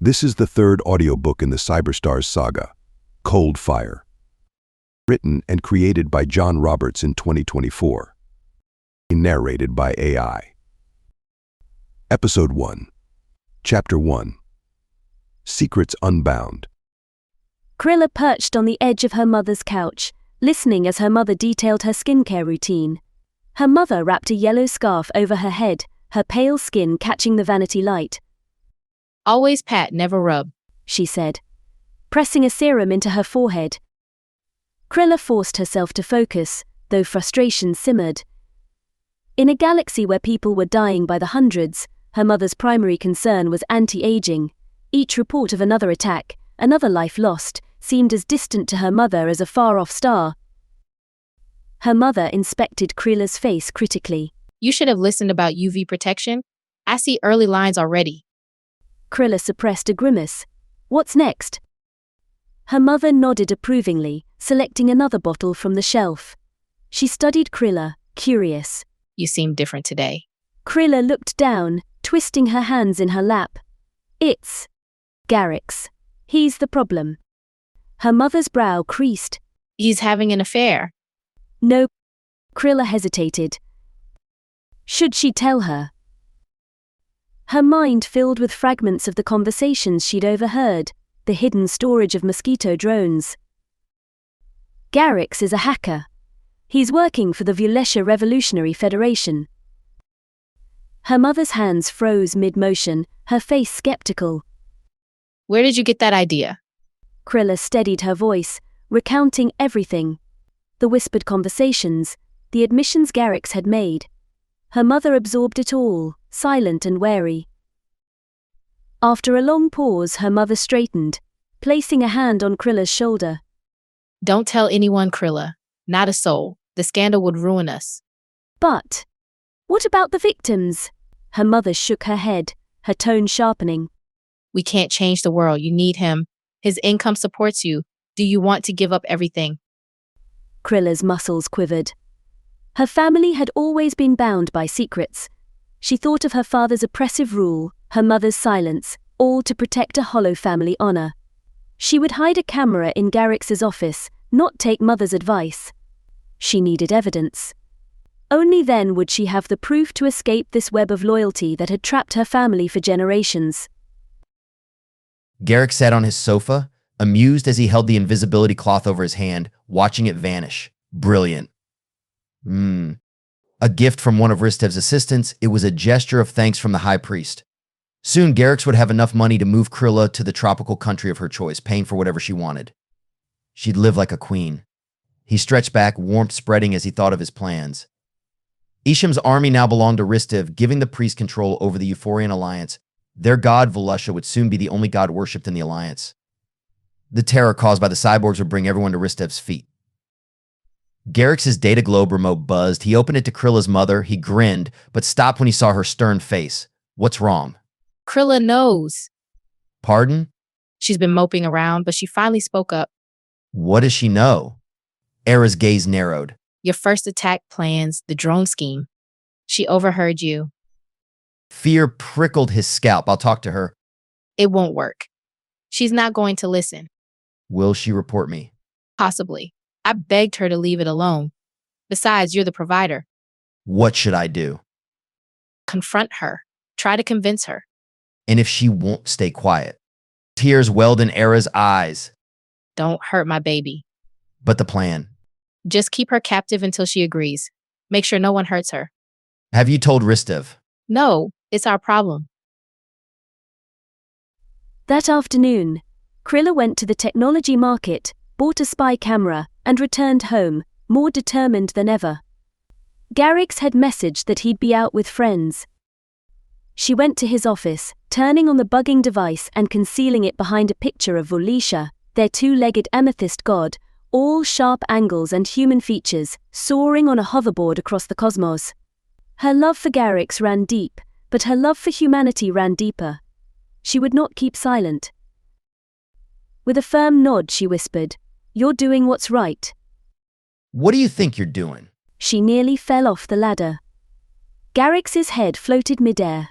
This is the third audiobook in the CyberStars Saga, Cold Fire, written and created by John Roberts in 2024, narrated by AI. Episode 1, Chapter 1, Secrets Unbound. Krilla perched on the edge of her mother's couch, listening as her mother detailed her skincare routine. Her mother wrapped a yellow scarf over her head, her pale skin catching the vanity light. "Always pat, never rub," she said, pressing a serum into her forehead. Krilla forced herself to focus, though frustration simmered. In a galaxy where people were dying by the hundreds, her mother's primary concern was anti-aging. Each report of another attack, another life lost, seemed as distant to her mother as a far-off star. Her mother inspected Krilla's face critically. "You should have listened about UV protection. I see early lines already." Krilla suppressed a grimace. "What's next?" Her mother nodded approvingly, selecting another bottle from the shelf. She studied Krilla, curious. "You seem different today." Krilla looked down, twisting her hands in her lap. "It's Garrick's. He's the problem." Her mother's brow creased. "He's having an affair." "No." Krilla hesitated. Should she tell her? Her mind filled with fragments of the conversations she'd overheard, the hidden storage of mosquito drones. Garrick's is a hacker. He's working for the Vulesha Revolutionary Federation. Her mother's hands froze mid-motion, her face skeptical. "Where did you get that idea?" Krilla steadied her voice, recounting everything. The whispered conversations, the admissions Garrick's had made. Her mother absorbed it all, silent and wary. After a long pause, her mother straightened, placing a hand on Krilla's shoulder. "Don't tell anyone, Krilla. Not a soul. The scandal would ruin us." "But what about the victims?" Her mother shook her head, her tone sharpening. "We can't change the world. You need him. His income supports you. Do you want to give up everything?" Krilla's muscles quivered. Her family had always been bound by secrets. She thought of her father's oppressive rule, her mother's silence, all to protect a hollow family honor. She would hide a camera in Garrick's office, not take mother's advice. She needed evidence. Only then would she have the proof to escape this web of loyalty that had trapped her family for generations. Garrick sat on his sofa, amused as he held the invisibility cloth over his hand, watching it vanish. Brilliant. A gift from one of Ristev's assistants, it was a gesture of thanks from the High Priest. Soon Garrick's would have enough money to move Krilla to the tropical country of her choice, paying for whatever she wanted. She'd live like a queen. He stretched back, warmth spreading as he thought of his plans. Isham's army now belonged to Ristev, giving the priest control over the Euphorian Alliance. Their god, Vulesha, would soon be the only god worshipped in the Alliance. The terror caused by the cyborgs would bring everyone to Ristev's feet. Garrick's data globe remote buzzed. He opened it to Krilla's mother. He grinned, but stopped when he saw her stern face. "What's wrong?" "Krilla knows." "Pardon?" "She's been moping around, but she finally spoke up." "What does she know?" Era's gaze narrowed. "Your first attack plans, the drone scheme. She overheard you." Fear prickled his scalp. "I'll talk to her." "It won't work. She's not going to listen." "Will she report me?" "Possibly. I begged her to leave it alone. Besides, you're the provider." "What should I do?" "Confront her. Try to convince her." "And if she won't stay quiet?" Tears welled in Era's eyes. "Don't hurt my baby." "But the plan?" "Just keep her captive until she agrees. Make sure no one hurts her." "Have you told Ristev?" "No, it's our problem." That afternoon, Krilla went to the technology market, bought a spy camera, and returned home, more determined than ever. Garrick's had messaged that he'd be out with friends. She went to his office, turning on the bugging device and concealing it behind a picture of Vulesha, their two-legged amethyst god, all sharp angles and human features, soaring on a hoverboard across the cosmos. Her love for Garrick's ran deep, but her love for humanity ran deeper. She would not keep silent. With a firm nod, she whispered, "You're doing what's right." "What do you think you're doing?" She nearly fell off the ladder. Garrick's head floated midair.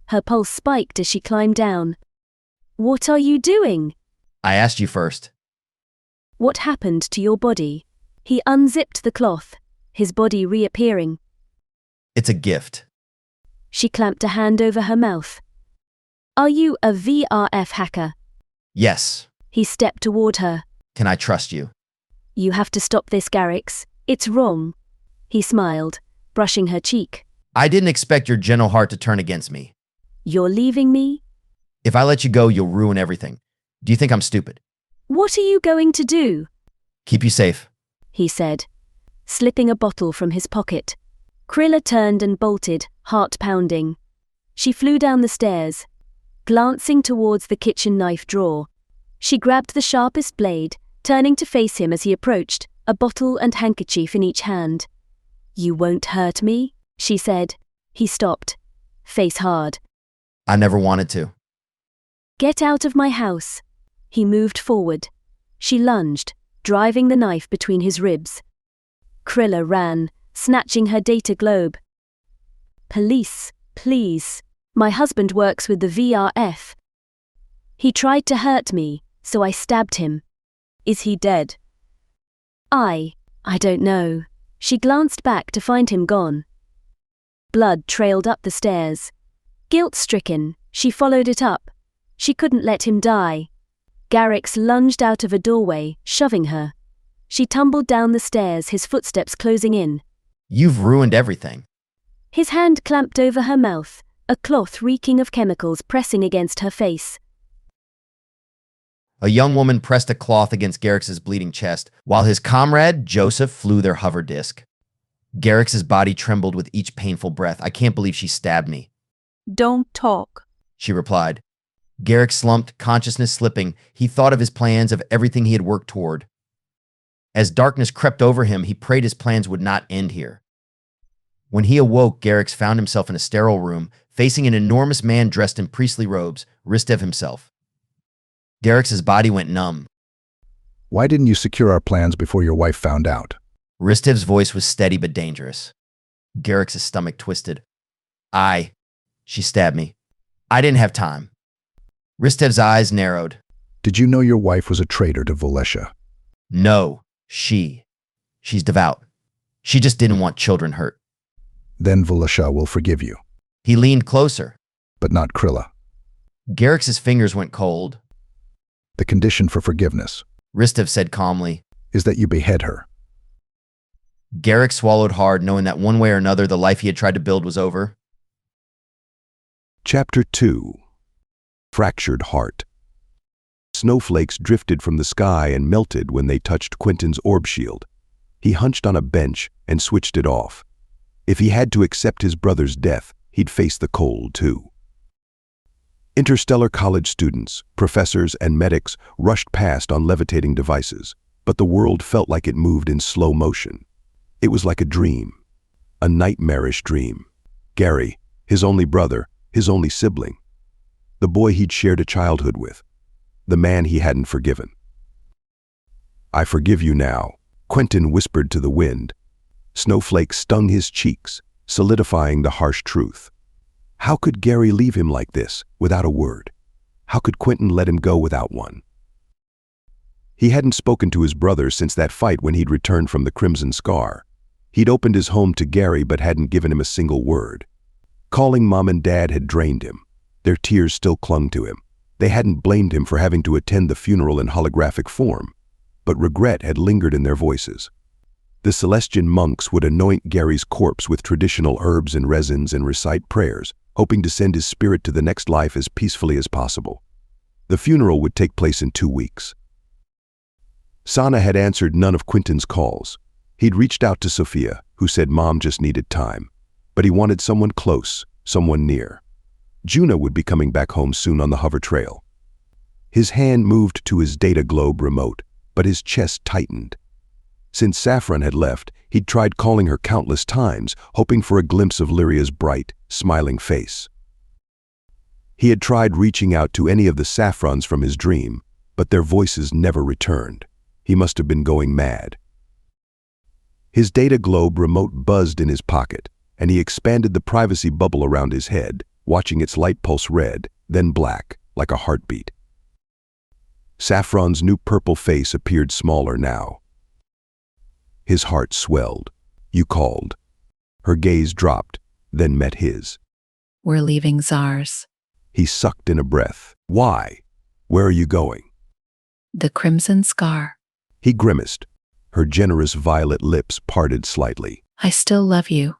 Her pulse spiked as she climbed down. What are you doing? I asked you first. What happened to your body? He unzipped the cloth, his body reappearing. It's a gift. She clamped a hand over her mouth. Are you a VRF hacker? Yes. He stepped toward her. Can I trust you? You have to stop this, Garrix. It's wrong. He smiled, brushing her cheek. I didn't expect your gentle heart to turn against me. You're leaving me? If I let you go, you'll ruin everything. Do you think I'm stupid? What are you going to do? Keep you safe. He said, slipping a bottle from his pocket. Krilla turned and bolted, heart pounding. She flew down the stairs, glancing towards the kitchen knife drawer. She grabbed the sharpest blade, turning to face him as he approached, a bottle and handkerchief in each hand. You won't hurt me, she said. He stopped, face hard. I never wanted to. Get out of my house. He moved forward. She lunged, driving the knife between his ribs. Krilla ran, snatching her data globe. Police, please. My husband works with the VRF. He tried to hurt me, so I stabbed him. Is he dead? I don't know. She glanced back to find him gone. Blood trailed up the stairs. Guilt-stricken, she followed it up. She couldn't let him die. Garrix lunged out of a doorway, shoving her. She tumbled down the stairs, his footsteps closing in. You've ruined everything. His hand clamped over her mouth, a cloth reeking of chemicals pressing against her face. A young woman pressed a cloth against Garrix's bleeding chest, while his comrade, Joseph, flew their hover disc. Garrix's body trembled with each painful breath. I can't believe she stabbed me. Don't talk, she replied. Garrix slumped, consciousness slipping. He thought of his plans, of everything he had worked toward. As darkness crept over him, he prayed his plans would not end here. When he awoke, Garrix found himself in a sterile room, facing an enormous man dressed in priestly robes, Ristev himself. Garrix's body went numb. Why didn't you secure our plans before your wife found out? Ristev's voice was steady but dangerous. Garrix's stomach twisted. She stabbed me. I didn't have time. Ristev's eyes narrowed. Did you know your wife was a traitor to Volesha? No, she's devout. She just didn't want children hurt. Then Volesha will forgive you. He leaned closer. But not Krilla. Garrix's fingers went cold. The condition for forgiveness, Ristev said calmly, is that you behead her. Garrix swallowed hard, knowing that one way or another the life he had tried to build was over. Chapter 2. Fractured Heart. Snowflakes drifted from the sky and melted when they touched Quentin's orb shield. He hunched on a bench and switched it off. If he had to accept his brother's death, he'd face the cold too. Interstellar college students, professors, and medics rushed past on levitating devices, but the world felt like it moved in slow motion. It was like a dream, a nightmarish dream. Gary, his only brother, his only sibling, the boy he'd shared a childhood with, the man he hadn't forgiven. I forgive you now, Quentin whispered to the wind. Snowflakes stung his cheeks, solidifying the harsh truth. How could Gary leave him like this, without a word? How could Quentin let him go without one? He hadn't spoken to his brother since that fight when he'd returned from the Crimson Scar. He'd opened his home to Gary but hadn't given him a single word. Calling Mom and Dad had drained him. Their tears still clung to him. They hadn't blamed him for having to attend the funeral in holographic form, but regret had lingered in their voices. The Celestian monks would anoint Gary's corpse with traditional herbs and resins and recite prayers, hoping to send his spirit to the next life as peacefully as possible. The funeral would take place in 2 weeks. Sana had answered none of Quentin's calls. He'd reached out to Sophia, who said Mom just needed time, but he wanted someone close, someone near. Juna would be coming back home soon on the hover trail. His hand moved to his data globe remote, but his chest tightened. Since Saffron had left, he'd tried calling her countless times, hoping for a glimpse of Lyria's bright, smiling face. He had tried reaching out to any of the Saffrons from his dream, but their voices never returned. He must have been going mad. His data globe remote buzzed in his pocket, and he expanded the privacy bubble around his head, watching its light pulse red, then black, like a heartbeat. Saffron's new purple face appeared smaller now. His heart swelled. You called. Her gaze dropped, then met his. We're leaving Czars. He sucked in a breath. Why? Where are you going? The Crimson Scar. He grimaced. Her generous violet lips parted slightly. I still love you.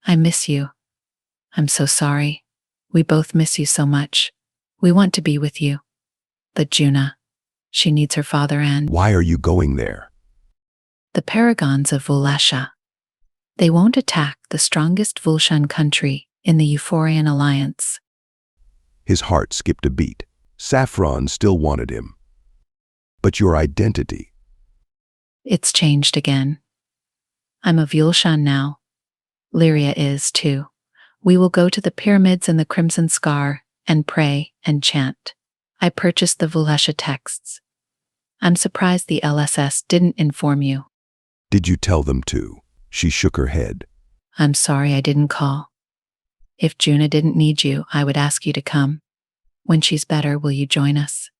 I miss you. I'm so sorry. We both miss you so much. We want to be with you. But Juna, she needs her father and Why are you going there? the paragons of Vulasha. They won't attack the strongest Vulshan country in the Euphorian Alliance. His heart skipped a beat. Saffron still wanted him. But your identity. It's changed again. I'm a Vulshan now. Lyria is too. We will go to the pyramids and the Crimson Scar and pray and chant. I purchased the Vulasha texts. I'm surprised the LSS didn't inform you. Did you tell them to? She shook her head. I'm sorry I didn't call. If Juna didn't need you, I would ask you to come. When she's better, will you join us?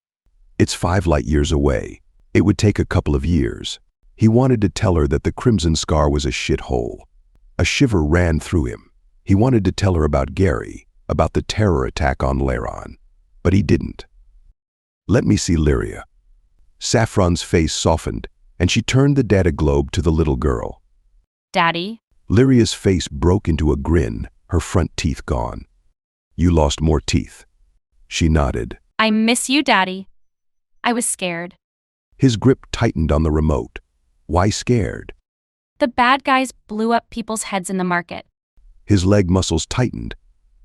It's 5 light years away. It would take a couple of years. He wanted to tell her that the Crimson Scar was a shithole. A shiver ran through him. He wanted to tell her about Gary, about the terror attack on Laron. But he didn't. Let me see Lyria. Saffron's face softened, and she turned the data globe to the little girl. Daddy? Lyria's face broke into a grin, her front teeth gone. You lost more teeth. She nodded. I miss you, Daddy. I was scared. His grip tightened on the remote. Why scared? The bad guys blew up people's heads in the market. His leg muscles tightened.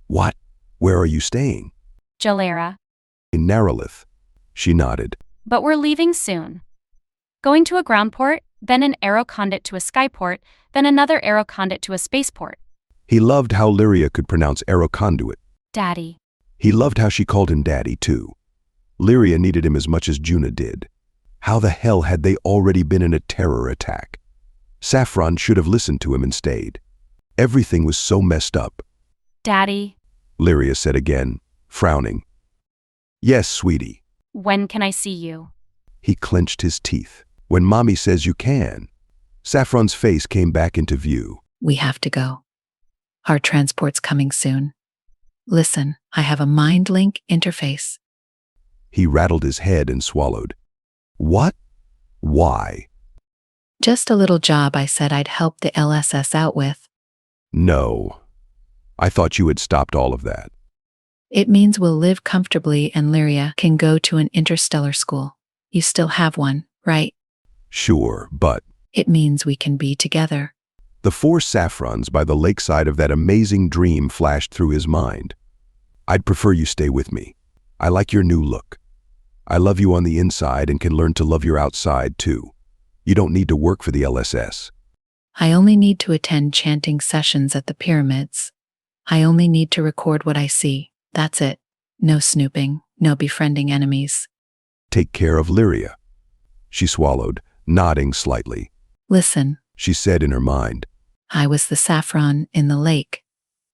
What? Where are you staying? Jalera. In Narrowlith. She nodded. But we're leaving soon. Going to a ground port, then an aero conduit to a skyport, then another aero conduit to a spaceport. He loved how Lyria could pronounce aeroconduit. Daddy. He loved how she called him Daddy, too. Lyria needed him as much as Juna did. How the hell had they already been in a terror attack? Saffron should have listened to him and stayed. Everything was so messed up. Daddy. Lyria said again, frowning. Yes, sweetie. When can I see you? He clenched his teeth. When Mommy says you can. Saffron's face came back into view. We have to go. Our transport's coming soon. Listen, I have a mind link interface. He rattled his head and swallowed. What? Why? Just a little job I said I'd help the LSS out with. No. I thought you had stopped all of that. It means we'll live comfortably and Lyria can go to an interstellar school. You still have one, right? Sure, but... It means we can be together. The 4 saffrons by the lakeside of that amazing dream flashed through his mind. I'd prefer you stay with me. I like your new look. I love you on the inside and can learn to love your outside, too. You don't need to work for the LSS. I only need to attend chanting sessions at the pyramids. I only need to record what I see. That's it. No snooping, no befriending enemies. Take care of Lyria. She swallowed, nodding slightly. Listen, She said in her mind. I was the saffron in the lake,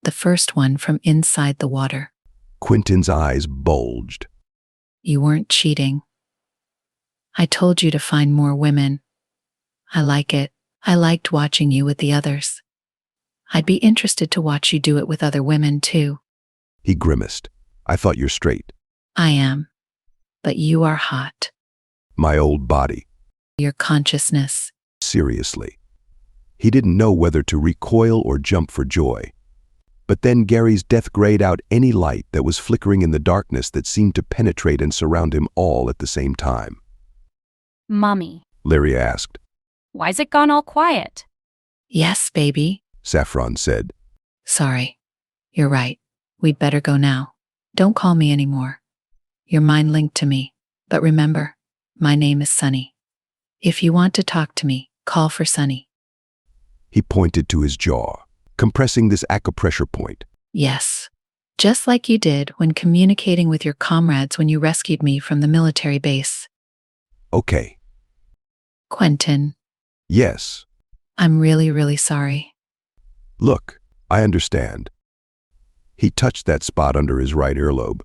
the first one from inside the water. Quentin's eyes bulged. You weren't cheating. I told you to find more women. I like it. I liked watching you with the others. I'd be interested to watch you do it with other women too. He grimaced. I thought you're straight. I am. But you are hot. My old body. Your consciousness. Seriously. He didn't know whether to recoil or jump for joy. But then Gary's death grayed out any light that was flickering in the darkness that seemed to penetrate and surround him all at the same time. Mommy. Lyria asked. Why's it gone all quiet? Yes, baby. Saffron said. Sorry. You're right. We'd better go now. Don't call me anymore. You're mind linked to me. But remember, my name is Sunny. If you want to talk to me, call for Sunny. He pointed to his jaw, compressing this acupressure point. Yes. Just like you did when communicating with your comrades when you rescued me from the military base. Okay. Quentin, Yes. I'm really, really sorry. Look, I understand. He touched that spot under his right earlobe.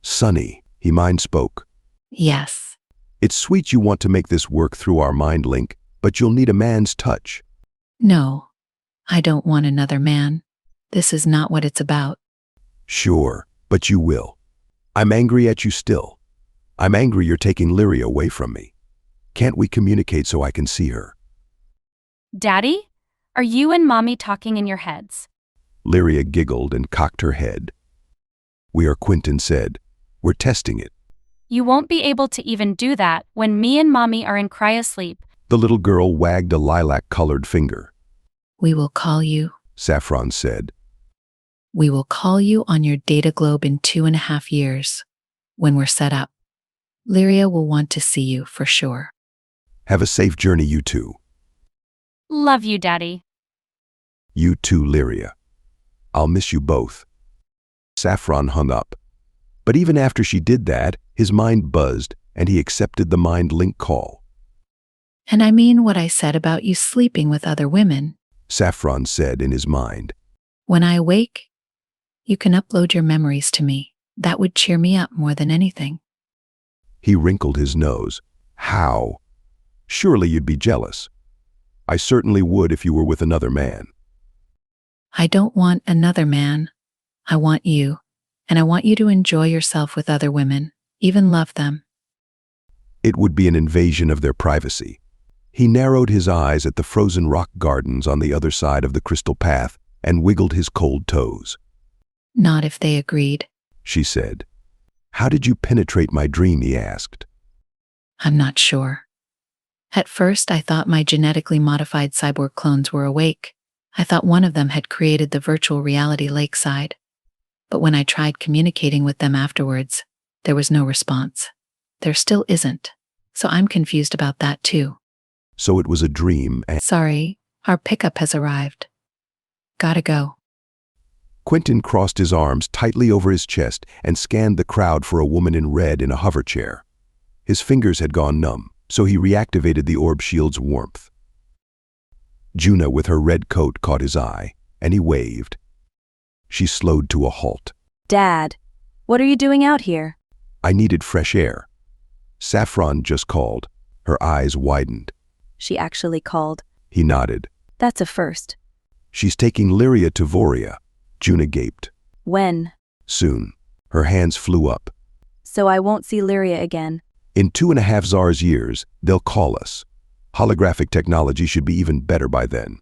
Sunny, he mind spoke. Yes. It's sweet you want to make this work through our mind link, but you'll need a man's touch. No, I don't want another man. This is not what it's about. Sure, but you will. I'm angry at you still. I'm angry you're taking Lyria away from me. Can't we communicate so I can see her? Daddy? Are you and Mommy talking in your heads? Lyria giggled and cocked her head. We are, Quentin said. We're testing it. You won't be able to even do that when me and Mommy are in cryosleep. The little girl wagged a lilac-colored finger. We will call you. Saffron said. We will call you on your data globe in 2.5 years, when we're set up. Lyria will want to see you for sure. Have a safe journey, you two. Love you, Daddy. You too, Lyria. I'll miss you both. Saffron hung up. But even after she did that, his mind buzzed and he accepted the mind link call. And I mean what I said about you sleeping with other women. Saffron said in his mind. When I awake, you can upload your memories to me. That would cheer me up more than anything. He wrinkled his nose. How? Surely you'd be jealous. I certainly would if you were with another man. I don't want another man. I want you. And I want you to enjoy yourself with other women, even love them. It would be an invasion of their privacy. He narrowed his eyes at the frozen rock gardens on the other side of the crystal path and wiggled his cold toes. Not if they agreed, she said. How did you penetrate my dream, he asked. I'm not sure. At first, I thought my genetically modified cyborg clones were awake. I thought one of them had created the virtual reality lakeside. But when I tried communicating with them afterwards, there was no response. There still isn't. So I'm confused about that too. So it was a dream and— Sorry, our pickup has arrived. Gotta go. Quentin crossed his arms tightly over his chest and scanned the crowd for a woman in red in a hover chair. His fingers had gone numb, so he reactivated the orb shield's warmth. Juna with her red coat caught his eye, and he waved. She slowed to a halt. Dad, what are you doing out here? I needed fresh air. Saffron just called. Her eyes widened. She actually called. He nodded. That's a first. She's taking Lyria to Voria. Juna gaped. When? Soon. Her hands flew up. So I won't see Lyria again. In 2.5 Tsar's years, they'll call us. Holographic technology should be even better by then.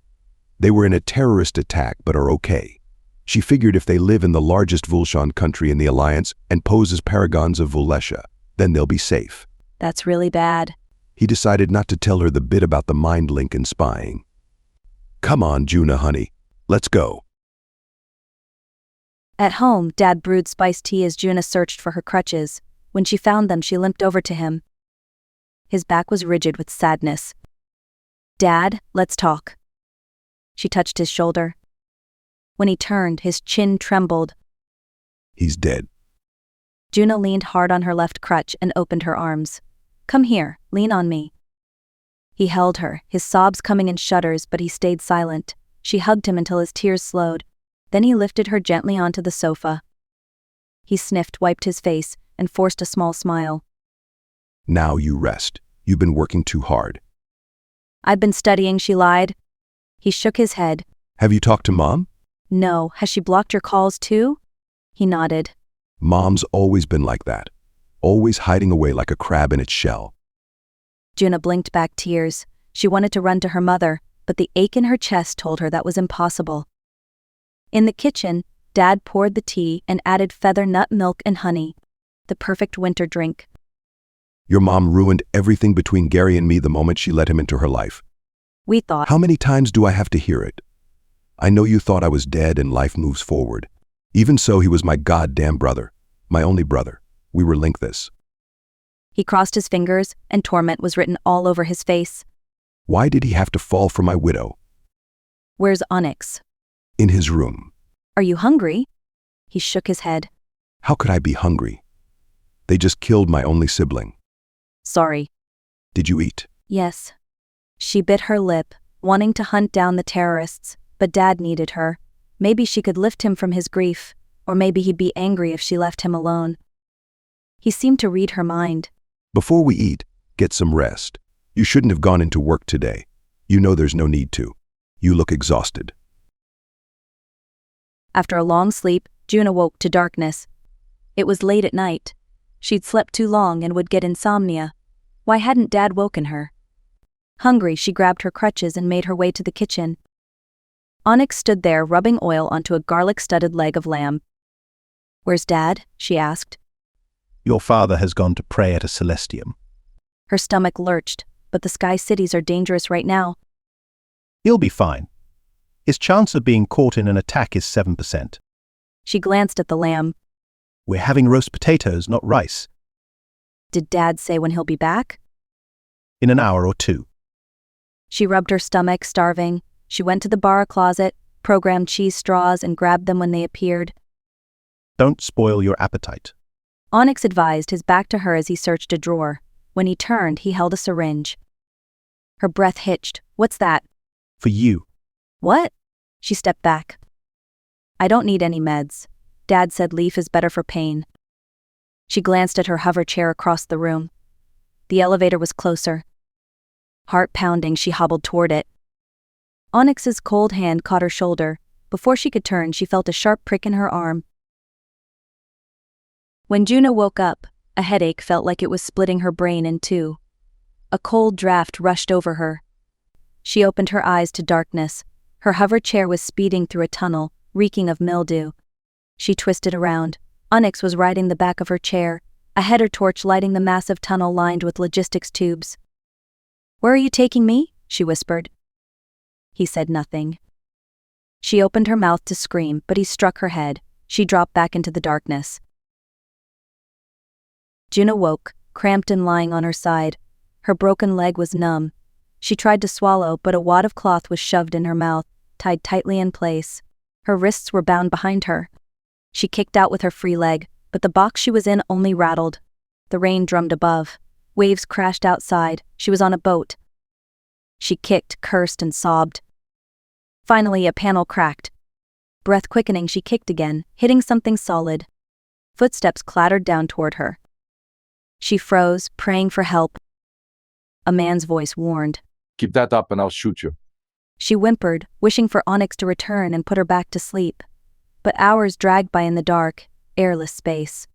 They were in a terrorist attack but are okay. She figured if they live in the largest Vulshan country in the Alliance and pose as paragons of Vulesha, then they'll be safe. That's really bad. He decided not to tell her the bit about the mind link and spying. Come on, Juna, honey. Let's go. At home, Dad brewed spiced tea as Juna searched for her crutches. When she found them, she limped over to him. His back was rigid with sadness. Dad, let's talk. She touched his shoulder. When he turned, his chin trembled. He's dead. Juna leaned hard on her left crutch and opened her arms. Come here, lean on me. He held her, his sobs coming in shudders, but he stayed silent. She hugged him until his tears slowed. Then he lifted her gently onto the sofa. He sniffed, wiped his face, and forced a small smile. Now you rest. You've been working too hard. I've been studying, she lied. He shook his head. Have you talked to Mom? No, has she blocked your calls too? He nodded. Mom's always been like that. Always hiding away like a crab in its shell. Juna blinked back tears. She wanted to run to her mother, but the ache in her chest told her that was impossible. In the kitchen, Dad poured the tea and added feather nut milk and honey. The perfect winter drink. Your mom ruined everything between Gary and me the moment she let him into her life. We thought. How many times do I have to hear it? I know you thought I was dead and life moves forward. Even so, he was my goddamn brother. My only brother. We were linked this. He crossed his fingers, and torment was written all over his face. Why did he have to fall for my widow? Where's Onyx? In his room. Are you hungry? He shook his head. How could I be hungry? They just killed my only sibling. Sorry. Did you eat? Yes. She bit her lip, wanting to hunt down the terrorists, but Dad needed her. Maybe she could lift him from his grief, or maybe he'd be angry if she left him alone. He seemed to read her mind. Before we eat, Get some rest. You shouldn't have gone into work today. You know there's no need to. You look exhausted. After a long sleep, Juna woke to darkness. It was late at night. She'd slept too long and would get insomnia. Why hadn't Dad woken her? Hungry, she grabbed her crutches and made her way to the kitchen. Onyx stood there rubbing oil onto a garlic-studded leg of lamb. "Where's Dad?" she asked. "Your father has gone to pray at a celestium." Her stomach lurched, but the sky cities are dangerous right now. "He'll be fine. His chance of being caught in an attack is 7%. She glanced at the lamb. We're having roast potatoes, not rice. Did Dad say when he'll be back? In an hour or two. She rubbed her stomach, starving. She went to the bar closet, programmed cheese straws, and grabbed them when they appeared. Don't spoil your appetite. Onyx advised, his back to her as he searched a drawer. When he turned, he held a syringe. Her breath hitched. "What's that?" For you. "What?" She stepped back. "I don't need any meds. Dad said leaf is better for pain." She glanced at her hover chair across the room. The elevator was closer. Heart pounding, she hobbled toward it. Onyx's cold hand caught her shoulder. Before she could turn, she felt a sharp prick in her arm. When Juna woke up, a headache felt like it was splitting her brain in two. A cold draft rushed over her. She opened her eyes to darkness. Her hover chair was speeding through a tunnel, reeking of mildew. She twisted around. Onyx was riding the back of her chair, a header torch lighting the massive tunnel lined with logistics tubes. "Where are you taking me?" she whispered. He said nothing. She opened her mouth to scream, but he struck her head. She dropped back into the darkness. Juna woke, cramped and lying on her side. Her broken leg was numb. She tried to swallow, but a wad of cloth was shoved in her mouth, tied tightly in place. Her wrists were bound behind her. She kicked out with her free leg, but the box she was in only rattled. The rain drummed above. Waves crashed outside. She was on a boat. She kicked, cursed, and sobbed. Finally, a panel cracked. Breath quickening, she kicked again, hitting something solid. Footsteps clattered down toward her. She froze, praying for help. A man's voice warned. "Keep that up and I'll shoot you." She whimpered, wishing for Onyx to return and put her back to sleep. But hours dragged by in the dark, airless space.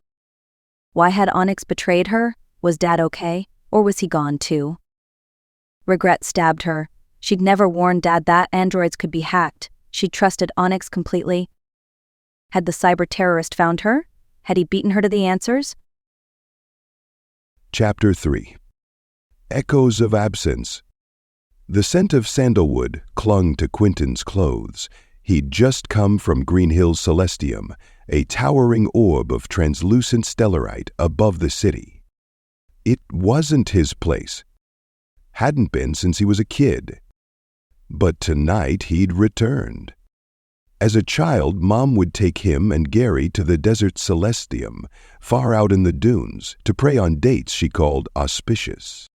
Why had Onyx betrayed her? Was Dad okay? Or was he gone too? Regret stabbed her. She'd never warned Dad that androids could be hacked. She'd trusted Onyx completely. Had the cyber terrorist found her? Had he beaten her to the answers? Chapter 3. Echoes of Absence. The scent of sandalwood clung to Quentin's clothes. He'd just come from Green Hill's Celestium, a towering orb of translucent stellarite above the city. It wasn't his place. Hadn't been since he was a kid. But tonight he'd returned. As a child, Mom would take him and Gary to the desert Celestium, far out in the dunes, to pray on dates she called auspicious.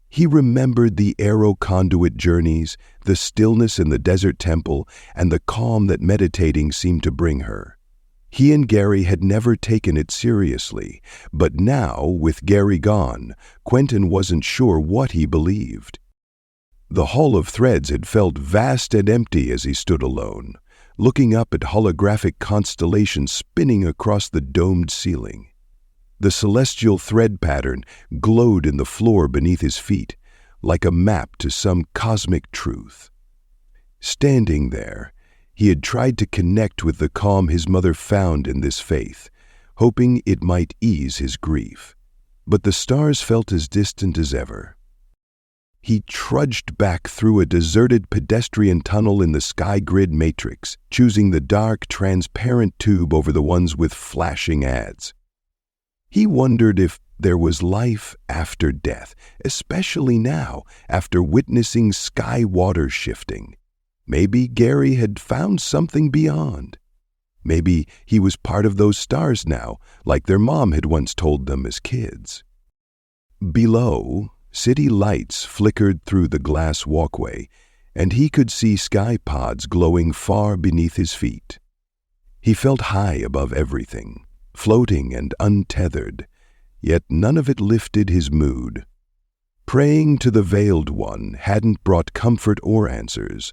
He remembered the aero conduit journeys, the stillness in the desert temple, and the calm that meditating seemed to bring her. He and Gary had never taken it seriously, but now, with Gary gone, Quentin wasn't sure what he believed. The Hall of Threads had felt vast and empty as he stood alone, looking up at holographic constellations spinning across the domed ceiling. The celestial thread pattern glowed in the floor beneath his feet, like a map to some cosmic truth. Standing there, he had tried to connect with the calm his mother found in this faith, hoping it might ease his grief. But the stars felt as distant as ever. He trudged back through a deserted pedestrian tunnel in the sky grid matrix, choosing the dark, transparent tube over the ones with flashing ads. He wondered if there was life after death, especially now, after witnessing sky water shifting. Maybe Gary had found something beyond. Maybe he was part of those stars now, like their mom had once told them as kids. Below, city lights flickered through the glass walkway, and he could see sky pods glowing far beneath his feet. He felt high above everything, floating and untethered, yet none of it lifted his mood. Praying to the Veiled One hadn't brought comfort or answers.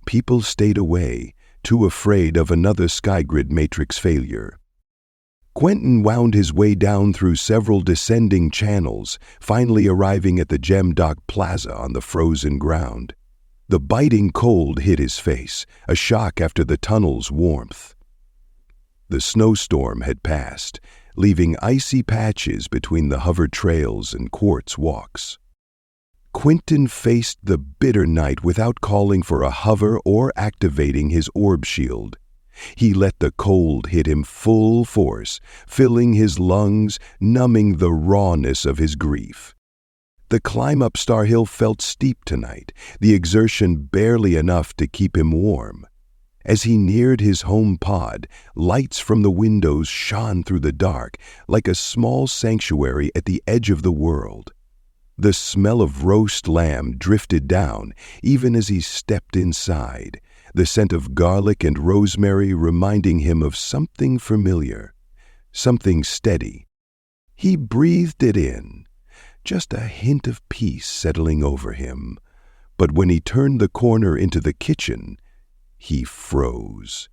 People stayed away, too afraid of another Skygrid Matrix failure. Quentin wound his way down through several descending channels, finally arriving at the Gemdock Plaza on the frozen ground. The biting cold hit his face, a shock after the tunnel's warmth. The snowstorm had passed, leaving icy patches between the hover trails and quartz walks. Quentin faced the bitter night without calling for a hover or activating his orb shield. He let the cold hit him full force, filling his lungs, numbing the rawness of his grief. The climb up Star Hill felt steep tonight, the exertion barely enough to keep him warm. As he neared his home pod, lights from the windows shone through the dark, like a small sanctuary at the edge of the world. The smell of roast lamb drifted down, even as he stepped inside, the scent of garlic and rosemary reminding him of something familiar, something steady. He breathed it in, just a hint of peace settling over him. But when he turned the corner into the kitchen, he froze.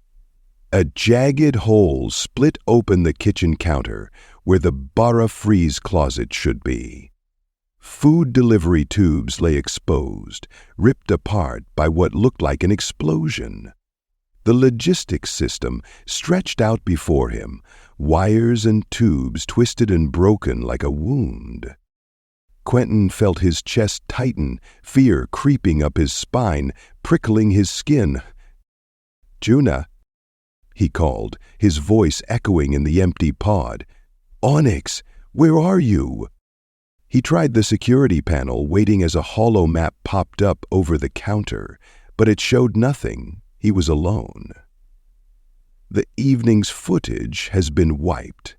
A jagged hole split open the kitchen counter, where the bara freeze closet should be. Food delivery tubes lay exposed, ripped apart by what looked like an explosion. The logistics system stretched out before him, wires and tubes twisted and broken like a wound. Quentin felt his chest tighten, fear creeping up his spine, prickling his skin. "Juna," he called, his voice echoing in the empty pod. "Onyx, where are you?" He tried the security panel, waiting as a holo map popped up over the counter, but it showed nothing. He was alone. The evening's footage has been wiped.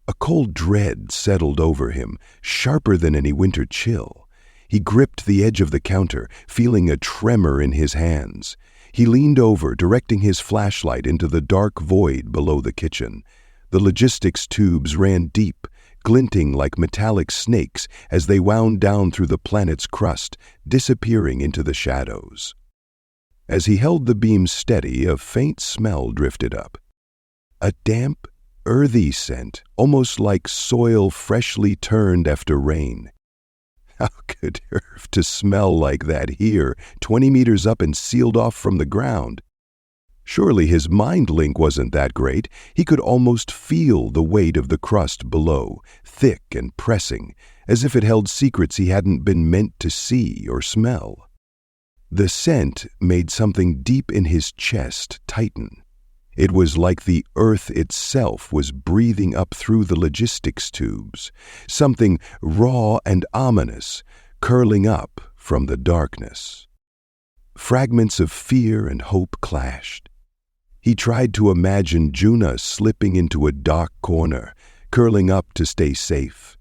A cold dread settled over him, sharper than any winter chill. He gripped the edge of the counter, feeling a tremor in his hands. He leaned over, directing his flashlight into the dark void below the kitchen. The logistics tubes ran deep, glinting like metallic snakes as they wound down through the planet's crust, disappearing into the shadows. As he held the beam steady, a faint smell drifted up. A damp, earthy scent, almost like soil freshly turned after rain. How could Earth to smell like that here, 20 meters up and sealed off from the ground? Surely his mind link wasn't that great. He could almost feel the weight of the crust below, thick and pressing, as if it held secrets he hadn't been meant to see or smell. The scent made something deep in his chest tighten. It was like the earth itself was breathing up through the logistics tubes, something raw and ominous, curling up from the darkness. Fragments of fear and hope clashed. He tried to imagine Juna slipping into a dark corner, curling up to stay safe.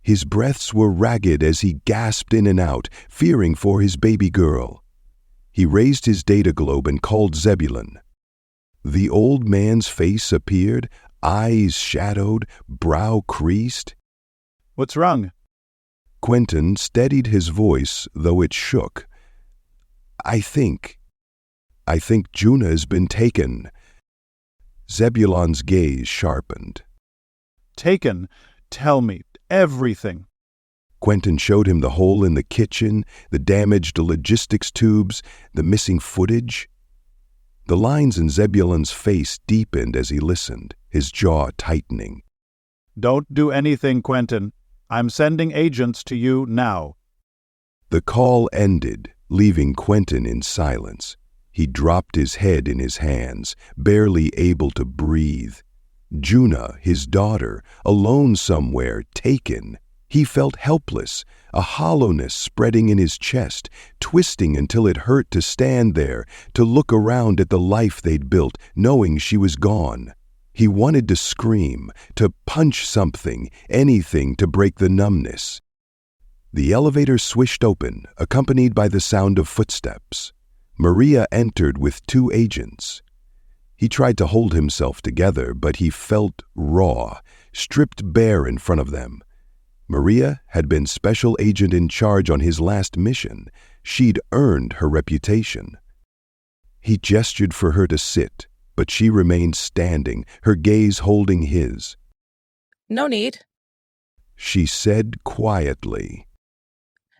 His breaths were ragged as he gasped in and out, fearing for his baby girl. He raised his data globe and called Zebulon. The old man's face appeared, eyes shadowed, brow creased. "What's wrong?" Quentin steadied his voice, though it shook. I think Juna has been taken." Zebulon's gaze sharpened. "Taken? Tell me everything." Quentin showed him the hole in the kitchen, the damaged logistics tubes, the missing footage. The lines in Zebulon's face deepened as he listened, his jaw tightening. "Don't do anything, Quentin. I'm sending agents to you now." The call ended, leaving Quentin in silence. He dropped his head in his hands, barely able to breathe. Juna, his daughter, alone somewhere, taken. He felt helpless, a hollowness spreading in his chest, twisting until it hurt to stand there, to look around at the life they'd built, knowing she was gone. He wanted to scream, to punch something, anything to break the numbness. The elevator swished open, accompanied by the sound of footsteps. Maria entered with 2 agents. He tried to hold himself together, but he felt raw, stripped bare in front of them. Maria had been special agent in charge on his last mission. She'd earned her reputation. He gestured for her to sit, but she remained standing, her gaze holding his. No need. She said quietly.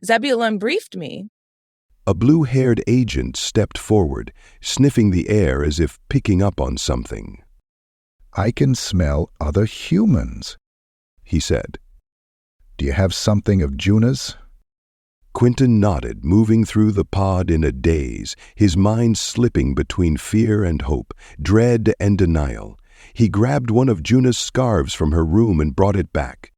Zebulon briefed me. A blue-haired agent stepped forward, sniffing the air as if picking up on something. I can smell other humans, he said. Do you have something of Juna's? Quentin nodded, moving through the pod in a daze, his mind slipping between fear and hope, dread and denial. He grabbed one of Juna's scarves from her room and brought it back.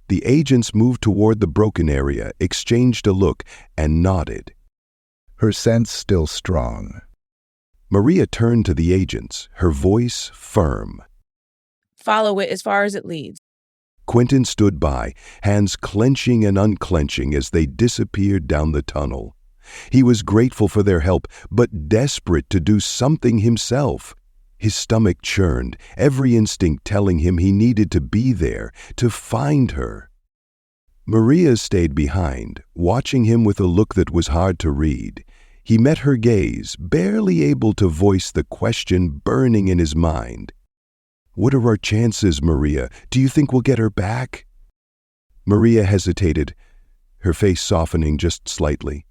The agents moved toward the broken area, exchanged a look, and nodded. Her scent's still strong. Maria turned to the agents, her voice firm. Follow it as far as it leads. Quentin stood by, hands clenching and unclenching as they disappeared down the tunnel. He was grateful for their help, but desperate to do something himself. His stomach churned, every instinct telling him he needed to be there, to find her. Maria stayed behind, watching him with a look that was hard to read. He met her gaze, barely able to voice the question burning in his mind. What are our chances, Maria? Do you think we'll get her back? Maria hesitated, her face softening just slightly.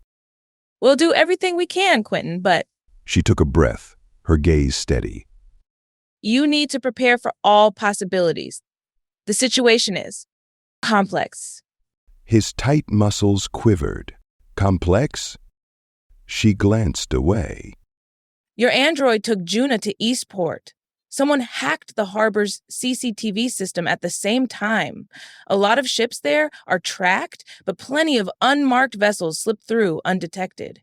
We'll do everything we can, Quentin, but... She took a breath, her gaze steady. You need to prepare for all possibilities. The situation is complex. His tight muscles quivered. Complex? She glanced away. Your android took Juna to Eastport. Someone hacked the harbor's CCTV system at the same time. A lot of ships there are tracked, but plenty of unmarked vessels slip through undetected.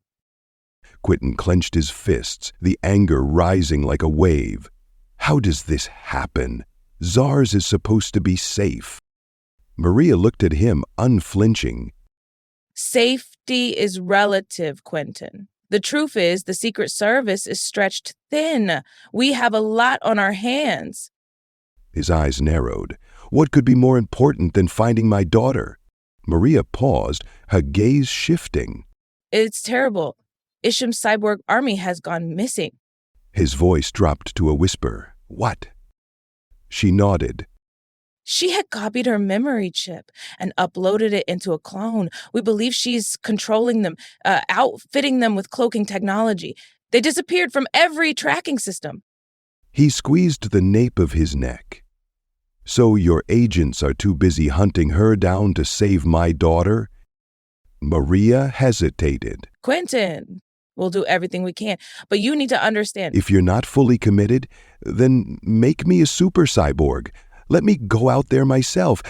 Quentin clenched his fists, the anger rising like a wave. How does this happen? Zars is supposed to be safe. Maria looked at him, unflinching. Safety is relative, Quentin. The truth is, the Secret Service is stretched thin. We have a lot on our hands. His eyes narrowed. What could be more important than finding my daughter? Maria paused, her gaze shifting. It's terrible. Isham's cyborg army has gone missing. His voice dropped to a whisper. What? She nodded. She had copied her memory chip and uploaded it into a clone. We believe she's controlling them, outfitting them with cloaking technology. They disappeared from every tracking system. He squeezed the nape of his neck. So your agents are too busy hunting her down to save my daughter? Maria hesitated. Quentin, we'll do everything we can, but you need to understand. If you're not fully committed, then make me a super cyborg. Let me go out there myself.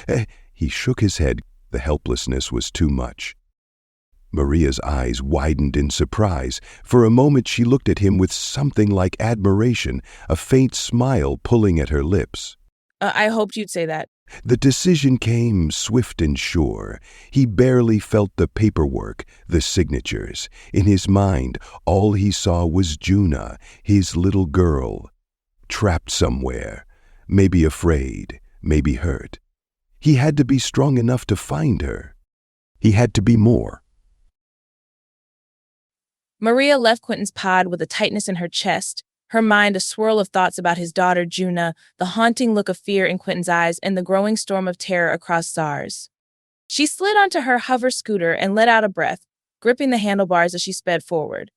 He shook his head. The helplessness was too much. Maria's eyes widened in surprise. For a moment she looked at him with something like admiration, a faint smile pulling at her lips. I hoped you'd say that. The decision came swift and sure. He barely felt the paperwork, the signatures. In his mind, all he saw was Juna, his little girl, trapped somewhere. Maybe afraid, maybe hurt. He had to be strong enough to find her. He had to be more. Maria left Quentin's pod with a tightness in her chest, her mind a swirl of thoughts about his daughter, Juna, the haunting look of fear in Quentin's eyes, and the growing storm of terror across Zars. She slid onto her hover scooter and let out a breath, gripping the handlebars as she sped forward.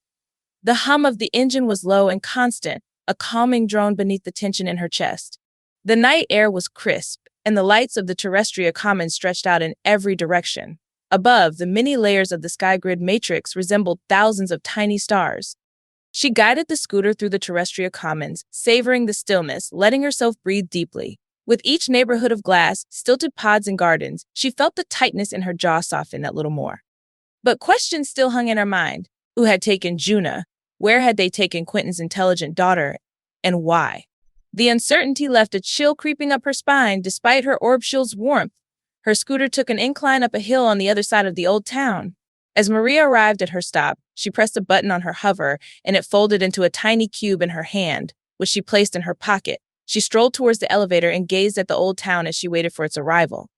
The hum of the engine was low and constant, a calming drone beneath the tension in her chest. The night air was crisp, and the lights of the terrestrial commons stretched out in every direction. Above, the many layers of the sky grid matrix resembled thousands of tiny stars. She guided the scooter through the terrestrial commons, savoring the stillness, letting herself breathe deeply. With each neighborhood of glass, stilted pods and gardens, she felt the tightness in her jaw soften that little more. But questions still hung in her mind. Who had taken Juna? Where had they taken Quentin's intelligent daughter? And why? The uncertainty left a chill creeping up her spine despite her orb shield's warmth. Her scooter took an incline up a hill on the other side of the old town. As Maria arrived at her stop, she pressed a button on her hover, and it folded into a tiny cube in her hand, which she placed in her pocket. She strolled towards the elevator and gazed at the old town as she waited for its arrival.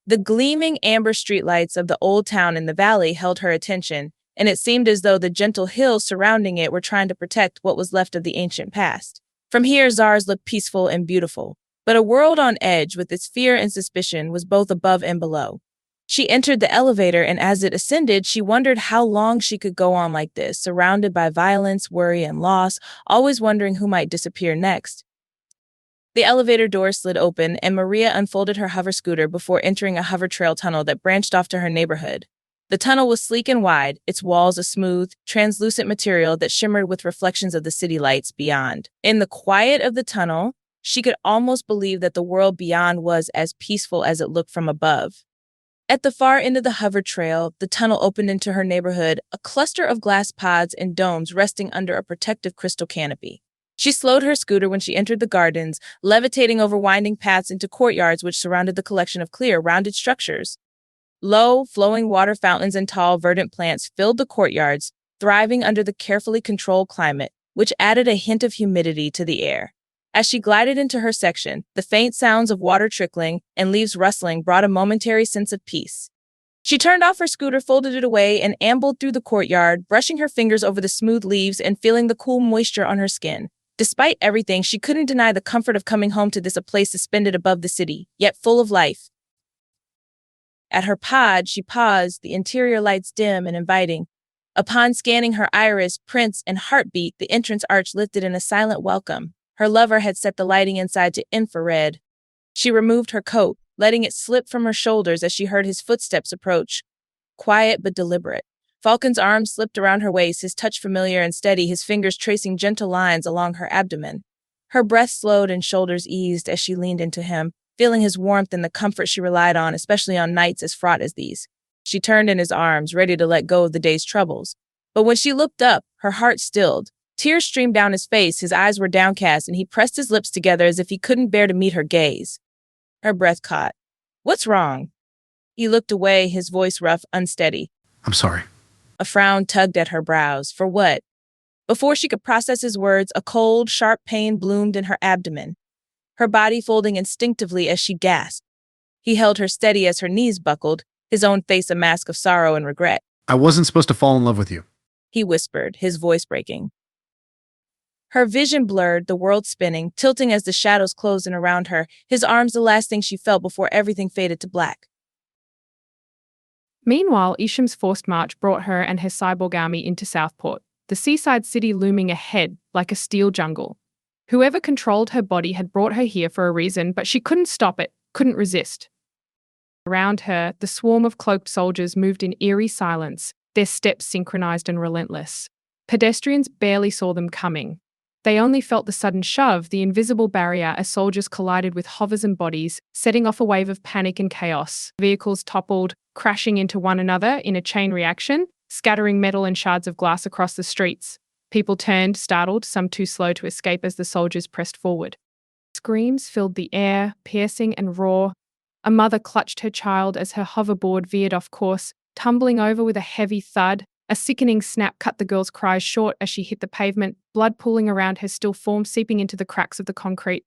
The gleaming amber streetlights of the old town in the valley held her attention, and it seemed as though the gentle hills surrounding it were trying to protect what was left of the ancient past. From here, Zars looked peaceful and beautiful, but a world on edge with its fear and suspicion was both above and below. She entered the elevator, and as it ascended, she wondered how long she could go on like this, surrounded by violence, worry, and loss, always wondering who might disappear next. The elevator door slid open, and Maria unfolded her hover scooter before entering a hover trail tunnel that branched off to her neighborhood. The tunnel was sleek and wide, its walls a smooth, translucent material that shimmered with reflections of the city lights beyond. In the quiet of the tunnel, she could almost believe that the world beyond was as peaceful as it looked from above. At the far end of the hover trail, the tunnel opened into her neighborhood, a cluster of glass pods and domes resting under a protective crystal canopy. She slowed her scooter when she entered the gardens, levitating over winding paths into courtyards which surrounded the collection of clear, rounded structures. Low, flowing water fountains and tall, verdant plants filled the courtyards, thriving under the carefully controlled climate, which added a hint of humidity to the air. As she glided into her section, the faint sounds of water trickling and leaves rustling brought a momentary sense of peace. She turned off her scooter, folded it away, and ambled through the courtyard, brushing her fingers over the smooth leaves and feeling the cool moisture on her skin. Despite everything, she couldn't deny the comfort of coming home to this, a place suspended above the city, yet full of life. At her pod, she paused, the interior lights dim and inviting. Upon scanning her iris, prints, and heartbeat, the entrance arch lifted in a silent welcome. Her lover had set the lighting inside to infrared. She removed her coat, letting it slip from her shoulders as she heard his footsteps approach. Quiet but deliberate. Falcon's arm slipped around her waist, his touch familiar and steady, his fingers tracing gentle lines along her abdomen. Her breath slowed and shoulders eased as she leaned into him, feeling his warmth and the comfort she relied on, especially on nights as fraught as these. She turned in his arms, ready to let go of the day's troubles. But when she looked up, her heart stilled. Tears streamed down his face, his eyes were downcast, and he pressed his lips together as if he couldn't bear to meet her gaze. Her breath caught. "What's wrong?" He looked away, his voice rough, unsteady. "I'm sorry." A frown tugged at her brows. For what? Before she could process his words, a cold, sharp pain bloomed in her abdomen, her body folding instinctively as she gasped. He held her steady as her knees buckled, his own face a mask of sorrow and regret. "I wasn't supposed to fall in love with you," he whispered, his voice breaking. Her vision blurred, the world spinning, tilting as the shadows closed in around her, his arms the last thing she felt before everything faded to black. Meanwhile, Isham's forced march brought her and her cyborg army into Southport, the seaside city looming ahead like a steel jungle. Whoever controlled her body had brought her here for a reason, but she couldn't stop it, couldn't resist. Around her, the swarm of cloaked soldiers moved in eerie silence, their steps synchronized and relentless. Pedestrians barely saw them coming. They only felt the sudden shove, the invisible barrier, as soldiers collided with hovers and bodies, setting off a wave of panic and chaos. Vehicles toppled, crashing into one another in a chain reaction, scattering metal and shards of glass across the streets. People turned, startled, some too slow to escape as the soldiers pressed forward. Screams filled the air, piercing and raw. A mother clutched her child as her hoverboard veered off course, tumbling over with a heavy thud. A sickening snap cut the girl's cries short as she hit the pavement, blood pooling around her still form seeping into the cracks of the concrete.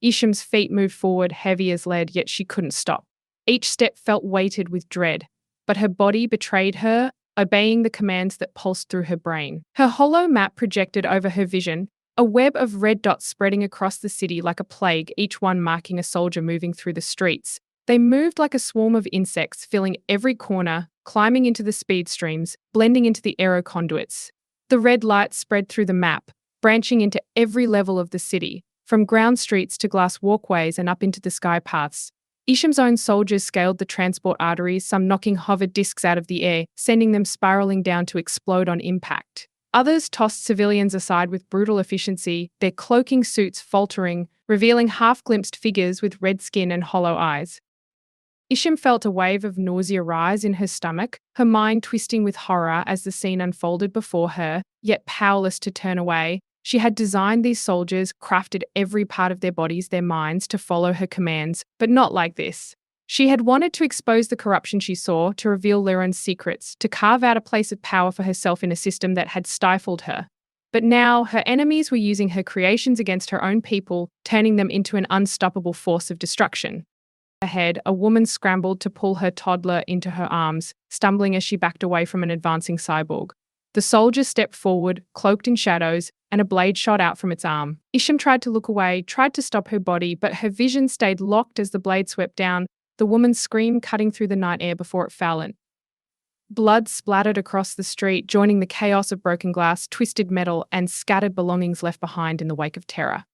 Isham's feet moved forward, heavy as lead, yet she couldn't stop. Each step felt weighted with dread, but her body betrayed her, obeying the commands that pulsed through her brain. Her hollow map projected over her vision, a web of red dots spreading across the city like a plague, each one marking a soldier moving through the streets. They moved like a swarm of insects, filling every corner, climbing into the speed streams, blending into the aero conduits. The red light spread through the map, branching into every level of the city, from ground streets to glass walkways and up into the sky paths. Isham's own soldiers scaled the transport arteries, some knocking hover discs out of the air, sending them spiraling down to explode on impact. Others tossed civilians aside with brutal efficiency, their cloaking suits faltering, revealing half-glimpsed figures with red skin and hollow eyes. Isham felt a wave of nausea rise in her stomach, her mind twisting with horror as the scene unfolded before her, yet powerless to turn away. She had designed these soldiers, crafted every part of their bodies, their minds, to follow her commands, but not like this. She had wanted to expose the corruption she saw, to reveal Liron's secrets, to carve out a place of power for herself in a system that had stifled her. But now, her enemies were using her creations against her own people, turning them into an unstoppable force of destruction. Ahead, a woman scrambled to pull her toddler into her arms, stumbling as she backed away from an advancing cyborg. The soldier stepped forward, cloaked in shadows, and a blade shot out from its arm. Isham tried to look away, tried to stop her body, but her vision stayed locked as the blade swept down, the woman's scream cutting through the night air before it fell in. Blood splattered across the street, joining the chaos of broken glass, twisted metal, and scattered belongings left behind in the wake of terror.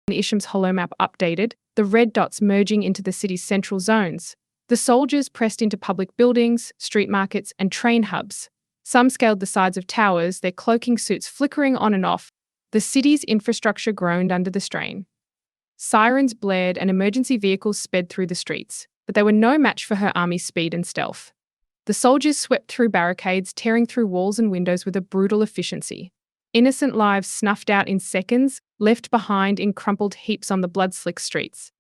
Isham's holomap updated, the red dots merging into the city's central zones. The soldiers pressed into public buildings, street markets, and train hubs. Some scaled the sides of towers, their cloaking suits flickering on and off. The city's infrastructure groaned under the strain. Sirens blared and emergency vehicles sped through the streets, but they were no match for her army's speed and stealth. The soldiers swept through barricades, tearing through walls and windows with a brutal efficiency. Innocent lives snuffed out in seconds, left behind in crumpled heaps on the blood-slick streets.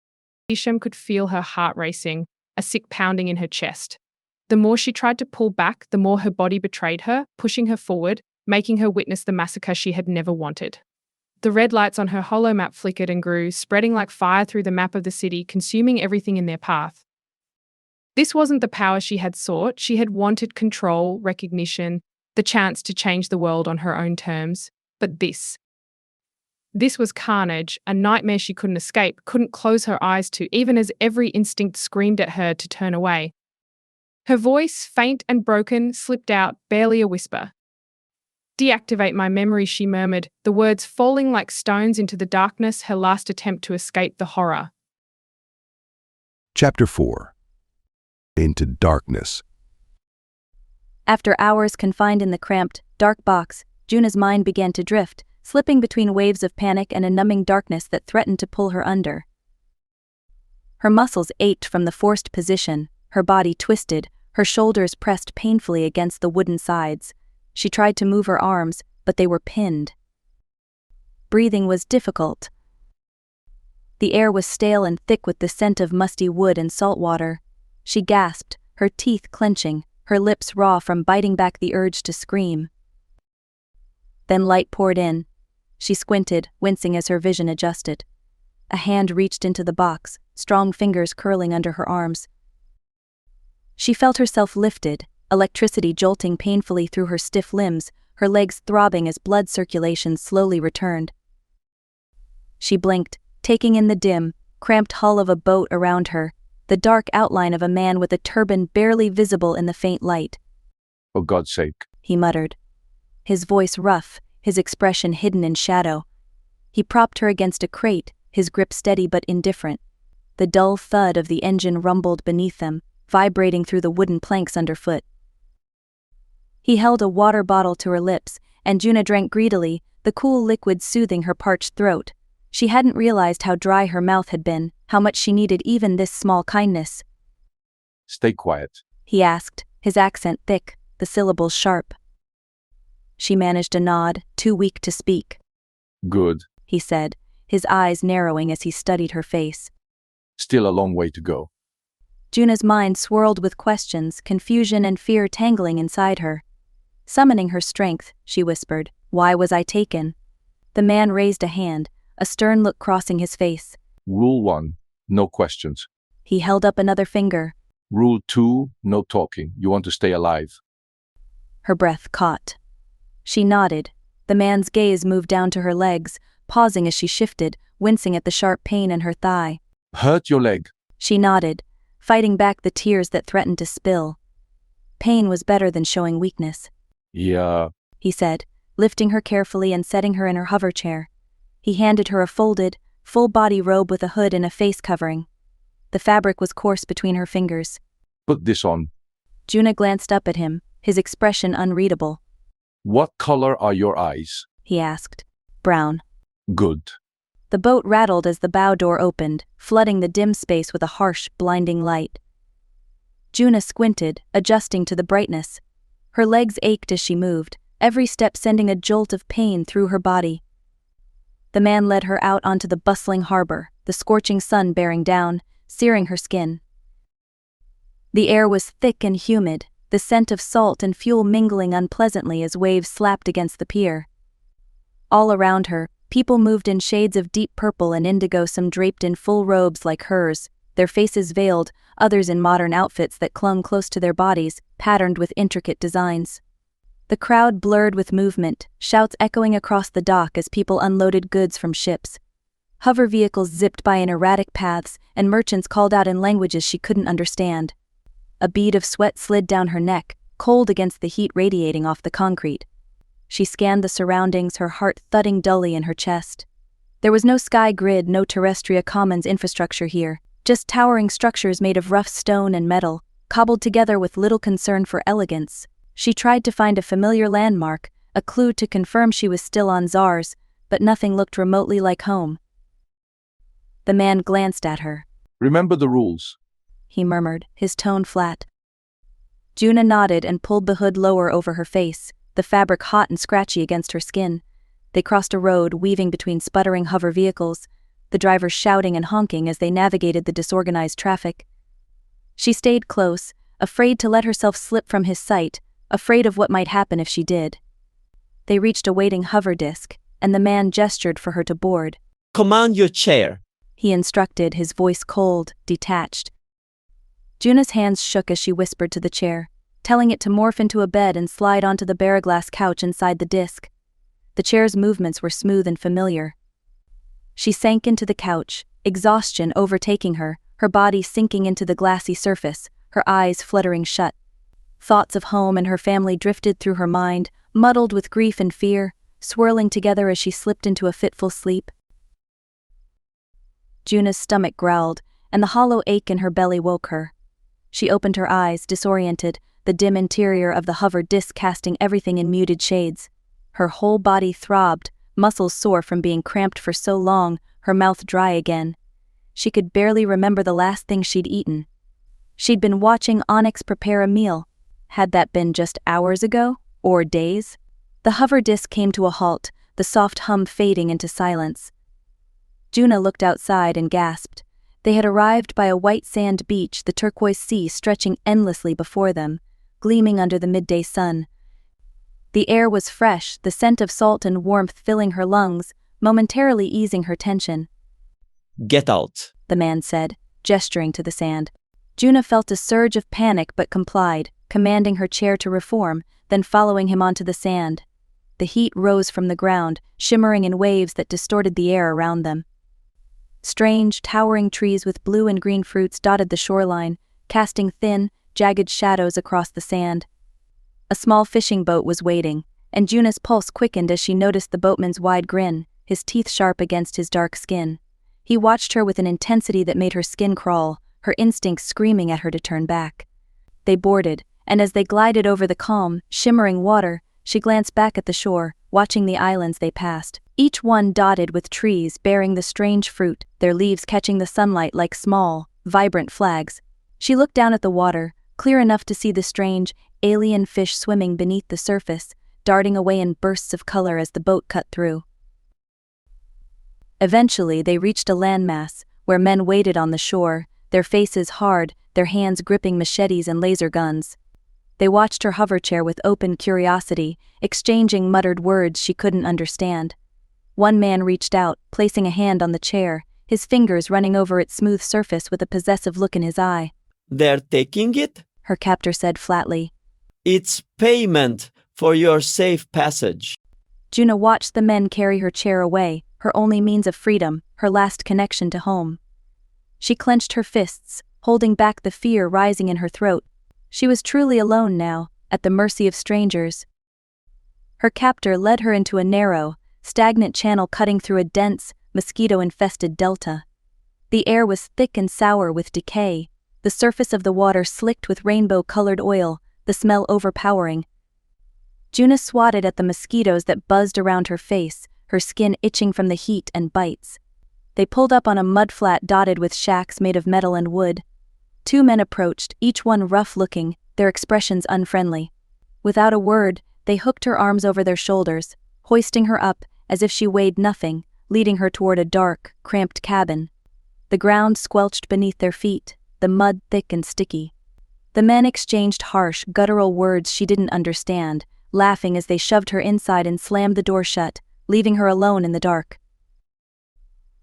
Isham could feel her heart racing, a sick pounding in her chest. The more she tried to pull back, the more her body betrayed her, pushing her forward, making her witness the massacre she had never wanted. The red lights on her holomap flickered and grew, spreading like fire through the map of the city, consuming everything in their path. This wasn't the power she had sought. She had wanted control, recognition, the chance to change the world on her own terms. But this was carnage, a nightmare she couldn't escape, couldn't close her eyes to, even as every instinct screamed at her to turn away. Her voice, faint and broken, slipped out, barely a whisper. "Deactivate my memory," she murmured, the words falling like stones into the darkness, her last attempt to escape the horror. Chapter 4. Into Darkness. After hours confined in the cramped, dark box, Juna's mind began to drift, slipping between waves of panic and a numbing darkness that threatened to pull her under. Her muscles ached from the forced position, her body twisted, her shoulders pressed painfully against the wooden sides. She tried to move her arms, but they were pinned. Breathing was difficult. The air was stale and thick with the scent of musty wood and salt water. She gasped, her teeth clenching, her lips raw from biting back the urge to scream. Then light poured in. She squinted, wincing as her vision adjusted. A hand reached into the box, strong fingers curling under her arms. She felt herself lifted, electricity jolting painfully through her stiff limbs, her legs throbbing as blood circulation slowly returned. She blinked, taking in the dim, cramped hull of a boat around her, the dark outline of a man with a turban barely visible in the faint light. "For God's sake," he muttered. His voice rough, his expression hidden in shadow. He propped her against a crate, his grip steady but indifferent. The dull thud of the engine rumbled beneath them, vibrating through the wooden planks underfoot. He held a water bottle to her lips, and Juna drank greedily, the cool liquid soothing her parched throat. She hadn't realized how dry her mouth had been, how much she needed even this small kindness. "Stay quiet," he asked, his accent thick, the syllables sharp. She managed a nod, too weak to speak. "Good," he said, his eyes narrowing as he studied her face. "Still a long way to go." Juna's mind swirled with questions, confusion and fear tangling inside her. Summoning her strength, she whispered, "Why was I taken?" The man raised a hand, a stern look crossing his face. "Rule 1, no questions." He held up another finger. "Rule 2, no talking. You want to stay alive." Her breath caught. She nodded. The man's gaze moved down to her legs, pausing as she shifted, wincing at the sharp pain in her thigh. "Hurt your leg?" She nodded, fighting back the tears that threatened to spill. Pain was better than showing weakness. "Yeah," he said, lifting her carefully and setting her in her hover chair. He handed her a folded, full-body robe with a hood and a face covering. The fabric was coarse between her fingers. "Put this on." Juna glanced up at him, his expression unreadable. "What color are your eyes?" he asked. "Brown." "Good." The boat rattled as the bow door opened, flooding the dim space with a harsh, blinding light. Juna squinted, adjusting to the brightness. Her legs ached as she moved, every step sending a jolt of pain through her body. The man led her out onto the bustling harbor, the scorching sun bearing down, searing her skin. The air was thick and humid, the scent of salt and fuel mingling unpleasantly as waves slapped against the pier. All around her, people moved in shades of deep purple and indigo, some draped in full robes like hers, their faces veiled, others in modern outfits that clung close to their bodies, patterned with intricate designs. The crowd blurred with movement, shouts echoing across the dock as people unloaded goods from ships. Hover vehicles zipped by in erratic paths, and merchants called out in languages she couldn't understand. A bead of sweat slid down her neck, cold against the heat radiating off the concrete. She scanned the surroundings, her heart thudding dully in her chest. There was no sky grid, no terrestrial commons infrastructure here, just towering structures made of rough stone and metal, cobbled together with little concern for elegance. She tried to find a familiar landmark, a clue to confirm she was still on Zars, but nothing looked remotely like home. The man glanced at her. Remember the rules, he murmured, his tone flat. Juna nodded and pulled the hood lower over her face, the fabric hot and scratchy against her skin. They crossed a road weaving between sputtering hover vehicles, the drivers shouting and honking as they navigated the disorganized traffic. She stayed close, afraid to let herself slip from his sight, afraid of what might happen if she did. They reached a waiting hover disk, and the man gestured for her to board. "Command your chair," he instructed, his voice cold, detached. Juna's hands shook as she whispered to the chair, telling it to morph into a bed and slide onto the baraglass couch inside the disk. The chair's movements were smooth and familiar. She sank into the couch, exhaustion overtaking her, her body sinking into the glassy surface, her eyes fluttering shut. Thoughts of home and her family drifted through her mind, muddled with grief and fear, swirling together as she slipped into a fitful sleep. Juna's stomach growled, and the hollow ache in her belly woke her. She opened her eyes, disoriented, the dim interior of the hover disk casting everything in muted shades. Her whole body throbbed, muscles sore from being cramped for so long, her mouth dry again. She could barely remember the last thing she'd eaten. She'd been watching Onyx prepare a meal. Had that been just hours ago? Or days? The hover disk came to a halt, the soft hum fading into silence. Juna looked outside and gasped. They had arrived by a white sand beach, the turquoise sea stretching endlessly before them, gleaming under the midday sun. The air was fresh, the scent of salt and warmth filling her lungs, momentarily easing her tension. "Get out," the man said, gesturing to the sand. Juna felt a surge of panic but complied, commanding her chair to reform, then following him onto the sand. The heat rose from the ground, shimmering in waves that distorted the air around them. Strange, towering trees with blue and green fruits dotted the shoreline, casting thin, jagged shadows across the sand. A small fishing boat was waiting, and Juna's pulse quickened as she noticed the boatman's wide grin, his teeth sharp against his dark skin. He watched her with an intensity that made her skin crawl, her instincts screaming at her to turn back. They boarded, and as they glided over the calm, shimmering water, she glanced back at the shore, watching the islands they passed, each one dotted with trees bearing the strange fruit, their leaves catching the sunlight like small, vibrant flags. She looked down at the water, clear enough to see the strange, alien fish swimming beneath the surface, darting away in bursts of color as the boat cut through. Eventually, they reached a landmass, where men waited on the shore, their faces hard, their hands gripping machetes and laser guns. They watched her hoverchair with open curiosity, exchanging muttered words she couldn't understand. One man reached out, placing a hand on the chair, his fingers running over its smooth surface with a possessive look in his eye. "They're taking it?" her captor said flatly. "It's payment for your safe passage." Juna watched the men carry her chair away, her only means of freedom, her last connection to home. She clenched her fists, holding back the fear rising in her throat. She was truly alone now, at the mercy of strangers. Her captor led her into a narrow, stagnant channel cutting through a dense, mosquito-infested delta. The air was thick and sour with decay, the surface of the water slicked with rainbow-colored oil, the smell overpowering. Juna swatted at the mosquitoes that buzzed around her face, her skin itching from the heat and bites. They pulled up on a mudflat dotted with shacks made of metal and wood. Two men approached, each one rough-looking, their expressions unfriendly. Without a word, they hooked her arms over their shoulders, hoisting her up as if she weighed nothing, leading her toward a dark, cramped cabin. The ground squelched beneath their feet, the mud thick and sticky. The men exchanged harsh, guttural words she didn't understand, laughing as they shoved her inside and slammed the door shut, leaving her alone in the dark.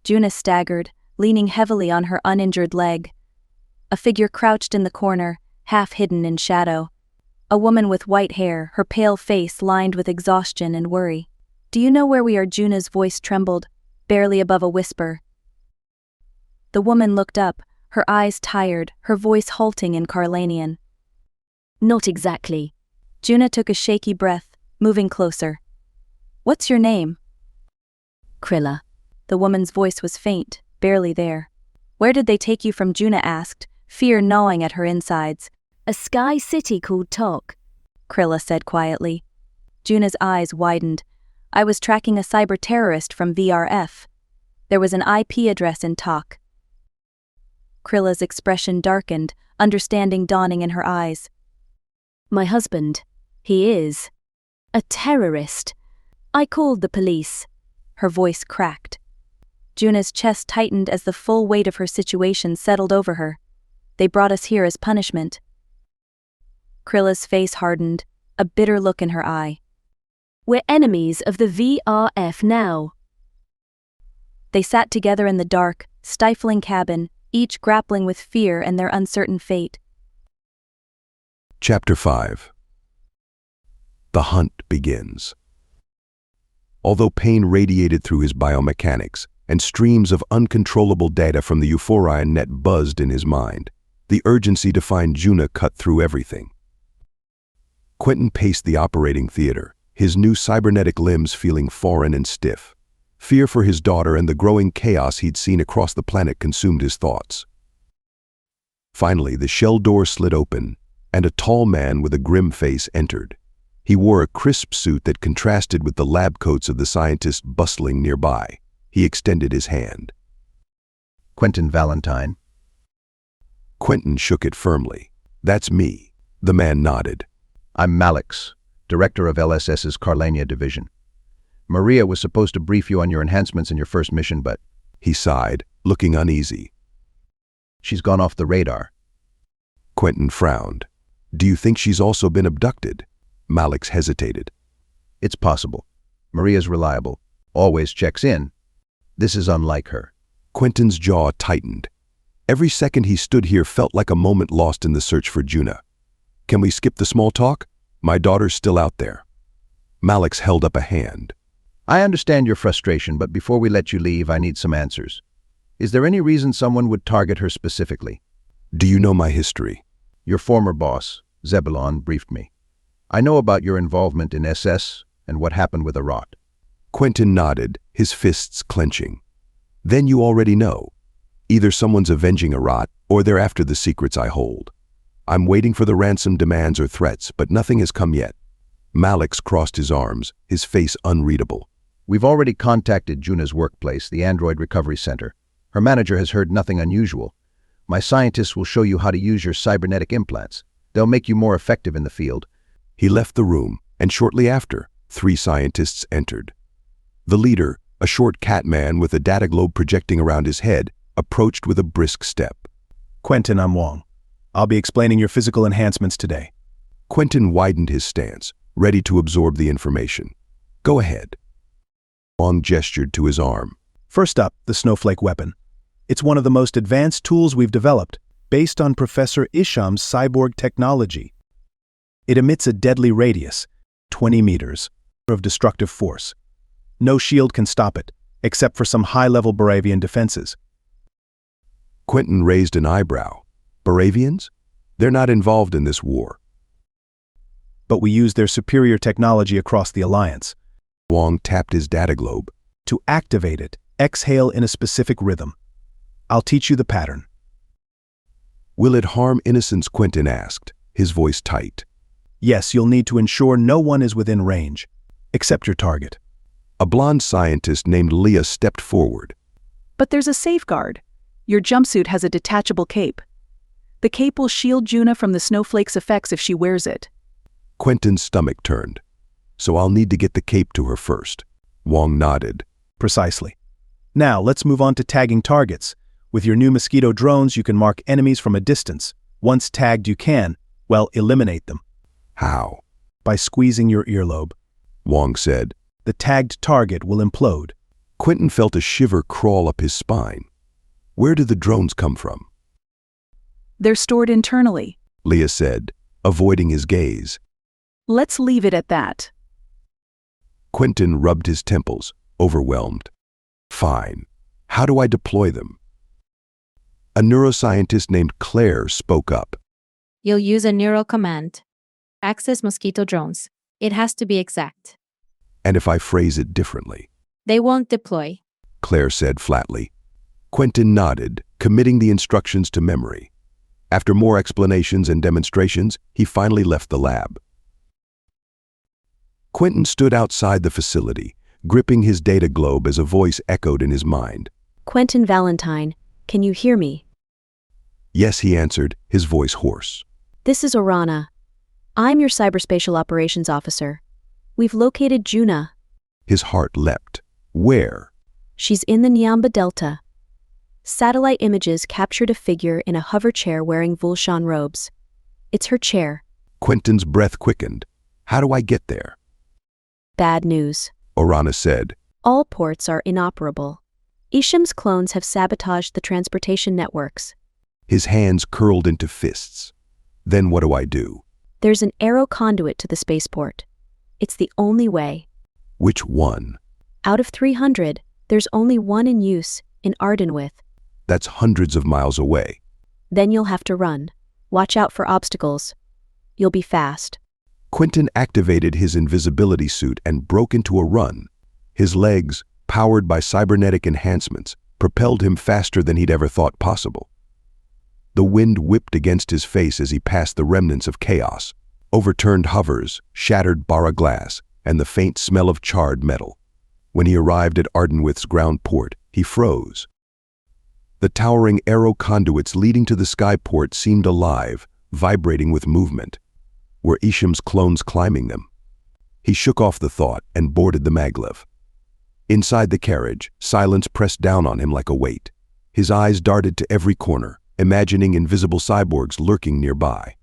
Juna staggered, leaning heavily on her uninjured leg, A figure crouched in the corner, half hidden in shadow. A woman with white hair, her pale face lined with exhaustion and worry. "Do you know where we are?" Juna's voice trembled, barely above a whisper. The woman looked up, her eyes tired, her voice halting in Carlanian. "Not exactly." Juna took a shaky breath, moving closer. "What's your name?" "Krilla." The woman's voice was faint, barely there. "Where did they take you from?" Juna asked, fear gnawing at her insides. "A sky city called Tok," Krilla said quietly. Juna's eyes widened. "I was tracking a cyber terrorist from VRF. There was an IP address in Tok." Krilla's expression darkened, understanding dawning in her eyes. "My husband. He is a terrorist. I called the police." Her voice cracked. Juna's chest tightened as the full weight of her situation settled over her. "They brought us here as punishment." Krilla's face hardened, a bitter look in her eye. "We're enemies of the VRF now." They sat together in the dark, stifling cabin, each grappling with fear and their uncertain fate. Chapter 5. The hunt begins. Although pain radiated through his biomechanics and streams of uncontrollable data from the Euphorion net buzzed in his mind, the urgency to find Juna cut through everything. Quentin paced the operating theater, his new cybernetic limbs feeling foreign and stiff. Fear for his daughter and the growing chaos he'd seen across the planet consumed his thoughts. Finally, the shell door slid open, and a tall man with a grim face entered. He wore a crisp suit that contrasted with the lab coats of the scientists bustling nearby. He extended his hand. Quentin Valentine. Quentin shook it firmly. "That's me." The man nodded. I'm Malix, director of LSS's Carlania division. Maria was supposed to brief you on your enhancements in your first mission, but he sighed, looking uneasy. She's gone off the radar. Quentin frowned. "Do you think she's also been abducted?" Malix hesitated. It's possible. Maria's reliable, always checks in. This is unlike her. Quentin's jaw tightened. Every second he stood here felt like a moment lost in the search for Juna. "Can we skip the small talk? My daughter's still out there." Malix held up a hand. I understand your frustration, but before we let you leave, I need some answers. Is there any reason someone would target her specifically? Do you know my history? Your former boss, Zebulon, briefed me. I know about your involvement in SS and what happened with Arat. Quentin nodded, his fists clenching. Then you already know. Either someone's avenging Arat, or they're after the secrets I hold. I'm waiting for the ransom demands or threats, but nothing has come yet. Malix crossed his arms, his face unreadable. We've already contacted Juna's workplace, the Android Recovery Center. Her manager has heard nothing unusual. My scientists will show you how to use your cybernetic implants. They'll make you more effective in the field. He left the room, and shortly after, 3 scientists entered. The leader, a short cat man with a data globe projecting around his head, approached with a brisk step. Quentin, I'm Wong. I'll be explaining your physical enhancements today. Quentin widened his stance, ready to absorb the information. Go ahead. Wong gestured to his arm. First up, the snowflake weapon. It's one of the most advanced tools we've developed, based on Professor Isham's cyborg technology. It emits a deadly radius, 20 meters, of destructive force. No shield can stop it, except for some high-level Baravian defenses. Quentin raised an eyebrow. Baravians? They're not involved in this war. But we use their superior technology across the Alliance. Wong tapped his data globe. To activate it, exhale in a specific rhythm. I'll teach you the pattern. Will it harm innocents? Quentin asked, his voice tight. Yes, you'll need to ensure no one is within range, except your target. A blonde scientist named Leah stepped forward. But there's a safeguard. Your jumpsuit has a detachable cape. The cape will shield Juna from the snowflake's effects if she wears it. Quentin's stomach turned. So I'll need to get the cape to her first. Wong nodded. Precisely. Now, let's move on to tagging targets. With your new Mosquito drones, you can mark enemies from a distance. Once tagged, you can, well, eliminate them. How? By squeezing your earlobe. Wong said. The tagged target will implode. Quentin felt a shiver crawl up his spine. Where did the drones come from? They're stored internally. Leah said, avoiding his gaze. Let's leave it at that. Quentin rubbed his temples, overwhelmed. Fine. How do I deploy them? A neuroscientist named Claire spoke up. You'll use a neural command. Access mosquito drones. It has to be exact. And if I phrase it differently? They won't deploy, Claire said flatly. Quentin nodded, committing the instructions to memory. After more explanations and demonstrations, he finally left the lab. Quentin stood outside the facility, gripping his data globe as a voice echoed in his mind. Quentin Valentine, can you hear me? Yes, he answered, his voice hoarse. This is Orana. I'm your cyberspatial operations officer. We've located Juna. His heart leapt. Where? She's in the Nyamba Delta. Satellite images captured a figure in a hover chair wearing Vulshan robes. It's her chair. Quentin's breath quickened. How do I get there? Bad news, Orana said. All ports are inoperable. Isham's clones have sabotaged the transportation networks. His hands curled into fists. Then what do I do? There's an aero conduit to the spaceport. It's the only way. Which one? Out of 300, there's only one in use, in Ardenwith. That's hundreds of miles away. Then you'll have to run. Watch out for obstacles. You'll be fast. Quentin activated his invisibility suit and broke into a run. His legs, powered by cybernetic enhancements, propelled him faster than he'd ever thought possible. The wind whipped against his face as he passed the remnants of chaos, overturned hovers, shattered bara glass, and the faint smell of charred metal. When he arrived at Ardenwith's ground port, he froze. The towering aero conduits leading to the skyport seemed alive, vibrating with movement. Were Isham's clones climbing them? He shook off the thought and boarded the maglev. Inside the carriage, silence pressed down on him like a weight. His eyes darted to every corner, imagining invisible cyborgs lurking nearby.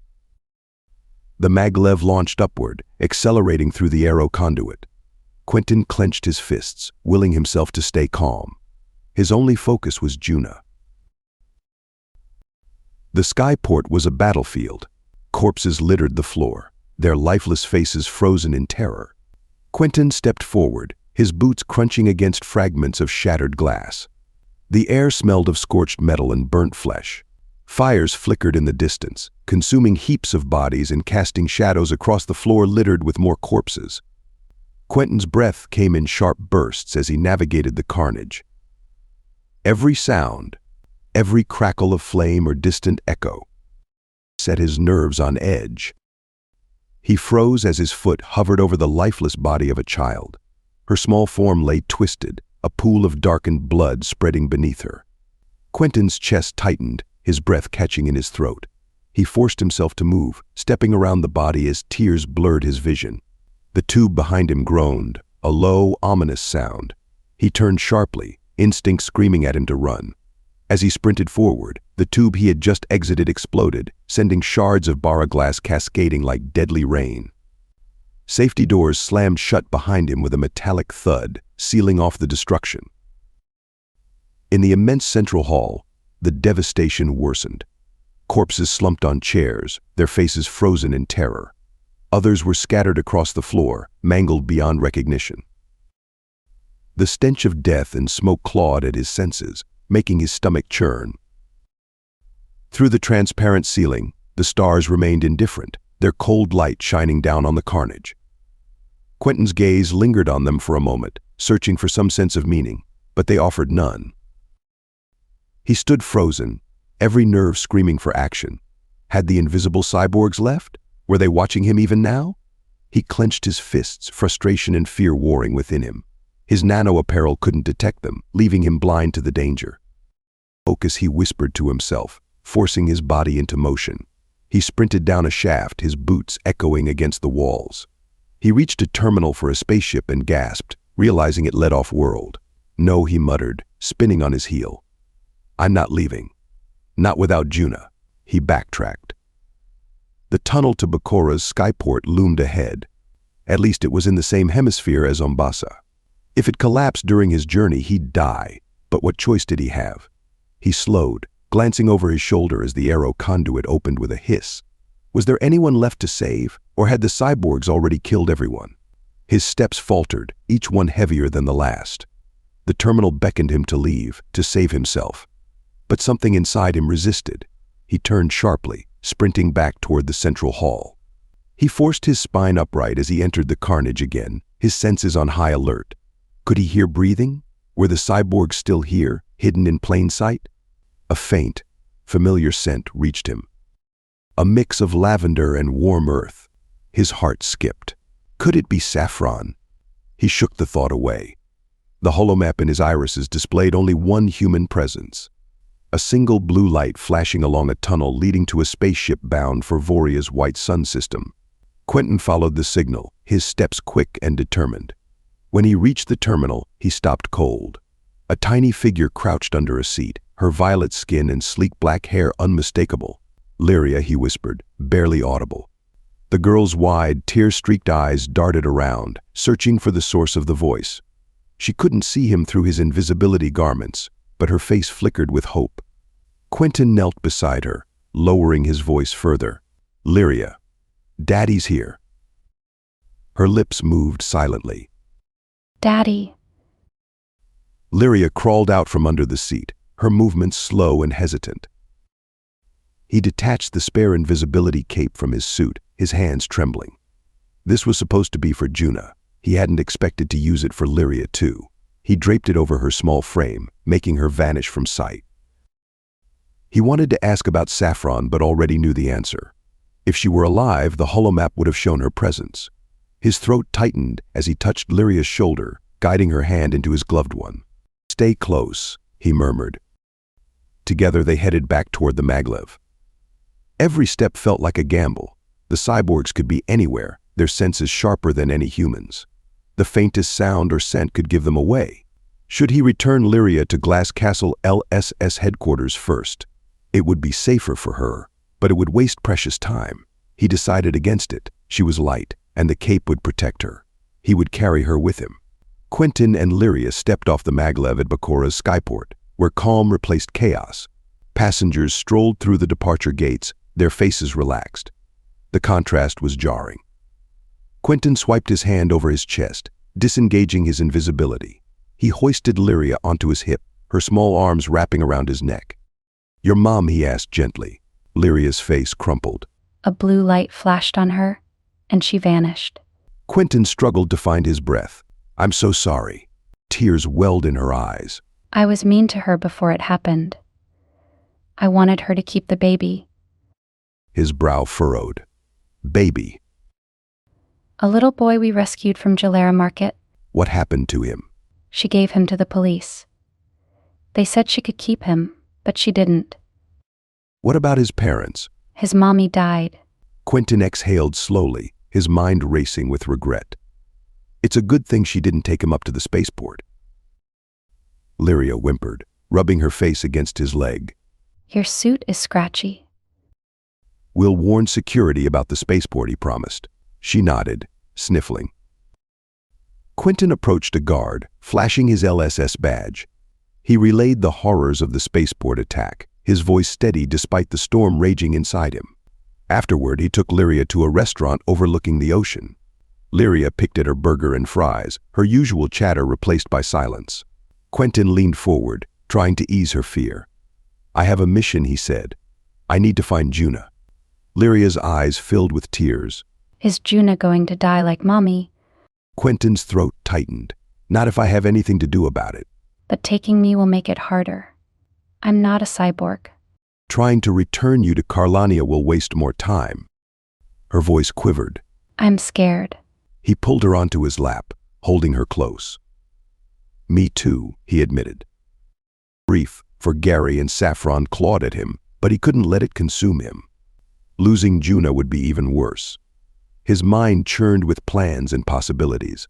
The maglev launched upward, accelerating through the aero conduit. Quentin clenched his fists, willing himself to stay calm. His only focus was Juna. The skyport was a battlefield. Corpses littered the floor, their lifeless faces frozen in terror. Quentin stepped forward, his boots crunching against fragments of shattered glass. The air smelled of scorched metal and burnt flesh. Fires flickered in the distance, consuming heaps of bodies and casting shadows across the floor littered with more corpses. Quentin's breath came in sharp bursts as he navigated the carnage. Every sound, every crackle of flame or distant echo, set his nerves on edge. He froze as his foot hovered over the lifeless body of a child. Her small form lay twisted, a pool of darkened blood spreading beneath her. Quentin's chest tightened, his breath catching in his throat. He forced himself to move, stepping around the body as tears blurred his vision. The tube behind him groaned, a low, ominous sound. He turned sharply, instinct screaming at him to run. As he sprinted forward, the tube he had just exited exploded, sending shards of bara glass cascading like deadly rain. Safety doors slammed shut behind him with a metallic thud, sealing off the destruction. In the immense central hall, the devastation worsened. Corpses slumped on chairs, their faces frozen in terror. Others were scattered across the floor, mangled beyond recognition. The stench of death and smoke clawed at his senses, making his stomach churn. Through the transparent ceiling, the stars remained indifferent, their cold light shining down on the carnage. Quentin's gaze lingered on them for a moment, searching for some sense of meaning, but they offered none. He stood frozen, every nerve screaming for action. Had the invisible cyborgs left? Were they watching him even now? He clenched his fists, frustration and fear warring within him. His nano-apparel couldn't detect them, leaving him blind to the danger. Focus, he whispered to himself, forcing his body into motion. He sprinted down a shaft, his boots echoing against the walls. He reached a terminal for a spaceship and gasped, realizing it led off-world. No, he muttered, spinning on his heel. I'm not leaving. Not without Juna. He backtracked. The tunnel to Bacora's skyport loomed ahead. At least it was in the same hemisphere as Umbasa. If it collapsed during his journey, he'd die. But what choice did he have? He slowed, glancing over his shoulder as the aero conduit opened with a hiss. Was there anyone left to save, or had the cyborgs already killed everyone? His steps faltered, each one heavier than the last. The terminal beckoned him to leave, to save himself. But something inside him resisted. He turned sharply, sprinting back toward the central hall. He forced his spine upright as he entered the carnage again, his senses on high alert. Could he hear breathing? Were the cyborgs still here, hidden in plain sight? A faint, familiar scent reached him. A mix of lavender and warm earth. His heart skipped. Could it be Saffron? He shook the thought away. The holomap in his irises displayed only one human presence. A single blue light flashing along a tunnel leading to a spaceship bound for Voria's white sun system. Quentin followed the signal, his steps quick and determined. When he reached the terminal, he stopped cold. A tiny figure crouched under a seat, her violet skin and sleek black hair unmistakable. "Lyria," he whispered, barely audible. The girl's wide, tear-streaked eyes darted around, searching for the source of the voice. She couldn't see him through his invisibility garments, but her face flickered with hope. Quentin knelt beside her, lowering his voice further. "Lyria, Daddy's here." Her lips moved silently. "Daddy." Lyria crawled out from under the seat, her movements slow and hesitant. He detached the spare invisibility cape from his suit, his hands trembling. This was supposed to be for Juna. He hadn't expected to use it for Lyria too. He draped it over her small frame, making her vanish from sight. He wanted to ask about Saffron, but already knew the answer. If she were alive, the holomap would have shown her presence. His throat tightened as he touched Lyria's shoulder, guiding her hand into his gloved one. "Stay close," he murmured. Together they headed back toward the maglev. Every step felt like a gamble. The cyborgs could be anywhere, their senses sharper than any humans. The faintest sound or scent could give them away. Should he return Lyria to Glass Castle LSS headquarters first? It would be safer for her, but it would waste precious time. He decided against it. She was light, and the cape would protect her. He would carry her with him. Quentin and Lyria stepped off the maglev at Bacora's skyport, where calm replaced chaos. Passengers strolled through the departure gates, their faces relaxed. The contrast was jarring. Quentin swiped his hand over his chest, disengaging his invisibility. He hoisted Lyria onto his hip, her small arms wrapping around his neck. "Your mom?" he asked gently. Lyria's face crumpled. A blue light flashed on her, and she vanished. Quentin struggled to find his breath. "I'm so sorry." Tears welled in her eyes. I was mean to her before it happened. I wanted her to keep the baby. His brow furrowed. "Baby." A little boy we rescued from Jalera Market. What happened to him? She gave him to the police. They said she could keep him, but she didn't. What about his parents? His mommy died. Quentin exhaled slowly, his mind racing with regret. It's a good thing she didn't take him up to the spaceport. Lyria whimpered, rubbing her face against his leg. Your suit is scratchy. We'll warn security about the spaceport, he promised. She nodded, sniffling. Quentin approached a guard, flashing his LSS badge. He relayed the horrors of the spaceport attack, his voice steady despite the storm raging inside him. Afterward, he took Lyria to a restaurant overlooking the ocean. Lyria picked at her burger and fries, her usual chatter replaced by silence. Quentin leaned forward, trying to ease her fear. I have a mission, he said. I need to find Juna. Lyria's eyes filled with tears. Is Juna going to die like Mommy? Quentin's throat tightened. Not if I have anything to do about it. But taking me will make it harder. I'm not a cyborg. Trying to return you to Carlania will waste more time. Her voice quivered. I'm scared. He pulled her onto his lap, holding her close. Me too, he admitted. Grief for Gary and Saffron clawed at him, but he couldn't let it consume him. Losing Juna would be even worse. His mind churned with plans and possibilities.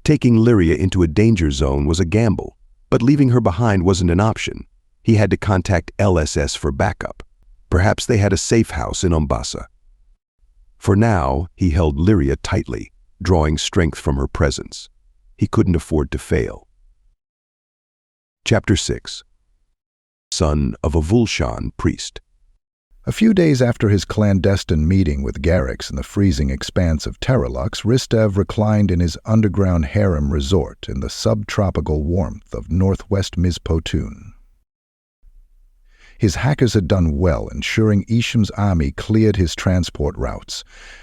Taking Lyria into a danger zone was a gamble, but leaving her behind wasn't an option. He had to contact LSS for backup. Perhaps they had a safe house in Umbasa. For now, he held Lyria tightly, drawing strength from her presence. He couldn't afford to fail. Chapter 6. son of a Vulshan priest. A few days after his clandestine meeting with Garrix in the freezing expanse of Terralux, Ristev reclined in his underground harem resort in the subtropical warmth of northwest Mizpotun. His hackers had done well, ensuring Isham's army cleared his transport routes.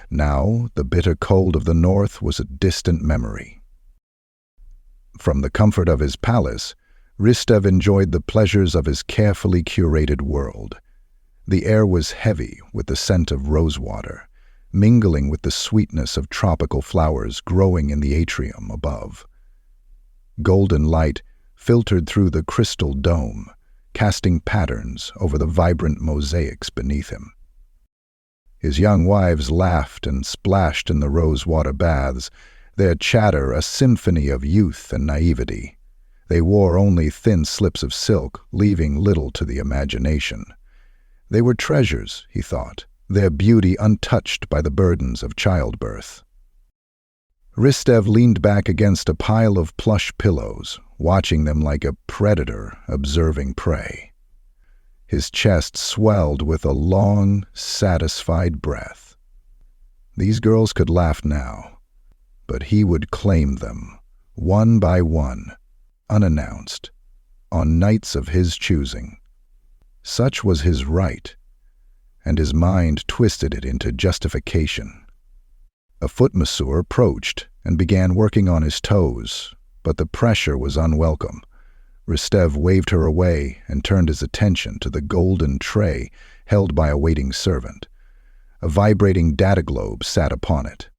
Now, the bitter cold of the north was a distant memory. From the comfort of his palace, Ristev enjoyed the pleasures of his carefully curated world. The air was heavy with the scent of rosewater, mingling with the sweetness of tropical flowers growing in the atrium above. Golden light filtered through the crystal dome, casting patterns over the vibrant mosaics beneath him. His young wives laughed and splashed in the rosewater baths, their chatter a symphony of youth and naivety. They wore only thin slips of silk, leaving little to the imagination. They were treasures, he thought, their beauty untouched by the burdens of childbirth. Ristev leaned back against a pile of plush pillows, watching them like a predator observing prey. His chest swelled with a long, satisfied breath. These girls could laugh now, but he would claim them, one by one, unannounced, on nights of his choosing. Such was his right, and his mind twisted it into justification. A foot masseur approached and began working on his toes, but the pressure was unwelcome. Ristev waved her away and turned his attention to the golden tray held by a waiting servant. A vibrating data globe sat upon it.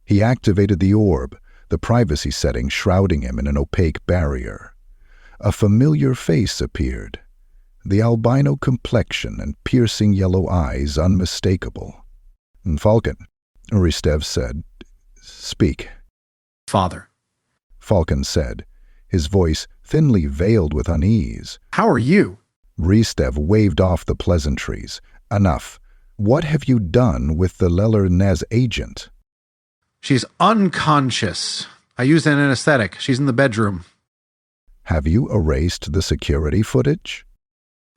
He activated the orb, the privacy setting shrouding him in an opaque barrier. A familiar face appeared, the albino complexion and piercing yellow eyes unmistakable. "Falcon," Ristev said. "Speak." "Father." Falcon said, his voice thinly veiled with unease. "How are you?" Ristev waved off the pleasantries. "Enough. What have you done with the Leller-Nez agent?" "She's unconscious. I used an anesthetic. She's in the bedroom." "Have you erased the security footage?"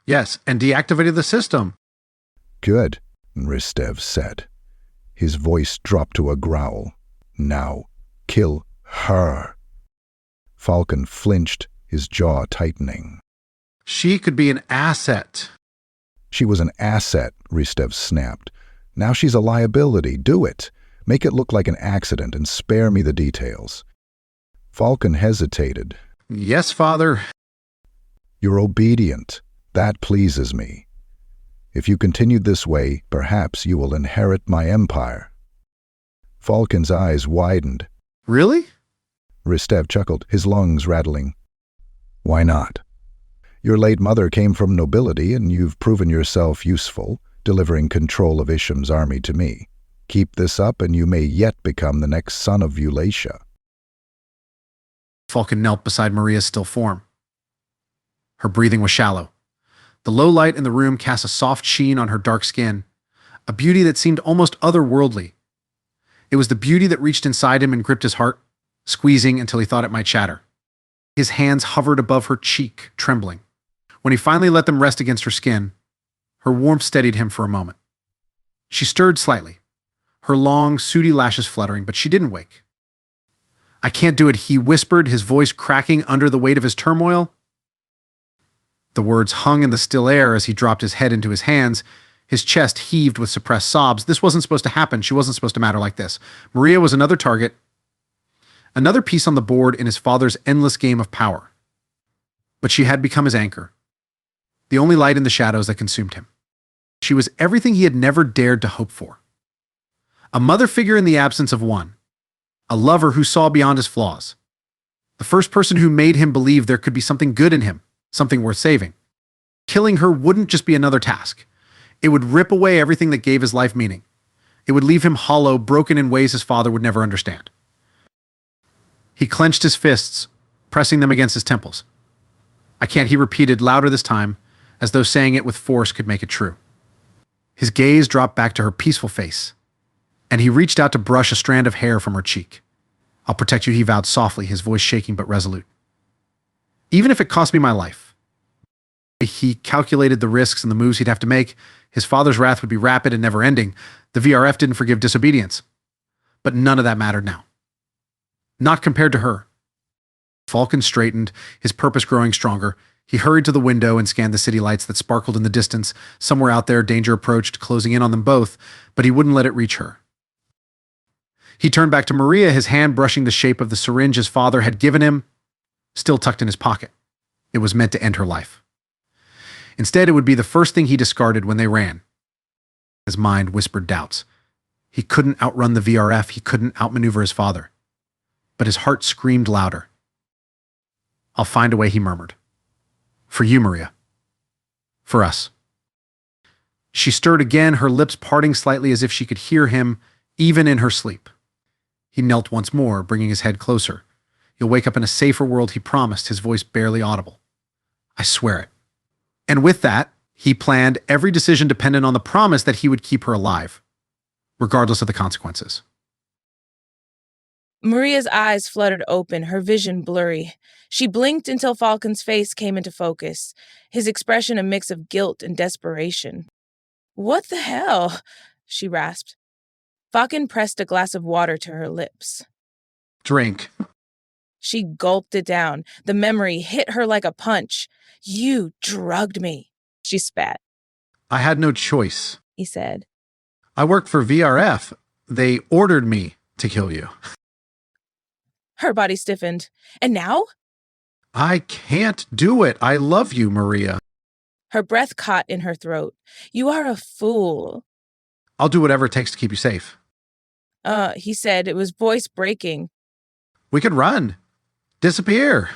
"Yes, and deactivated the system." "Good," Ristev said. His voice dropped to a growl. "Now, kill her." Falcon flinched, his jaw tightening. "She could be an asset." "She was an asset," Ristev snapped. "Now she's a liability. Do it. Make it look like an accident and spare me the details." Falcon hesitated. "Yes, Father." "You're obedient. That pleases me. If you continue this way, perhaps you will inherit my empire." Falcon's eyes widened. "Really?" Ristev chuckled, his lungs rattling. "Why not? Your late mother came from nobility, and you've proven yourself useful, delivering control of Isham's army to me. Keep this up, and you may yet become the next son of Eulalia." Falcon knelt beside Maria's still form. Her breathing was shallow. The low light in the room cast a soft sheen on her dark skin, a beauty that seemed almost otherworldly. It was the beauty that reached inside him and gripped his heart, squeezing until he thought it might shatter. His hands hovered above her cheek, trembling. When he finally let them rest against her skin, her warmth steadied him for a moment. She stirred slightly, her long, sooty lashes fluttering, but she didn't wake. "I can't do it," he whispered, his voice cracking under the weight of his turmoil. The words hung in the still air as he dropped his head into his hands. His chest heaved with suppressed sobs. This wasn't supposed to happen. She wasn't supposed to matter like this. Maria was another target, another piece on the board in his father's endless game of power. But she had become his anchor, the only light in the shadows that consumed him. She was everything he had never dared to hope for. A mother figure in the absence of one, a lover who saw beyond his flaws, the first person who made him believe there could be something good in him, something worth saving. Killing her wouldn't just be another task. It would rip away everything that gave his life meaning. It would leave him hollow, broken in ways his father would never understand. He clenched his fists, pressing them against his temples. "I can't," he repeated, louder this time, as though saying it with force could make it true. His gaze dropped back to her peaceful face, and he reached out to brush a strand of hair from her cheek. "I'll protect you," he vowed softly, his voice shaking but resolute. "Even if it cost me my life." He calculated the risks and the moves he'd have to make. His father's wrath would be rapid and never-ending. The VRF didn't forgive disobedience. But none of that mattered now. Not compared to her. Falcon straightened, his purpose growing stronger. He hurried to the window and scanned the city lights that sparkled in the distance. Somewhere out there, danger approached, closing in on them both, but he wouldn't let it reach her. He turned back to Maria, his hand brushing the shape of the syringe his father had given him, still tucked in his pocket. It was meant to end her life. Instead, it would be the first thing he discarded when they ran. His mind whispered doubts. He couldn't outrun the VRF, he couldn't outmaneuver his father. But his heart screamed louder. "I'll find a way," he murmured. "For you, Maria. For us." She stirred again, her lips parting slightly as if she could hear him, even in her sleep. He knelt once more, bringing his head closer. "You'll wake up in a safer world," he promised, his voice barely audible. "I swear it." And with that, he planned every decision dependent on the promise that he would keep her alive, regardless of the consequences. Maria's eyes fluttered open, her vision blurry. She blinked until Falcon's face came into focus, his expression a mix of guilt and desperation. "What the hell?" she rasped. Falcon pressed a glass of water to her lips. "Drink." She gulped it down. The memory hit her like a punch. "You drugged me," she spat. "I had no choice," he said. "I worked for VRF. They ordered me to kill you." Her body stiffened. "And now?" "I can't do it. I love you, Maria." Her breath caught in her throat. "You are a fool." "I'll do whatever it takes to keep you safe." He said, it was voice breaking. "We could run. Disappear."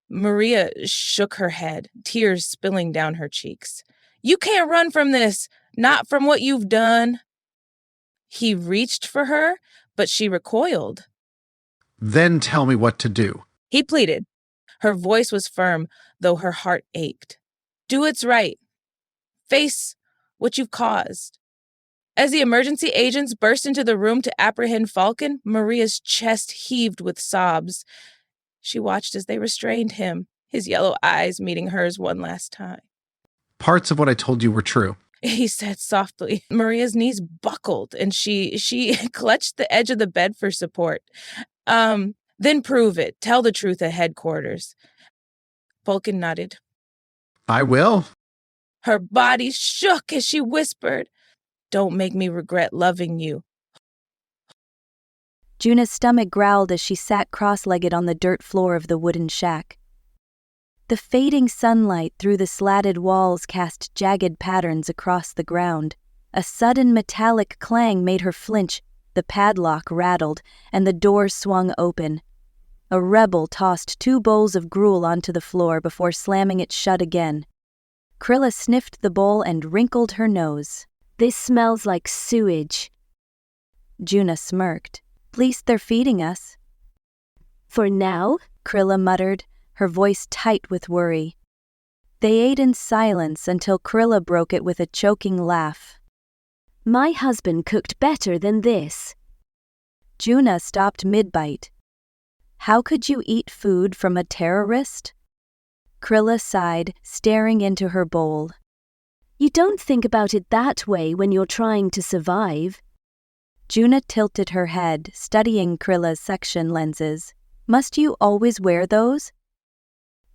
Maria shook her head, tears spilling down her cheeks. "You can't run from this. Not from what you've done." He reached for her, but she recoiled. "Then tell me what to do," he pleaded. Her voice was firm, though her heart ached. "Do what's right. Face what you've caused." As the emergency agents burst into the room to apprehend Falcon, Maria's chest heaved with sobs. She watched as they restrained him, his yellow eyes meeting hers one last time. "Parts of what I told you were true," he said softly. Maria's knees buckled, and she clutched the edge of the bed for support. Then prove it. Tell the truth at headquarters." Falcon nodded. "I will." Her body shook as she whispered, "Don't make me regret loving you." Juna's stomach growled as she sat cross-legged on the dirt floor of the wooden shack. The fading sunlight through the slatted walls cast jagged patterns across the ground. A sudden metallic clang made her flinch, the padlock rattled, and the door swung open. A rebel tossed 2 bowls of gruel onto the floor before slamming it shut again. Krilla sniffed the bowl and wrinkled her nose. "This smells like sewage." Juna smirked. "At least they're feeding us." "For now?" Krilla muttered, her voice tight with worry. They ate in silence until Krilla broke it with a choking laugh. "My husband cooked better than this." Juna stopped mid-bite. "How could you eat food from a terrorist?" Krilla sighed, staring into her bowl. "You don't think about it that way when you're trying to survive." Juna tilted her head, studying Krilla's section lenses. "Must you always wear those?"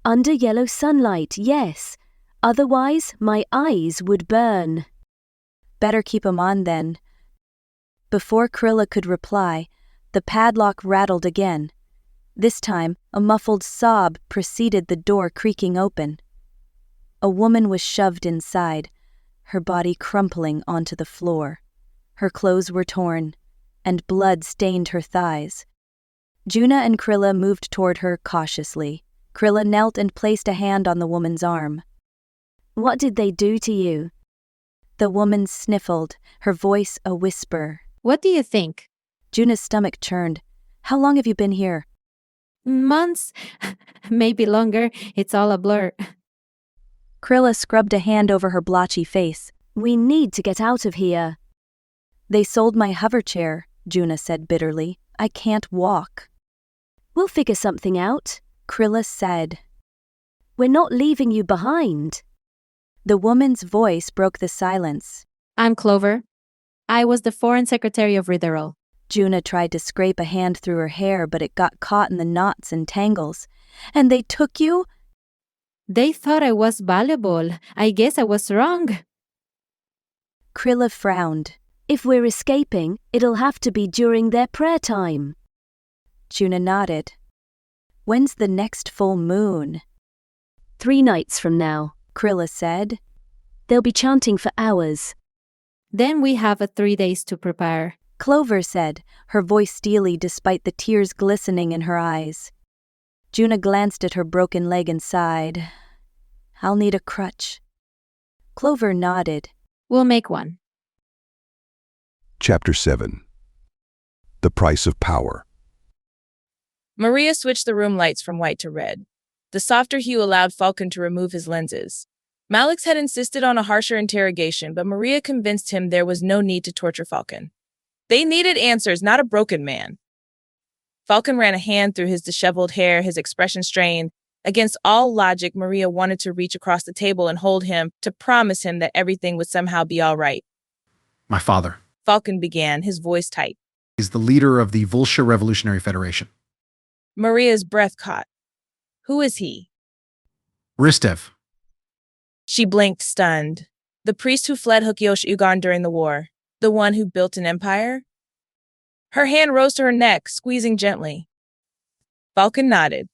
"Under yellow sunlight, yes. Otherwise, my eyes would burn." "Better keep 'em on then." Before Krilla could reply, the padlock rattled again. This time, a muffled sob preceded the door creaking open. A woman was shoved inside, her body crumpling onto the floor. Her clothes were torn, and blood stained her thighs. Juna and Krilla moved toward her cautiously. Krilla knelt and placed a hand on the woman's arm. "What did they do to you?" The woman sniffled, her voice a whisper. "What do you think?" Juna's stomach churned. "How long have you been here?" "Months, maybe longer. It's all a blur." Krilla scrubbed a hand over her blotchy face. "We need to get out of here." "They sold my hover chair," Juna said bitterly. "I can't walk." "We'll figure something out," Krilla said. We're not leaving you behind. The woman's voice broke the silence. I'm Clover. I was the foreign secretary of Ritherall. Juna tried to scrape a hand through her hair, but it got caught in the knots and tangles. And they took you? They thought I was valuable. I guess I was wrong. Krilla frowned. If we're escaping, it'll have to be during their prayer time. Juna nodded. When's the next full moon? 3 nights from now, Krilla said. They'll be chanting for hours. Then we have 3 days to prepare. Clover said, her voice steely despite the tears glistening in her eyes. Juna glanced at her broken leg and sighed. I'll need a crutch. Clover nodded. We'll make one. Chapter 7. The Price of Power. Maria switched the room lights from white to red. The softer hue allowed Falcon to remove his lenses. Malix had insisted on a harsher interrogation, but Maria convinced him there was no need to torture Falcon. They needed answers, not a broken man. Falcon ran a hand through his disheveled hair, his expression strained. Against all logic, Maria wanted to reach across the table and hold him, to promise him that everything would somehow be all right. My father. Falcon began, his voice tight. He's the leader of the Volscia Revolutionary Federation. Maria's breath caught. Who is he? Ristev. She blinked, stunned. The priest who fled Hukyosh Ugan during the war. The one who built an empire? Her hand rose to her neck, squeezing gently. Falcon nodded.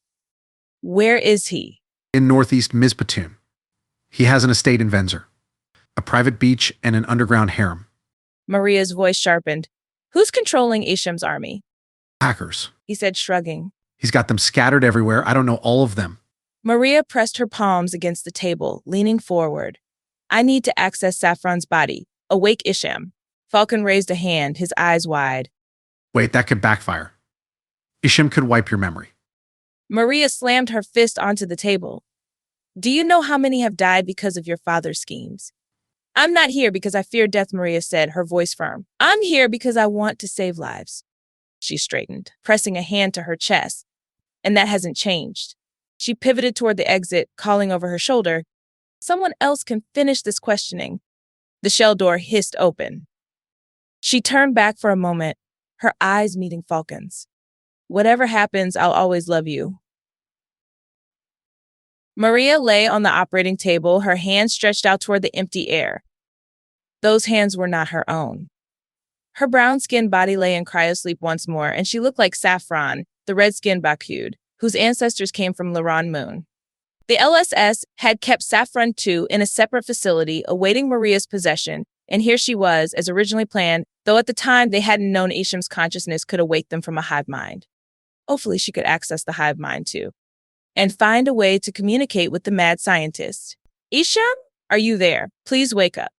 Where is he? In northeast Mizpatun. He has an estate in Venzer, a private beach, and an underground harem. Maria's voice sharpened. Who's controlling Isham's army? Hackers. He said, shrugging. He's got them scattered everywhere. I don't know all of them. Maria pressed her palms against the table, leaning forward. I need to access Saffron's body. Awake Isham. Falcon raised a hand, his eyes wide. Wait, that could backfire. Isham could wipe your memory. Maria slammed her fist onto the table. Do you know how many have died because of your father's schemes? I'm not here because I fear death, Maria said, her voice firm. I'm here because I want to save lives. She straightened, pressing a hand to her chest. And that hasn't changed. She pivoted toward the exit, calling over her shoulder. Someone else can finish this questioning. The shell door hissed open. She turned back for a moment, her eyes meeting Falcon's. Whatever happens, I'll always love you. Maria lay on the operating table, her hands stretched out toward the empty air. Those hands were not her own. Her brown-skinned body lay in cryosleep once more, and she looked like Saffron, the red-skinned Bakud, whose ancestors came from Laran Moon. The LSS had kept Saffron II in a separate facility, awaiting Maria's possession, and here she was, as originally planned, though at the time they hadn't known Isham's consciousness could awake them from a hive mind. Hopefully she could access the hive mind too, and find a way to communicate with the mad scientist. Isham, are you there? Please wake up.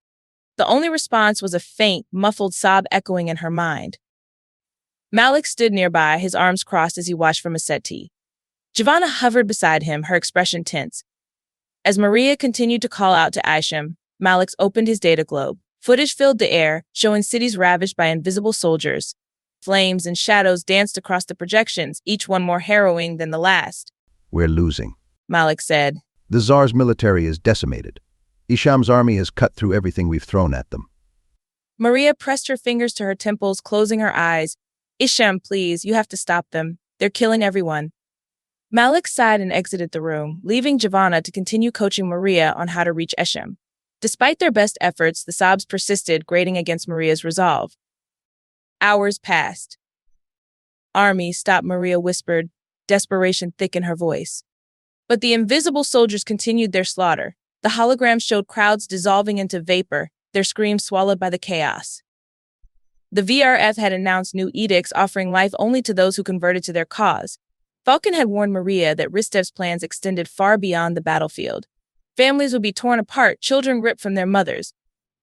The only response was a faint, muffled sob echoing in her mind. Malik stood nearby, his arms crossed as he watched from a settee. Giovanna hovered beside him, her expression tense. As Maria continued to call out to Isham, Malik opened his data globe. Footage filled the air, showing cities ravaged by invisible soldiers. Flames and shadows danced across the projections, each one more harrowing than the last. We're losing, Malik said. The Tsar's military is decimated. Isham's army has cut through everything we've thrown at them. Maria pressed her fingers to her temples, closing her eyes. Isham, please, you have to stop them. They're killing everyone. Malik sighed and exited the room, leaving Giovanna to continue coaching Maria on how to reach Isham. Despite their best efforts, the sobs persisted, grating against Maria's resolve. Hours passed. Army, stop, Maria whispered, desperation thick in her voice. But the invisible soldiers continued their slaughter. The holograms showed crowds dissolving into vapor, their screams swallowed by the chaos. The VRF had announced new edicts offering life only to those who converted to their cause. Falcon had warned Maria that Ristev's plans extended far beyond the battlefield. Families would be torn apart, children ripped from their mothers.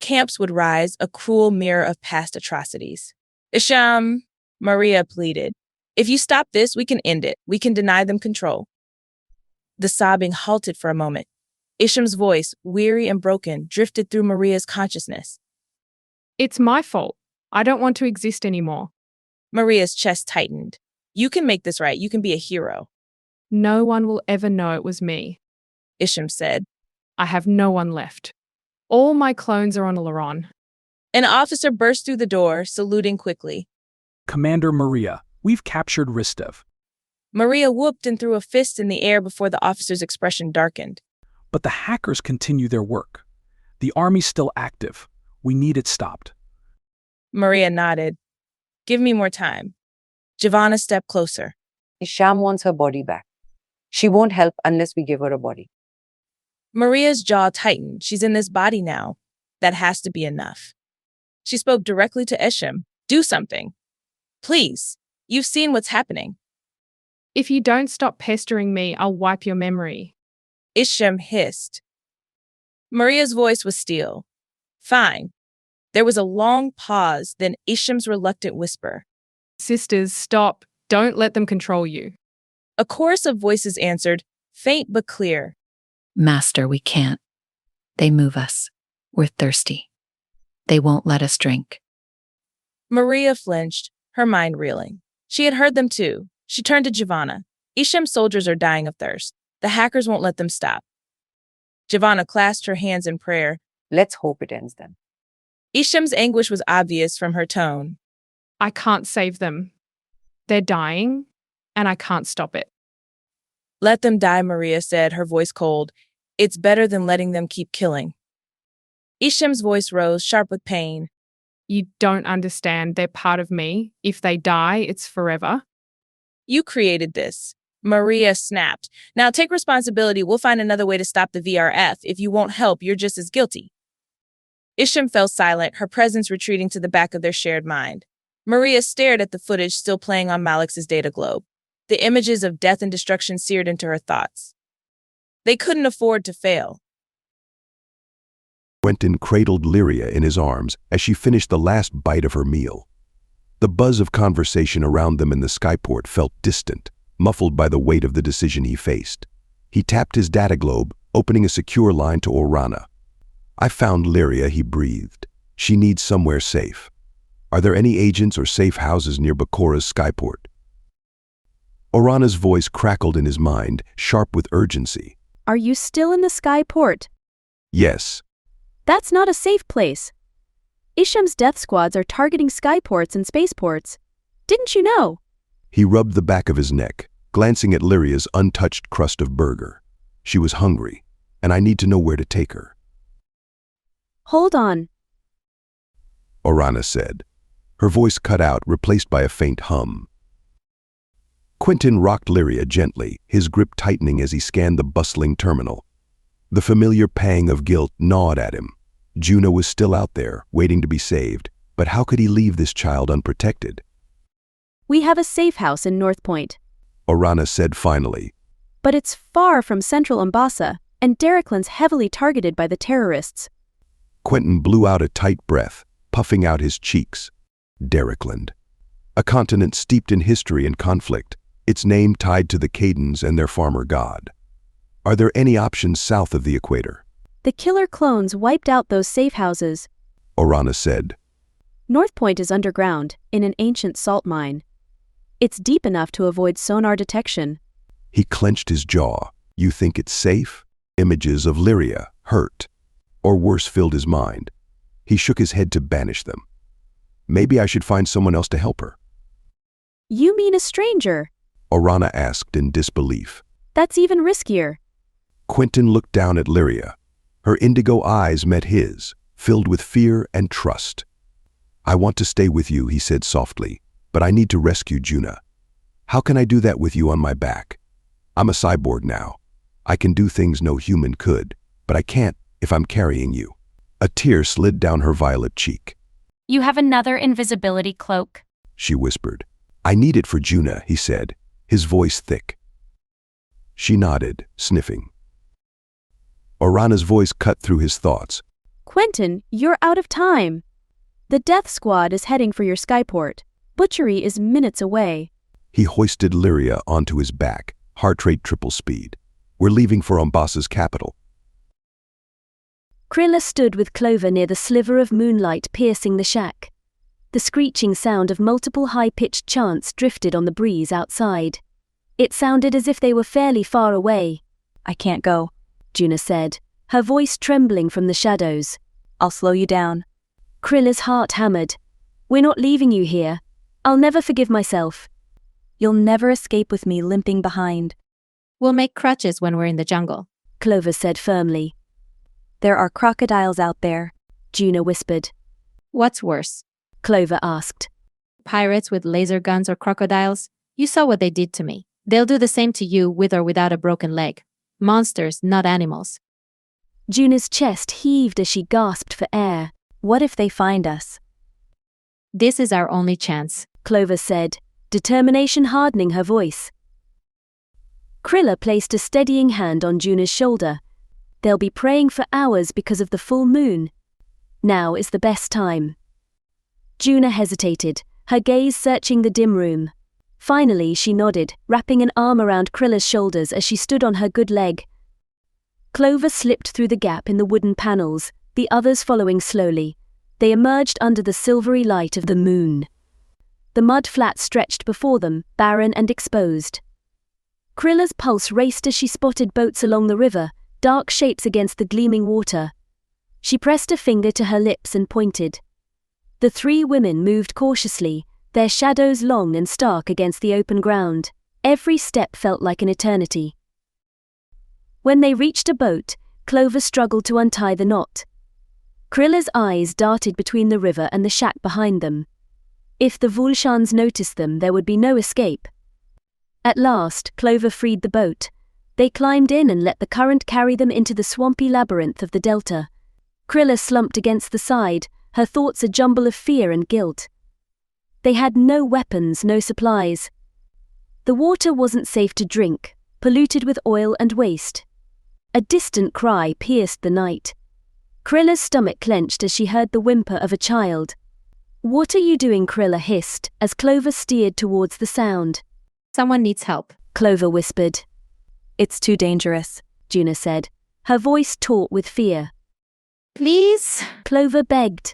Camps would rise, a cruel mirror of past atrocities. Isham, Maria pleaded. If you stop this, we can end it. We can deny them control. The sobbing halted for a moment. Isham's voice, weary and broken, drifted through Maria's consciousness. It's my fault. I don't want to exist anymore. Maria's chest tightened. You can make this right. You can be a hero. No one will ever know it was me. Isham said. I have no one left. All my clones are on Laron. An officer burst through the door, saluting quickly. Commander Maria, we've captured Ristev. Maria whooped and threw a fist in the air before the officer's expression darkened. But the hackers continue their work. The army's still active. We need it stopped. Maria nodded. Give me more time. Giovanna stepped closer. Isham wants her body back. She won't help unless we give her a body. Maria's jaw tightened. She's in this body now. That has to be enough. She spoke directly to Isham. Do something. Please. You've seen what's happening. If you don't stop pestering me, I'll wipe your memory. Isham hissed. Maria's voice was steel. Fine. There was a long pause, then Isham's reluctant whisper. Sisters, stop. Don't let them control you. A chorus of voices answered, faint but clear. Master, we can't. They move us. We're thirsty. They won't let us drink. Maria flinched, her mind reeling. She had heard them too. She turned to Giovanna. Isham's soldiers are dying of thirst. The hackers won't let them stop. Giovanna clasped her hands in prayer. Let's hope it ends then. Isham's anguish was obvious from her tone. I can't save them. They're dying, and I can't stop it. Let them die, Maria said, her voice cold. It's better than letting them keep killing. Isham's voice rose, sharp with pain. You don't understand. They're part of me. If they die, it's forever. You created this. Maria snapped. Now take responsibility. We'll find another way to stop the VRF. If you won't help, you're just as guilty. Isham fell silent, her presence retreating to the back of their shared mind. Maria stared at the footage still playing on Malix's data globe. The images of death and destruction seared into her thoughts. They couldn't afford to fail. Quentin cradled Lyria in his arms as she finished the last bite of her meal. The buzz of conversation around them in the skyport felt distant, muffled by the weight of the decision he faced. He tapped his data globe, opening a secure line to Orana. I found Lyria, he breathed. She needs somewhere safe. Are there any agents or safe houses near Bacora's skyport? Orana's voice crackled in his mind, sharp with urgency. Are you still in the skyport? Yes. That's not a safe place. Isham's death squads are targeting skyports and spaceports. Didn't you know? He rubbed the back of his neck, glancing at Lyria's untouched crust of burger. She was hungry, and I need to know where to take her. Hold on, Orana said. Her voice cut out, replaced by a faint hum. Quentin rocked Lyria gently, his grip tightening as he scanned the bustling terminal. The familiar pang of guilt gnawed at him. Juna was still out there, waiting to be saved, but how could he leave this child unprotected? We have a safe house in North Point, Orana said finally. But it's far from central Umbasa, and Derrickland's heavily targeted by the terrorists. Quentin blew out a tight breath, puffing out his cheeks. Derrickland. A continent steeped in history and conflict, its name tied to the Cadens and their farmer god. Are there any options south of the equator? The killer clones wiped out those safe houses, Orana said. North Point is underground, in an ancient salt mine. It's deep enough to avoid sonar detection. He clenched his jaw. You think it's safe? Images of Lyria, hurt, or worse, filled his mind. He shook his head to banish them. Maybe I should find someone else to help her. You mean a stranger? Orana asked in disbelief. That's even riskier. Quentin looked down at Lyria. Her indigo eyes met his, filled with fear and trust. I want to stay with you, he said softly, but I need to rescue Juna. How can I do that with you on my back? I'm a cyborg now. I can do things no human could, but I can't if I'm carrying you. A tear slid down her violet cheek. You have another invisibility cloak, She whispered. I need it for Juna, he said, his voice thick. She nodded, sniffing. Orana's voice cut through his thoughts. Quentin, you're out of time. The death squad is heading for your skyport. Butchery is minutes away. He hoisted Lyria onto his back, heart rate triple speed. We're leaving for Umbasa's capital. Krilla stood with Clover near the sliver of moonlight piercing the shack. The screeching sound of multiple high-pitched chants drifted on the breeze outside. It sounded as if they were fairly far away. I can't go. Juna said, her voice trembling from the shadows. I'll slow you down. Krilla's heart hammered. We're not leaving you here. I'll never forgive myself. You'll never escape with me limping behind. We'll make crutches when we're in the jungle, Clover said firmly. There are crocodiles out there, Juna whispered. What's worse? Clover asked. Pirates with laser guns or crocodiles? You saw what they did to me. They'll do the same to you with or without a broken leg. Monsters, not animals. Juna's chest heaved as she gasped for air. What if they find us? This is our only chance, Clover said, determination hardening her voice. Krilla placed a steadying hand on Juna's shoulder. They'll be praying for hours because of the full moon. Now is the best time. Juna hesitated, her gaze searching the dim room. Finally, she nodded, wrapping an arm around Krilla's shoulders as she stood on her good leg. Clover slipped through the gap in the wooden panels, the others following slowly. They emerged under the silvery light of the moon. The mud flat stretched before them, barren and exposed. Krilla's pulse raced as she spotted boats along the river, dark shapes against the gleaming water. She pressed a finger to her lips and pointed. The three women moved cautiously, their shadows long and stark against the open ground. Every step felt like an eternity. When they reached a boat, Clover struggled to untie the knot. Krilla's eyes darted between the river and the shack behind them. If the Vulshans noticed them, there would be no escape. At last, Clover freed the boat. They climbed in and let the current carry them into the swampy labyrinth of the delta. Krilla slumped against the side, her thoughts a jumble of fear and guilt. They had no weapons, no supplies. The water wasn't safe to drink, polluted with oil and waste. A distant cry pierced the night. Krilla's stomach clenched as she heard the whimper of a child. "What are you doing?" Krilla hissed, as Clover steered towards the sound. Someone needs help, Clover whispered. It's too dangerous, Juna said, her voice taut with fear. Please? Clover begged.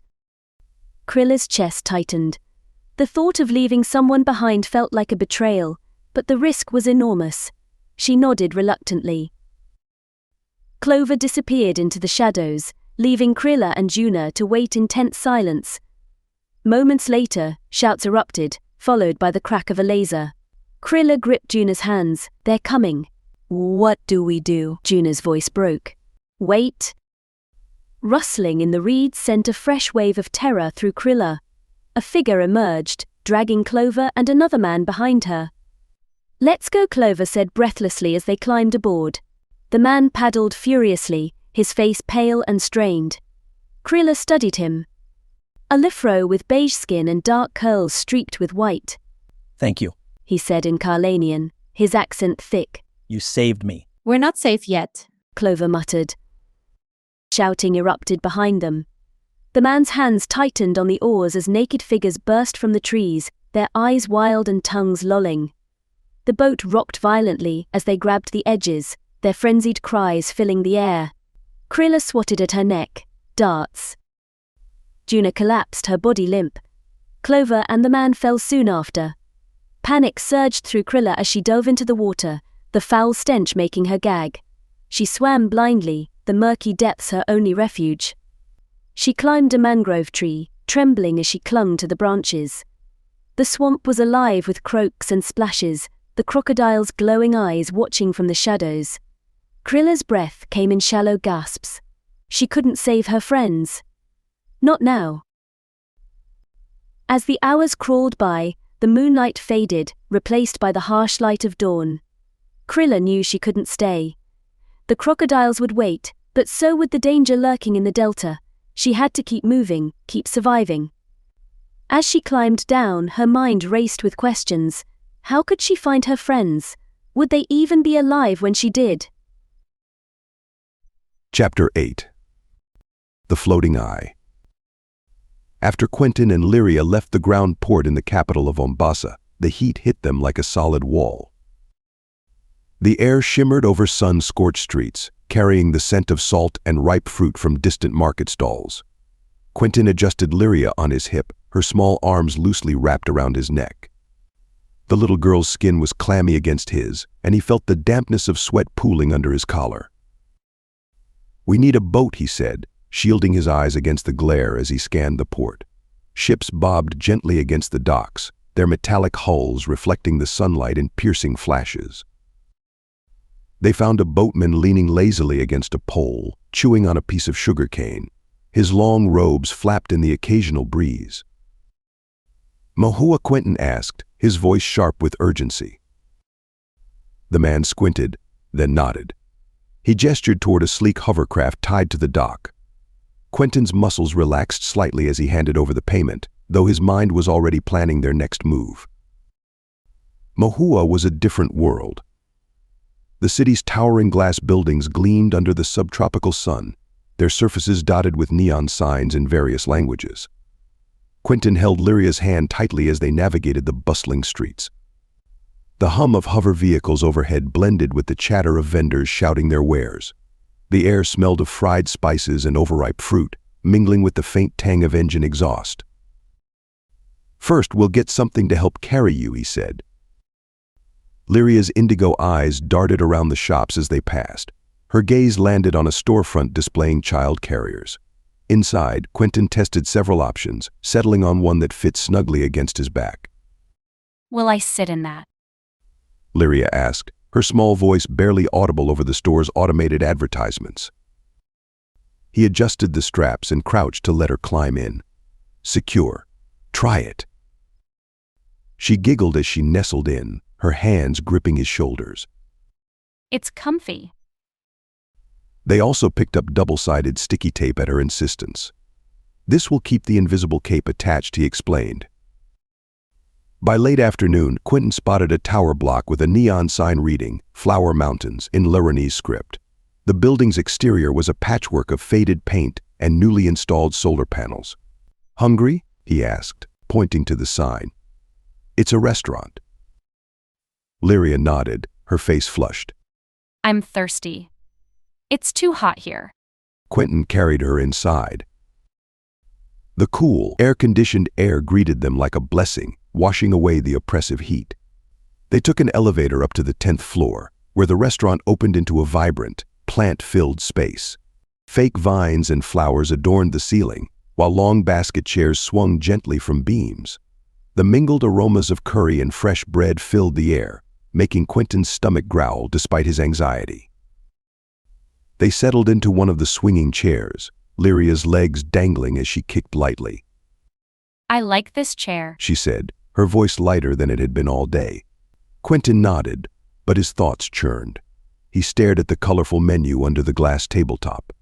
Krilla's chest tightened. The thought of leaving someone behind felt like a betrayal, but the risk was enormous. She nodded reluctantly. Clover disappeared into the shadows, leaving Krilla and Juna to wait in tense silence. Moments later, shouts erupted, followed by the crack of a laser. Krilla gripped Juna's hands. "They're coming." "What do we do?" Juna's voice broke. "Wait." Rustling in the reeds sent a fresh wave of terror through Krilla. A figure emerged, dragging Clover and another man behind her. "Let's go," Clover said breathlessly as they climbed aboard. The man paddled furiously, his face pale and strained. Krilla studied him. A Lifro with beige skin and dark curls streaked with white. "Thank you," he said in Carlanian, his accent thick. "You saved me." "We're not safe yet," Clover muttered. Shouting erupted behind them. The man's hands tightened on the oars as naked figures burst from the trees, their eyes wild and tongues lolling. The boat rocked violently as they grabbed the edges, their frenzied cries filling the air. Krilla swatted at her neck. Darts. Juna collapsed, her body limp. Clover and the man fell soon after. Panic surged through Krilla as she dove into the water, the foul stench making her gag. She swam blindly, the murky depths her only refuge. She climbed a mangrove tree, trembling as she clung to the branches. The swamp was alive with croaks and splashes, the crocodile's glowing eyes watching from the shadows. Krilla's breath came in shallow gasps. She couldn't save her friends. Not now. As the hours crawled by, the moonlight faded, replaced by the harsh light of dawn. Krilla knew she couldn't stay. The crocodiles would wait, but so would the danger lurking in the delta. She had to keep moving, keep surviving. As she climbed down, her mind raced with questions. How could she find her friends? Would they even be alive when she did? Chapter 8. The Floating Eye. After Quentin and Lyria left the ground port in the capital of Mombasa, the heat hit them like a solid wall. The air shimmered over sun-scorched streets, carrying the scent of salt and ripe fruit from distant market stalls. Quentin adjusted Lyria on his hip, her small arms loosely wrapped around his neck. The little girl's skin was clammy against his, and he felt the dampness of sweat pooling under his collar. "We need a boat," he said, shielding his eyes against the glare as he scanned the port. Ships bobbed gently against the docks, their metallic hulls reflecting the sunlight in piercing flashes. They found a boatman leaning lazily against a pole, chewing on a piece of sugar cane. His long robes flapped in the occasional breeze. "Mahua?" Quentin asked, his voice sharp with urgency. The man squinted, then nodded. He gestured toward a sleek hovercraft tied to the dock. Quentin's muscles relaxed slightly as he handed over the payment, though his mind was already planning their next move. Mahua was a different world. The city's towering glass buildings gleamed under the subtropical sun, their surfaces dotted with neon signs in various languages. Quentin held Lyria's hand tightly as they navigated the bustling streets. The hum of hover vehicles overhead blended with the chatter of vendors shouting their wares. The air smelled of fried spices and overripe fruit, mingling with the faint tang of engine exhaust. "First, we'll get something to help carry you," he said. Lyria's indigo eyes darted around the shops as they passed. Her gaze landed on a storefront displaying child carriers. Inside, Quentin tested several options, settling on one that fit snugly against his back. Will I sit in that? Lyria asked, her small voice barely audible over the store's automated advertisements. He adjusted the straps and crouched to let her climb in. Secure. Try it. She giggled as she nestled in, her hands gripping his shoulders. It's comfy. They also picked up double-sided sticky tape at her insistence. "This will keep the invisible cape attached," he explained. By late afternoon, Quentin spotted a tower block with a neon sign reading, "Flower Mountains," in Luranese script. The building's exterior was a patchwork of faded paint and newly installed solar panels. "Hungry?" he asked, pointing to the sign. "It's a restaurant." Lyria nodded, her face flushed. I'm thirsty. It's too hot here. Quentin carried her inside. The cool, air-conditioned air greeted them like a blessing, washing away the oppressive heat. They took an elevator up to the 10th floor, where the restaurant opened into a vibrant, plant-filled space. Fake vines and flowers adorned the ceiling, while long basket chairs swung gently from beams. The mingled aromas of curry and fresh bread filled the air, making Quentin's stomach growl despite his anxiety. They settled into one of the swinging chairs, Lyria's legs dangling as she kicked lightly. I like this chair, she said, her voice lighter than it had been all day. Quentin nodded, but his thoughts churned. He stared at the colorful menu under the glass tabletop.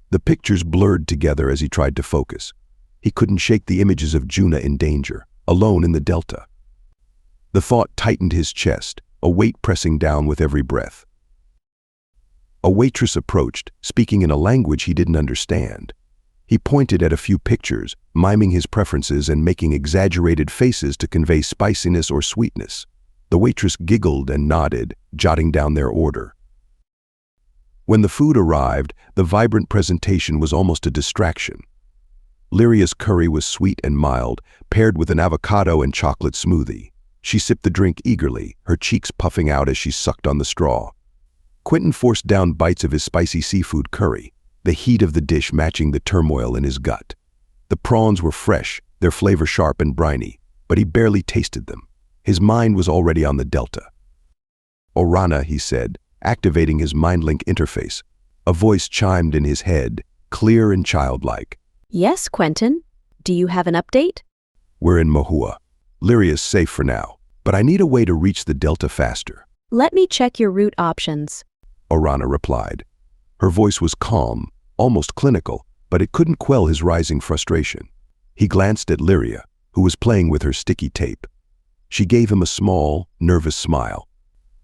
The pictures blurred together as he tried to focus. He couldn't shake the images of Juna in danger, alone in the Delta. The thought tightened his chest, a weight pressing down with every breath. A waitress approached, speaking in a language he didn't understand. He pointed at a few pictures, miming his preferences and making exaggerated faces to convey spiciness or sweetness. The waitress giggled and nodded, jotting down their order. When the food arrived, the vibrant presentation was almost a distraction. Lyria's curry was sweet and mild, paired with an avocado and chocolate smoothie. She sipped the drink eagerly, her cheeks puffing out as she sucked on the straw. Quentin forced down bites of his spicy seafood curry, the heat of the dish matching the turmoil in his gut. The prawns were fresh, their flavor sharp and briny, but he barely tasted them. His mind was already on the Delta. "Orana," he said, activating his MindLink interface. A voice chimed in his head, clear and childlike. Yes, Quentin. Do you have an update? "We're in Mahua. Lyria's safe for now, but I need a way to reach the Delta faster." Let me check your route options. Orana replied. Her voice was calm, almost clinical, but it couldn't quell his rising frustration. He glanced at Lyria, who was playing with her sticky tape. She gave him a small, nervous smile.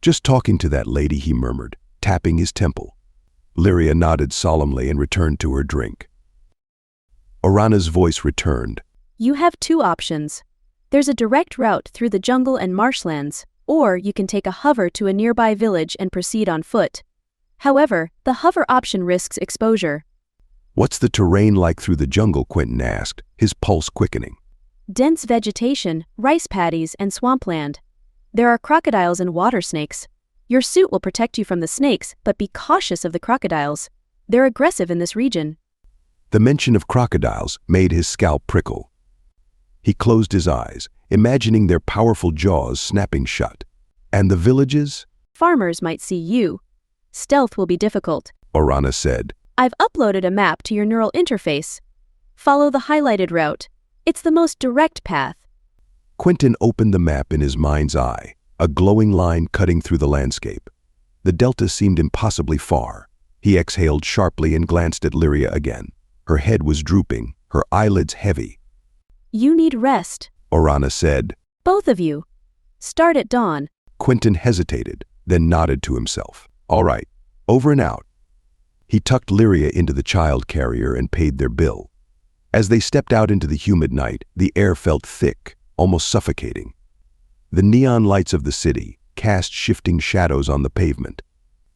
"Just talking to that lady," he murmured, tapping his temple. Lyria nodded solemnly and returned to her drink. Orana's voice returned. You have two options. There's a direct route through the jungle and marshlands, or you can take a hover to a nearby village and proceed on foot. However, the hover option risks exposure. "What's the terrain like through the jungle?" Quentin asked, his pulse quickening. Dense vegetation, rice paddies, and swampland. There are crocodiles and water snakes. Your suit will protect you from the snakes, but be cautious of the crocodiles. They're aggressive in this region. The mention of crocodiles made his scalp prickle. He closed his eyes, imagining their powerful jaws snapping shut. And the villages? Farmers might see you. Stealth will be difficult. Orana said. I've uploaded a map to your neural interface. Follow the highlighted route. It's the most direct path. Quentin opened the map in his mind's eye, a glowing line cutting through the landscape. The delta seemed impossibly far. He exhaled sharply and glanced at Lyria again. Her head was drooping, her eyelids heavy. You need rest, Orana said. Both of you. Start at dawn. Quentin hesitated, then nodded to himself. All right, over and out. He tucked Lyria into the child carrier and paid their bill. As they stepped out into the humid night, the air felt thick, almost suffocating. The neon lights of the city cast shifting shadows on the pavement.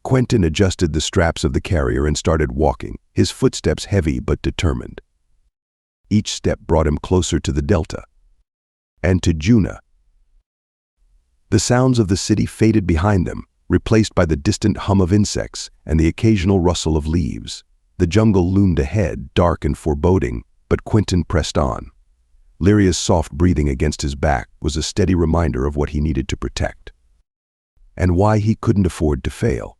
Quentin adjusted the straps of the carrier and started walking, his footsteps heavy but determined. Each step brought him closer to the delta, and to Juna. The sounds of the city faded behind them, replaced by the distant hum of insects and the occasional rustle of leaves. The jungle loomed ahead, dark and foreboding, but Quentin pressed on. Lyria's soft breathing against his back was a steady reminder of what he needed to protect, and why he couldn't afford to fail.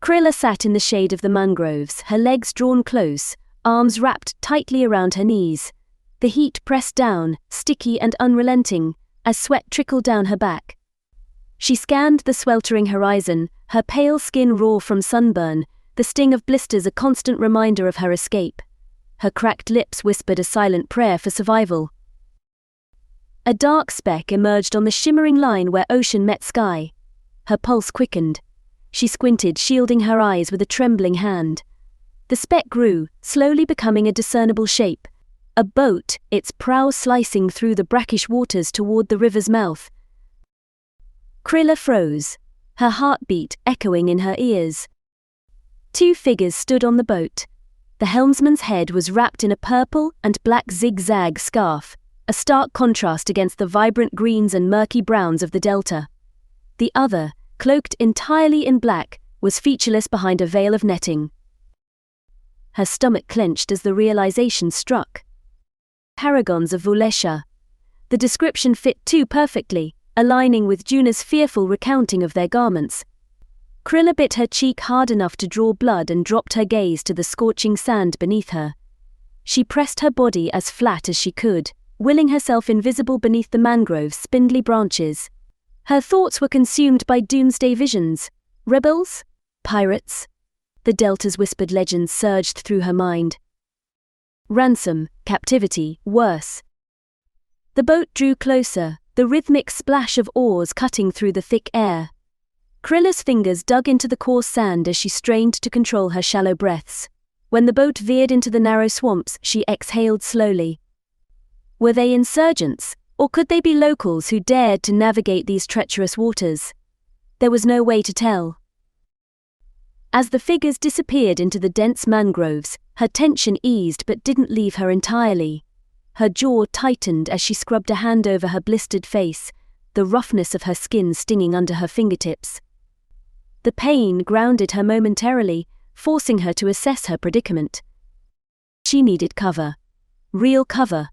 Krilla sat in the shade of the mangroves, her legs drawn close, arms wrapped tightly around her knees. The heat pressed down, sticky and unrelenting, as sweat trickled down her back. She scanned the sweltering horizon, her pale skin raw from sunburn, the sting of blisters a constant reminder of her escape. Her cracked lips whispered a silent prayer for survival. A dark speck emerged on the shimmering line where ocean met sky. Her pulse quickened. She squinted, shielding her eyes with a trembling hand. The speck grew, slowly becoming a discernible shape. A boat, its prow slicing through the brackish waters toward the river's mouth. Krilla froze, her heartbeat echoing in her ears. Two figures stood on the boat. The helmsman's head was wrapped in a purple and black zigzag scarf, a stark contrast against the vibrant greens and murky browns of the delta. The other, cloaked entirely in black, was featureless behind a veil of netting. Her stomach clenched as the realization struck. Paragons of Vulesha. The description fit too perfectly, aligning with Juna's fearful recounting of their garments. Krilla bit her cheek hard enough to draw blood and dropped her gaze to the scorching sand beneath her. She pressed her body as flat as she could, willing herself invisible beneath the mangrove's spindly branches. Her thoughts were consumed by doomsday visions. Rebels? Pirates? The delta's whispered legends surged through her mind. Ransom, captivity, worse. The boat drew closer, the rhythmic splash of oars cutting through the thick air. Krilla's fingers dug into the coarse sand as she strained to control her shallow breaths. When the boat veered into the narrow swamps, she exhaled slowly. Were they insurgents, or could they be locals who dared to navigate these treacherous waters? There was no way to tell. As the figures disappeared into the dense mangroves, her tension eased but didn't leave her entirely. Her jaw tightened as she scrubbed a hand over her blistered face, the roughness of her skin stinging under her fingertips. The pain grounded her momentarily, forcing her to assess her predicament. She needed cover. Real cover.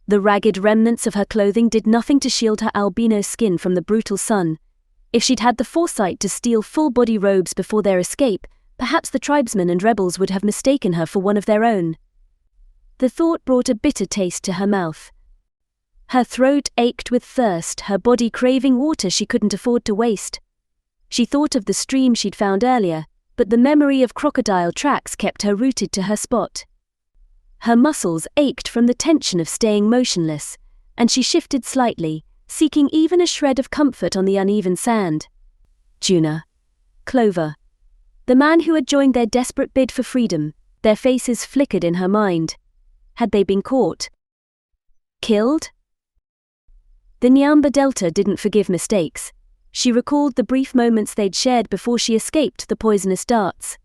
The ragged remnants of her clothing did nothing to shield her albino skin from the brutal sun. If she'd had the foresight to steal full-body robes before their escape, perhaps the tribesmen and rebels would have mistaken her for one of their own. The thought brought a bitter taste to her mouth. Her throat ached with thirst, her body craving water she couldn't afford to waste. She thought of the stream she'd found earlier, but the memory of crocodile tracks kept her rooted to her spot. Her muscles ached from the tension of staying motionless, and she shifted slightly, seeking even a shred of comfort on the uneven sand. Juna. Clover. The man who had joined their desperate bid for freedom, their faces flickered in her mind. Had they been caught? Killed? The Nyamba Delta didn't forgive mistakes. She recalled the brief moments they'd shared before she escaped the poisonous darts.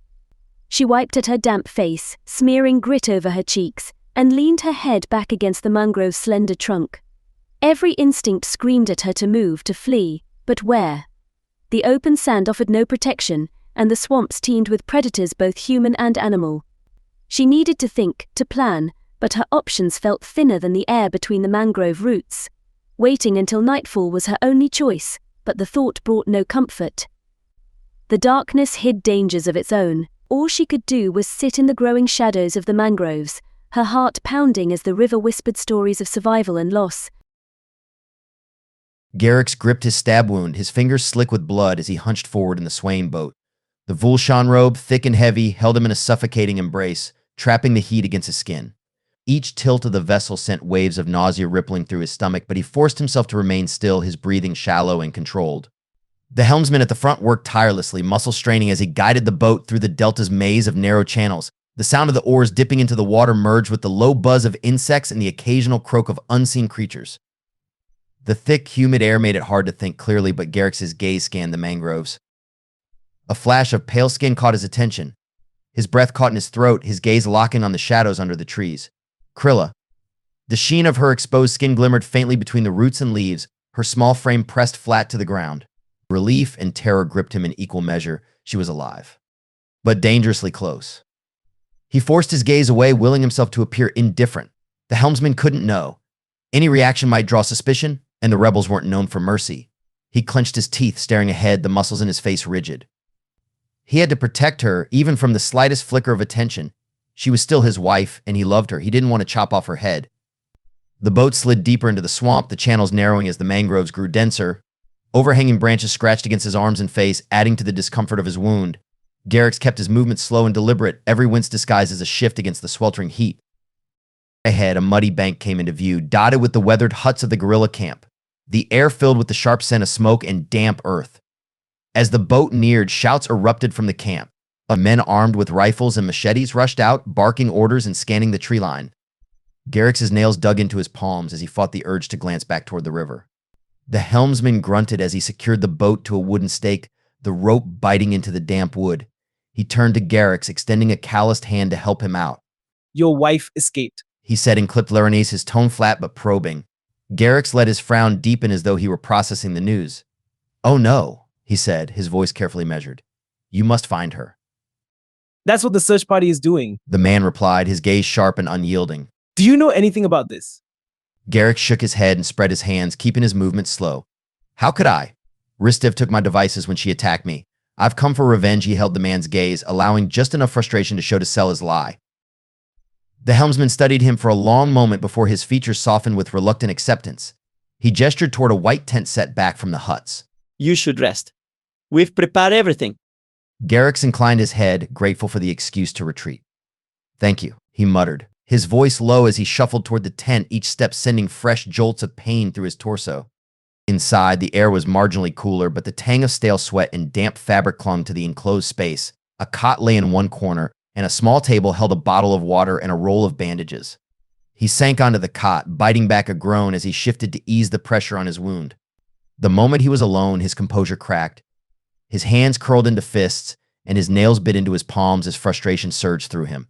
She wiped at her damp face, smearing grit over her cheeks, and leaned her head back against the mangrove's slender trunk. Every instinct screamed at her to move, to flee, but where? The open sand offered no protection, and the swamps teemed with predators both human and animal. She needed to think, to plan, but her options felt thinner than the air between the mangrove roots. Waiting until nightfall was her only choice, but the thought brought no comfort. The darkness hid dangers of its own. All she could do was sit in the growing shadows of the mangroves, her heart pounding as the river whispered stories of survival and loss. Garrix gripped his stab wound, his fingers slick with blood as he hunched forward in the swaying boat. The Vulshan robe, thick and heavy, held him in a suffocating embrace, trapping the heat against his skin. Each tilt of the vessel sent waves of nausea rippling through his stomach, but he forced himself to remain still, his breathing shallow and controlled. The helmsman at the front worked tirelessly, muscle straining as he guided the boat through the delta's maze of narrow channels. The sound of the oars dipping into the water merged with the low buzz of insects and the occasional croak of unseen creatures. The thick, humid air made it hard to think clearly, but Garrix's gaze scanned the mangroves. A flash of pale skin caught his attention. His breath caught in his throat, his gaze locking on the shadows under the trees. Krilla. The sheen of her exposed skin glimmered faintly between the roots and leaves, her small frame pressed flat to the ground. Relief and terror gripped him in equal measure. She was alive, but dangerously close. He forced his gaze away, willing himself to appear indifferent. The helmsman couldn't know. Any reaction might draw suspicion, and the rebels weren't known for mercy. He clenched his teeth, staring ahead, the muscles in his face rigid. He had to protect her, even from the slightest flicker of attention. She was still his wife, and he loved her. He didn't want to chop off her head. The boat slid deeper into the swamp, the channels narrowing as the mangroves grew denser. Overhanging branches scratched against his arms and face, adding to the discomfort of his wound. Garrix kept his movements slow and deliberate, every wince disguised as a shift against the sweltering heat. Ahead, a muddy bank came into view, dotted with the weathered huts of the guerrilla camp. The air filled with the sharp scent of smoke and damp earth. As the boat neared, shouts erupted from the camp. Men armed with rifles and machetes rushed out, barking orders and scanning the tree line. Garrix's nails dug into his palms as he fought the urge to glance back toward the river. The helmsman grunted as he secured the boat to a wooden stake, the rope biting into the damp wood. He turned to Garrix, extending a calloused hand to help him out. "Your wife escaped," he said in clipped Laranese, his tone flat but probing. Garrix let his frown deepen as though he were processing the news. "Oh no," he said, his voice carefully measured. "You must find her." "That's what the search party is doing," the man replied, his gaze sharp and unyielding. "Do you know anything about this?" Garrix shook his head and spread his hands, keeping his movements slow. "How could I? Ristev took my devices when she attacked me. I've come for revenge," he held the man's gaze, allowing just enough frustration to show to sell his lie. The helmsman studied him for a long moment before his features softened with reluctant acceptance. He gestured toward a white tent set back from the huts. "You should rest. We've prepared everything." Garrix inclined his head, grateful for the excuse to retreat. "Thank you," he muttered, his voice low as he shuffled toward the tent, each step sending fresh jolts of pain through his torso. Inside, the air was marginally cooler, but the tang of stale sweat and damp fabric clung to the enclosed space. A cot lay in one corner, and a small table held a bottle of water and a roll of bandages. He sank onto the cot, biting back a groan as he shifted to ease the pressure on his wound. The moment he was alone, his composure cracked. His hands curled into fists, and his nails bit into his palms as frustration surged through him.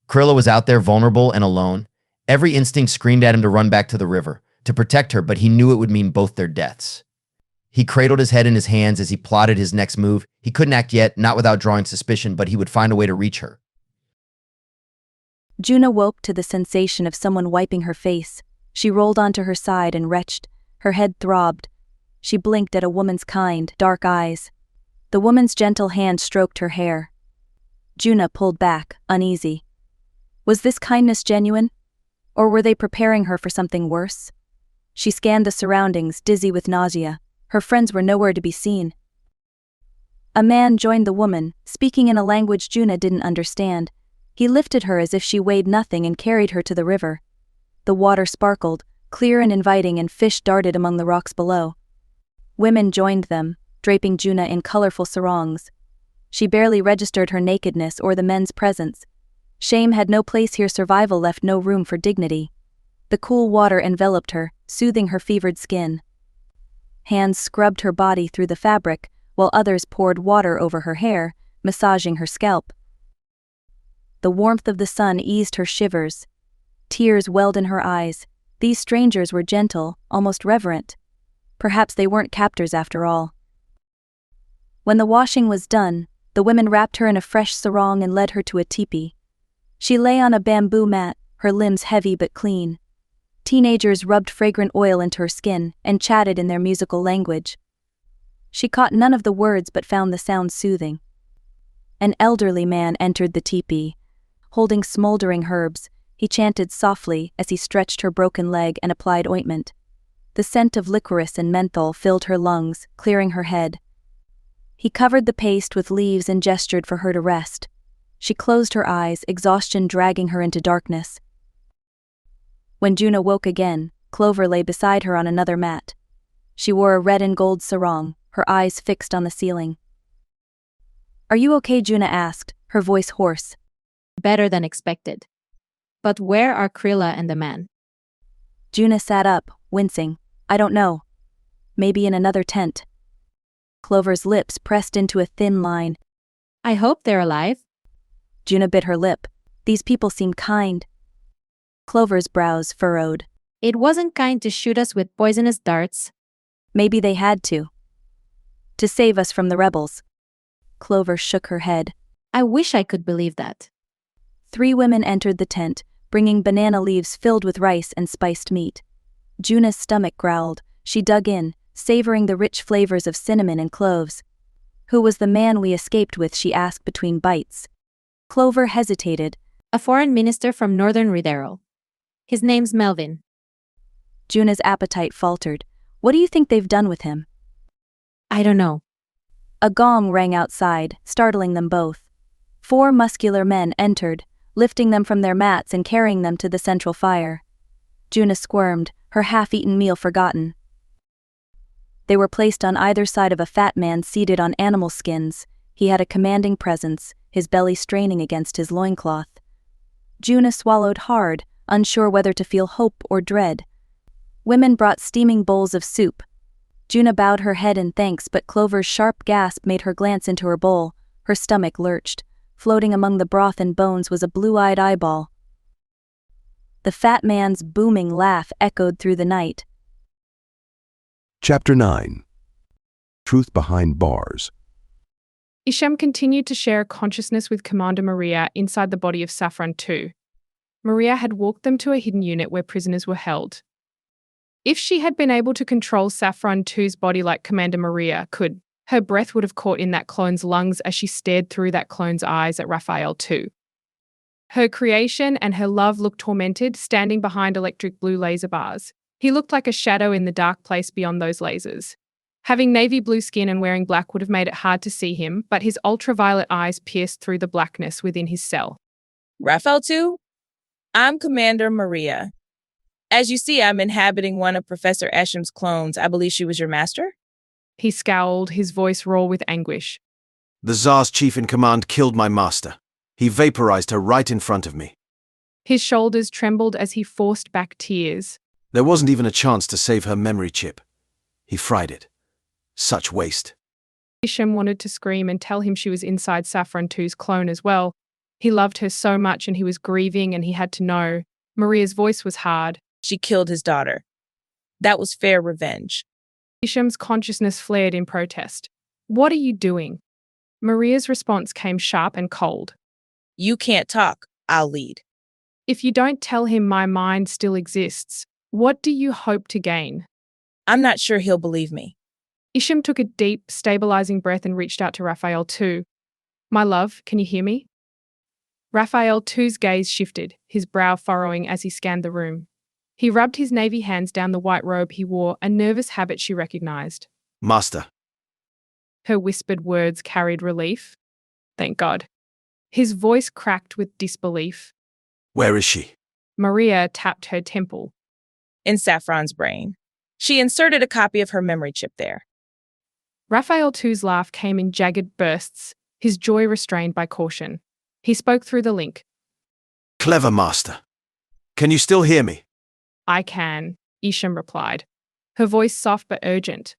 Krilla was out there vulnerable and alone. Every instinct screamed at him to run back to the river, to protect her, but he knew it would mean both their deaths. He cradled his head in his hands as he plotted his next move. He couldn't act yet, not without drawing suspicion, but he would find a way to reach her. Juna woke to the sensation of someone wiping her face. She rolled onto her side and retched. Her head throbbed. She blinked at a woman's kind, dark eyes. The woman's gentle hand stroked her hair. Juna pulled back, uneasy. Was this kindness genuine? Or were they preparing her for something worse? She scanned the surroundings, dizzy with nausea. Her friends were nowhere to be seen. A man joined the woman, speaking in a language Juna didn't understand. He lifted her as if she weighed nothing and carried her to the river. The water sparkled, clear and inviting, and fish darted among the rocks below. Women joined them, draping Juna in colorful sarongs. She barely registered her nakedness or the men's presence. Shame had no place here, survival left no room for dignity. The cool water enveloped her, soothing her fevered skin. Hands scrubbed her body through the fabric, while others poured water over her hair, massaging her scalp. The warmth of the sun eased her shivers. Tears welled in her eyes. These strangers were gentle, almost reverent. Perhaps they weren't captors after all. When the washing was done, The women wrapped her in a fresh sarong and led her to a teepee. She lay on a bamboo mat, her limbs heavy but clean. Teenagers rubbed fragrant oil into her skin and chatted in their musical language. She caught none of the words but found the sound soothing. An elderly man entered the teepee. Holding smoldering herbs, he chanted softly as he stretched her broken leg and applied ointment. The scent of licorice and menthol filled her lungs, clearing her head. He covered the paste with leaves and gestured for her to rest. She closed her eyes, exhaustion dragging her into darkness. When Juna woke again, Clover lay beside her on another mat. She wore a red and gold sarong, her eyes fixed on the ceiling. "Are you okay?" Juna asked, her voice hoarse. Better than expected. But where are Krilla and the man? Juna sat up, wincing. "I don't know. Maybe in another tent." Clover's lips pressed into a thin line. I hope they're alive. Juna bit her lip. These people seemed kind. Clover's brows furrowed. It wasn't kind to shoot us with poisonous darts. Maybe they had to. To save us from the rebels. Clover shook her head. I wish I could believe that. 3 women entered the tent, bringing banana leaves filled with rice and spiced meat. Juna's stomach growled. She dug in, savoring the rich flavors of cinnamon and cloves. "Who was the man we escaped with?" she asked between bites. Clover hesitated. A foreign minister from Northern Riderol. His name's Melvin. Juna's appetite faltered. "What do you think they've done with him?" I don't know. A gong rang outside, startling them both. 4 muscular men entered, lifting them from their mats and carrying them to the central fire. Juna squirmed, her half-eaten meal forgotten. They were placed on either side of a fat man seated on animal skins. He had a commanding presence, his belly straining against his loincloth. Juna swallowed hard, unsure whether to feel hope or dread. Women brought steaming bowls of soup. Juna bowed her head in thanks, but Clover's sharp gasp made her glance into her bowl. Her stomach lurched. Floating among the broth and bones was a blue-eyed eyeball. The fat man's booming laugh echoed through the night. Chapter 9. Truth Behind Bars. Isham continued to share consciousness with Commander Maria inside the body of Saffron 2. Maria had walked them to a hidden unit where prisoners were held. If she had been able to control Saffron 2's body like Commander Maria could, her breath would have caught in that clone's lungs as she stared through that clone's eyes at Raphael 2. Her creation and her love looked tormented, standing behind electric blue laser bars. He looked like a shadow in the dark place beyond those lasers. Having navy blue skin and wearing black would have made it hard to see him, but his ultraviolet eyes pierced through the blackness within his cell. Raphael 2, I'm Commander Maria. As you see, I'm inhabiting one of Professor Esham's clones. I believe she was your master? He scowled, his voice raw with anguish. The Tsar's chief in command killed my master. He vaporized her right in front of me. His shoulders trembled as he forced back tears. There wasn't even a chance to save her memory chip. He fried it. Such waste. Isham wanted to scream and tell him she was inside Saffron 2's clone as well. He loved her so much and he was grieving and he had to know. Maria's voice was hard. She killed his daughter. That was fair revenge. Isham's consciousness flared in protest. What are you doing? Maria's response came sharp and cold. You can't talk. I'll lead. If you don't tell him my mind still exists, what do you hope to gain? I'm not sure he'll believe me. Isham took a deep, stabilizing breath and reached out to Raphael 2. My love, can you hear me? Raphael 2's gaze shifted, his brow furrowing as he scanned the room. He rubbed his navy hands down the white robe he wore, a nervous habit she recognized. Master. Her whispered words carried relief. Thank God. His voice cracked with disbelief. Where is she? Maria tapped her temple. In Saffron's brain. She inserted a copy of her memory chip there. Raphael 2's laugh came in jagged bursts, his joy restrained by caution. He spoke through the link. Clever, Master. Can you still hear me? I can, Isham replied, her voice soft but urgent.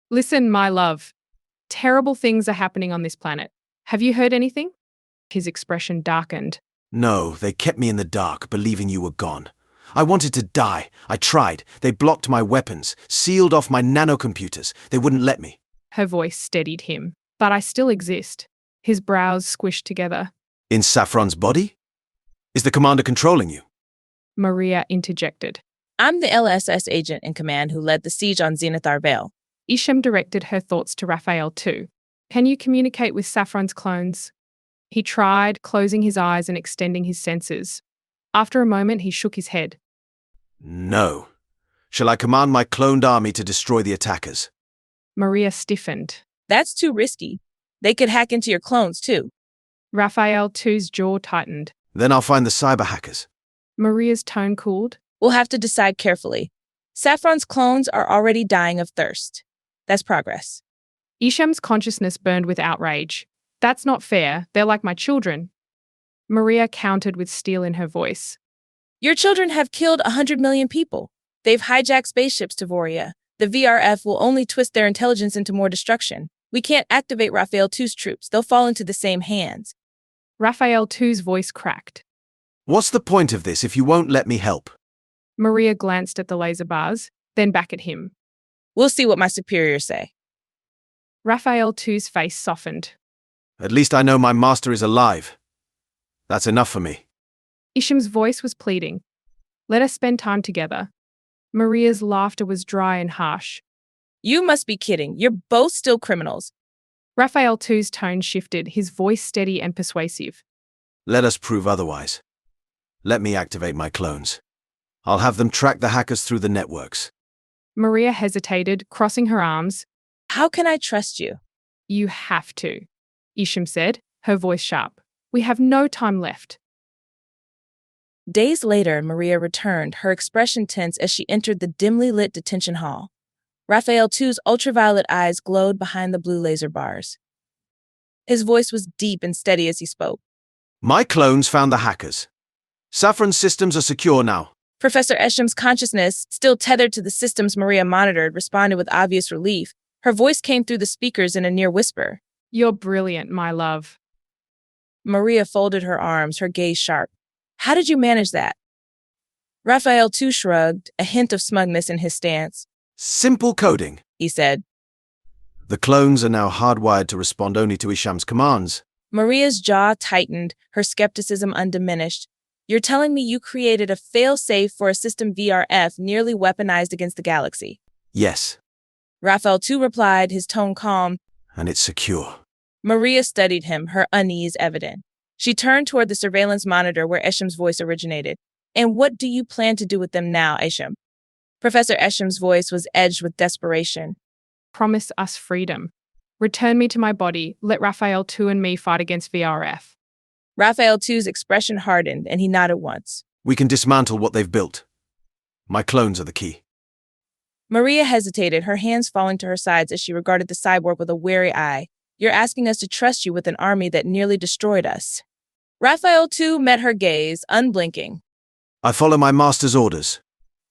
Listen, my love. Terrible things are happening on this planet. Have you heard anything? His expression darkened. No, they kept me in the dark, believing you were gone. I wanted to die. I tried. They blocked my weapons, sealed off my nanocomputers. They wouldn't let me. Her voice steadied him. But I still exist. His brows squished together. In Saffron's body? Is the commander controlling you? Maria interjected. I'm the LSS agent in command who led the siege on Zenith Arvale. Isham directed her thoughts to Raphael too. Can you communicate with Saffron's clones? He tried, closing his eyes and extending his senses. After a moment, he shook his head. No. Shall I command my cloned army to destroy the attackers? Maria stiffened. That's too risky. They could hack into your clones too. Raphael too's jaw tightened. Then I'll find the cyber hackers. Maria's tone cooled. We'll have to decide carefully. Saffron's clones are already dying of thirst. That's progress. Isham's consciousness burned with outrage. That's not fair. They're like my children. Maria countered with steel in her voice. Your children have killed 100 million people. They've hijacked spaceships to Voria. The VRF will only twist their intelligence into more destruction. We can't activate Raphael 2's troops. They'll fall into the same hands. Raphael 2's voice cracked. What's the point of this if you won't let me help? Maria glanced at the laser bars, then back at him. We'll see what my superiors say. Raphael 2's face softened. At least I know my master is alive. That's enough for me. Isham's voice was pleading. Let us spend time together. Maria's laughter was dry and harsh. You must be kidding. You're both still criminals. Raphael 2's tone shifted, his voice steady and persuasive. Let us prove otherwise. Let me activate my clones. I'll have them track the hackers through the networks. Maria hesitated, crossing her arms. How can I trust you? You have to, Isham said, her voice sharp. We have no time left. Days later, Maria returned, her expression tense as she entered the dimly lit detention hall. Raphael 2's ultraviolet eyes glowed behind the blue laser bars. His voice was deep and steady as he spoke. My clones found the hackers. Saffron's systems are secure now. Professor Esham's consciousness, still tethered to the systems Maria monitored, responded with obvious relief. Her voice came through the speakers in a near whisper. You're brilliant, my love. Maria folded her arms, her gaze sharp. How did you manage that? Raphael 2 shrugged, a hint of smugness in his stance. Simple coding, he said. The clones are now hardwired to respond only to Isham's commands. Maria's jaw tightened, her skepticism undiminished. You're telling me you created a fail-safe for a system VRF nearly weaponized against the galaxy? Yes. Raphael 2 replied, his tone calm. And it's secure. Maria studied him, her unease evident. She turned toward the surveillance monitor where Esham's voice originated. And what do you plan to do with them now, Esham? Professor Esham's voice was edged with desperation. Promise us freedom. Return me to my body. Let Raphael 2 and me fight against VRF. Raphael 2's expression hardened, and he nodded once. We can dismantle what they've built. My clones are the key. Maria hesitated, her hands falling to her sides as she regarded the cyborg with a wary eye. You're asking us to trust you with an army that nearly destroyed us. Raphael 2 met her gaze, unblinking. I follow my master's orders.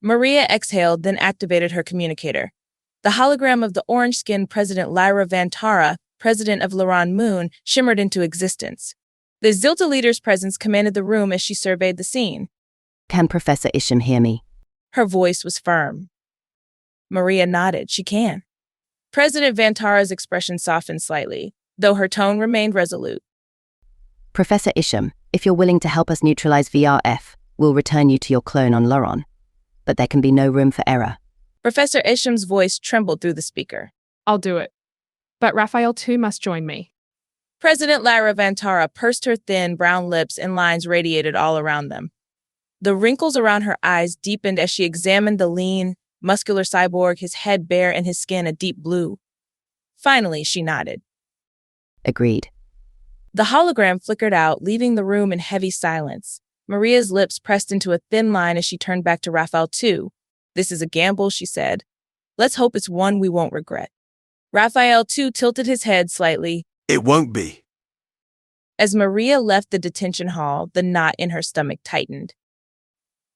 Maria exhaled, then activated her communicator. The hologram of the orange-skinned President Lyra Vantara, president of Laran Moon, shimmered into existence. The Zilta leader's presence commanded the room as she surveyed the scene. Can Professor Isham hear me? Her voice was firm. Maria nodded. She can. President Vantara's expression softened slightly, though her tone remained resolute. Professor Isham, if you're willing to help us neutralize VRF, we'll return you to your clone on Laron. But there can be no room for error. Professor Isham's voice trembled through the speaker. I'll do it. But Raphael 2 must join me. President Lyra Vantara pursed her thin, brown lips and lines radiated all around them. The wrinkles around her eyes deepened as she examined the lean, muscular cyborg, his head bare and his skin a deep blue. Finally, she nodded. Agreed. The hologram flickered out, leaving the room in heavy silence. Maria's lips pressed into a thin line as she turned back to Raphael 2. This is a gamble, she said. Let's hope it's one we won't regret. Raphael 2 tilted his head slightly. It won't be. As Maria left the detention hall, the knot in her stomach tightened.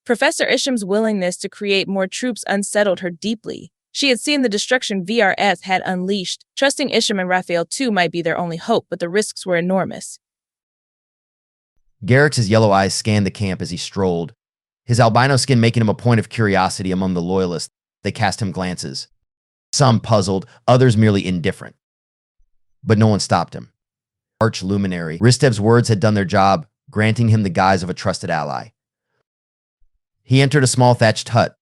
Professor Isham's willingness to create more troops unsettled her deeply. She had seen the destruction VRF had unleashed. Trusting Isham and Raphael 2 might be their only hope, but the risks were enormous. Garrick's yellow eyes scanned the camp as he strolled. His albino skin making him a point of curiosity among the loyalists. They cast him glances. Some puzzled, others merely indifferent. But no one stopped him. arch luminary. Ristev's words had done their job, granting him the guise of a trusted ally. He entered a small thatched hut.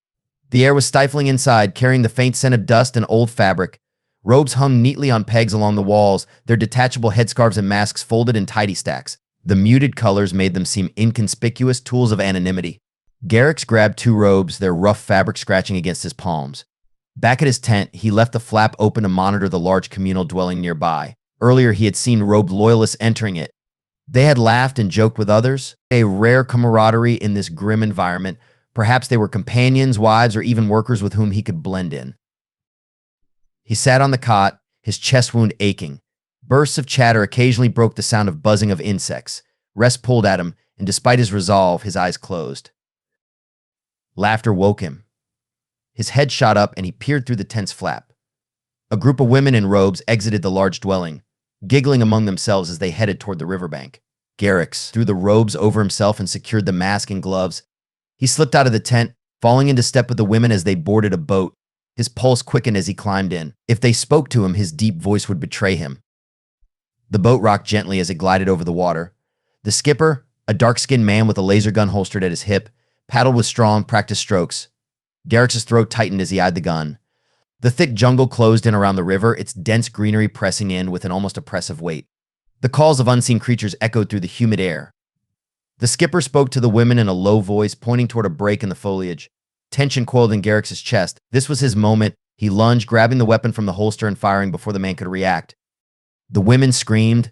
The air was stifling inside, carrying the faint scent of dust and old fabric. Robes hung neatly on pegs along the walls, their detachable headscarves and masks folded in tidy stacks. The muted colors made them seem inconspicuous tools of anonymity. Garrix grabbed 2 robes, their rough fabric scratching against his palms. Back at his tent, he left the flap open to monitor the large communal dwelling nearby. Earlier, he had seen robed loyalists entering it. They had laughed and joked with others, a rare camaraderie in this grim environment. Perhaps they were companions, wives, or even workers with whom he could blend in. He sat on the cot, his chest wound aching. Bursts of chatter occasionally broke the sound of buzzing of insects. Rest pulled at him, and despite his resolve, his eyes closed. Laughter woke him. His head shot up, and he peered through the tent's flap. A group of women in robes exited the large dwelling, giggling among themselves as they headed toward the riverbank. Garrix threw the robes over himself and secured the mask and gloves. He slipped out of the tent, falling into step with the women as they boarded a boat. His pulse quickened as he climbed in. If they spoke to him, his deep voice would betray him. The boat rocked gently as it glided over the water. The skipper, a dark-skinned man with a laser gun holstered at his hip, paddled with strong, practiced strokes. Garrix's throat tightened as he eyed the gun. The thick jungle closed in around the river, its dense greenery pressing in with an almost oppressive weight. The calls of unseen creatures echoed through the humid air. The skipper spoke to the women in a low voice, pointing toward a break in the foliage. Tension coiled in Garrix's chest. This was his moment. He lunged, grabbing the weapon from the holster and firing before the man could react. The women screamed.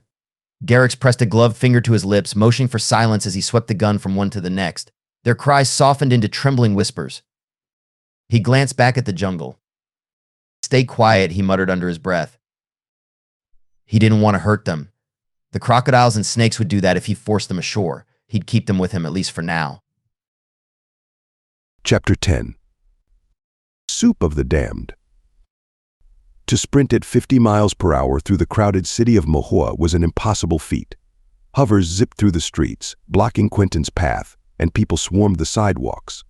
Garrix pressed a gloved finger to his lips, motioning for silence as he swept the gun from one to the next. Their cries softened into trembling whispers. He glanced back at the jungle. "Stay quiet," he muttered under his breath. He didn't want to hurt them. The crocodiles and snakes would do that if he forced them ashore. He'd keep them with him, at least for now. Chapter 10. Soup of the Damned. To sprint at 50 miles per hour through the crowded city of Mahua was an impossible feat. Hovers zipped through the streets, blocking Quentin's path, and people swarmed the sidewalks.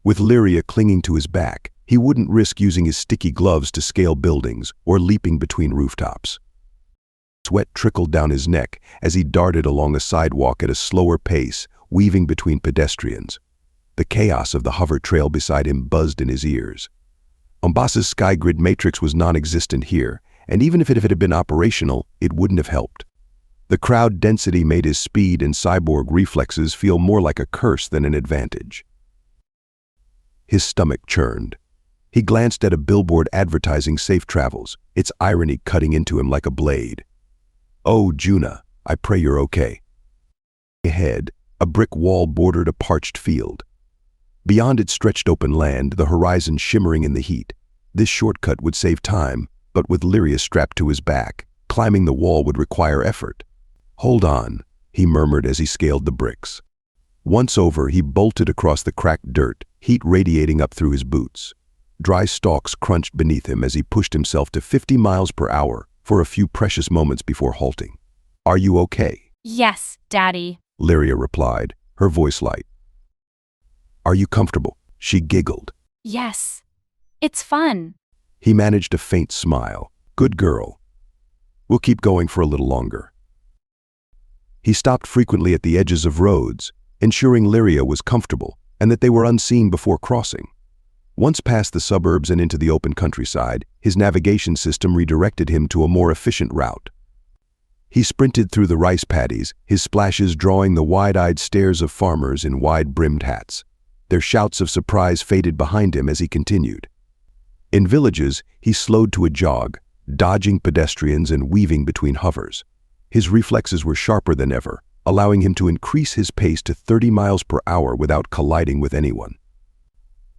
With Lyria clinging to his back, he wouldn't risk using his sticky gloves to scale buildings or leaping between rooftops. Sweat trickled down his neck as he darted along a sidewalk at a slower pace, weaving between pedestrians. The chaos of the hover trail beside him buzzed in his ears. Umbasa's sky grid matrix was non-existent here, and even if it had been operational, it wouldn't have helped. The crowd density made his speed and cyborg reflexes feel more like a curse than an advantage. His stomach churned. He glanced at a billboard advertising safe travels, its irony cutting into him like a blade. "Oh, Juna, I pray you're okay." Ahead, a brick wall bordered a parched field. Beyond it stretched open land, the horizon shimmering in the heat. This shortcut would save time, but with Lyria strapped to his back, climbing the wall would require effort. "Hold on," he murmured as he scaled the bricks. Once over, he bolted across the cracked dirt, heat radiating up through his boots. Dry stalks crunched beneath him as he pushed himself to 50 miles per hour for a few precious moments before halting. "Are you okay?" Yes, Daddy. Lyria replied, her voice light. "Are you comfortable?" She giggled. Yes. It's fun. He managed a faint smile. "Good girl. We'll keep going for a little longer." He stopped frequently at the edges of roads, ensuring Lyria was comfortable and that they were unseen before crossing. Once past the suburbs and into the open countryside, his navigation system redirected him to a more efficient route. He sprinted through the rice paddies, his splashes drawing the wide-eyed stares of farmers in wide-brimmed hats. Their shouts of surprise faded behind him as he continued. In villages, he slowed to a jog, dodging pedestrians and weaving between hovers. His reflexes were sharper than ever, allowing him to increase his pace to 30 miles per hour without colliding with anyone.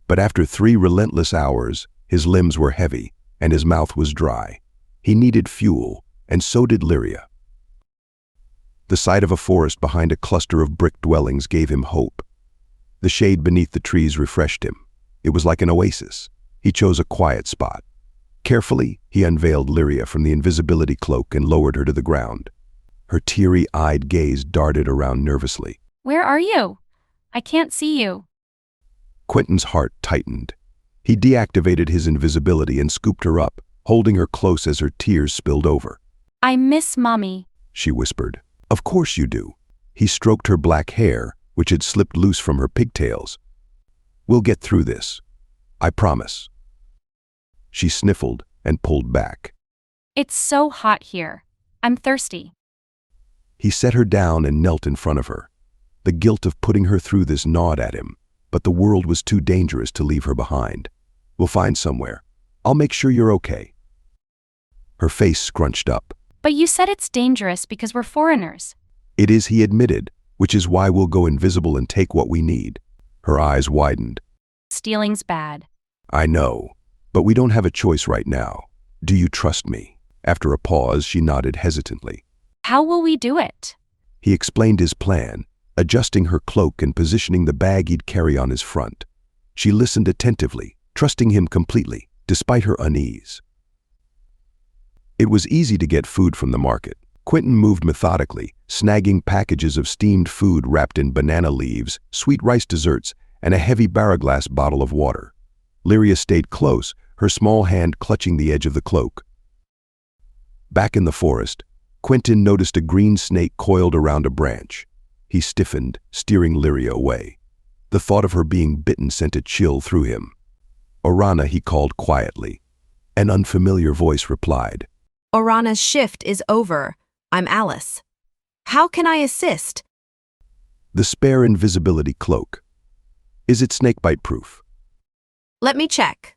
But after 3 relentless hours, his limbs were heavy and his mouth was dry. He needed fuel, and so did Lyria. The sight of a forest behind a cluster of brick dwellings gave him hope. The shade beneath the trees refreshed him. It was like an oasis. He chose a quiet spot. Carefully, he unveiled Lyria from the invisibility cloak and lowered her to the ground. Her teary-eyed gaze darted around nervously. Where are you? I can't see you. Quentin's heart tightened. He deactivated his invisibility and scooped her up, holding her close as her tears spilled over. I miss Mommy. she whispered. Of course you do. He stroked her black hair, which had slipped loose from her pigtails. We'll get through this. I promise. She sniffled and pulled back. It's so hot here. I'm thirsty. He set her down and knelt in front of her. The guilt of putting her through this gnawed at him, but the world was too dangerous to leave her behind. We'll find somewhere. I'll make sure you're okay. Her face scrunched up. But you said it's dangerous because we're foreigners. It is, he admitted, which is why we'll go invisible and take what we need. Her eyes widened. Stealing's bad. I know, but we don't have a choice right now. Do you trust me? After a pause, she nodded hesitantly. How will we do it? He explained his plan, adjusting her cloak and positioning the bag he'd carry on his front. She listened attentively, trusting him completely, despite her unease. It was easy to get food from the market. Quentin moved methodically, snagging packages of steamed food wrapped in banana leaves, sweet rice desserts, and a heavy barraglass bottle of water. Lyria stayed close, her small hand clutching the edge of the cloak. Back in the forest, Quentin noticed a green snake coiled around a branch. He stiffened, steering Lyria away. The thought of her being bitten sent a chill through him. Orana, he called quietly. An unfamiliar voice replied. Orana's shift is over. I'm Alice. How can I assist? The spare invisibility cloak. Is it snakebite proof? Let me check.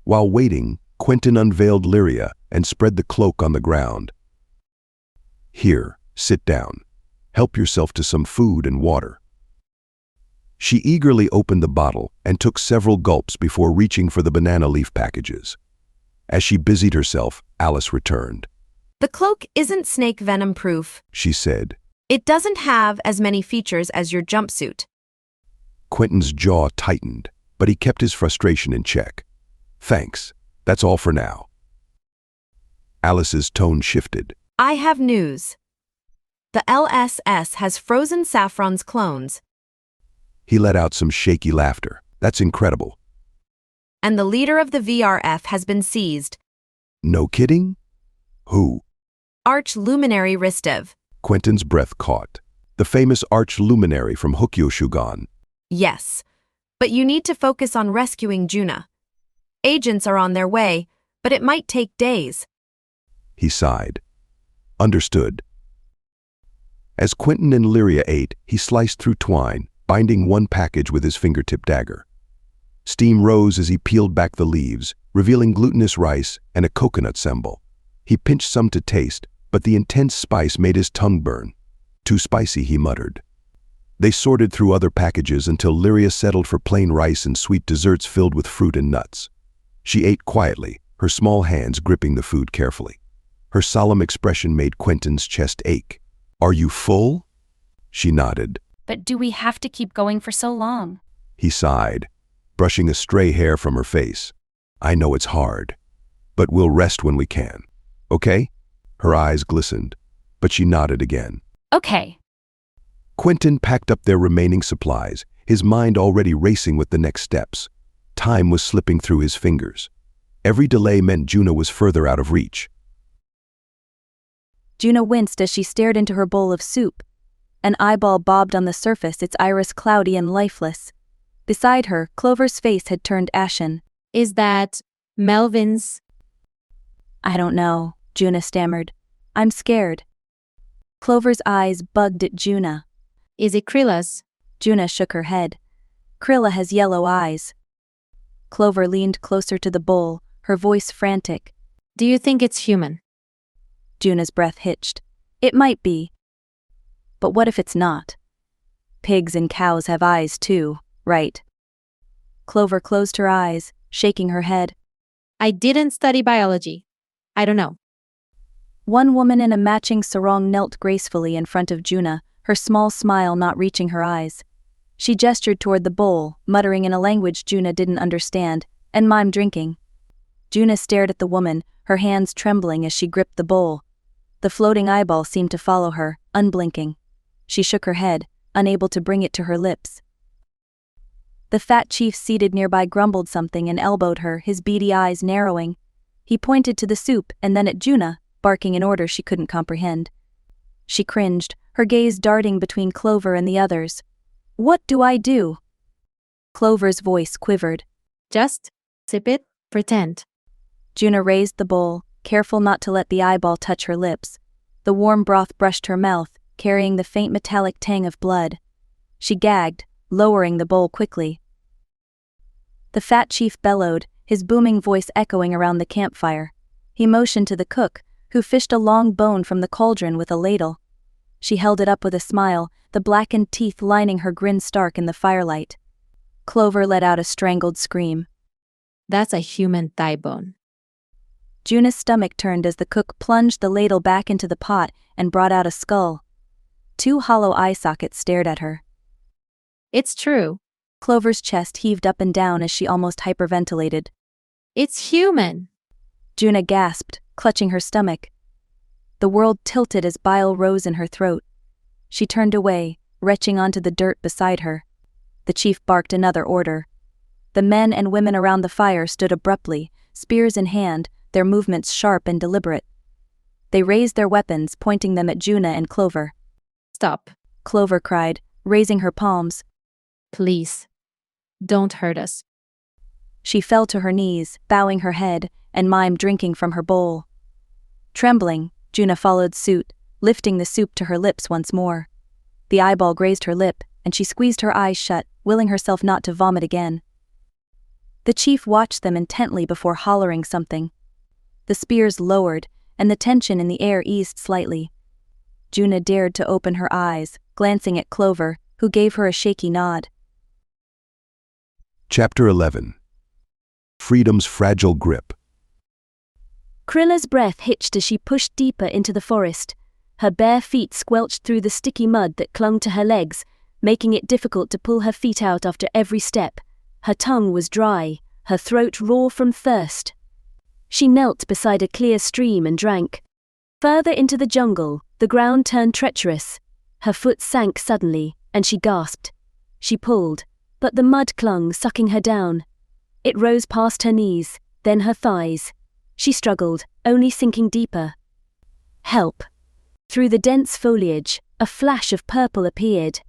While waiting, Quentin unveiled Lyria and spread the cloak on the ground. Here, sit down. Help yourself to some food and water. She eagerly opened the bottle and took several gulps before reaching for the banana leaf packages. As she busied herself, Alice returned. The cloak isn't snake venom proof, she said. It doesn't have as many features as your jumpsuit. Quentin's jaw tightened, but he kept his frustration in check. Thanks. That's all for now. Alice's tone shifted. I have news. The LSS has frozen Saffron's clones. He let out some shaky laughter. That's incredible. And the leader of the VRF has been seized. No kidding? Who? Arch-Luminary Ristev. Quentin's breath caught. The famous arch-luminary from Hokyoshugan. Yes, but you need to focus on rescuing Juna. Agents are on their way, but it might take days. He sighed. Understood. As Quentin and Lyria ate, he sliced through twine, binding one package with his fingertip dagger. Steam rose as he peeled back the leaves, revealing glutinous rice and a coconut semble. He pinched some to taste, but the intense spice made his tongue burn. Too spicy, he muttered. They sorted through other packages until Lyria settled for plain rice and sweet desserts filled with fruit and nuts. She ate quietly, her small hands gripping the food carefully. Her solemn expression made Quentin's chest ache. Are you full? She nodded. But do we have to keep going for so long? He sighed, brushing a stray hair from her face. I know it's hard, but we'll rest when we can. Okay? Her eyes glistened, but she nodded again. Okay. Quentin packed up their remaining supplies, his mind already racing with the next steps. Time was slipping through his fingers. Every delay meant Juna was further out of reach. Juna winced as she stared into her bowl of soup. An eyeball bobbed on the surface, its iris cloudy and lifeless. Beside her, Clover's face had turned ashen. Is that Melvin's? I don't know, Juna stammered. I'm scared. Clover's eyes bugged at Juna. Is it Krilla's? Juna shook her head. Krilla has yellow eyes. Clover leaned closer to the bowl, her voice frantic. Do you think it's human? Juna's breath hitched. It might be. But what if it's not? Pigs and cows have eyes too, right? Clover closed her eyes, shaking her head. I didn't study biology. I don't know. One woman in a matching sarong knelt gracefully in front of Juna, her small smile not reaching her eyes. She gestured toward the bowl, muttering in a language Juna didn't understand, and mimed drinking. Juna stared at the woman, her hands trembling as she gripped the bowl. The floating eyeball seemed to follow her, unblinking. She shook her head, unable to bring it to her lips. The fat chief seated nearby grumbled something and elbowed her, his beady eyes narrowing. He pointed to the soup and then at Juna, barking an order she couldn't comprehend. She cringed, her gaze darting between Clover and the others. What do I do? Clover's voice quivered. Just sip it, pretend. Juna raised the bowl, careful not to let the eyeball touch her lips. The warm broth brushed her mouth, carrying the faint metallic tang of blood. She gagged, lowering the bowl quickly. The fat chief bellowed, his booming voice echoing around the campfire. He motioned to the cook, who fished a long bone from the cauldron with a ladle. She held it up with a smile, the blackened teeth lining her grin stark in the firelight. Clover let out a strangled scream. That's a human thigh bone. Juna's stomach turned as the cook plunged the ladle back into the pot and brought out a skull. 2 hollow eye sockets stared at her. It's true. Clover's chest heaved up and down as she almost hyperventilated. It's human. Juna gasped, clutching her stomach. The world tilted as bile rose in her throat. She turned away, retching onto the dirt beside her. The chief barked another order. The men and women around the fire stood abruptly, spears in hand, their movements sharp and deliberate. They raised their weapons, pointing them at Juna and Clover. Stop. Clover cried, raising her palms. Please. Don't hurt us. She fell to her knees, bowing her head, and Mime drinking from her bowl. Trembling, Juna followed suit, lifting the soup to her lips once more. The eyeball grazed her lip, and she squeezed her eyes shut, willing herself not to vomit again. The chief watched them intently before hollering something. The spears lowered, and the tension in the air eased slightly. Juna dared to open her eyes, glancing at Clover, who gave her a shaky nod. Chapter 11. Freedom's Fragile Grip. Krilla's breath hitched as she pushed deeper into the forest. Her bare feet squelched through the sticky mud that clung to her legs, making it difficult to pull her feet out after every step. Her tongue was dry, her throat raw from thirst. She knelt beside a clear stream and drank. Further into the jungle, the ground turned treacherous. Her foot sank suddenly, and she gasped. She pulled, but the mud clung, sucking her down. It rose past her knees, then her thighs. She struggled, only sinking deeper. Help! Through the dense foliage, a flash of purple appeared.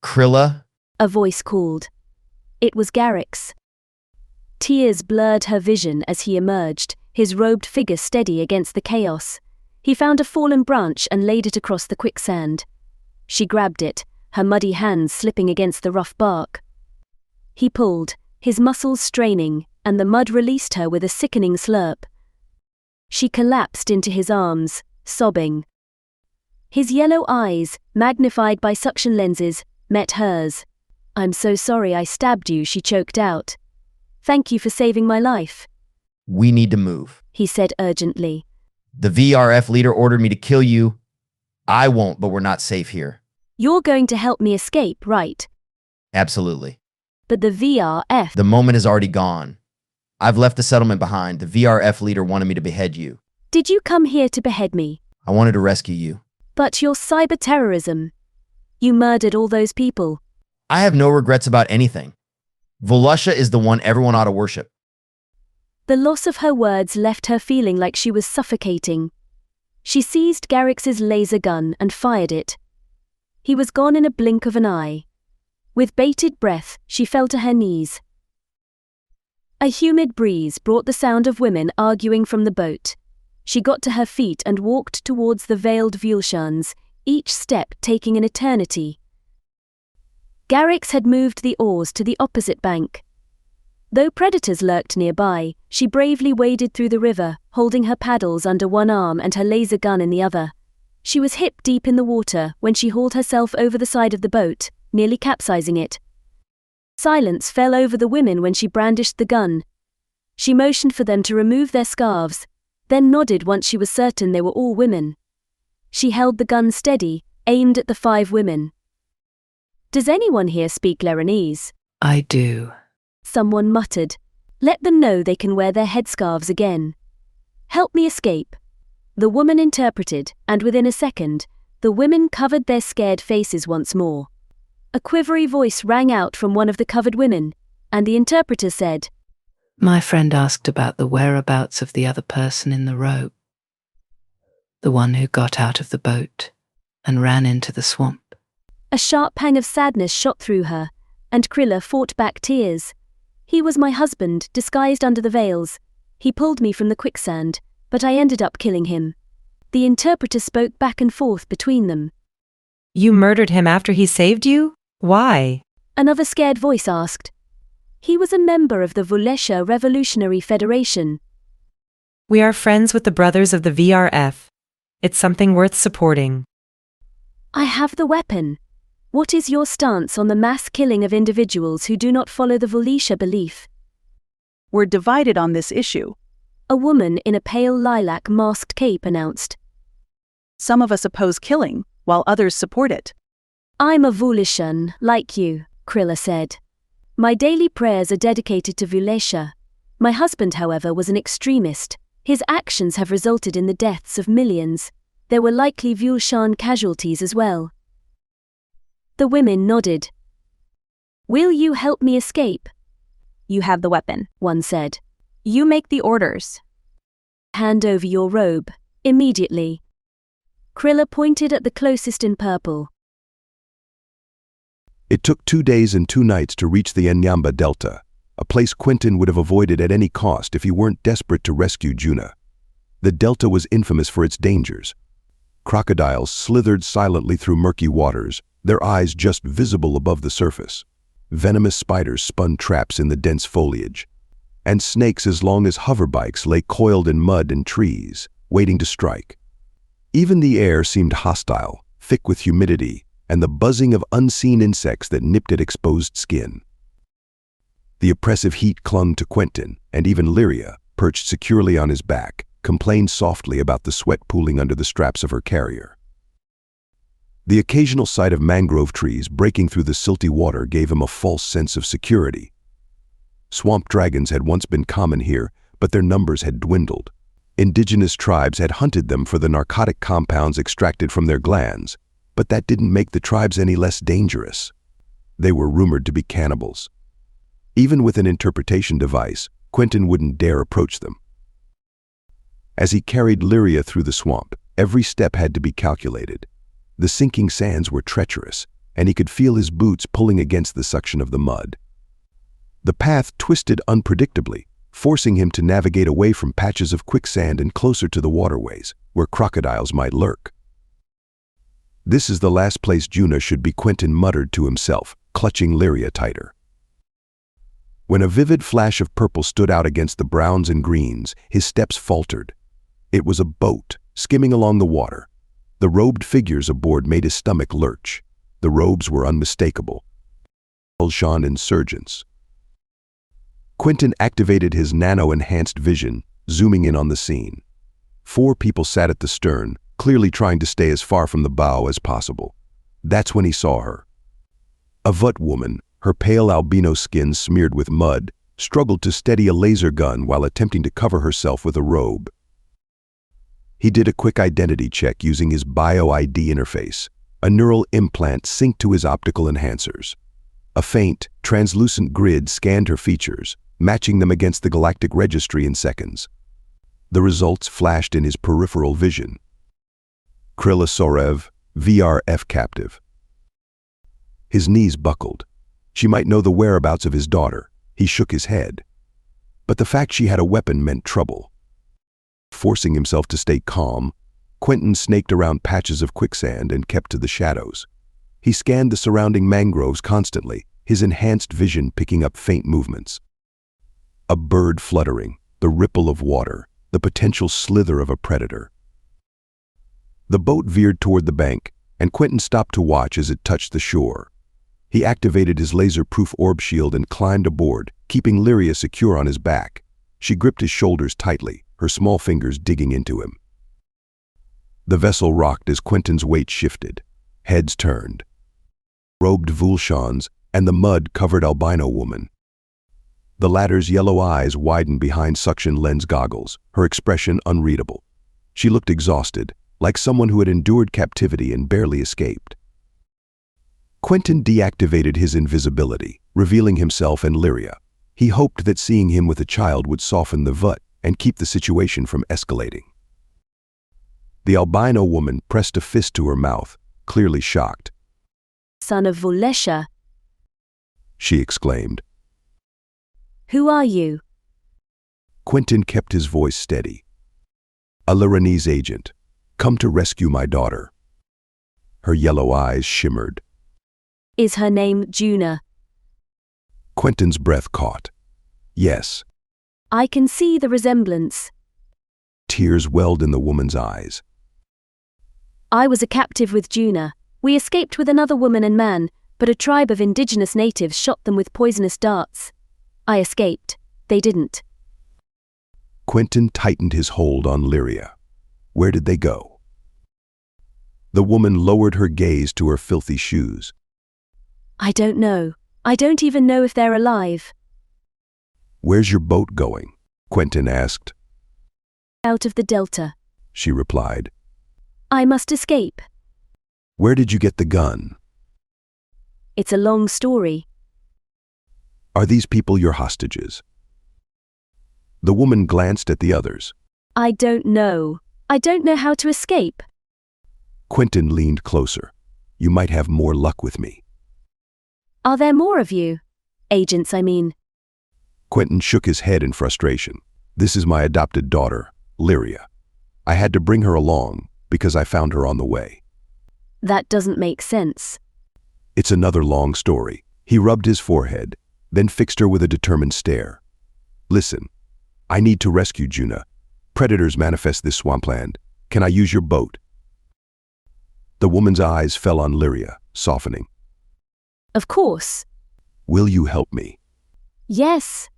Krilla? A voice called. It was Garrick's. Tears blurred her vision as he emerged, his robed figure steady against the chaos. He found a fallen branch and laid it across the quicksand. She grabbed it, her muddy hands slipping against the rough bark. He pulled, his muscles straining, and the mud released her with a sickening slurp. She collapsed into his arms, sobbing. His yellow eyes, magnified by suction lenses, met hers. "I'm so sorry I stabbed you," she choked out. "Thank you for saving my life." We need to move. He said urgently. The VRF leader ordered me to kill you. I won't, but we're not safe here. You're going to help me escape, right? Absolutely. But the VRF... The moment is already gone. I've left the settlement behind. The VRF leader wanted me to behead you. Did you come here to behead me? I wanted to rescue you. But your cyber-terrorism. You murdered all those people. I have no regrets about anything. Volusha is the one everyone ought to worship. The loss of her words left her feeling like she was suffocating. She seized Garrick's laser gun and fired it. He was gone in a blink of an eye. With bated breath, she fell to her knees. A humid breeze brought the sound of women arguing from the boat. She got to her feet and walked towards the veiled Vulshans, each step taking an eternity. Garrick's had moved the oars to the opposite bank. Though predators lurked nearby, she bravely waded through the river, holding her paddles under one arm and her laser gun in the other. She was hip-deep in the water when she hauled herself over the side of the boat, nearly capsizing it. Silence fell over the women when she brandished the gun. She motioned for them to remove their scarves, then nodded once she was certain they were all women. She held the gun steady, aimed at the 5 women. "Does anyone here speak Leronese?" I do. Someone muttered. "Let them know they can wear their headscarves again. Help me escape." The woman interpreted, and within a second, the women covered their scared faces once more. A quivery voice rang out from one of the covered women, and the interpreter said, My friend asked about the whereabouts of the other person in the rope. The one who got out of the boat. and ran into the swamp. A sharp pang of sadness shot through her, and Krilla fought back tears. He was my husband, disguised under the veils. He pulled me from the quicksand, but I ended up killing him. The interpreter spoke back and forth between them. You murdered him after he saved you? Why? Another scared voice asked. He was a member of the Volesha Revolutionary Federation. We are friends with the brothers of the VRF. It's something worth supporting. I have the weapon. What is your stance on the mass killing of individuals who do not follow the Volesha belief? We're divided on this issue. A woman in a pale lilac masked cape announced. Some of us oppose killing, while others support it. I'm a Voleshan, like you, Krilla said. My daily prayers are dedicated to Volesha. My husband, however, was an extremist. His actions have resulted in the deaths of millions. There were likely Voleshan casualties as well. The women nodded. Will you help me escape? You have the weapon, one said. You make the orders. Hand over your robe, immediately. Krilla pointed at the closest in purple. It took 2 days and 2 nights to reach the Nyamba Delta, a place Quentin would have avoided at any cost if he weren't desperate to rescue Juna. The Delta was infamous for its dangers. Crocodiles slithered silently through murky waters, their eyes just visible above the surface. Venomous spiders spun traps in the dense foliage. And snakes as long as hoverbikes lay coiled in mud and trees, waiting to strike. Even the air seemed hostile, thick with humidity, and the buzzing of unseen insects that nipped at exposed skin. The oppressive heat clung to Quentin, and even Lyria, perched securely on his back, complained softly about the sweat pooling under the straps of her carrier. The occasional sight of mangrove trees breaking through the silty water gave him a false sense of security. Swamp dragons had once been common here, but their numbers had dwindled. Indigenous tribes had hunted them for the narcotic compounds extracted from their glands, but that didn't make the tribes any less dangerous. They were rumored to be cannibals. Even with an interpretation device, Quentin wouldn't dare approach them. As he carried Lyria through the swamp, every step had to be calculated. The sinking sands were treacherous, and he could feel his boots pulling against the suction of the mud. The path twisted unpredictably, forcing him to navigate away from patches of quicksand and closer to the waterways, where crocodiles might lurk. This is the last place Juna should be, Quentin muttered to himself, clutching Lyria tighter. When a vivid flash of purple stood out against the browns and greens, his steps faltered. It was a boat, skimming along the water. The robed figures aboard made his stomach lurch. The robes were unmistakable. Voleshan insurgents. Quentin activated his nano-enhanced vision, zooming in on the scene. 4 people sat at the stern, clearly trying to stay as far from the bow as possible. That's when he saw her. A Vut woman, her pale albino skin smeared with mud, struggled to steady a laser gun while attempting to cover herself with a robe. He did a quick identity check using his Bio-ID interface. A neural implant synced to his optical enhancers. A faint, translucent grid scanned her features, matching them against the galactic registry in seconds. The results flashed in his peripheral vision. Krilla Sorev, VRF captive. His knees buckled. She might know the whereabouts of his daughter. He shook his head. But the fact she had a weapon meant trouble. Forcing himself to stay calm, Quentin snaked around patches of quicksand and kept to the shadows. He scanned the surrounding mangroves constantly, his enhanced vision picking up faint movements. A bird fluttering, the ripple of water, the potential slither of a predator. The boat veered toward the bank, and Quentin stopped to watch as it touched the shore. He activated his laser-proof orb shield and climbed aboard, keeping Lyria secure on his back. She gripped his shoulders tightly, her small fingers digging into him. The vessel rocked as Quentin's weight shifted. Heads turned. Robed Voleshans and the mud-covered albino woman. The latter's yellow eyes widened behind suction lens goggles, her expression unreadable. She looked exhausted, like someone who had endured captivity and barely escaped. Quentin deactivated his invisibility, revealing himself and Lyria. He hoped that seeing him with a child would soften the Vut and keep the situation from escalating. The albino woman pressed a fist to her mouth, clearly shocked. Son of Volesha, She exclaimed. who are you? Quentin kept his voice steady. A Liranese agent, come to rescue my daughter. Her yellow eyes shimmered. Is her name Juna? Quentin's breath caught. Yes. I can see the resemblance. Tears welled in the woman's eyes. I was a captive with Juna. We escaped with another woman and man, but a tribe of indigenous natives shot them with poisonous darts. I escaped. They didn't. Quentin tightened his hold on Lyria. Where did they go? The woman lowered her gaze to her filthy shoes. I don't know. I don't even know if they're alive. Where's your boat going? Quentin asked. Out of the Delta. She replied. I must escape. Where did you get the gun? It's a long story. Are these people your hostages? The woman glanced at the others. I don't know. I don't know how to escape. Quentin leaned closer. You might have more luck with me. Are there more of you? Agents, I mean. Quentin shook his head in frustration. This is my adopted daughter, Lyria. I had to bring her along because I found her on the way. That doesn't make sense. It's another long story. He rubbed his forehead, then fixed her with a determined stare. Listen, I need to rescue Juna. Predators manifest this swampland. Can I use your boat? The woman's eyes fell on Lyria, softening. Of course. Will you help me? Yes.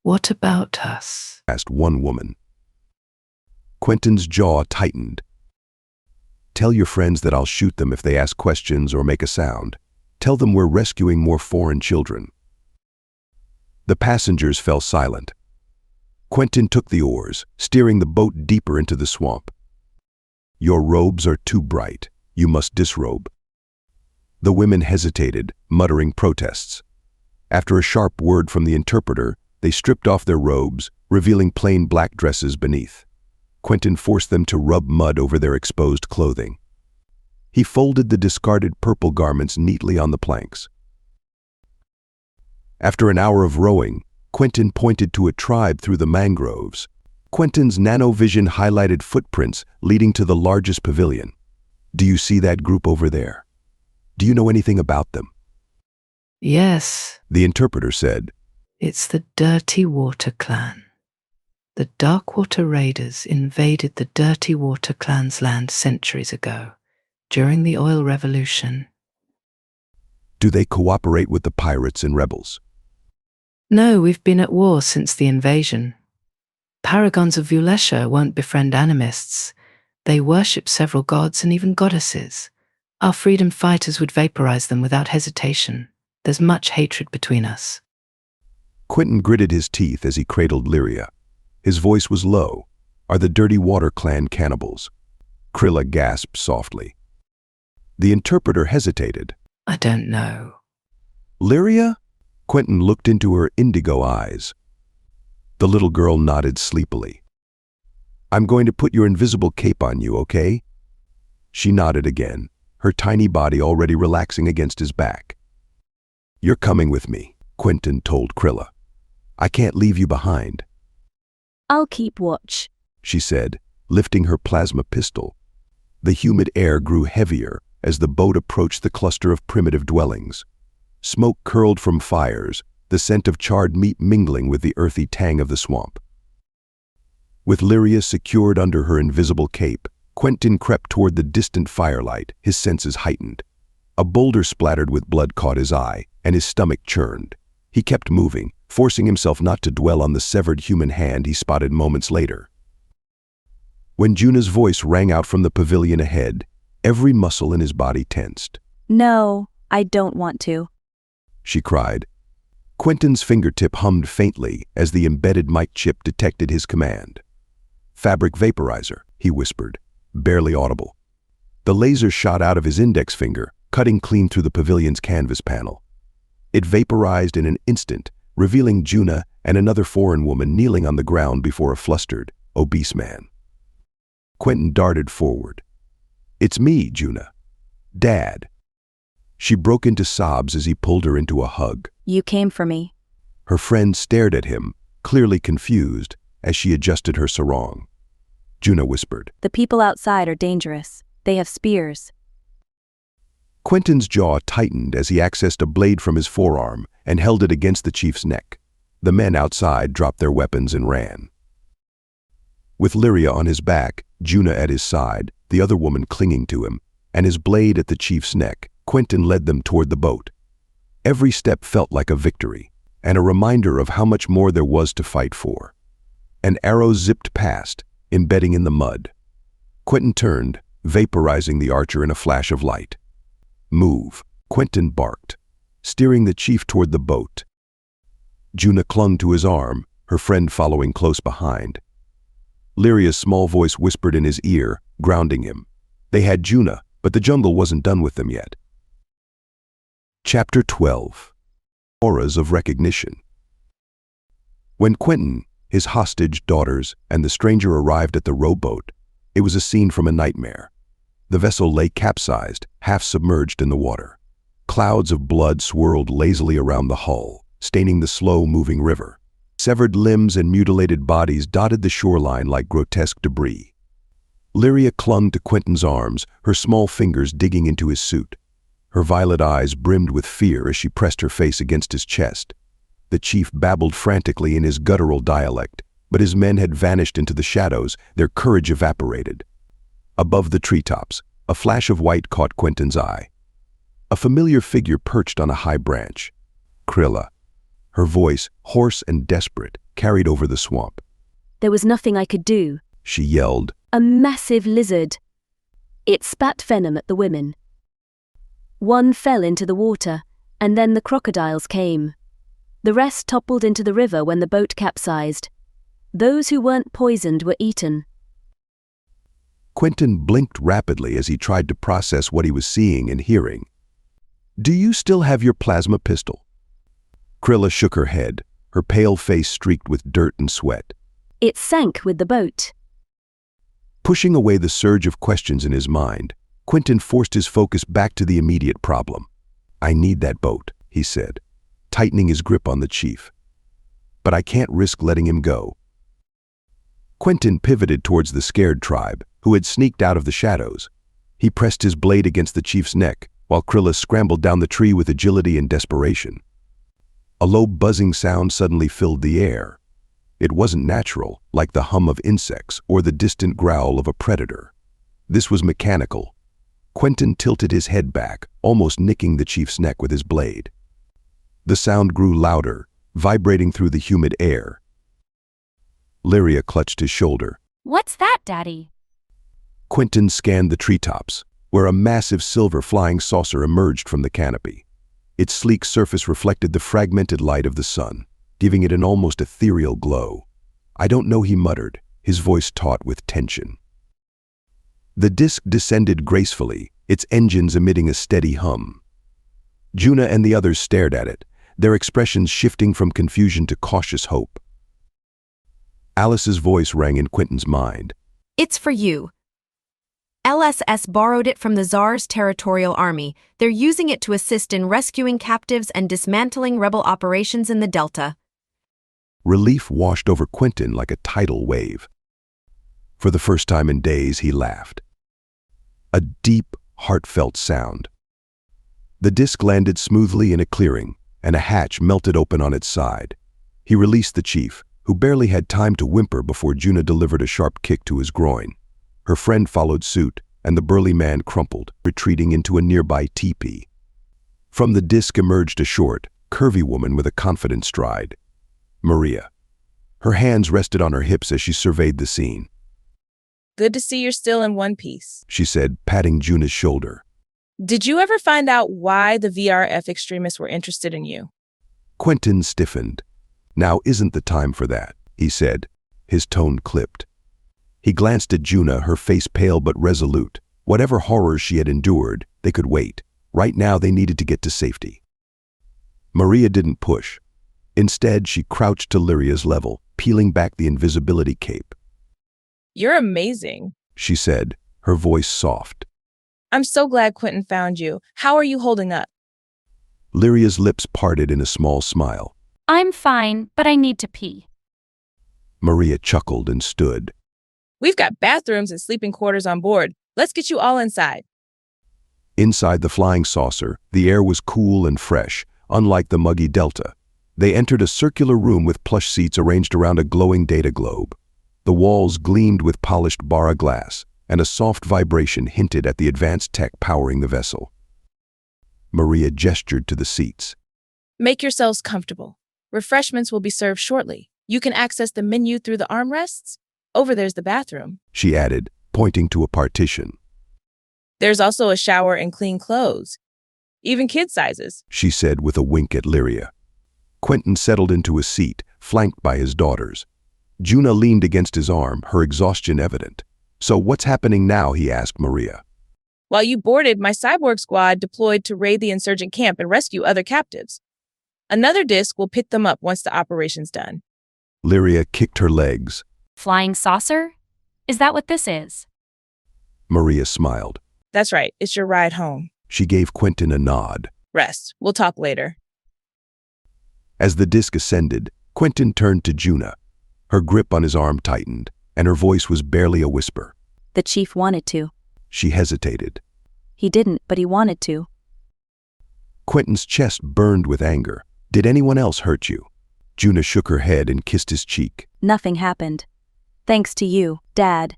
What about us? Asked one woman. Quentin's jaw tightened. Tell your friends that I'll shoot them if they ask questions or make a sound. Tell them we're rescuing more foreign children. The passengers fell silent. Quentin took the oars, steering the boat deeper into the swamp. Your robes are too bright. You must disrobe. The women hesitated, muttering protests. After a sharp word from the interpreter, they stripped off their robes, revealing plain black dresses beneath. Quentin forced them to rub mud over their exposed clothing. He folded the discarded purple garments neatly on the planks. After an hour of rowing, Quentin pointed to a tribe through the mangroves. Quentin's nanovision highlighted footprints leading to the largest pavilion. Do you see that group over there? Do you know anything about them? Yes, The interpreter said. it's the Dirty Water Clan. The Darkwater Raiders invaded the Dirty Water Clan's land centuries ago, during the oil revolution. Do they cooperate with the pirates and rebels? No, we've been at war since the invasion. Paragons of Volesha won't befriend animists. They worship several gods and even goddesses. Our freedom fighters would vaporize them without hesitation. There's much hatred between us. Quentin gritted his teeth as he cradled Lyria. His voice was low. Are the Dirty Water Clan cannibals? Krilla gasped softly. The interpreter hesitated. I don't know. Lyria? Quentin looked into her indigo eyes. The little girl nodded sleepily. I'm going to put your invisible cape on you, okay? She nodded again, her tiny body already relaxing against his back. You're coming with me, Quentin told Krilla. I can't leave you behind. I'll keep watch, She said, lifting her plasma pistol. The humid air grew heavier as the boat approached the cluster of primitive dwellings. Smoke curled from fires, the scent of charred meat mingling with the earthy tang of the swamp. With Lyria secured under her invisible cape, Quentin crept toward the distant firelight, his senses heightened. A boulder splattered with blood caught his eye, and his stomach churned. He kept moving, forcing himself not to dwell on the severed human hand he spotted moments later. When Juna's voice rang out from the pavilion ahead, every muscle in his body tensed. No, I don't want to. She cried. Quentin's fingertip hummed faintly as the embedded mic chip detected his command. Fabric vaporizer, he whispered, barely audible. The laser shot out of his index finger, cutting clean through the pavilion's canvas panel. It vaporized in an instant, revealing Juna and another foreign woman kneeling on the ground before a flustered, obese man. Quentin darted forward. It's me, Juna. Dad. She broke into sobs as he pulled her into a hug. You came for me. Her friend stared at him, clearly confused, as she adjusted her sarong. Juna whispered. The people outside are dangerous. They have spears. Quentin's jaw tightened as he accessed a blade from his forearm and held it against the chief's neck. The men outside dropped their weapons and ran. With Lyria on his back, Juna at his side, the other woman clinging to him, and his blade at the chief's neck, Quentin led them toward the boat. Every step felt like a victory, and a reminder of how much more there was to fight for. An arrow zipped past, embedding in the mud. Quentin turned, vaporizing the archer in a flash of light. Move, Quentin barked, steering the chief toward the boat. Juna clung to his arm, her friend following close behind. Lyria's small voice whispered in his ear, grounding him. They had Juna, but the jungle wasn't done with them yet. Chapter 12. Auras of Recognition. When Quentin, his hostage, daughters, and the stranger arrived at the rowboat, it was a scene from a nightmare. The vessel lay capsized, half submerged in the water. Clouds of blood swirled lazily around the hull, staining the slow-moving river. Severed limbs and mutilated bodies dotted the shoreline like grotesque debris. Lyria clung to Quentin's arms, her small fingers digging into his suit. Her violet eyes brimmed with fear as she pressed her face against his chest. The chief babbled frantically in his guttural dialect, but his men had vanished into the shadows, their courage evaporated. Above the treetops, a flash of white caught Quentin's eye. A familiar figure perched on a high branch. Krilla. Her voice, hoarse and desperate, carried over the swamp. There was nothing I could do. She yelled. A massive lizard. It spat venom at the women. One fell into the water, and then the crocodiles came. The rest toppled into the river when the boat capsized. Those who weren't poisoned were eaten. Quentin blinked rapidly as he tried to process what he was seeing and hearing. Do you still have your plasma pistol? Krilla shook her head, her pale face streaked with dirt and sweat. It sank with the boat. Pushing away the surge of questions in his mind, Quentin forced his focus back to the immediate problem. I need that boat, he said, tightening his grip on the chief. But I can't risk letting him go. Quentin pivoted towards the scared tribe, who had sneaked out of the shadows. He pressed his blade against the chief's neck, while Krilla scrambled down the tree with agility and desperation. A low buzzing sound suddenly filled the air. It wasn't natural, like the hum of insects or the distant growl of a predator. This was mechanical. Quentin tilted his head back, almost nicking the chief's neck with his blade. The sound grew louder, vibrating through the humid air. Lyria clutched his shoulder. What's that, Daddy? Quentin scanned the treetops, where a massive silver flying saucer emerged from the canopy. Its sleek surface reflected the fragmented light of the sun, giving it an almost ethereal glow. I don't know, he muttered, his voice taut with tension. The disc descended gracefully, its engines emitting a steady hum. Juna and the others stared at it, their expressions shifting from confusion to cautious hope. Alice's voice rang in Quentin's mind. It's for you. LSS borrowed it from the Tsar's territorial army. They're using it to assist in rescuing captives and dismantling rebel operations in the Delta. Relief washed over Quentin like a tidal wave. For the first time in days, he laughed. A deep, heartfelt sound. The disc landed smoothly in a clearing, and a hatch melted open on its side. He released the chief, who barely had time to whimper before Juna delivered a sharp kick to his groin. Her friend followed suit, and the burly man crumpled, retreating into a nearby teepee. From the disc emerged a short, curvy woman with a confident stride. Maria. Her hands rested on her hips as she surveyed the scene. Good to see you're still in one piece, She said, patting Juna's shoulder. Did you ever find out why the VRF extremists were interested in you? Quentin stiffened. Now isn't the time for that, he said, his tone clipped. He glanced at Juna, her face pale but resolute. Whatever horrors she had endured, they could wait. Right now they needed to get to safety. Maria didn't push. Instead, she crouched to Lyria's level, peeling back the invisibility cape. You're amazing, She said, her voice soft. I'm so glad Quentin found you. How are you holding up? Lyria's lips parted in a small smile. I'm fine, but I need to pee. Maria chuckled and stood. We've got bathrooms and sleeping quarters on board. Let's get you all inside. Inside the flying saucer, the air was cool and fresh, unlike the muggy Delta. They entered a circular room with plush seats arranged around a glowing data globe. The walls gleamed with polished bara glass, and a soft vibration hinted at the advanced tech powering the vessel. Maria gestured to the seats. Make yourselves comfortable. Refreshments will be served shortly. You can access the menu through the armrests. Over there's the bathroom. She added, pointing to a partition. There's also a shower and clean clothes. Even kid sizes. She said with a wink at Lyria. Quentin settled into a seat, flanked by his daughters. Juna leaned against his arm, her exhaustion evident. So what's happening now, he asked Maria. While you boarded, my cyborg squad deployed to raid the insurgent camp and rescue other captives. Another disc will pick them up once the operation's done. Lyria kicked her legs. Flying saucer? Is that what this is? Maria smiled. That's right, it's your ride home. She gave Quentin a nod. Rest. We'll talk later. As the disc ascended, Quentin turned to Juna. Her grip on his arm tightened, and her voice was barely a whisper. The chief wanted to. She hesitated. He didn't, but he wanted to. Quentin's chest burned with anger. Did anyone else hurt you? Juna shook her head and kissed his cheek. Nothing happened. Thanks to you, Dad.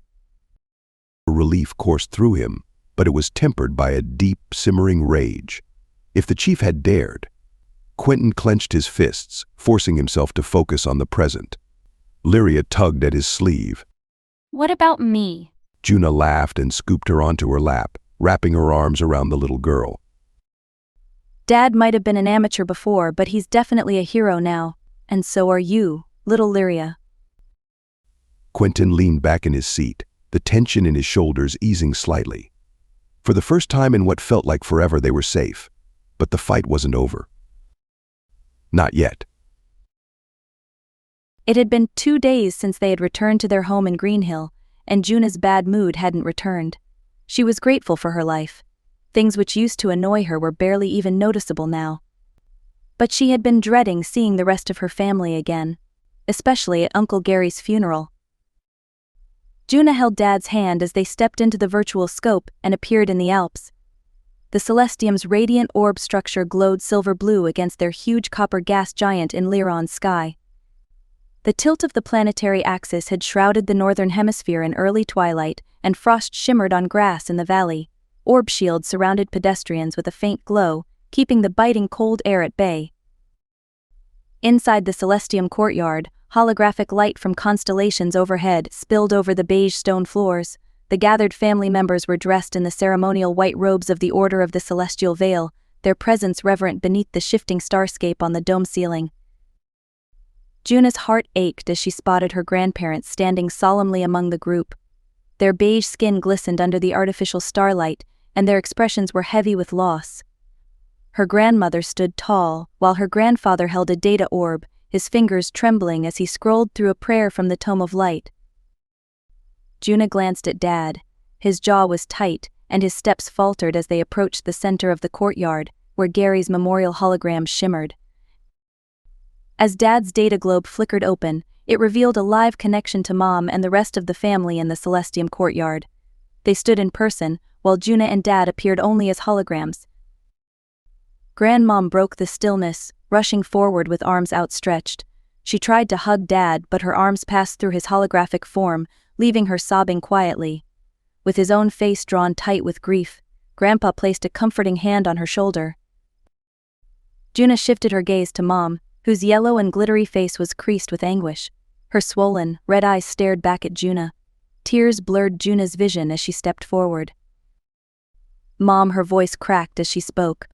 Relief coursed through him, but it was tempered by a deep, simmering rage. If the chief had dared. Quentin clenched his fists, forcing himself to focus on the present. Lyria tugged at his sleeve. What about me? Juna laughed and scooped her onto her lap, wrapping her arms around the little girl. Dad might have been an amateur before, but he's definitely a hero now. And so are you, little Lyria. Quentin leaned back in his seat, the tension in his shoulders easing slightly. For the first time in what felt like forever, they were safe. But the fight wasn't over. Not yet. It had been 2 days since they had returned to their home in Greenhill, and Juna's bad mood hadn't returned. She was grateful for her life. Things which used to annoy her were barely even noticeable now. But she had been dreading seeing the rest of her family again, especially at Uncle Gary's funeral. Juna held Dad's hand as they stepped into the virtual scope and appeared in the Alps. The Celestium's radiant orb structure glowed silver-blue against their huge copper gas giant in Lyron's sky. The tilt of the planetary axis had shrouded the northern hemisphere in early twilight, and frost shimmered on grass in the valley. Orb shields surrounded pedestrians with a faint glow, keeping the biting cold air at bay. Inside the Celestium courtyard, holographic light from constellations overhead spilled over the beige stone floors. The gathered family members were dressed in the ceremonial white robes of the Order of the Celestial Veil, their presence reverent beneath the shifting starscape on the dome ceiling. Juna's heart ached as she spotted her grandparents standing solemnly among the group. Their beige skin glistened under the artificial starlight, and their expressions were heavy with loss. Her grandmother stood tall, while her grandfather held a data orb, his fingers trembling as he scrolled through a prayer from the Tome of Light. Juna glanced at Dad. His jaw was tight, and his steps faltered as they approached the center of the courtyard, where Gary's memorial hologram shimmered. As Dad's data globe flickered open, it revealed a live connection to Mom and the rest of the family in the Celestium courtyard. They stood in person, while Juna and Dad appeared only as holograms. Grandmom broke the stillness, rushing forward with arms outstretched. She tried to hug Dad, but her arms passed through his holographic form, leaving her sobbing quietly. With his own face drawn tight with grief, Grandpa placed a comforting hand on her shoulder. Juna shifted her gaze to Mom, whose yellow and glittery face was creased with anguish. Her swollen, red eyes stared back at Juna. Tears blurred Juna's vision as she stepped forward. Mom, her voice cracked as she spoke.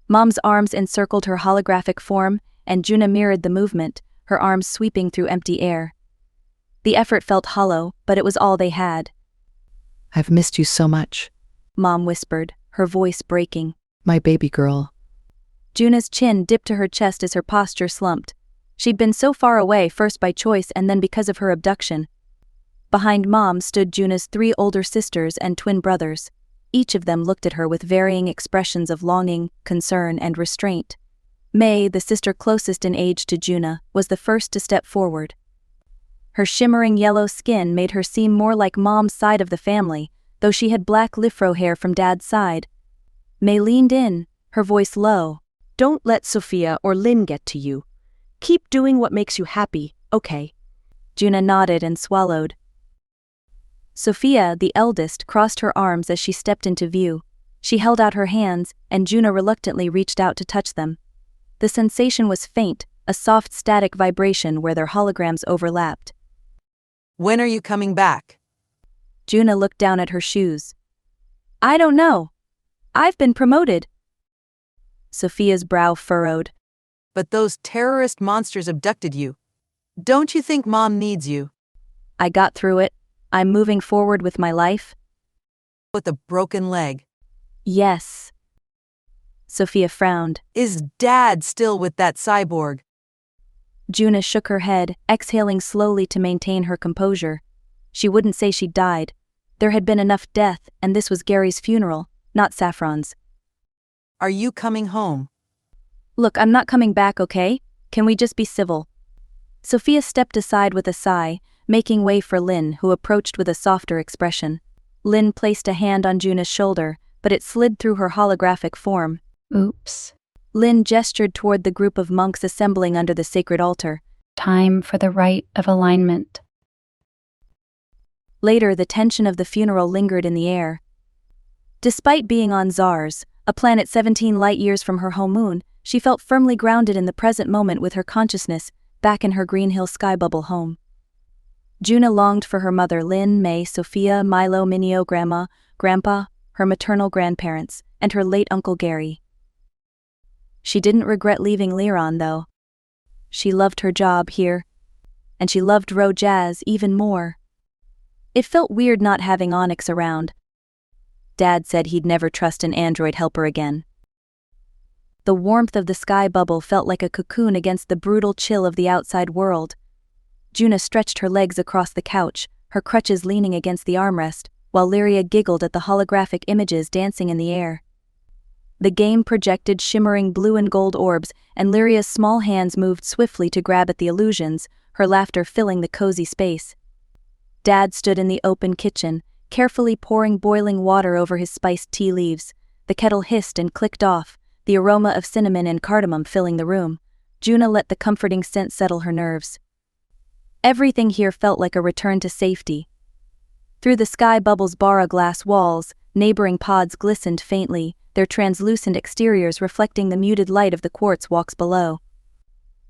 Mom's arms encircled her holographic form, and Juna mirrored the movement, her arms sweeping through empty air. The effort felt hollow, but it was all they had. "I've missed you so much," Mom whispered, her voice breaking. "My baby girl." Juna's chin dipped to her chest as her posture slumped. She'd been so far away, first by choice and then because of her abduction. Behind Mom stood Juna's 3 older sisters and twin brothers. Each of them looked at her with varying expressions of longing, concern, and restraint. May, the sister closest in age to Juna, was the first to step forward. Her shimmering yellow skin made her seem more like Mom's side of the family, though she had black lifro hair from Dad's side. May leaned in, her voice low. "Don't let Sophia or Lynn get to you. Keep doing what makes you happy, okay?" Juna nodded and swallowed. Sophia, the eldest, crossed her arms as she stepped into view. She held out her hands, and Juna reluctantly reached out to touch them. The sensation was faint, a soft static vibration where their holograms overlapped. "When are you coming back?" Juna looked down at her shoes. "I don't know. I've been promoted." Sophia's brow furrowed. "But those terrorist monsters abducted you. Don't you think Mom needs you?" "I got through it. I'm moving forward with my life." "With a broken leg?" "Yes." Sophia frowned. "Is Dad still with that cyborg?" Juna shook her head, exhaling slowly to maintain her composure. She wouldn't say she'd died. There had been enough death, and this was Gary's funeral, not Saffron's. "Are you coming home?" "Look, I'm not coming back, okay? Can we just be civil?" Sophia stepped aside with a sigh, making way for Lynn, who approached with a softer expression. Lynn placed a hand on Juna's shoulder, but it slid through her holographic form. "Oops." Lynn gestured toward the group of monks assembling under the sacred altar. "Time for the rite of alignment." Later, the tension of the funeral lingered in the air. Despite being on Zars, a planet 17 light-years from her home moon, she felt firmly grounded in the present moment with her consciousness back in her Green Hill sky bubble home. Juna longed for her mother Lynn, May, Sophia, Milo, Minio, Grandma, Grandpa, her maternal grandparents, and her late Uncle Gary. She didn't regret leaving Lyron, though. She loved her job here, and she loved Rojaz even more. It felt weird not having Onyx around. Dad said he'd never trust an android helper again. The warmth of the sky bubble felt like a cocoon against the brutal chill of the outside world. Juna stretched her legs across the couch, her crutches leaning against the armrest, while Lyria giggled at the holographic images dancing in the air. The game projected shimmering blue and gold orbs, and Lyria's small hands moved swiftly to grab at the illusions, her laughter filling the cozy space. Dad stood in the open kitchen, carefully pouring boiling water over his spiced tea leaves. The kettle hissed and clicked off, the aroma of cinnamon and cardamom filling the room. Juna let the comforting scent settle her nerves. Everything here felt like a return to safety. Through the sky bubble's bara glass walls, neighboring pods glistened faintly, their translucent exteriors reflecting the muted light of the quartz walks below.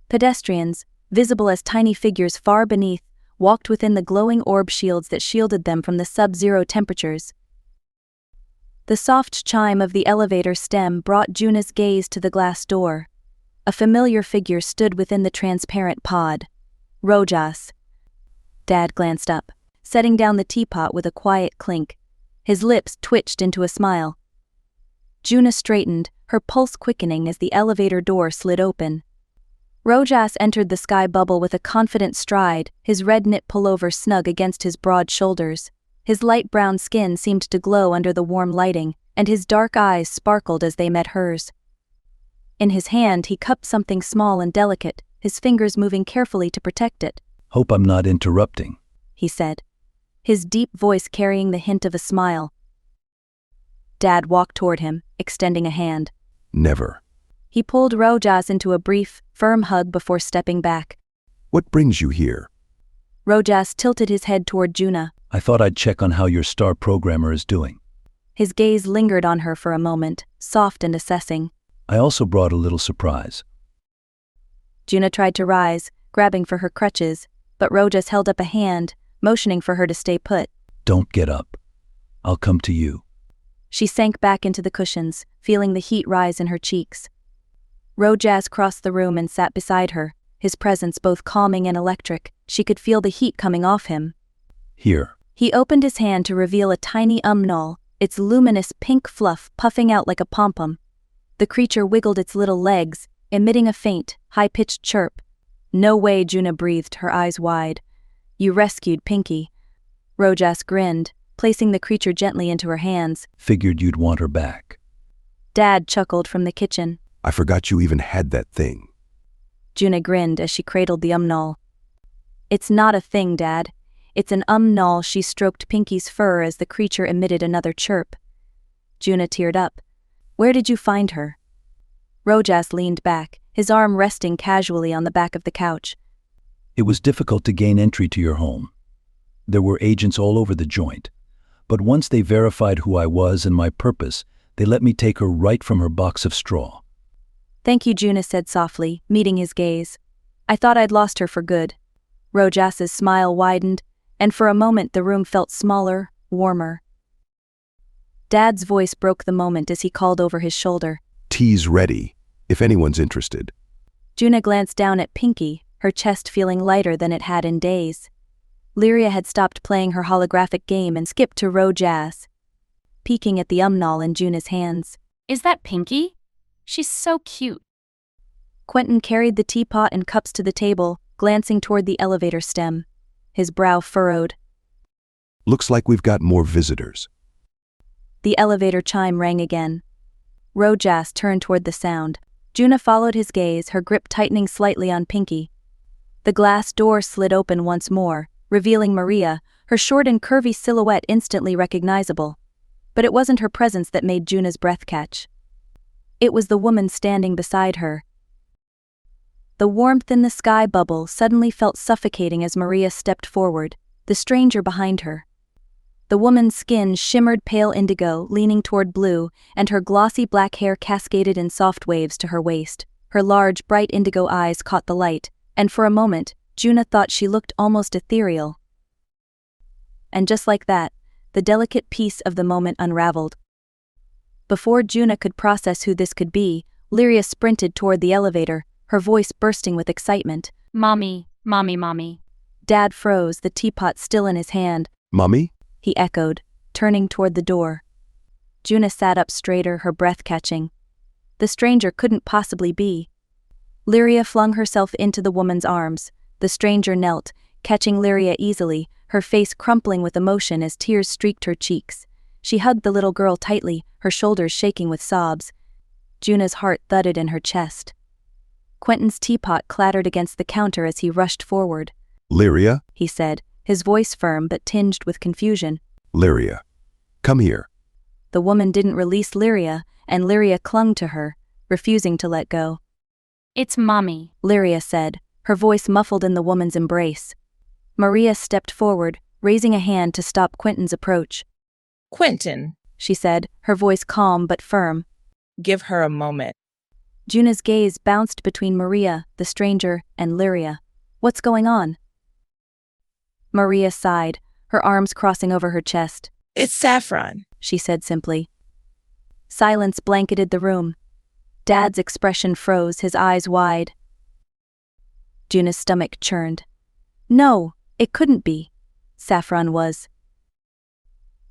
Pedestrians, visible as tiny figures far beneath, walked within the glowing orb shields that shielded them from the sub-zero temperatures. The soft chime of the elevator stem brought Juna's gaze to the glass door. A familiar figure stood within the transparent pod. Rojas. Dad glanced up, setting down the teapot with a quiet clink. His lips twitched into a smile. Juna straightened, her pulse quickening as the elevator door slid open. Rojas entered the sky bubble with a confident stride, his red knit pullover snug against his broad shoulders. His light brown skin seemed to glow under the warm lighting, and his dark eyes sparkled as they met hers. In his hand he cupped something small and delicate, his fingers moving carefully to protect it. "Hope I'm not interrupting," he said, his deep voice carrying the hint of a smile. Dad walked toward him, extending a hand. Never. He pulled Rojas into a brief, firm hug before stepping back. What brings you here? Rojas tilted his head toward Juna. "I thought I'd check on how your star programmer is doing." His gaze lingered on her for a moment, soft and assessing. "I also brought a little surprise." Juna tried to rise, grabbing for her crutches, but Rojas held up a hand, motioning for her to stay put. "Don't get up. I'll come to you." She sank back into the cushions, feeling the heat rise in her cheeks. Rojas crossed the room and sat beside her, his presence both calming and electric. She could feel the heat coming off him. "Here." He opened his hand to reveal a tiny umnal, its luminous pink fluff puffing out like a pom-pom. The creature wiggled its little legs, emitting a faint, high-pitched chirp. "No way," Juna breathed, her eyes wide. "You rescued Pinky." Rojas grinned, placing the creature gently into her hands. Figured you'd want her back. Dad chuckled from the kitchen. I forgot you even had that thing. Juna grinned as she cradled the null. It's not a thing, Dad. It's an null. She stroked Pinky's fur as the creature emitted another chirp. Juna teared up. Where did you find her? Rojas leaned back, his arm resting casually on the back of the couch. It was difficult to gain entry to your home. There were agents all over the joint. But once they verified who I was and my purpose, they let me take her right from her box of straw. Thank you, Juna said softly, meeting his gaze. I thought I'd lost her for good. Rojas's smile widened, and for a moment the room felt smaller, warmer. Dad's voice broke the moment as he called over his shoulder. Tea's ready, if anyone's interested. Juna glanced down at Pinky, her chest feeling lighter than it had in days. Lyria had stopped playing her holographic game and skipped to Rojas, peeking at the null in Juna's hands. Is that Pinky? She's so cute. Quentin carried the teapot and cups to the table, glancing toward the elevator stem. His brow furrowed. Looks like we've got more visitors. The elevator chime rang again. Rojas turned toward the sound. Juna followed his gaze, her grip tightening slightly on Pinky. The glass door slid open once more, revealing Maria, her short and curvy silhouette instantly recognizable. But it wasn't her presence that made Juna's breath catch. It was the woman standing beside her. The warmth in the sky bubble suddenly felt suffocating as Maria stepped forward, the stranger behind her. The woman's skin shimmered pale indigo, leaning toward blue, and her glossy black hair cascaded in soft waves to her waist. Her large, bright indigo eyes caught the light, and for a moment, Juna thought she looked almost ethereal. And just like that, the delicate piece of the moment unraveled. Before Juna could process who this could be, Lyria sprinted toward the elevator, her voice bursting with excitement. Mommy, mommy, mommy. Dad froze, the teapot still in his hand. Mommy? He echoed, turning toward the door. Juna sat up straighter, her breath catching. The stranger couldn't possibly be. Lyria flung herself into the woman's arms. The stranger knelt, catching Lyria easily, her face crumpling with emotion as tears streaked her cheeks. She hugged the little girl tightly, her shoulders shaking with sobs. Juna's heart thudded in her chest. Quentin's teapot clattered against the counter as he rushed forward. Lyria? He said, his voice firm but tinged with confusion. Lyria, come here. The woman didn't release Lyria, and Lyria clung to her, refusing to let go. It's Mommy, Lyria said, her voice muffled in the woman's embrace. Maria stepped forward, raising a hand to stop Quentin's approach. Quentin, she said, her voice calm but firm. Give her a moment. Juna's gaze bounced between Maria, the stranger, and Lyria. What's going on? Maria sighed, her arms crossing over her chest. It's Saffron, she said simply. Silence blanketed the room. Dad's expression froze, his eyes wide. Juna's stomach churned. No, it couldn't be. Saffron was.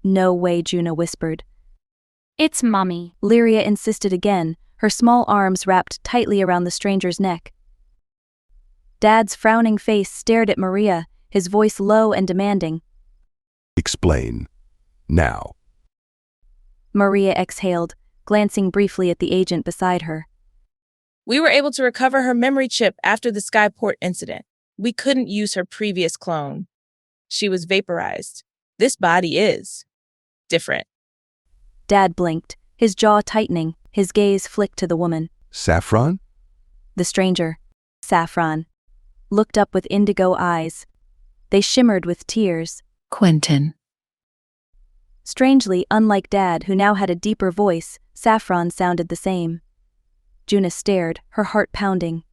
No way, Juna whispered. It's Mommy. Lyria insisted again, her small arms wrapped tightly around the stranger's neck. Dad's frowning face stared at Maria, his voice low and demanding. Explain. Now. Maria exhaled, glancing briefly at the agent beside her. We were able to recover her memory chip after the Skyport incident. We couldn't use her previous clone. She was vaporized. This body is different. Dad blinked, his jaw tightening, his gaze flicked to the woman. Saffron? The stranger, Saffron, looked up with indigo eyes. They shimmered with tears. Quentin. Strangely, unlike Dad, who now had a deeper voice, Saffron sounded the same. Juna stared, her heart pounding.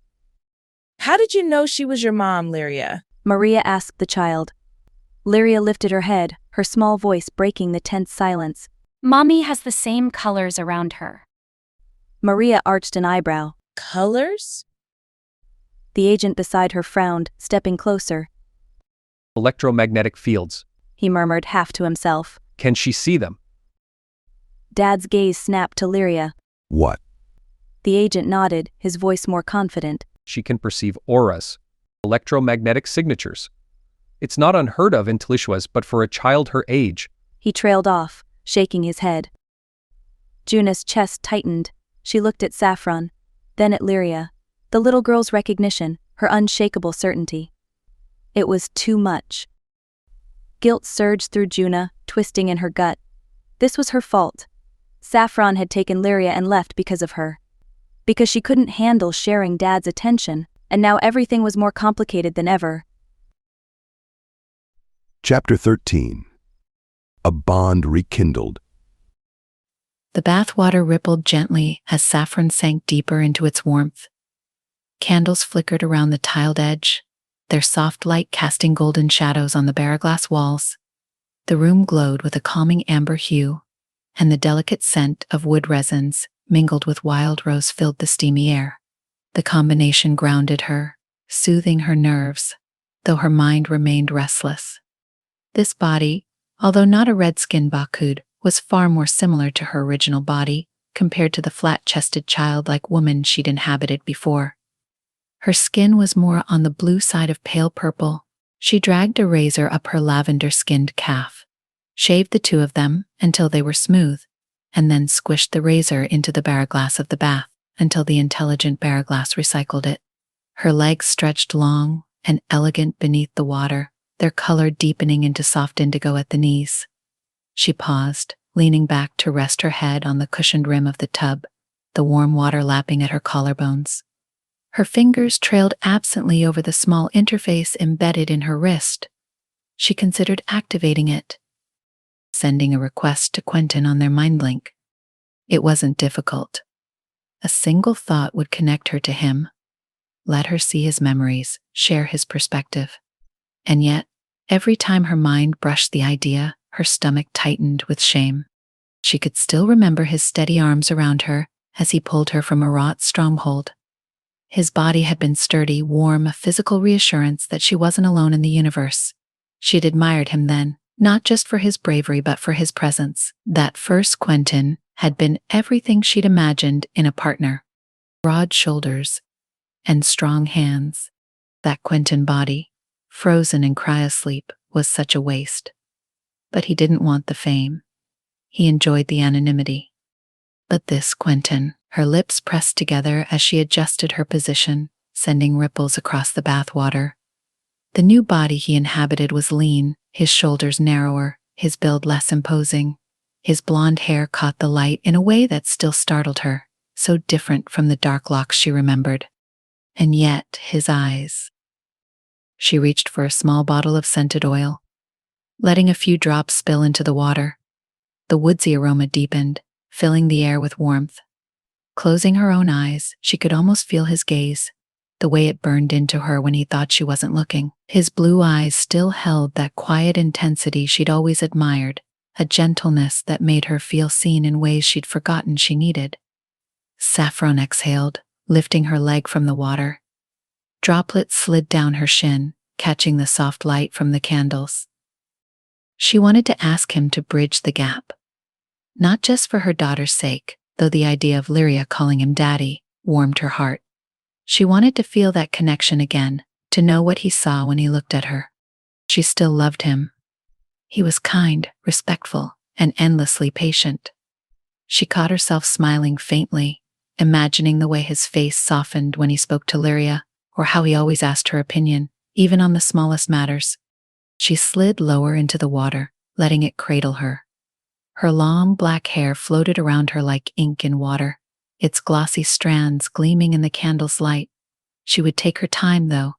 How did you know she was your mom, Lyria? Maria asked the child. Lyria lifted her head, her small voice breaking the tense silence. Mommy has the same colors around her. Maria arched an eyebrow. Colors? The agent beside her frowned, stepping closer. Electromagnetic fields, he murmured half to himself. Can she see them? Dad's gaze snapped to Lyria. What? The agent nodded, his voice more confident. She can perceive auras, electromagnetic signatures. It's not unheard of in Tlishuas, but for a child her age. He trailed off, shaking his head. Juna's chest tightened. She looked at Saffron, then at Lyria. The little girl's recognition, her unshakable certainty. It was too much. Guilt surged through Juna, twisting in her gut. This was her fault. Saffron had taken Lyria and left because of her. Because she couldn't handle sharing Dad's attention, and now everything was more complicated than ever. Chapter 13. A Bond Rekindled. The bathwater rippled gently as Saffron sank deeper into its warmth. Candles flickered around the tiled edge, their soft light casting golden shadows on the bare-glass walls. The room glowed with a calming amber hue, and the delicate scent of wood resins mingled with wild rose filled the steamy air. The combination grounded her, soothing her nerves, though her mind remained restless. This body, although not a red-skinned Bakud, was far more similar to her original body compared to the flat-chested childlike woman she'd inhabited before. Her skin was more on the blue side of pale purple. She dragged a razor up her lavender-skinned calf, shaved the two of them until they were smooth, and then squished the razor into the barraglass of the bath until the intelligent barraglass recycled it. Her legs stretched long and elegant beneath the water, their color deepening into soft indigo at the knees. She paused, leaning back to rest her head on the cushioned rim of the tub, the warm water lapping at her collarbones. Her fingers trailed absently over the small interface embedded in her wrist. She considered activating it, sending a request to Quentin on their mind link. It wasn't difficult. A single thought would connect her to him, let her see his memories, share his perspective. And yet, every time her mind brushed the idea, her stomach tightened with shame. She could still remember his steady arms around her as he pulled her from a wrought stronghold. His body had been sturdy, warm, a physical reassurance that she wasn't alone in the universe. She'd admired him then, not just for his bravery but for his presence. That first Quentin had been everything she'd imagined in a partner. Broad shoulders and strong hands. That Quentin body, frozen in cryosleep, was such a waste. But he didn't want the fame. He enjoyed the anonymity. But this Quentin, her lips pressed together as she adjusted her position, sending ripples across the bathwater. The new body he inhabited was lean, his shoulders narrower, his build less imposing. His blonde hair caught the light in a way that still startled her, so different from the dark locks she remembered. And yet, his eyes. She reached for a small bottle of scented oil, letting a few drops spill into the water. The woodsy aroma deepened, filling the air with warmth. Closing her own eyes, she could almost feel his gaze, the way it burned into her when he thought she wasn't looking. His blue eyes still held that quiet intensity she'd always admired, a gentleness that made her feel seen in ways she'd forgotten she needed. Saffron exhaled, lifting her leg from the water. Droplets slid down her shin, catching the soft light from the candles. She wanted to ask him to bridge the gap. Not just for her daughter's sake, though the idea of Lyria calling him daddy warmed her heart. She wanted to feel that connection again, to know what he saw when he looked at her. She still loved him. He was kind, respectful, and endlessly patient. She caught herself smiling faintly, imagining the way his face softened when he spoke to Lyria, or how he always asked her opinion, even on the smallest matters. She slid lower into the water, letting it cradle her. Her long black hair floated around her like ink in water, its glossy strands gleaming in the candle's light. She would take her time, though.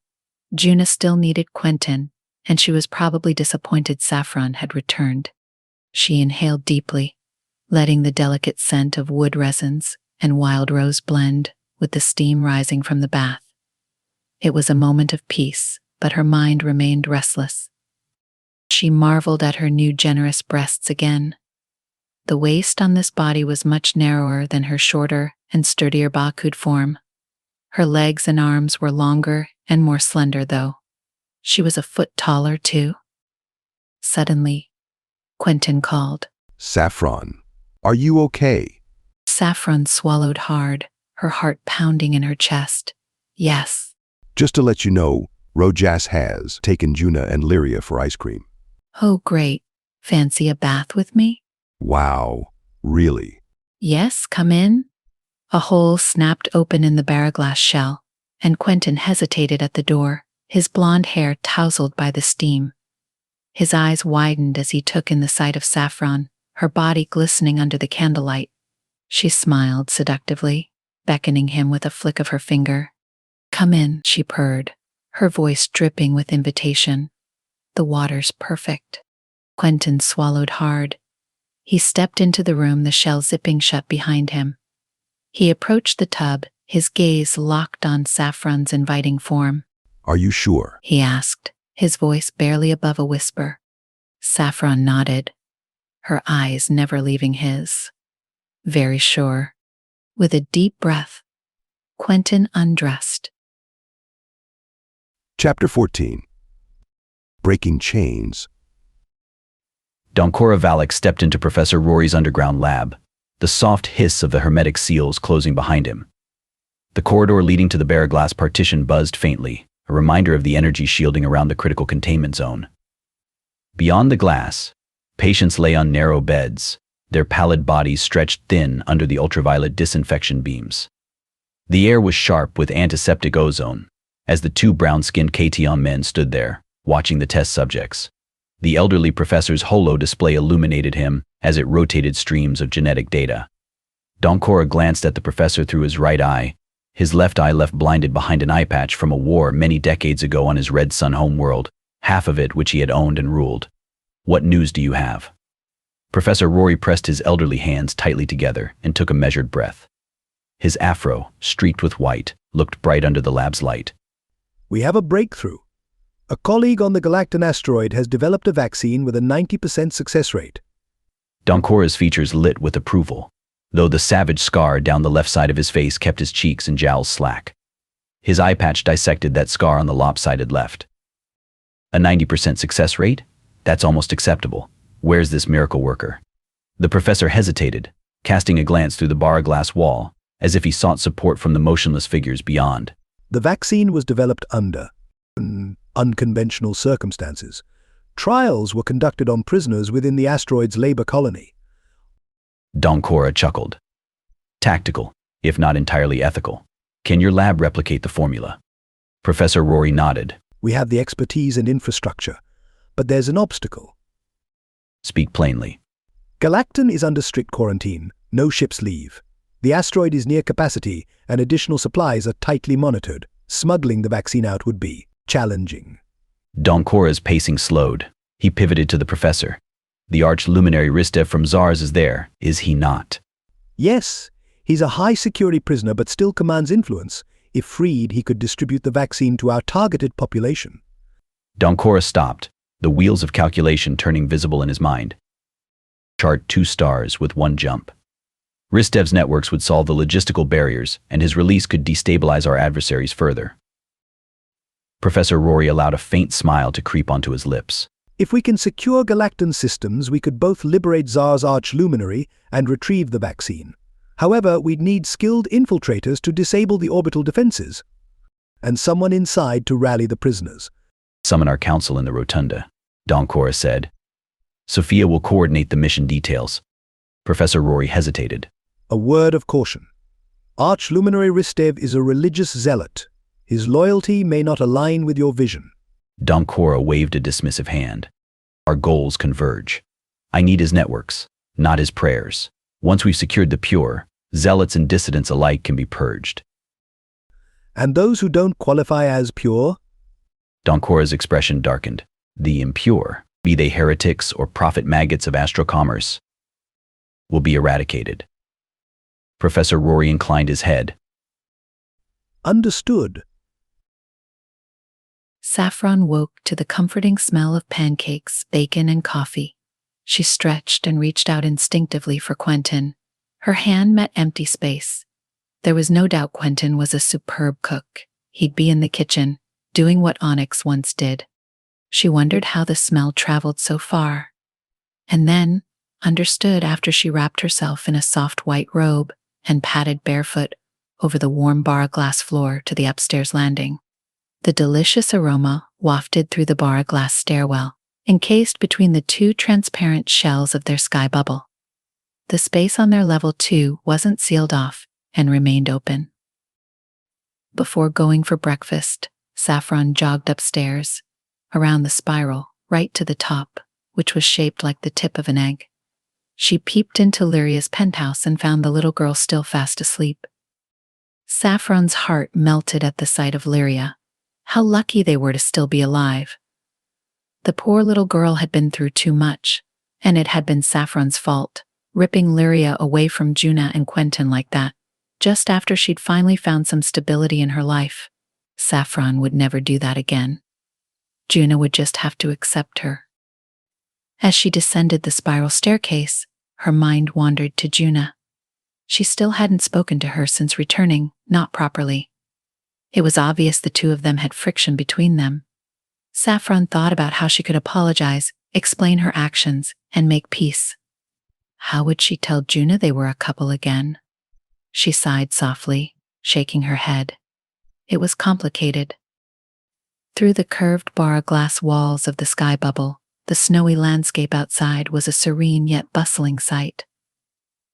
Juna still needed Quentin, and she was probably disappointed Saffron had returned. She inhaled deeply, letting the delicate scent of wood resins and wild rose blend with the steam rising from the bath. It was a moment of peace, but her mind remained restless. She marveled at her new generous breasts again. The waist on this body was much narrower than her shorter and sturdier Bakud form. Her legs and arms were longer and more slender, though. She was a foot taller, too. Suddenly, Quentin called. Saffron, are you okay? Saffron swallowed hard, her heart pounding in her chest. Yes. Just to let you know, Rojas has taken Juna and Lyria for ice cream. Oh, great. Fancy a bath with me? Wow, really? Yes, come in. A hole snapped open in the barraglass shell, and Quentin hesitated at the door, his blonde hair tousled by the steam. His eyes widened as he took in the sight of Saffron, her body glistening under the candlelight. She smiled seductively, beckoning him with a flick of her finger. Come in, she purred, her voice dripping with invitation. The water's perfect. Quentin swallowed hard. He stepped into the room, the shell zipping shut behind him. He approached the tub, his gaze locked on Saffron's inviting form. Are you sure? He asked, his voice barely above a whisper. Saffron nodded, her eyes never leaving his. Very sure. With a deep breath, Quentin undressed. Chapter 14. Breaking Chains. Doncora Valek stepped into Professor Rory's underground lab, the soft hiss of the hermetic seals closing behind him. The corridor leading to the barraglass partition buzzed faintly, a reminder of the energy shielding around the critical containment zone. Beyond the glass, patients lay on narrow beds, their pallid bodies stretched thin under the ultraviolet disinfection beams. The air was sharp with antiseptic ozone, as the two brown-skinned Kation men stood there, watching the test subjects. The elderly professor's holo display illuminated him as it rotated streams of genetic data. Doncora glanced at the professor through his right eye, his left eye left blinded behind an eye patch from a war many decades ago on his Red Sun homeworld, half of it which he had owned and ruled. What news do you have? Professor Rory pressed his elderly hands tightly together and took a measured breath. His afro, streaked with white, looked bright under the lab's light. We have a breakthrough. A colleague on the Galactan asteroid has developed a vaccine with a 90% success rate. Doncora's features lit with approval, though the savage scar down the left side of his face kept his cheeks and jowls slack. His eye patch dissected that scar on the lopsided left. A 90% success rate? That's almost acceptable. Where's this miracle worker? The professor hesitated, casting a glance through the bar glass wall, as if he sought support from the motionless figures beyond. The vaccine was developed under unconventional circumstances. Trials were conducted on prisoners within the asteroid's labor colony. Doncora chuckled. Tactical, if not entirely ethical. Can your lab replicate the formula? Professor Rory nodded. We have the expertise and infrastructure, but there's an obstacle. Speak plainly. Galactan is under strict quarantine. No ships leave. The asteroid is near capacity, and additional supplies are tightly monitored. Smuggling the vaccine out would be challenging. Doncora's pacing slowed. He pivoted to the professor. The arch-luminary Ristev from Zars is there, is he not? Yes, he's a high-security prisoner but still commands influence. If freed, he could distribute the vaccine to our targeted population. Doncora stopped, the wheels of calculation turning visible in his mind. Chart 2 stars with 1 jump. Ristev's networks would solve the logistical barriers, and his release could destabilize our adversaries further. Professor Rory allowed a faint smile to creep onto his lips. If we can secure Galactan systems, we could both liberate Zar's arch-luminary and retrieve the vaccine. However, we'd need skilled infiltrators to disable the orbital defenses, and someone inside to rally the prisoners. Summon our council in the rotunda, Doncora said. Sophia will coordinate the mission details. Professor Rory hesitated. A word of caution. Arch-luminary Ristev is a religious zealot. His loyalty may not align with your vision. Doncora waved a dismissive hand. Our goals converge. I need his networks, not his prayers. Once we've secured the pure, zealots and dissidents alike can be purged. And those who don't qualify as pure? Doncora's expression darkened. The impure, be they heretics or profit maggots of astrocommerce, will be eradicated. Professor Rory inclined his head. Understood. Saffron woke to the comforting smell of pancakes, bacon, and coffee. She stretched and reached out instinctively for Quentin. Her hand met empty space. There was no doubt Quentin was a superb cook. He'd be in the kitchen, doing what Onyx once did. She wondered how the smell traveled so far. And then understood after she wrapped herself in a soft white robe and padded barefoot over the warm bar glass floor to the upstairs landing. The delicious aroma wafted through the bar glass stairwell, encased between the two transparent shells of their sky bubble. The space on their level 2 wasn't sealed off and remained open. Before going for breakfast, Saffron jogged upstairs, around the spiral, right to the top, which was shaped like the tip of an egg. She peeped into Lyria's penthouse and found the little girl still fast asleep. Saffron's heart melted at the sight of Lyria. How lucky they were to still be alive. The poor little girl had been through too much, and it had been Saffron's fault, ripping Lyria away from Juna and Quentin like that, just after she'd finally found some stability in her life. Saffron would never do that again. Juna would just have to accept her. As she descended the spiral staircase, her mind wandered to Juna. She still hadn't spoken to her since returning, not properly. It was obvious the two of them had friction between them. Saffron thought about how she could apologize, explain her actions, and make peace. How would she tell Juna they were a couple again? She sighed softly, shaking her head. It was complicated. Through the curved bar glass walls of the sky bubble, the snowy landscape outside was a serene yet bustling sight.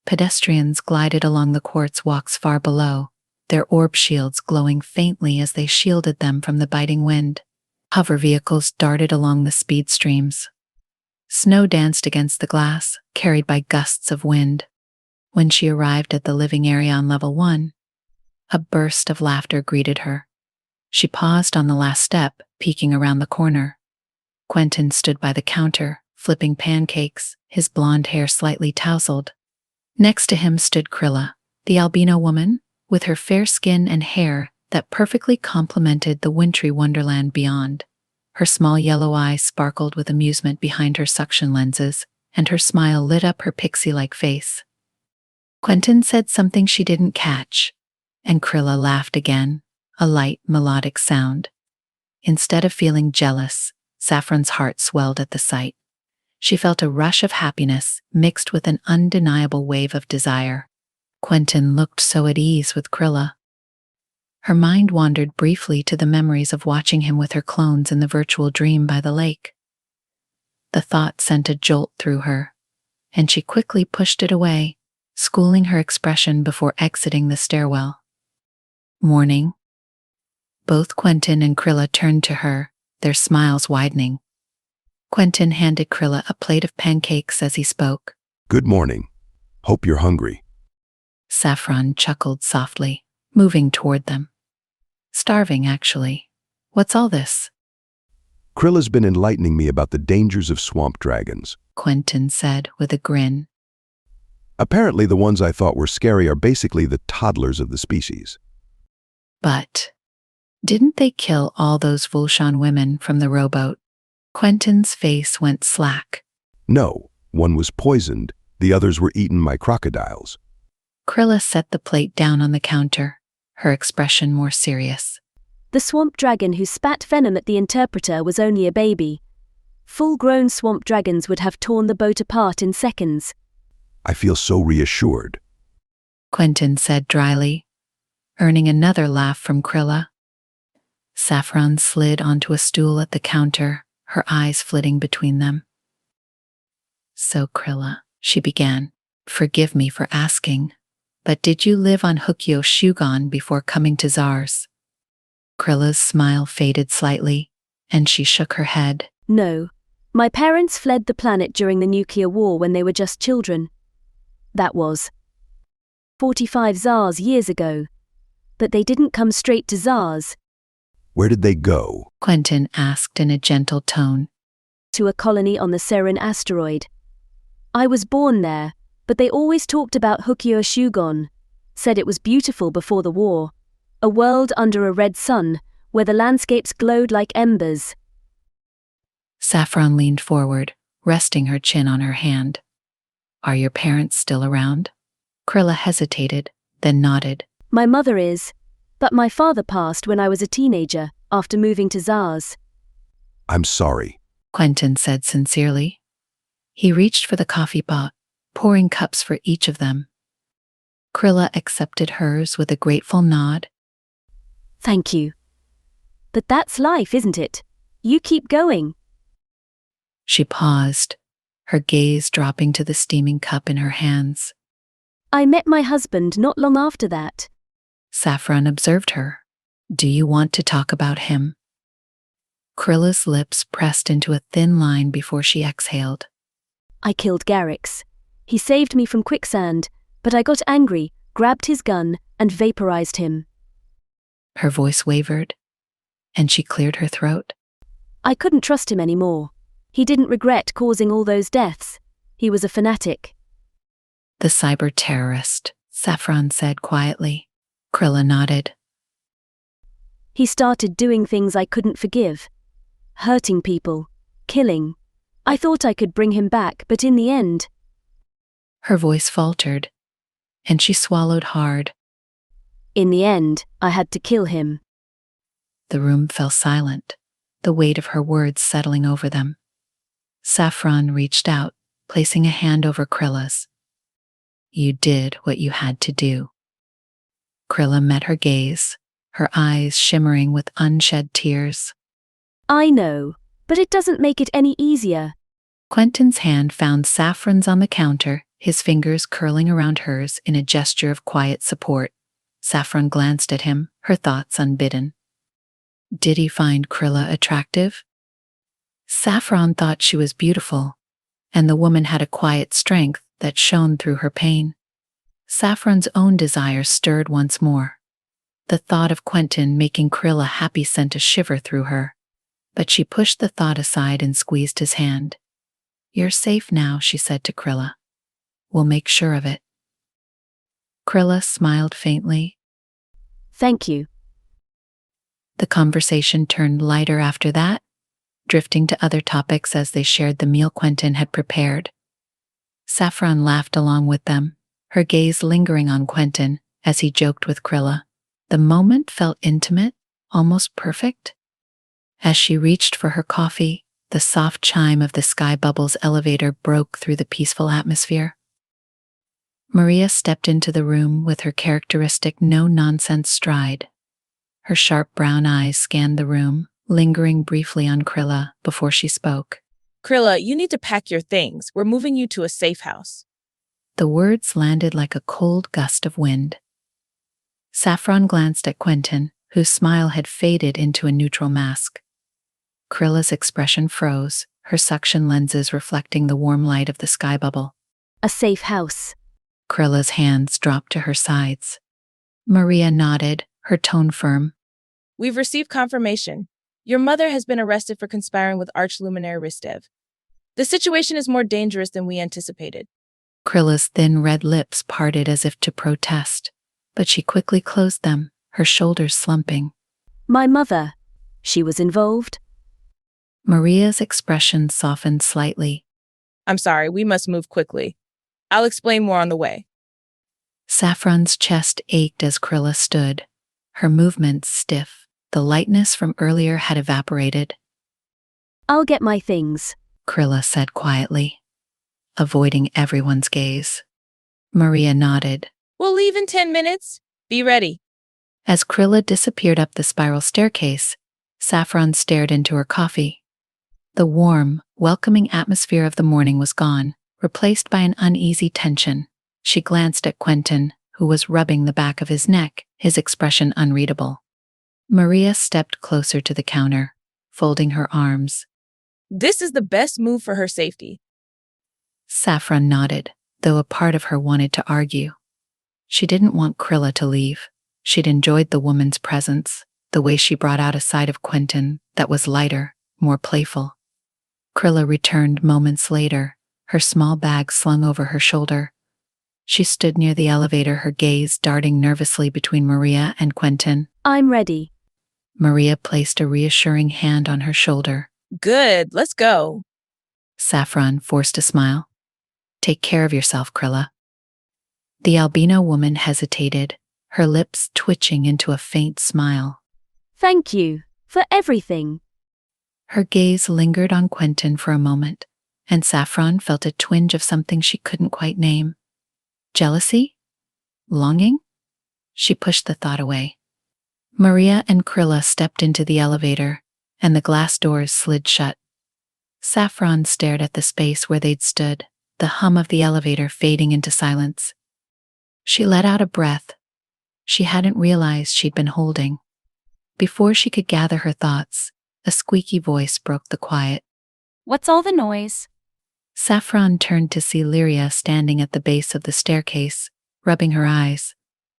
Pedestrians glided along the quartz walks far below, their orb shields glowing faintly as they shielded them from the biting wind. Hover vehicles darted along the speed streams. Snow danced against the glass, carried by gusts of wind. When she arrived at the living area on level 1, a burst of laughter greeted her. She paused on the last step, peeking around the corner. Quentin stood by the counter, flipping pancakes, his blonde hair slightly tousled. Next to him stood Krilla, the albino woman, with her fair skin and hair that perfectly complemented the wintry wonderland beyond. Her small yellow eyes sparkled with amusement behind her suction lenses, and her smile lit up her pixie-like face. Quentin said something she didn't catch, and Krilla laughed again, a light, melodic sound. Instead of feeling jealous, Saffron's heart swelled at the sight. She felt a rush of happiness mixed with an undeniable wave of desire. Quentin looked so at ease with Krilla. Her mind wandered briefly to the memories of watching him with her clones in the virtual dream by the lake. The thought sent a jolt through her, and she quickly pushed it away, schooling her expression before exiting the stairwell. Morning. Both Quentin and Krilla turned to her, their smiles widening. Quentin handed Krilla a plate of pancakes as he spoke. Good morning. Hope you're hungry. Saffron chuckled softly, moving toward them. Starving, actually. What's all this? Krilla's been enlightening me about the dangers of swamp dragons, Quentin said with a grin. Apparently the ones I thought were scary are basically the toddlers of the species. But didn't they kill all those Vulshan women from the rowboat? Quentin's face went slack. No, one was poisoned, the others were eaten by crocodiles. Krilla set the plate down on the counter, her expression more serious. The swamp dragon who spat venom at the interpreter was only a baby. Full-grown swamp dragons would have torn the boat apart in seconds. I feel so reassured, Quentin said dryly, earning another laugh from Krilla. Saffron slid onto a stool at the counter, her eyes flitting between them. So Krilla, she began, forgive me for asking, but did you live on Hukyo Shugon before coming to Zars? Krilla's smile faded slightly, and she shook her head. No. My parents fled the planet during the nuclear war when they were just children. That was 45 Zars years ago. But they didn't come straight to Zars. Where did they go? Quentin asked in a gentle tone. To a colony on the Seren asteroid. I was born there, but they always talked about Hukyo Shugon, said it was beautiful before the war. A world under a red sun, where the landscapes glowed like embers. Saffron leaned forward, resting her chin on her hand. Are your parents still around? Krilla hesitated, then nodded. My mother is, but my father passed when I was a teenager, after moving to Zars. I'm sorry, Quentin said sincerely. He reached for the coffee pot, pouring cups for each of them. Krilla accepted hers with a grateful nod. Thank you. But that's life, isn't it? You keep going. She paused, her gaze dropping to the steaming cup in her hands. I met my husband not long after that. Saffron observed her. Do you want to talk about him? Krilla's lips pressed into a thin line before she exhaled. I killed Garrix. He saved me from quicksand, but I got angry, grabbed his gun, and vaporized him. Her voice wavered, and she cleared her throat. I couldn't trust him anymore. He didn't regret causing all those deaths. He was a fanatic. The cyber-terrorist, Saffron said quietly. Krilla nodded. He started doing things I couldn't forgive. Hurting people. Killing. I thought I could bring him back, but in the end... Her voice faltered, and she swallowed hard. In the end, I had to kill him. The room fell silent, the weight of her words settling over them. Saffron reached out, placing a hand over Krilla's. You did what you had to do. Krilla met her gaze, her eyes shimmering with unshed tears. I know, but it doesn't make it any easier. Quentin's hand found Saffron's on the counter, his fingers curling around hers in a gesture of quiet support. Saffron glanced at him, her thoughts unbidden. Did he find Krilla attractive? Saffron thought she was beautiful, and the woman had a quiet strength that shone through her pain. Saffron's own desires stirred once more. The thought of Quentin making Krilla happy sent a shiver through her, but she pushed the thought aside and squeezed his hand. You're safe now, she said to Krilla. We'll make sure of it. Krilla smiled faintly. Thank you. The conversation turned lighter after that, drifting to other topics as they shared the meal Quentin had prepared. Saffron laughed along with them, her gaze lingering on Quentin as he joked with Krilla. The moment felt intimate, almost perfect. As she reached for her coffee, the soft chime of the Sky Bubbles elevator broke through the peaceful atmosphere. Maria stepped into the room with her characteristic no-nonsense stride. Her sharp brown eyes scanned the room, lingering briefly on Krilla before she spoke. Krilla, you need to pack your things. We're moving you to a safe house. The words landed like a cold gust of wind. Saffron glanced at Quentin, whose smile had faded into a neutral mask. Krilla's expression froze, her suction lenses reflecting the warm light of the sky bubble. A safe house. Krilla's hands dropped to her sides. Maria nodded, her tone firm. We've received confirmation. Your mother has been arrested for conspiring with Archluminary Ristev. The situation is more dangerous than we anticipated. Krilla's thin red lips parted as if to protest, but she quickly closed them, her shoulders slumping. My mother. She was involved? Maria's expression softened slightly. I'm sorry, we must move quickly. I'll explain more on the way. Saffron's chest ached as Krilla stood, her movements stiff. The lightness from earlier had evaporated. I'll get my things, Krilla said quietly, avoiding everyone's gaze. Maria nodded. We'll leave in 10 minutes. Be ready. As Krilla disappeared up the spiral staircase, Saffron stared into her coffee. The warm, welcoming atmosphere of the morning was gone, replaced by an uneasy tension. She glanced at Quentin, who was rubbing the back of his neck, his expression unreadable. Maria stepped closer to the counter, folding her arms. This is the best move for her safety. Saffron nodded, though a part of her wanted to argue. She didn't want Krilla to leave. She'd enjoyed the woman's presence, the way she brought out a side of Quentin that was lighter, more playful. Krilla returned moments later, her small bag slung over her shoulder. She stood near the elevator, her gaze darting nervously between Maria and Quentin. I'm ready. Maria placed a reassuring hand on her shoulder. Good, let's go. Saffron forced a smile. Take care of yourself, Krilla. The albino woman hesitated, her lips twitching into a faint smile. Thank you for everything. Her gaze lingered on Quentin for a moment, and Saffron felt a twinge of something she couldn't quite name. Jealousy? Longing? She pushed the thought away. Maria and Krilla stepped into the elevator, and the glass doors slid shut. Saffron stared at the space where they'd stood, the hum of the elevator fading into silence. She let out a breath. She hadn't realized she'd been holding. Before she could gather her thoughts, a squeaky voice broke the quiet. What's all the noise? Saffron turned to see Lyria standing at the base of the staircase, rubbing her eyes.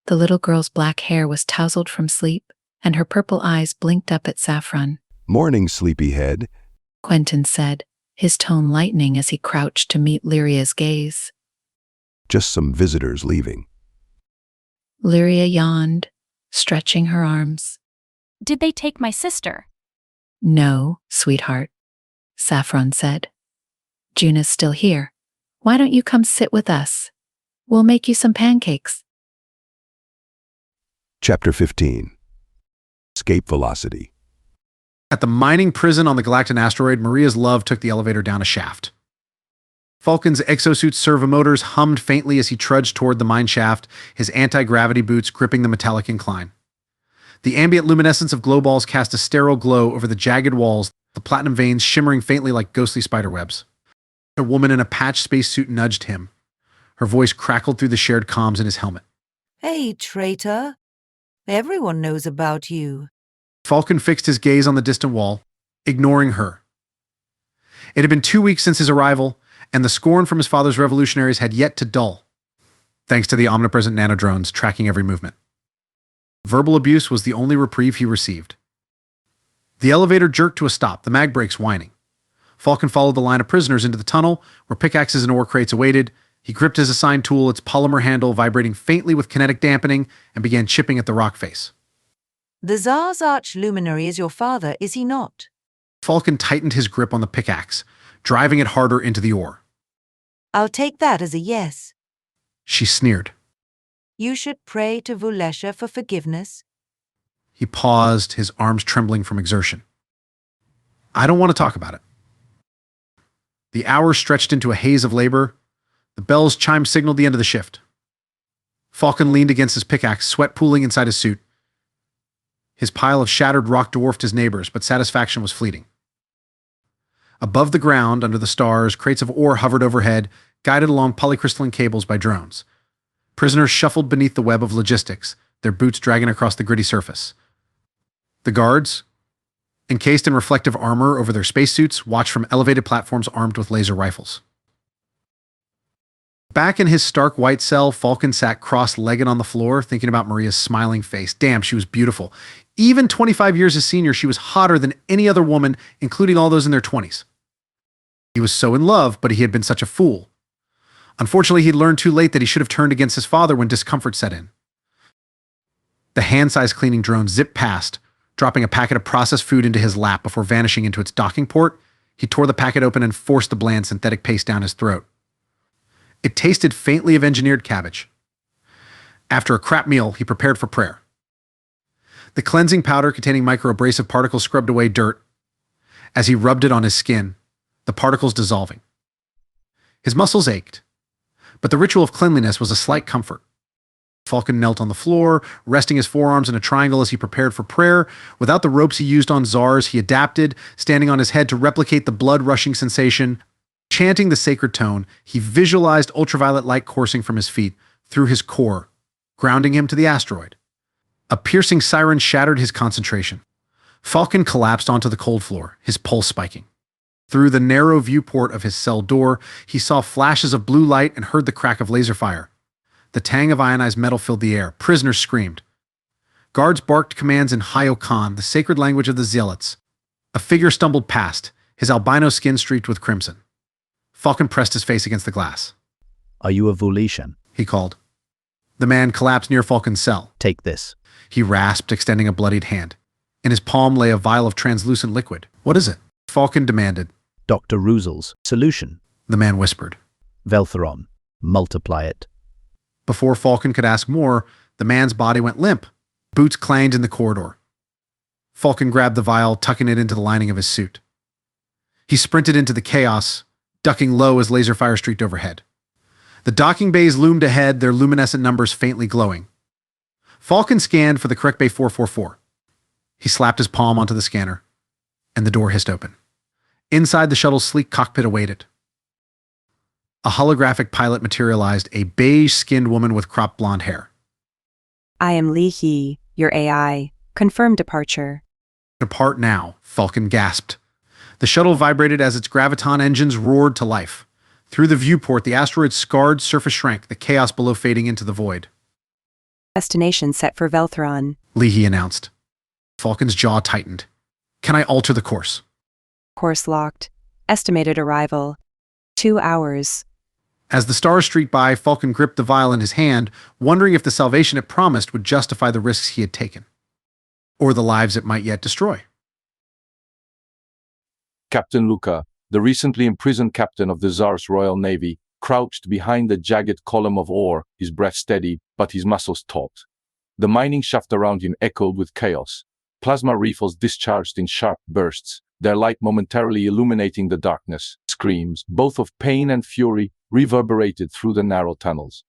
The little girl's black hair was tousled from sleep, and her purple eyes blinked up at Saffron. Morning, sleepyhead, Quentin said, his tone lightening as he crouched to meet Lyria's gaze. Just some visitors leaving. Lyria yawned, stretching her arms. Did they take my sister? No, sweetheart, Saffron said. Juna's still here. Why don't you come sit with us? We'll make you some pancakes. Chapter 15. Escape velocity. At the mining prison on the Galactan asteroid, Maria's love took the elevator down a shaft. Falcon's exosuit's servomotors hummed faintly as he trudged toward the mine shaft, his anti-gravity boots gripping the metallic incline. The ambient luminescence of glow balls cast a sterile glow over the jagged walls, the platinum veins shimmering faintly like ghostly spiderwebs. A woman in a patched spacesuit nudged him. Her voice crackled through the shared comms in his helmet. Hey, traitor. Everyone knows about you. Falcon fixed his gaze on the distant wall, ignoring her. It had been 2 weeks since his arrival, and the scorn from his father's revolutionaries had yet to dull, thanks to the omnipresent nanodrones tracking every movement. Verbal abuse was the only reprieve he received. The elevator jerked to a stop, the mag brakes whining. Falcon followed the line of prisoners into the tunnel, where pickaxes and ore crates awaited. He gripped his assigned tool, its polymer handle vibrating faintly with kinetic dampening, and began chipping at the rock face. The Tsar's arch-luminary is your father, is he not? Falcon tightened his grip on the pickaxe, driving it harder into the ore. I'll take that as a yes. She sneered. You should pray to Vulesha for forgiveness. He paused, his arms trembling from exertion. I don't want to talk about it. The hours stretched into a haze of labor. The bell's chime signaled the end of the shift. Falcon leaned against his pickaxe, sweat pooling inside his suit. His pile of shattered rock dwarfed his neighbors, but satisfaction was fleeting. Above the ground, under the stars, crates of ore hovered overhead, guided along polycrystalline cables by drones. Prisoners shuffled beneath the web of logistics, their boots dragging across the gritty surface. The guards, encased in reflective armor over their spacesuits, watched from elevated platforms armed with laser rifles. Back in his stark white cell, Falcon sat cross-legged on the floor, thinking about Maria's smiling face. Damn, she was beautiful. Even 25 years his senior, she was hotter than any other woman, including all those in their 20s. He was so in love, but he had been such a fool. Unfortunately, he'd learned too late that he should have turned against his father when discomfort set in. The hand-sized cleaning drone zipped past, dropping a packet of processed food into his lap before vanishing into its docking port. He tore the packet open and forced the bland synthetic paste down his throat. It tasted faintly of engineered cabbage. After a crap meal, he prepared for prayer. The cleansing powder containing microabrasive particles scrubbed away dirt. As he rubbed it on his skin, the particles dissolving. His muscles ached, but the ritual of cleanliness was a slight comfort. Falcon knelt on the floor, resting his forearms in a triangle as he prepared for prayer. Without the ropes he used on Tsars, he adapted, standing on his head to replicate the blood-rushing sensation. Chanting the sacred tone, he visualized ultraviolet light coursing from his feet, through his core, grounding him to the asteroid. A piercing siren shattered his concentration. Falcon collapsed onto the cold floor, his pulse spiking. Through the narrow viewport of his cell door, he saw flashes of blue light and heard the crack of laser fire. The tang of ionized metal filled the air. Prisoners screamed. Guards barked commands in Hayokan, the sacred language of the zealots. A figure stumbled past, his albino skin streaked with crimson. Falcon pressed his face against the glass. Are you a Vulishan? He called. The man collapsed near Falcon's cell. Take this. He rasped, extending a bloodied hand. In his palm lay a vial of translucent liquid. What is it? Falcon demanded. Dr. Ruzel's solution. The man whispered. Veltheron. Multiply it. Before Falcon could ask more, the man's body went limp. Boots clanged in the corridor. Falcon grabbed the vial, tucking it into the lining of his suit. He sprinted into the chaos, ducking low as laser fire streaked overhead. The docking bays loomed ahead, their luminescent numbers faintly glowing. Falcon scanned for the correct bay 444. He slapped his palm onto the scanner, and the door hissed open. Inside the shuttle's sleek cockpit awaited. A holographic pilot materialized, a beige-skinned woman with cropped blonde hair. I am Li He, your AI. Confirm departure. Depart now, Falcon gasped. The shuttle vibrated as its graviton engines roared to life. Through the viewport, the asteroid's scarred surface shrank, the chaos below fading into the void. Destination set for Velthron, Leahy announced. Falcon's jaw tightened. Can I alter the course? Course locked. Estimated arrival. 2 hours. As the stars streaked by, Falcon gripped the vial in his hand, wondering if the salvation it promised would justify the risks he had taken. Or the lives it might yet destroy. Captain Luca, the recently imprisoned captain of the Tsar's Royal Navy, crouched behind the jagged column of ore, his breath steady, but his muscles taut. The mining shaft around him echoed with chaos. Plasma rifles discharged in sharp bursts, their light momentarily illuminating the darkness. Screams, both of pain and fury, reverberated through the narrow tunnels.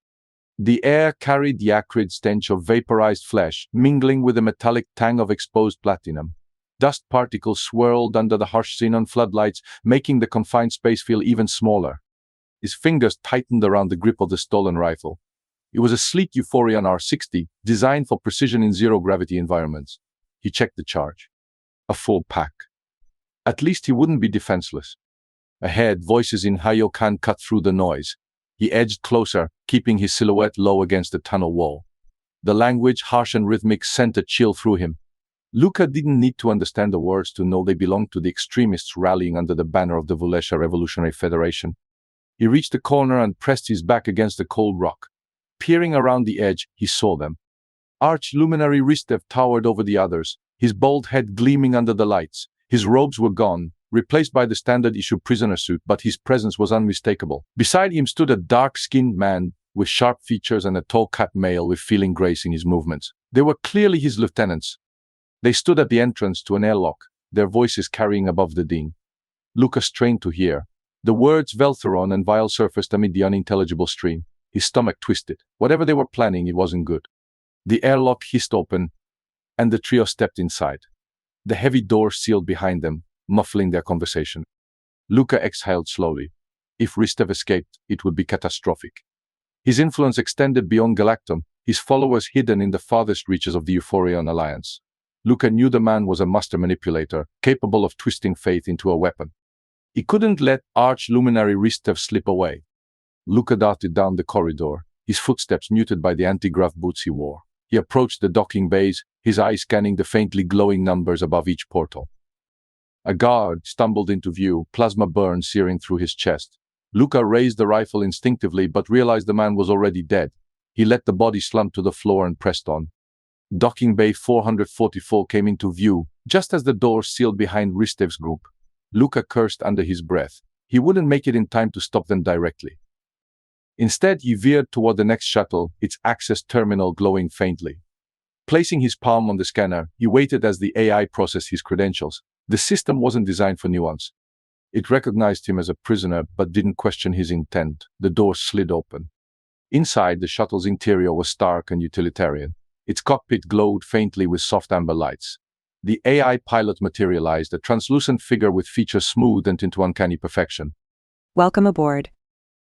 The air carried the acrid stench of vaporized flesh, mingling with the metallic tang of exposed platinum. Dust particles swirled under the harsh xenon floodlights, making the confined space feel even smaller. His fingers tightened around the grip of the stolen rifle. It was a sleek Euphorion R-60, designed for precision in zero-gravity environments. He checked the charge. A full pack. At least he wouldn't be defenseless. Ahead, voices in Hayokan cut through the noise. He edged closer, keeping his silhouette low against the tunnel wall. The language, harsh and rhythmic, sent a chill through him. Luca didn't need to understand the words to know they belonged to the extremists rallying under the banner of the Vulesha Revolutionary Federation. He reached the corner and pressed his back against the cold rock. Peering around the edge, he saw them. Arch-Luminary Ristev towered over the others, his bald head gleaming under the lights. His robes were gone, replaced by the standard-issue prisoner suit, but his presence was unmistakable. Beside him stood a dark-skinned man with sharp features and a tall-cut male with feeling grace in his movements. They were clearly his lieutenants. They stood at the entrance to an airlock, their voices carrying above the din. Luca strained to hear. The words Veltheron and Vile surfaced amid the unintelligible stream. His stomach twisted. Whatever they were planning, it wasn't good. The airlock hissed open, and the trio stepped inside. The heavy door sealed behind them, muffling their conversation. Luca exhaled slowly. If Ristev escaped, it would be catastrophic. His influence extended beyond Galactum, his followers hidden in the farthest reaches of the Euphorion Alliance. Luca knew the man was a master manipulator, capable of twisting faith into a weapon. He couldn't let Arch-Luminary Ristev slip away. Luca darted down the corridor, his footsteps muted by the anti-grav boots he wore. He approached the docking bays, his eyes scanning the faintly glowing numbers above each portal. A guard stumbled into view, plasma burn searing through his chest. Luca raised the rifle instinctively but realized the man was already dead. He let the body slump to the floor and pressed on. Docking Bay 444 came into view, just as the door sealed behind Ristev's group. Luca cursed under his breath. He wouldn't make it in time to stop them directly. Instead, he veered toward the next shuttle, its access terminal glowing faintly. Placing his palm on the scanner, he waited as the AI processed his credentials. The system wasn't designed for nuance. It recognized him as a prisoner but didn't question his intent. The door slid open. Inside, the shuttle's interior was stark and utilitarian. Its cockpit glowed faintly with soft amber lights. The AI pilot materialized, a translucent figure with features smoothed into uncanny perfection. Welcome aboard.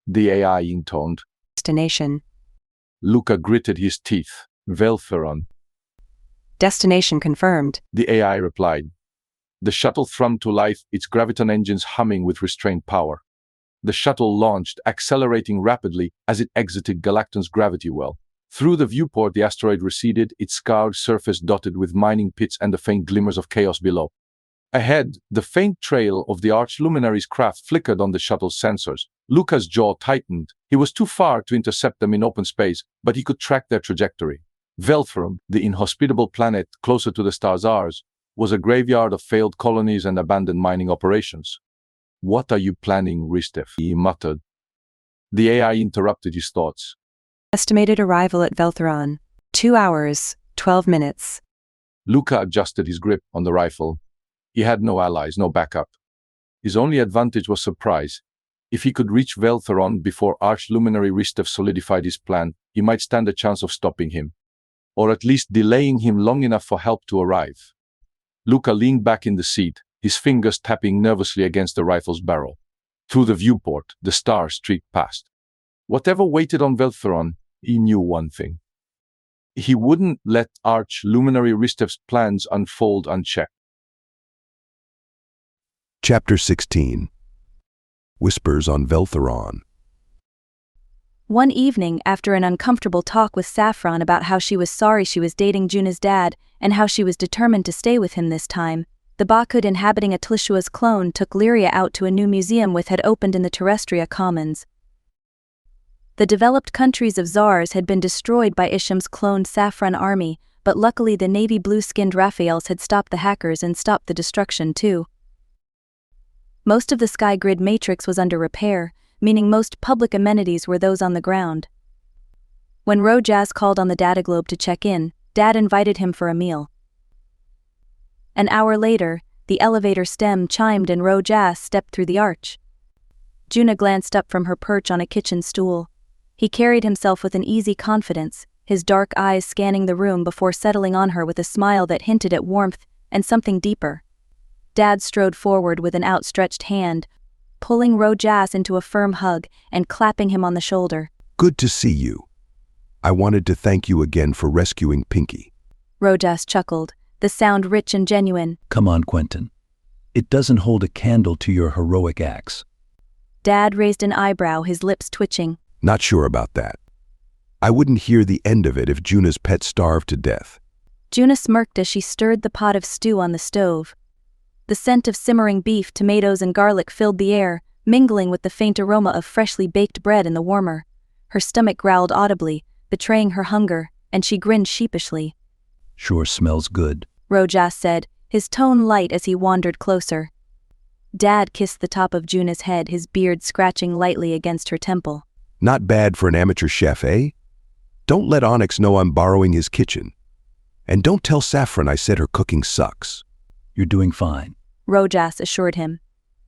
The AI intoned. Destination. Luca gritted his teeth. Veltheron. Destination confirmed. The AI replied. The shuttle thrummed to life, its graviton engines humming with restrained power. The shuttle launched, accelerating rapidly as it exited Galacton's gravity well. Through the viewport, the asteroid receded, its scarred surface dotted with mining pits and the faint glimmers of chaos below. Ahead, the faint trail of the Arch-Luminary's craft flickered on the shuttle's sensors. Luca's jaw tightened. He was too far to intercept them in open space, but he could track their trajectory. Veltheron, the inhospitable planet closer to the star Tsars, was a graveyard of failed colonies and abandoned mining operations. What are you planning, Ristev? He muttered. The AI interrupted his thoughts. Estimated arrival at Veltheron. 2 hours, 12 minutes. Luca adjusted his grip on the rifle. He had no allies, no backup. His only advantage was surprise. If he could reach Veltheron before Arch-Luminary Ristev solidified his plan, he might stand a chance of stopping him. Or at least delaying him long enough for help to arrive. Luca leaned back in the seat, his fingers tapping nervously against the rifle's barrel. Through the viewport, the stars streaked past. Whatever waited on Veltheron, he knew one thing. He wouldn't let Arch-Luminary Ristev's plans unfold unchecked. Chapter 16. Whispers on Veltheron. One evening, after an uncomfortable talk with Saffron about how she was sorry she was dating Juna's dad and how she was determined to stay with him this time, the Bakud inhabiting a Tlishua's clone took Lyria out to a new museum which had opened in the Terrestria Commons. The developed countries of Zars had been destroyed by Isham's cloned Saffron army, but luckily the navy blue-skinned Raphaels had stopped the hackers and stopped the destruction too. Most of the sky grid matrix was under repair, meaning most public amenities were those on the ground. When Rojaz called on the data globe to check in, Dad invited him for a meal. An hour later, the elevator stem chimed and Rojaz stepped through the arch. Juna glanced up from her perch on a kitchen stool. He carried himself with an easy confidence, his dark eyes scanning the room before settling on her with a smile that hinted at warmth and something deeper. Dad strode forward with an outstretched hand, pulling Rojaz into a firm hug and clapping him on the shoulder. Good to see you. I wanted to thank you again for rescuing Pinky. Rojaz chuckled, the sound rich and genuine. Come on, Quentin. It doesn't hold a candle to your heroic acts. Dad raised an eyebrow, his lips twitching. Not sure about that. I wouldn't hear the end of it if Juna's pet starved to death. Juna smirked as she stirred the pot of stew on the stove. The scent of simmering beef, tomatoes, and garlic filled the air, mingling with the faint aroma of freshly baked bread in the warmer. Her stomach growled audibly, betraying her hunger, and she grinned sheepishly. Sure smells good, Rojaz said, his tone light as he wandered closer. Dad kissed the top of Juna's head, his beard scratching lightly against her temple. Not bad for an amateur chef, eh? Don't let Onyx know I'm borrowing his kitchen. And don't tell Saffron I said her cooking sucks. You're doing fine, Rojaz assured him.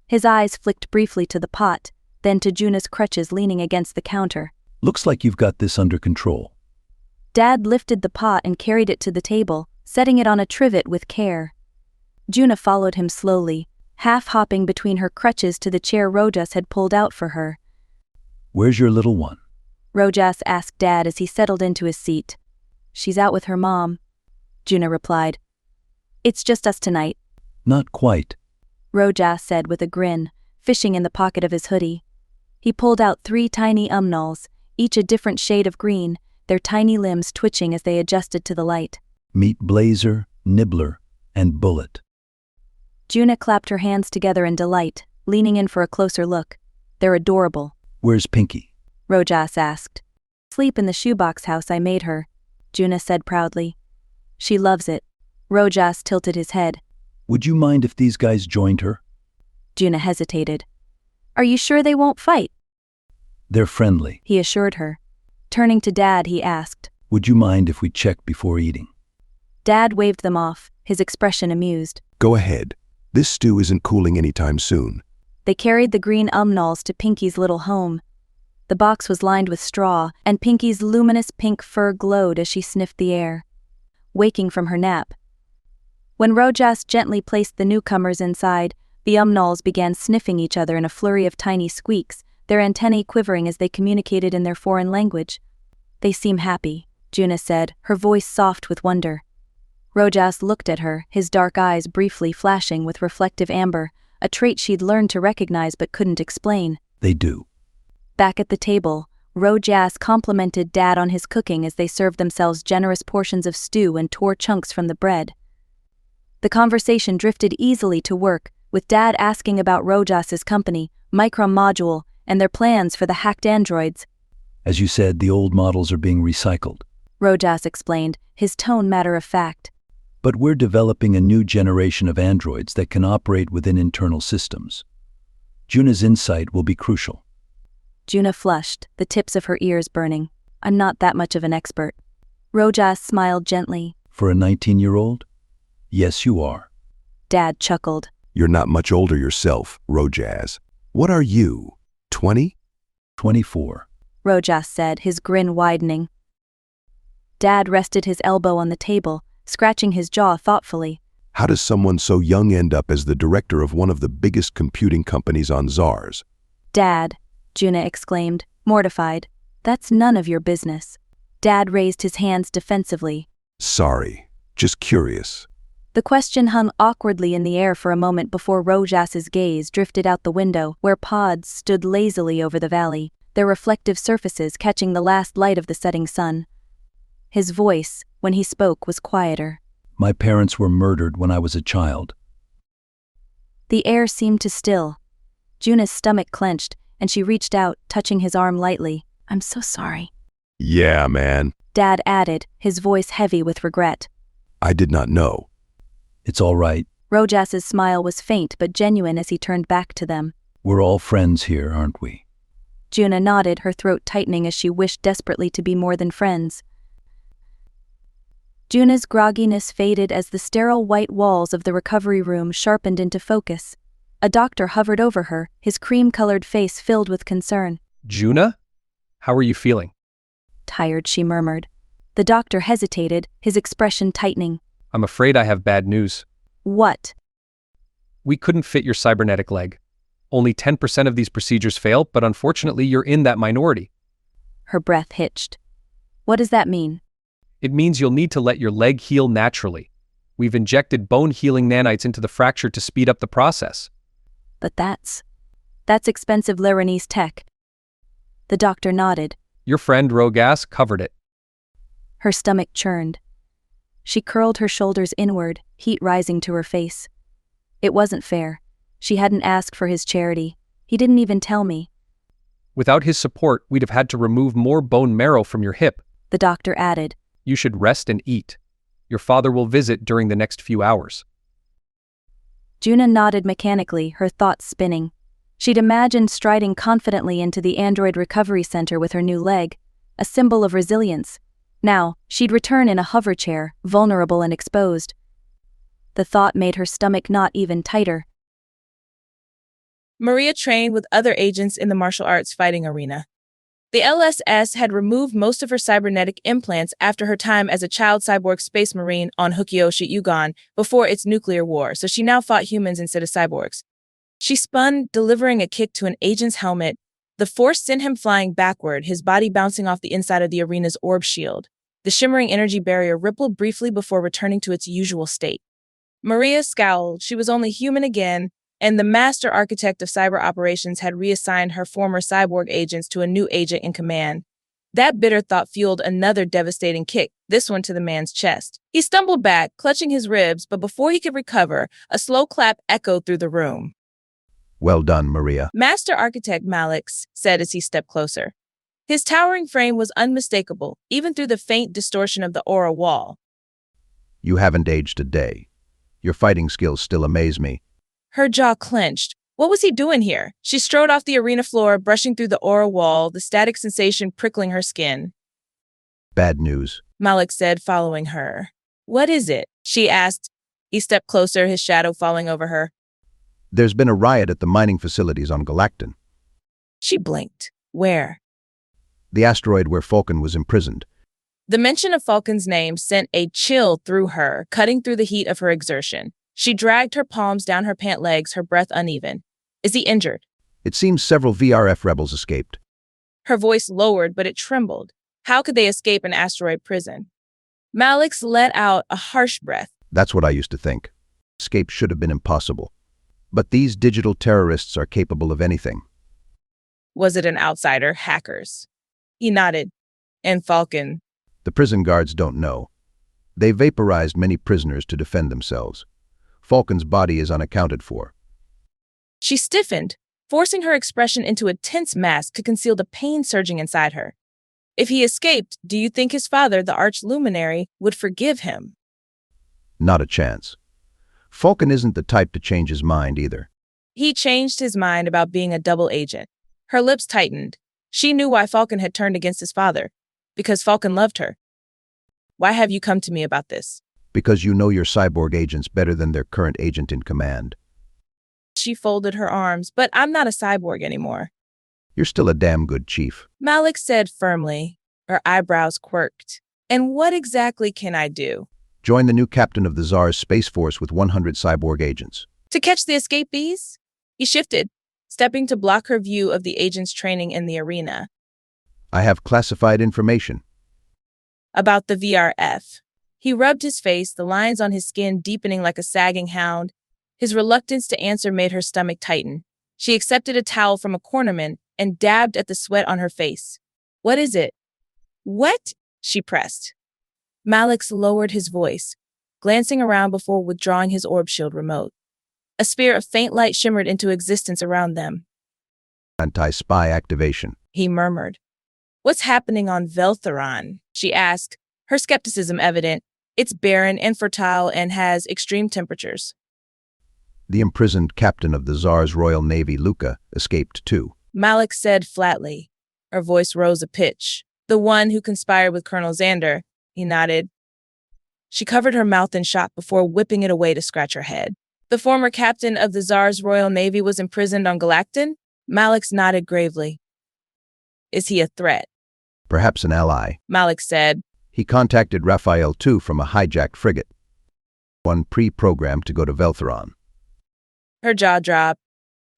His eyes flicked briefly to the pot, then to Juna's crutches leaning against the counter. Looks like you've got this under control. Dad lifted the pot and carried it to the table, setting it on a trivet with care. Juna followed him slowly, half-hopping between her crutches to the chair Rojaz had pulled out for her. Where's your little one? Rojaz asked Dad as he settled into his seat. She's out with her mom, Juna replied. It's just us tonight. Not quite, Rojaz said with a grin, fishing in the pocket of his hoodie. He pulled out 3 tiny umnals, each a different shade of green, their tiny limbs twitching as they adjusted to the light. Meet Blazer, Nibbler, and Bullet. Juna clapped her hands together in delight, leaning in for a closer look. They're adorable. Where's Pinky? Rojaz asked. Sleep in the shoebox house I made her, Juna said proudly. She loves it. Rojaz tilted his head. Would you mind if these guys joined her? Juna hesitated. Are you sure they won't fight? They're friendly, he assured her. Turning to Dad, he asked. Would you mind if we check before eating? Dad waved them off, his expression amused. Go ahead. This stew isn't cooling anytime soon. They carried the green umnals to Pinky's little home. The box was lined with straw, and Pinky's luminous pink fur glowed as she sniffed the air. Waking from her nap. When Rojaz gently placed the newcomers inside, the umnals began sniffing each other in a flurry of tiny squeaks, their antennae quivering as they communicated in their foreign language. They seem happy, Juna said, her voice soft with wonder. Rojaz looked at her, his dark eyes briefly flashing with reflective amber, a trait she'd learned to recognize but couldn't explain. They do. Back at the table, Rojaz complimented Dad on his cooking as they served themselves generous portions of stew and tore chunks from the bread. The conversation drifted easily to work, with Dad asking about Rojaz's company, Micron Module, and their plans for the hacked androids. As you said, the old models are being recycled, Rojaz explained, his tone matter-of-fact. But we're developing a new generation of androids that can operate within internal systems. Juna's insight will be crucial. Juna flushed, the tips of her ears burning. I'm not that much of an expert. Rojaz smiled gently. For a 19-year-old? Yes, you are. Dad chuckled. You're not much older yourself, Rojaz. What are you, 20? 24. Rojaz said, his grin widening. Dad rested his elbow on the table, scratching his jaw thoughtfully. How does someone so young end up as the director of one of the biggest computing companies on Zars? Dad, Juna exclaimed, mortified. That's none of your business. Dad raised his hands defensively. Sorry, just curious. The question hung awkwardly in the air for a moment before Rojas' gaze drifted out the window, where pods stood lazily over the valley, their reflective surfaces catching the last light of the setting sun. His voice, when he spoke, was quieter. My parents were murdered when I was a child. The air seemed to still. Juna's stomach clenched, and she reached out, touching his arm lightly. I'm so sorry. Yeah, man. Dad added, his voice heavy with regret. I did not know. It's all right. Rojas' smile was faint but genuine as he turned back to them. We're all friends here, aren't we? Juna nodded, her throat tightening as she wished desperately to be more than friends. Juna's grogginess faded as the sterile white walls of the recovery room sharpened into focus. A doctor hovered over her, his cream-colored face filled with concern. Juna? How are you feeling? Tired, she murmured. The doctor hesitated, his expression tightening. I'm afraid I have bad news. What? We couldn't fit your cybernetic leg. Only 10% of these procedures fail, but unfortunately you're in that minority. Her breath hitched. What does that mean? It means you'll need to let your leg heal naturally. We've injected bone-healing nanites into the fracture to speed up the process. But that's expensive Lebanese tech. The doctor nodded. Your friend Rogas covered it. Her stomach churned. She curled her shoulders inward, heat rising to her face. It wasn't fair. She hadn't asked for his charity. He didn't even tell me. Without his support, we'd have had to remove more bone marrow from your hip. The doctor added. You should rest and eat. Your father will visit during the next few hours. Juna nodded mechanically, her thoughts spinning. She'd imagined striding confidently into the android recovery center with her new leg, a symbol of resilience. Now, she'd return in a hover chair, vulnerable and exposed. The thought made her stomach knot even tighter. Maria trained with other agents in the martial arts fighting arena. The LSS had removed most of her cybernetic implants after her time as a child cyborg space marine on Hukyoshi Yugon before its nuclear war, so she now fought humans instead of cyborgs. She spun, delivering a kick to an agent's helmet. The force sent him flying backward, his body bouncing off the inside of the arena's orb shield. The shimmering energy barrier rippled briefly before returning to its usual state. Maria scowled. She was only human again, and the master architect of cyber operations had reassigned her former cyborg agents to a new agent in command. That bitter thought fueled another devastating kick, this one to the man's chest. He stumbled back, clutching his ribs, but before he could recover, a slow clap echoed through the room. Well done, Maria. Master Architect Malix said as he stepped closer. His towering frame was unmistakable, even through the faint distortion of the aura wall. You haven't aged a day. Your fighting skills still amaze me. Her jaw clenched. What was he doing here? She strode off the arena floor, brushing through the aura wall, the static sensation prickling her skin. Bad news, Malix said, following her. What is it? She asked. He stepped closer, his shadow falling over her. There's been a riot at the mining facilities on Galacton. She blinked. Where? The asteroid where Falcon was imprisoned. The mention of Falcon's name sent a chill through her, cutting through the heat of her exertion. She dragged her palms down her pant legs, her breath uneven. Is he injured? It seems several VRF rebels escaped. Her voice lowered, but it trembled. How could they escape an asteroid prison? Malix let out a harsh breath. That's what I used to think. Escape should have been impossible. But these digital terrorists are capable of anything. Was it an outsider? Hackers? He nodded. And Falcon? The prison guards don't know. They vaporized many prisoners to defend themselves. Falcon's body is unaccounted for. She stiffened, forcing her expression into a tense mask to conceal the pain surging inside her. If he escaped, do you think his father, the arch-luminary, would forgive him? Not a chance. Falcon isn't the type to change his mind either. He changed his mind about being a double agent. Her lips tightened. She knew why Falcon had turned against his father. Because Falcon loved her. Why have you come to me about this? Because you know your cyborg agents better than their current agent in command. She folded her arms, but I'm not a cyborg anymore. You're still a damn good chief. Malix said firmly, her eyebrows quirked. And what exactly can I do? Join the new captain of the Tsar's Space Force with 100 cyborg agents. To catch the escapees? He shifted, stepping to block her view of the agents training in the arena. I have classified information. About the VRF. He rubbed his face, the lines on his skin deepening like a sagging hound. His reluctance to answer made her stomach tighten. She accepted a towel from a cornerman and dabbed at the sweat on her face. What is it? What? She pressed. Malix lowered his voice, glancing around before withdrawing his orb shield remote. A sphere of faint light shimmered into existence around them. Anti-spy activation, he murmured. What's happening on Veltheron? She asked, her skepticism evident. It's barren, infertile, and has extreme temperatures. The imprisoned captain of the Tsar's Royal Navy, Luca, escaped too. Malix said flatly. Her voice rose a pitch. The one who conspired with Colonel Xander. He nodded. She covered her mouth in shock before whipping it away to scratch her head. The former captain of the Tsar's Royal Navy was imprisoned on Galacton? Malix nodded gravely. Is he a threat? Perhaps an ally, Malix said. He contacted Raphael II from a hijacked frigate. One pre-programmed to go to Veltheron. Her jaw dropped.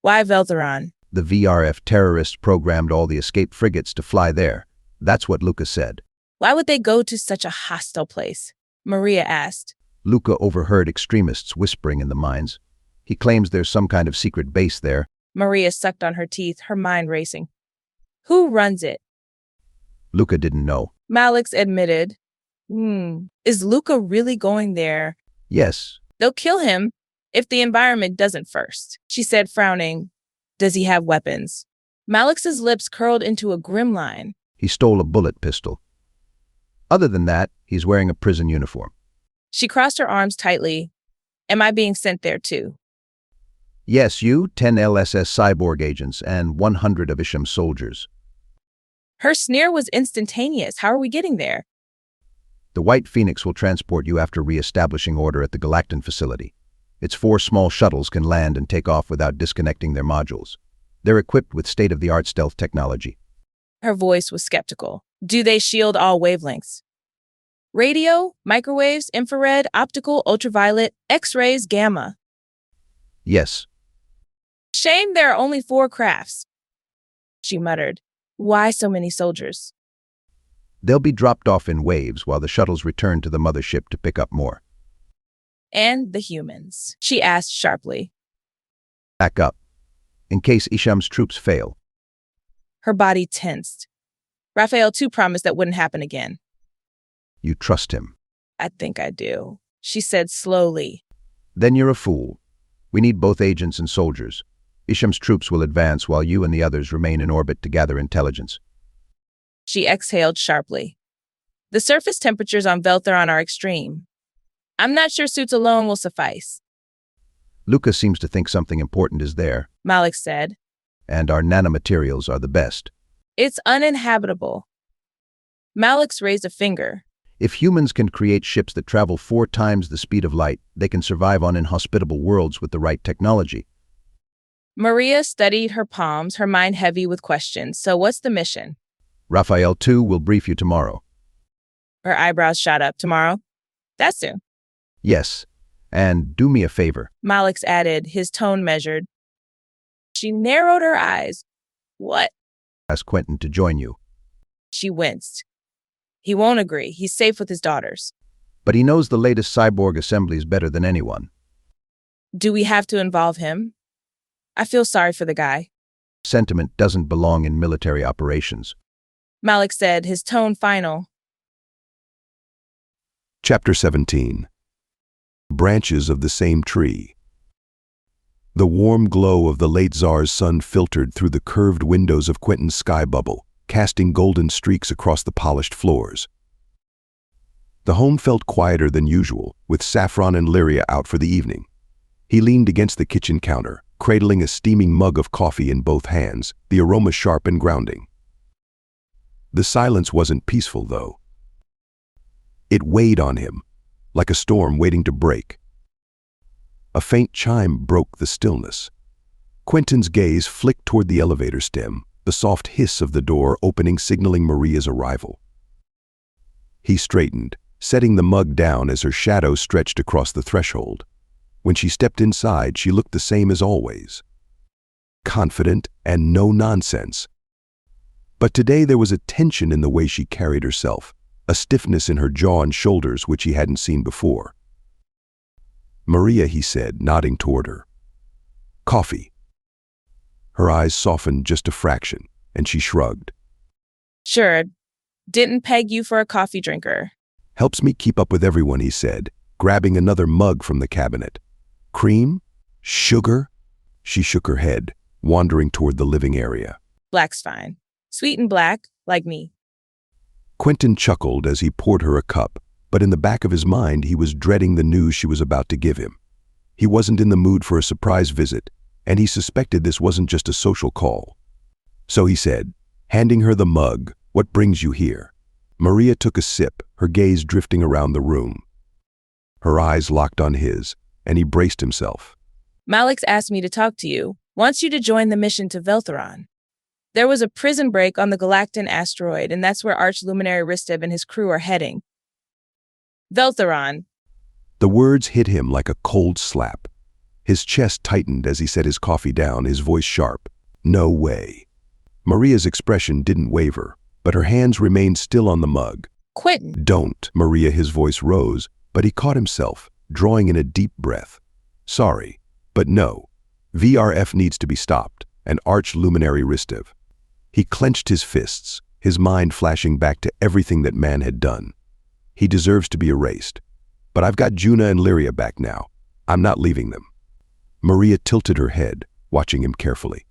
Why Veltheron? The VRF terrorists programmed all the escaped frigates to fly there. That's what Luca said. Why would they go to such a hostile place? Maria asked. Luca overheard extremists whispering in the mines. He claims there's some kind of secret base there. Maria sucked on her teeth, her mind racing. Who runs it? Luca didn't know. Malix admitted. Is Luca really going there? Yes. They'll kill him if the environment doesn't first, she said, frowning. Does he have weapons? Malix's lips curled into a grim line. He stole a bullet pistol. Other than that, he's wearing a prison uniform. She crossed her arms tightly. Am I being sent there too? Yes, you, 10 LSS cyborg agents, and 100 of Isham's soldiers. Her sneer was instantaneous. How are we getting there? The White Phoenix will transport you after re-establishing order at the Galacton facility. Its 4 small shuttles can land and take off without disconnecting their modules. They're equipped with state-of-the-art stealth technology. Her voice was skeptical. Do they shield all wavelengths? Radio, microwaves, infrared, optical, ultraviolet, X-rays, gamma. Yes. Shame there are only 4 crafts, she muttered. Why so many soldiers? They'll be dropped off in waves while the shuttles return to the mothership to pick up more. And the humans, she asked sharply. Back up, in case Isham's troops fail. Her body tensed. Raphael too promised that wouldn't happen again. You trust him? I think I do, she said slowly. Then you're a fool. We need both agents and soldiers. Isham's troops will advance while you and the others remain in orbit to gather intelligence. She exhaled sharply. The surface temperatures on Veltheron are extreme. I'm not sure suits alone will suffice. Luca seems to think something important is there. Malix said. And our nanomaterials are the best. It's uninhabitable. Malix raised a finger. If humans can create ships that travel 4 times the speed of light, they can survive on inhospitable worlds with the right technology. Maria studied her palms, her mind heavy with questions. So what's the mission? Raphael II will brief you tomorrow. Her eyebrows shot up. Tomorrow? That's soon. Yes. And do me a favor. Malix added, his tone measured. She narrowed her eyes. What? Ask Quentin to join you. She winced. He won't agree. He's safe with his daughters. But he knows the latest cyborg assemblies better than anyone. Do we have to involve him? I feel sorry for the guy. Sentiment doesn't belong in military operations. Malix said, his tone final. Chapter 17. Branches of the Same Tree. The warm glow of the late Tsar's sun filtered through the curved windows of Quentin's sky bubble, casting golden streaks across the polished floors. The home felt quieter than usual, with Saffron and Lyria out for the evening. He leaned against the kitchen counter, cradling a steaming mug of coffee in both hands, the aroma sharp and grounding. The silence wasn't peaceful, though. It weighed on him, like a storm waiting to break. A faint chime broke the stillness. Quentin's gaze flicked toward the elevator stem, the soft hiss of the door opening signaling Maria's arrival. He straightened, setting the mug down as her shadow stretched across the threshold. When she stepped inside, she looked the same as always. Confident and no nonsense. But today there was a tension in the way she carried herself, a stiffness in her jaw and shoulders which he hadn't seen before. "Maria," he said, nodding toward her. "Coffee." Her eyes softened just a fraction, and she shrugged. Sure. Didn't peg you for a coffee drinker. "Helps me keep up with everyone," he said, grabbing another mug from the cabinet. "Cream? Sugar?" She shook her head, wandering toward the living area. Black's fine. Sweet and black, like me. Quentin chuckled as he poured her a cup, but in the back of his mind he was dreading the news she was about to give him. He wasn't in the mood for a surprise visit, and he suspected this wasn't just a social call. So he said, handing her the mug, "What brings you here?" Maria took a sip, her gaze drifting around the room. Her eyes locked on his, and he braced himself. Malik's asked me to talk to you. Wants you to join the mission to Veltheron. There was a prison break on the Galactan asteroid, and that's where Arch-Luminary Ristev and his crew are heading. Veltheron. The words hit him like a cold slap. His chest tightened as he set his coffee down, his voice sharp. "No way." Maria's expression didn't waver, but her hands remained still on the mug. "Quentin." "Don't." Maria, his voice rose, but he caught himself, drawing in a deep breath. "Sorry, but no. VRF needs to be stopped, and Arch-Luminary Ristev." He clenched his fists, his mind flashing back to everything that man had done. He deserves to be erased. But I've got Juna and Lyria back now. I'm not leaving them. Maria tilted her head, watching him carefully.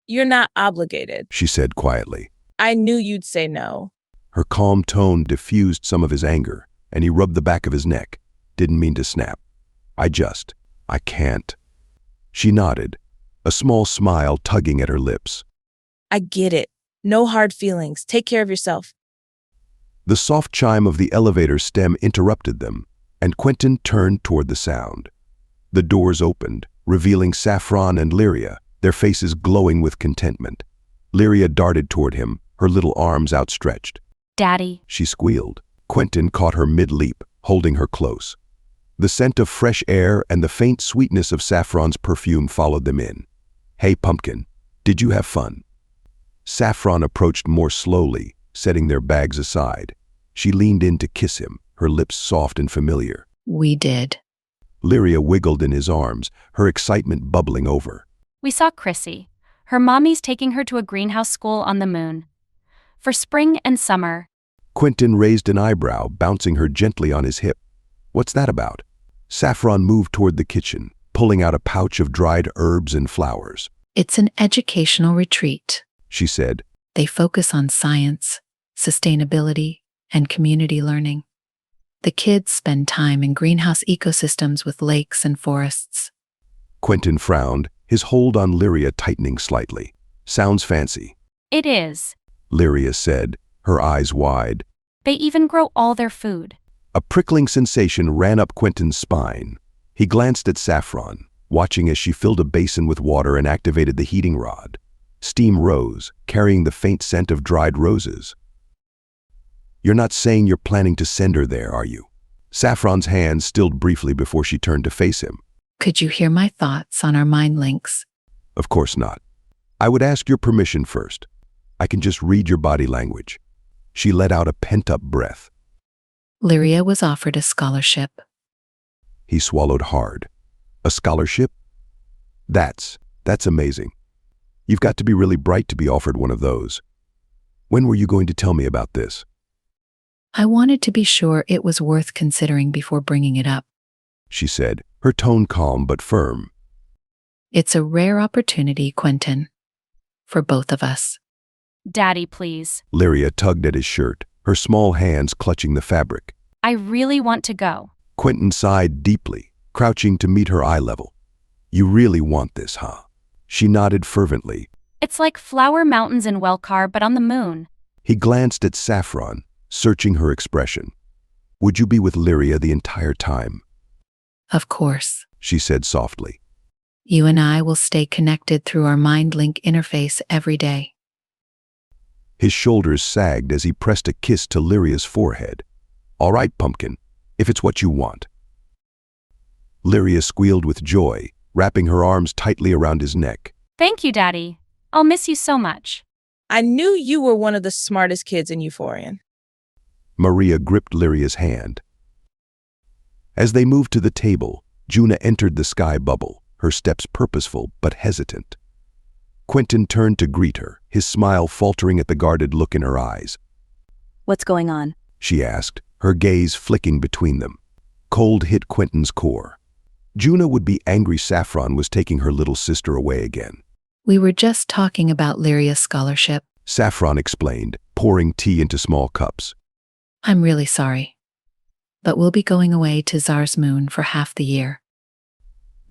"You're not obligated," she said quietly. "I knew you'd say no." Her calm tone diffused some of his anger, and he rubbed the back of his neck. Didn't mean to snap. I can't." She nodded, a small smile tugging at her lips. "I get it. No hard feelings. Take care of yourself." The soft chime of the elevator stem interrupted them, and Quentin turned toward the sound. The doors opened, revealing Saffron and Lyria, their faces glowing with contentment. Lyria darted toward him, her little arms outstretched. "Daddy," she squealed. Quentin caught her mid-leap, holding her close. The scent of fresh air and the faint sweetness of Saffron's perfume followed them in. "Hey, pumpkin, did you have fun?" Saffron approached more slowly, setting their bags aside. She leaned in to kiss him, her lips soft and familiar. "We did." Lyria wiggled in his arms, her excitement bubbling over. "We saw Chrissy. Her mommy's taking her to a greenhouse school on the moon. For spring and summer." Quentin raised an eyebrow, bouncing her gently on his hip. "What's that about?" Saffron moved toward the kitchen, pulling out a pouch of dried herbs and flowers. "It's an educational retreat," she said. "They focus on science, sustainability, and community learning. The kids spend time in greenhouse ecosystems with lakes and forests." Quentin frowned, his hold on Lyria tightening slightly. "Sounds fancy." "It is," Lyria said, her eyes wide. "They even grow all their food." A prickling sensation ran up Quentin's spine. He glanced at Saffron, watching as she filled a basin with water and activated the heating rod. Steam rose, carrying the faint scent of dried roses. "You're not saying you're planning to send her there, are you?" Saffron's hand stilled briefly before she turned to face him. "Could you hear my thoughts on our mind links?" "Of course not. I would ask your permission first. I can just read your body language." She let out a pent-up breath. Lyria was offered a scholarship. He swallowed hard. "A scholarship? That's amazing. You've got to be really bright to be offered one of those. When were you going to tell me about this?" "I wanted to be sure it was worth considering before bringing it up," she said, her tone calm but firm. "It's a rare opportunity, Quentin. For both of us." "Daddy, please." Lyria tugged at his shirt, her small hands clutching the fabric. "I really want to go." Quentin sighed deeply, crouching to meet her eye level. "You really want this, huh?" She nodded fervently. "It's like Flower Mountains in Welcar, but on the moon." He glanced at Saffron, searching her expression. "Would you be with Lyria the entire time?" "Of course," she said softly. "You and I will stay connected through our mind link interface every day." His shoulders sagged as he pressed a kiss to Lyria's forehead. All right, Pumpkin, if it's what you want. Lyria squealed with joy, wrapping her arms tightly around his neck. Thank you, Daddy. I'll miss you so much. I knew you were one of the smartest kids in Euphorian. Maria gripped Lyria's hand. As they moved to the table, Juna entered the sky bubble, her steps purposeful but hesitant. Quentin turned to greet her, his smile faltering at the guarded look in her eyes. What's going on? She asked, her gaze flicking between them. Cold hit Quentin's core. Juna would be angry Saffron was taking her little sister away again. We were just talking about Lyria's scholarship. Saffron explained, pouring tea into small cups. I'm really sorry. But we'll be going away to Tsar's moon for half the year.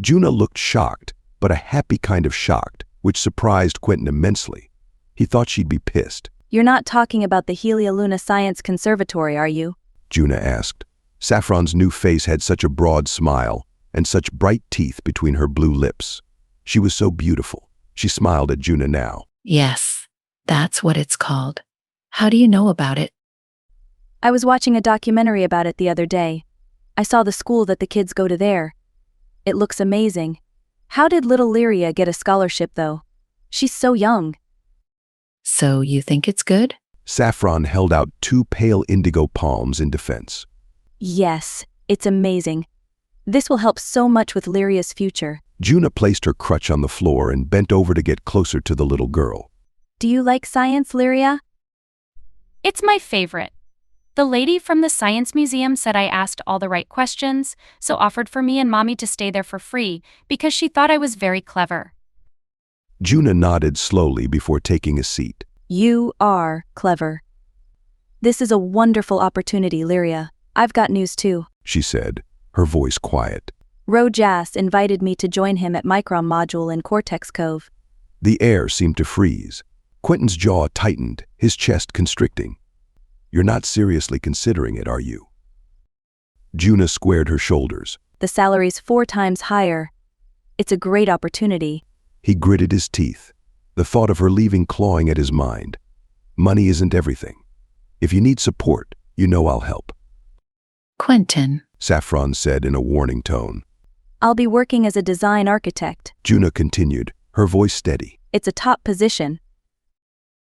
Juna looked shocked, but a happy kind of shocked, which surprised Quentin immensely. He thought she'd be pissed. You're not talking about the Helioluna Science Conservatory, are you? Juna asked. Saffron's new face had such a broad smile and such bright teeth between her blue lips. She was so beautiful. She smiled at Juna now. Yes, that's what it's called. How do you know about it? I was watching a documentary about it the other day. I saw the school that the kids go to there. It looks amazing. How did little Lyria get a scholarship, though? She's so young. So you think it's good? Saffron held out 2 pale indigo palms in defense. Yes, it's amazing. This will help so much with Lyria's future. Juna placed her crutch on the floor and bent over to get closer to the little girl. Do you like science, Lyria? It's my favorite. The lady from the Science Museum said I asked all the right questions, so offered for me and Mommy to stay there for free because she thought I was very clever. Juna nodded slowly before taking a seat. You are clever. This is a wonderful opportunity, Lyria. I've got news too, she said, her voice quiet. Rojas invited me to join him at Micron Module in Cortex Cove. The air seemed to freeze. Quentin's jaw tightened, his chest constricting. You're not seriously considering it, are you? Juna squared her shoulders. The salary's 4 times higher. It's a great opportunity. He gritted his teeth, the thought of her leaving clawing at his mind. Money isn't everything. If you need support, you know I'll help. Quentin, Saffron said in a warning tone. I'll be working as a design architect. Juna continued, her voice steady. It's a top position.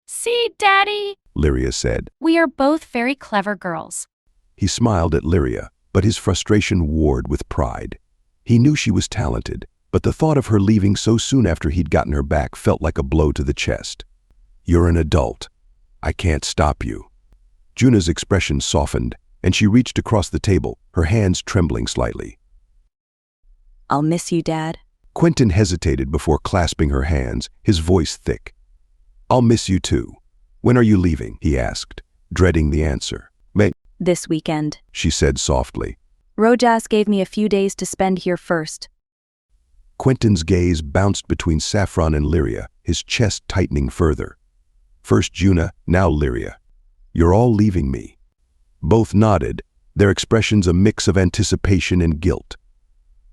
See, Daddy? Lyria said. We are both very clever girls. He smiled at Lyria, but his frustration warred with pride. He knew she was talented, but the thought of her leaving so soon after he'd gotten her back felt like a blow to the chest. You're an adult. I can't stop you. Juna's expression softened, and she reached across the table, her hands trembling slightly. I'll miss you, Dad. Quentin hesitated before clasping her hands, his voice thick. I'll miss you too. When are you leaving? He asked, dreading the answer. This weekend, she said softly. Rojas gave me a few days to spend here first. Quentin's gaze bounced between Saffron and Lyria, his chest tightening further. First Juna, now Lyria. You're all leaving me. Both nodded, their expressions a mix of anticipation and guilt.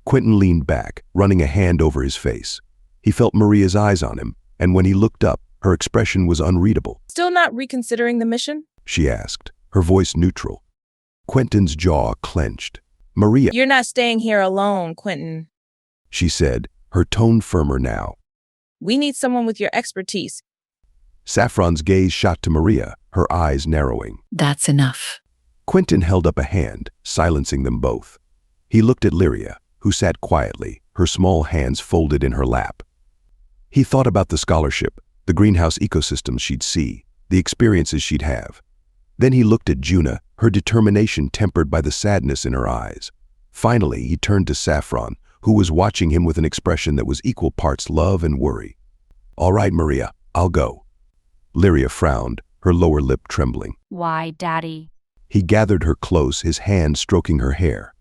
Quentin leaned back, running a hand over his face. He felt Maria's eyes on him, and when he looked up, her expression was unreadable. Still not reconsidering the mission? She asked, her voice neutral. Quentin's jaw clenched. Maria, You're not staying here alone, Quentin. She said, her tone firmer now. We need someone with your expertise. Saffron's gaze shot to Maria, her eyes narrowing. That's enough. Quentin held up a hand, silencing them both. He looked at Lyria, who sat quietly, her small hands folded in her lap. He thought about the scholarship, the greenhouse ecosystems she'd see, the experiences she'd have. Then he looked at Juna, her determination tempered by the sadness in her eyes. Finally, he turned to Saffron, who was watching him with an expression that was equal parts love and worry. All right, Maria, I'll go. Lyria frowned, her lower lip trembling. Why, Daddy? He gathered her close, his hand stroking her hair.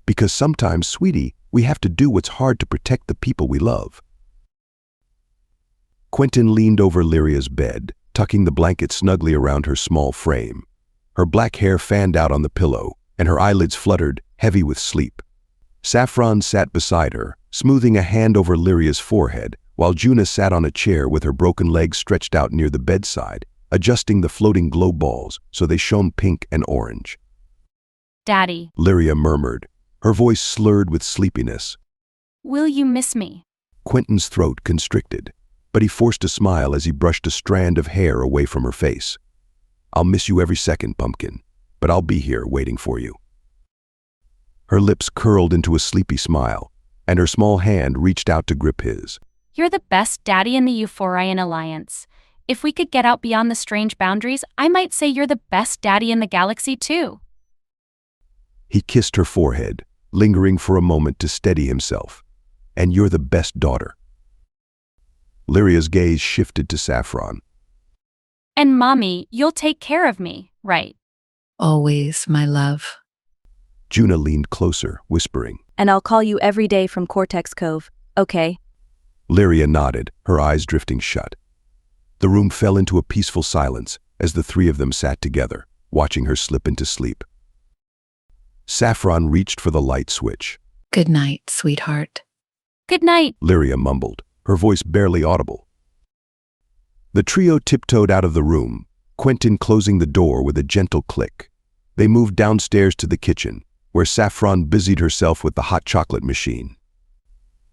Because sometimes, sweetie, we have to do what's hard to protect the people we love. Quentin leaned over Lyria's bed, tucking the blanket snugly around her small frame. Her black hair fanned out on the pillow, and her eyelids fluttered, heavy with sleep. Saffron sat beside her, smoothing a hand over Lyria's forehead, while Juna sat on a chair with her broken legs stretched out near the bedside, adjusting the floating glow balls so they shone pink and orange. Daddy. Lyria murmured, her voice slurred with sleepiness. Will you miss me? Quentin's throat constricted, but he forced a smile as he brushed a strand of hair away from her face. I'll miss you every second, Pumpkin, but I'll be here waiting for you. Her lips curled into a sleepy smile, and her small hand reached out to grip his. You're the best daddy in the Euphorian Alliance. If we could get out beyond the strange boundaries, I might say you're the best daddy in the galaxy too. He kissed her forehead, lingering for a moment to steady himself. And you're the best daughter. Lyria's gaze shifted to Saffron. And Mommy, you'll take care of me, right? Always, my love. Juna leaned closer, whispering. And I'll call you every day from Cortex Cove, okay? Lyria nodded, her eyes drifting shut. The room fell into a peaceful silence as the three of them sat together, watching her slip into sleep. Saffron reached for the light switch. Good night, sweetheart. Good night, Lyria mumbled, her voice barely audible. The trio tiptoed out of the room, Quentin closing the door with a gentle click. They moved downstairs to the kitchen, where Saffron busied herself with the hot chocolate machine.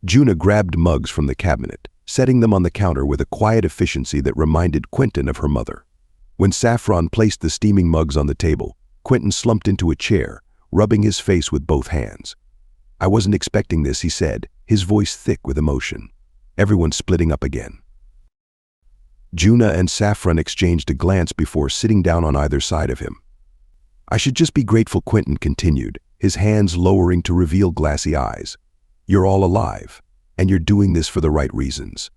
Juna grabbed mugs from the cabinet, setting them on the counter with a quiet efficiency that reminded Quentin of her mother. When Saffron placed the steaming mugs on the table, Quentin slumped into a chair, rubbing his face with both hands. I wasn't expecting this, he said, his voice thick with emotion. Everyone splitting up again. Juna and Saffron exchanged a glance before sitting down on either side of him. I should just be grateful, Quentin continued, his hands lowering to reveal glassy eyes. You're all alive, and you're doing this for the right reasons.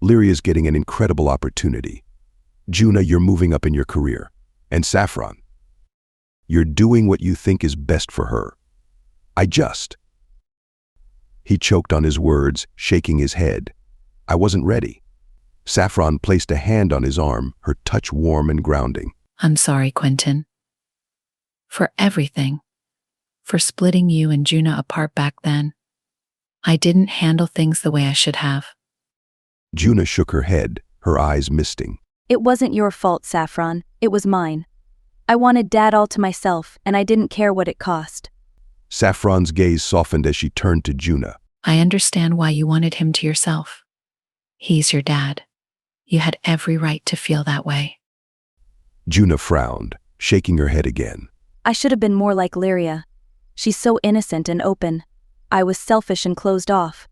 Lyria's getting an incredible opportunity. Juna, you're moving up in your career. And Saffron, you're doing what you think is best for her. He choked on his words, shaking his head. I wasn't ready. Saffron placed a hand on his arm, her touch warm and grounding. I'm sorry, Quentin. For everything. For splitting you and Juna apart back then. I didn't handle things the way I should have. Juna shook her head, her eyes misting. It wasn't your fault, Saffron. It was mine. I wanted Dad all to myself, and I didn't care what it cost. Saffron's gaze softened as she turned to Juna. I understand why you wanted him to yourself. He's your dad. You had every right to feel that way. Juna frowned, shaking her head again. I should have been more like Lyria. She's so innocent and open. I was selfish and closed off.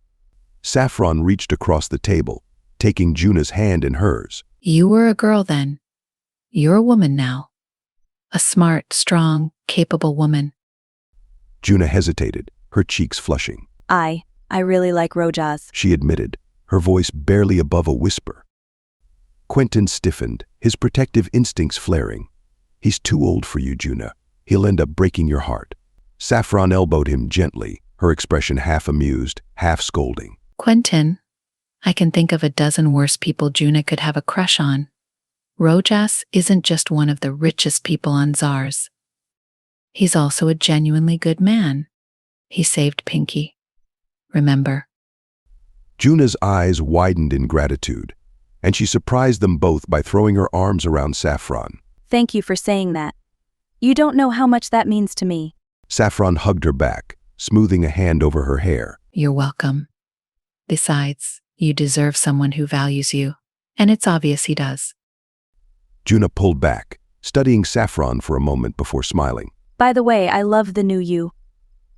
Saffron reached across the table, taking Juna's hand in hers. You were a girl then. You're a woman now. A smart, strong, capable woman. Juna hesitated, her cheeks flushing. I really like Rojas, she admitted, her voice barely above a whisper. Quentin stiffened, his protective instincts flaring. He's too old for you, Juna. He'll end up breaking your heart. Saffron elbowed him gently, her expression half amused, half scolding. Quentin, I can think of a dozen worse people Juna could have a crush on. Rojas isn't just one of the richest people on Zars. He's also a genuinely good man. He saved Pinky. Remember? Juna's eyes widened in gratitude, and she surprised them both by throwing her arms around Saffron. Thank you for saying that. You don't know how much that means to me. Saffron hugged her back, smoothing a hand over her hair. You're welcome. Besides, you deserve someone who values you, and it's obvious he does. Juna pulled back, studying Saffron for a moment before smiling. By the way, I love the new you.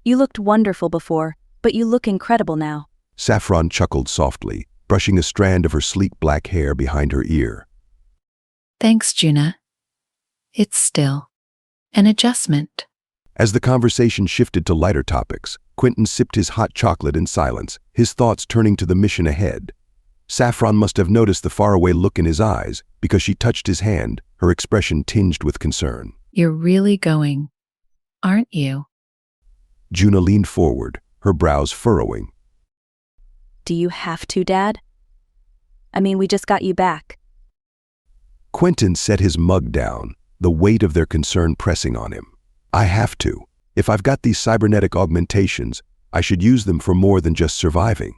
You looked wonderful before, but you look incredible now. Saffron chuckled softly, brushing a strand of her sleek black hair behind her ear. Thanks, Juna. It's still an adjustment. As the conversation shifted to lighter topics, Quentin sipped his hot chocolate in silence, his thoughts turning to the mission ahead. Saffron must have noticed the faraway look in his eyes because she touched his hand, her expression tinged with concern. You're really going, aren't you? Juna leaned forward, her brows furrowing. Do you have to, Dad? I mean, we just got you back. Quentin set his mug down, the weight of their concern pressing on him. I have to. If I've got these cybernetic augmentations, I should use them for more than just surviving.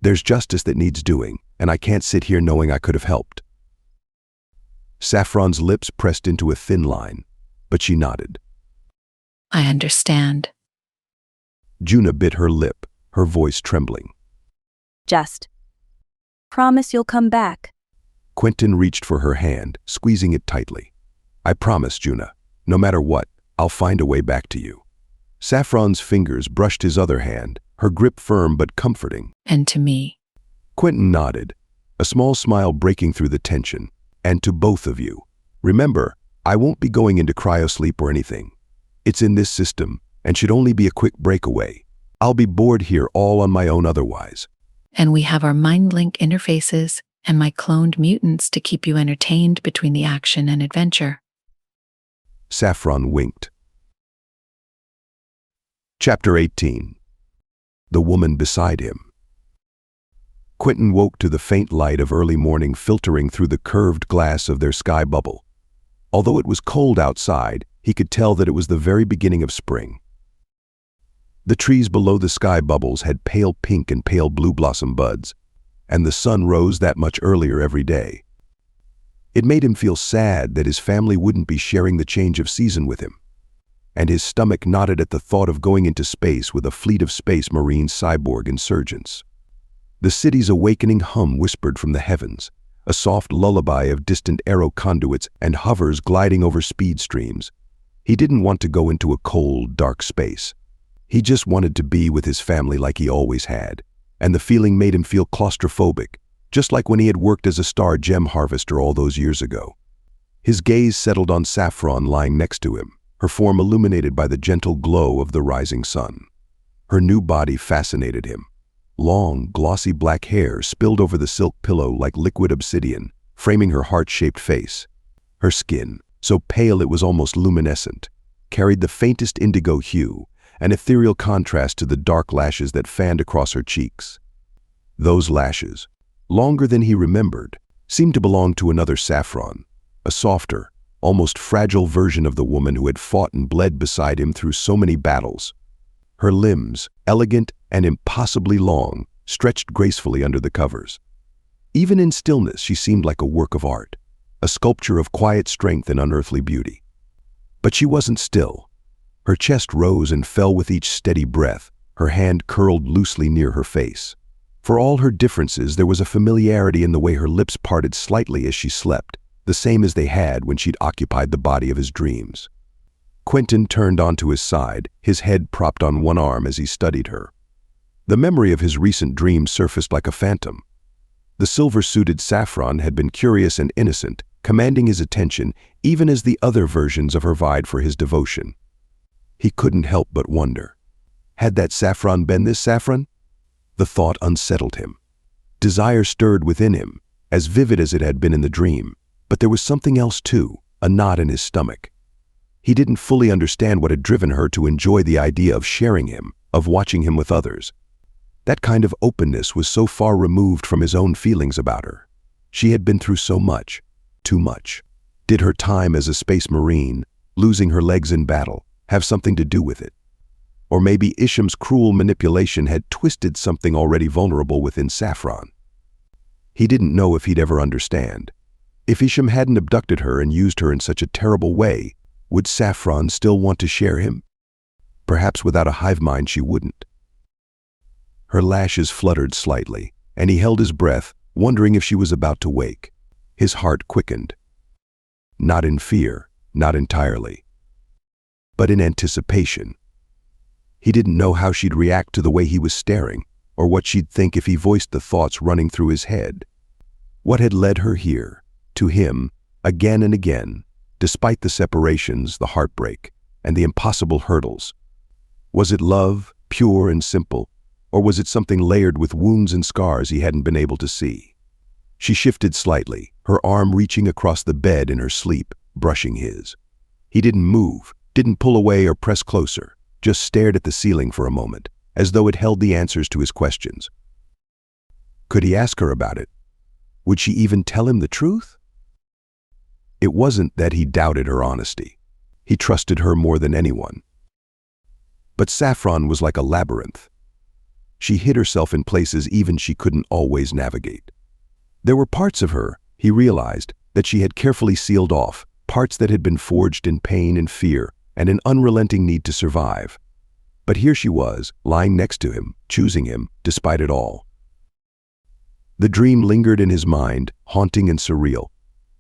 There's justice that needs doing, and I can't sit here knowing I could have helped. Saffron's lips pressed into a thin line, but she nodded. I understand. Juna bit her lip, her voice trembling. Just promise you'll come back. Quentin reached for her hand, squeezing it tightly. I promise, Juna. No matter what, I'll find a way back to you. Saffron's fingers brushed his other hand, her grip firm but comforting. And to me. Quentin nodded, a small smile breaking through the tension. And to both of you. Remember, I won't be going into cryosleep or anything. It's in this system, and should only be a quick breakaway. I'll be bored here all on my own otherwise. And we have our mind link interfaces and my cloned mutants to keep you entertained between the action and adventure. Saffron winked. Chapter 18. The woman beside him. Quentin woke to the faint light of early morning filtering through the curved glass of their sky bubble. Although it was cold outside, he could tell that it was the very beginning of spring. The trees below the sky bubbles had pale pink and pale blue blossom buds, and the sun rose that much earlier every day. It made him feel sad that his family wouldn't be sharing the change of season with him, and his stomach knotted at the thought of going into space with a fleet of space marine cyborg insurgents. The city's awakening hum whispered from the heavens, a soft lullaby of distant aero conduits and hovers gliding over speed streams. He didn't want to go into a cold, dark space. He just wanted to be with his family like he always had, and the feeling made him feel claustrophobic, just like when he had worked as a star gem harvester all those years ago. His gaze settled on Saffron lying next to him, her form illuminated by the gentle glow of the rising sun. Her new body fascinated him. Long, glossy black hair spilled over the silk pillow like liquid obsidian, framing her heart-shaped face. Her skin, so pale it was almost luminescent, carried the faintest indigo hue, an ethereal contrast to the dark lashes that fanned across her cheeks. Those lashes, longer than he remembered, seemed to belong to another Saffron, a softer, almost fragile version of the woman who had fought and bled beside him through so many battles. Her limbs, elegant and impossibly long, stretched gracefully under the covers. Even in stillness, she seemed like a work of art, a sculpture of quiet strength and unearthly beauty. But she wasn't still. Her chest rose and fell with each steady breath, her hand curled loosely near her face. For all her differences, there was a familiarity in the way her lips parted slightly as she slept, the same as they had when she'd occupied the body of his dreams. Quentin turned onto his side, his head propped on one arm as he studied her. The memory of his recent dream surfaced like a phantom. The silver-suited Saffron had been curious and innocent, commanding his attention even as the other versions of her vied for his devotion. He couldn't help but wonder. Had that Saffron been this Saffron? The thought unsettled him. Desire stirred within him, as vivid as it had been in the dream, but there was something else too, a knot in his stomach. He didn't fully understand what had driven her to enjoy the idea of sharing him, of watching him with others. That kind of openness was so far removed from his own feelings about her. She had been through so much, too much. Did her time as a space marine, losing her legs in battle, have something to do with it? Or maybe Isham's cruel manipulation had twisted something already vulnerable within Saffron. He didn't know if he'd ever understand. If Isham hadn't abducted her and used her in such a terrible way, would Saffron still want to share him? Perhaps without a hivemind she wouldn't. Her lashes fluttered slightly, and he held his breath, wondering if she was about to wake. His heart quickened. Not in fear, not entirely, but in anticipation. He didn't know how she'd react to the way he was staring, or what she'd think if he voiced the thoughts running through his head. What had led her here, to him, again and again, despite the separations, the heartbreak, and the impossible hurdles? Was it love, pure and simple, or was it something layered with wounds and scars he hadn't been able to see? She shifted slightly, her arm reaching across the bed in her sleep, brushing his. He didn't move, didn't pull away or press closer, just stared at the ceiling for a moment, as though it held the answers to his questions. Could he ask her about it? Would she even tell him the truth? It wasn't that he doubted her honesty. He trusted her more than anyone. But Saffron was like a labyrinth. She hid herself in places even she couldn't always navigate. There were parts of her, he realized, that she had carefully sealed off, parts that had been forged in pain and fear, and an unrelenting need to survive. But here she was, lying next to him, choosing him, despite it all. The dream lingered in his mind, haunting and surreal.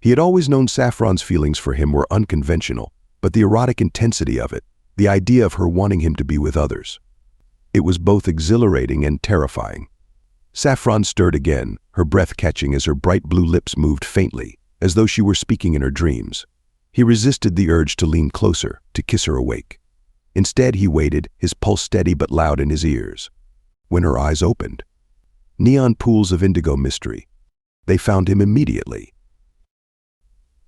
He had always known Saffron's feelings for him were unconventional, but the erotic intensity of it, the idea of her wanting him to be with others. It was both exhilarating and terrifying. Saffron stirred again, her breath catching as her bright blue lips moved faintly, as though she were speaking in her dreams. He resisted the urge to lean closer, to kiss her awake. Instead, he waited, his pulse steady but loud in his ears. When her eyes opened, neon pools of indigo mystery, they found him immediately.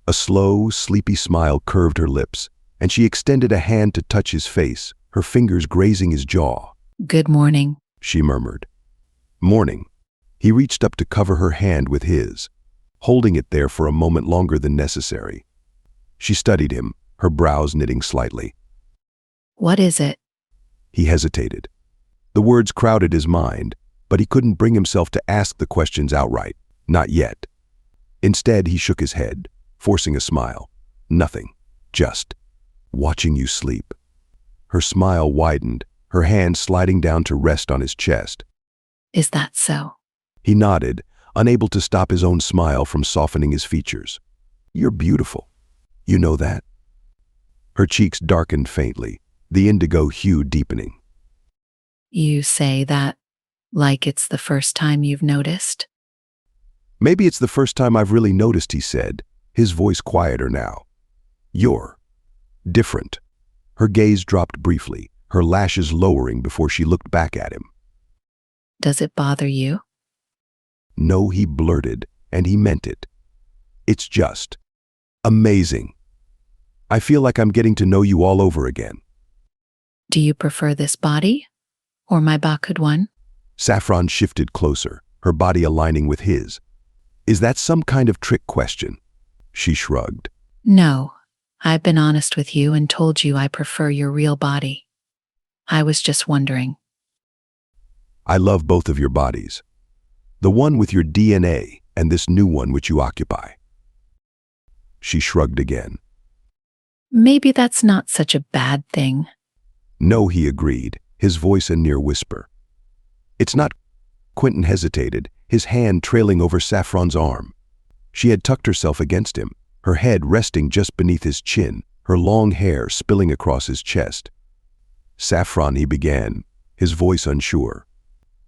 A slow, sleepy smile curved her lips, and she extended a hand to touch his face, her fingers grazing his jaw. Good morning, she murmured. Morning. He reached up to cover her hand with his, holding it there for a moment longer than necessary. She studied him, her brows knitting slightly. What is it? He hesitated. The words crowded his mind, but he couldn't bring himself to ask the questions outright. Not yet. Instead, he shook his head, forcing a smile. Nothing. Just watching you sleep. Her smile widened, her hand sliding down to rest on his chest. Is that so? He nodded, unable to stop his own smile from softening his features. You're beautiful. You know that? Her cheeks darkened faintly, the indigo hue deepening. You say that like it's the first time you've noticed? Maybe it's the first time I've really noticed, he said, his voice quieter now. You're different. Her gaze dropped briefly, her lashes lowering before she looked back at him. Does it bother you? No, he blurted, and he meant it. It's just amazing. I feel like I'm getting to know you all over again. Do you prefer this body or my Bakud one? Saffron shifted closer, her body aligning with his. Is that some kind of trick question? She shrugged. No, I've been honest with you and told you I prefer your real body. I was just wondering. I love both of your bodies. The one with your DNA and this new one which you occupy. She shrugged again. Maybe that's not such a bad thing. No, he agreed, his voice a near whisper. It's not. Quentin hesitated, his hand trailing over Saffron's arm. She had tucked herself against him, her head resting just beneath his chin, her long hair spilling across his chest. Saffron, he began, his voice unsure.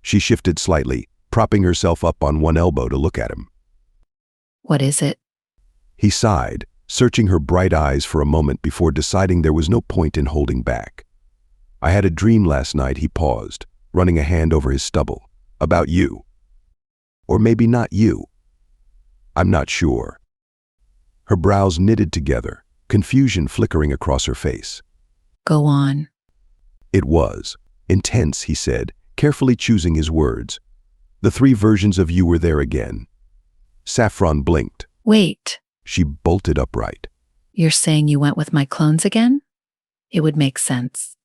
She shifted slightly, propping herself up on one elbow to look at him. What is it? He sighed, searching her bright eyes for a moment before deciding there was no point in holding back. I had a dream last night, he paused, running a hand over his stubble. About you. Or maybe not you. I'm not sure. Her brows knitted together, confusion flickering across her face. Go on. It was intense, he said, carefully choosing his words. The three versions of you were there again. Saffron blinked. Wait. She bolted upright. You're saying you went with my clones again? It would make sense.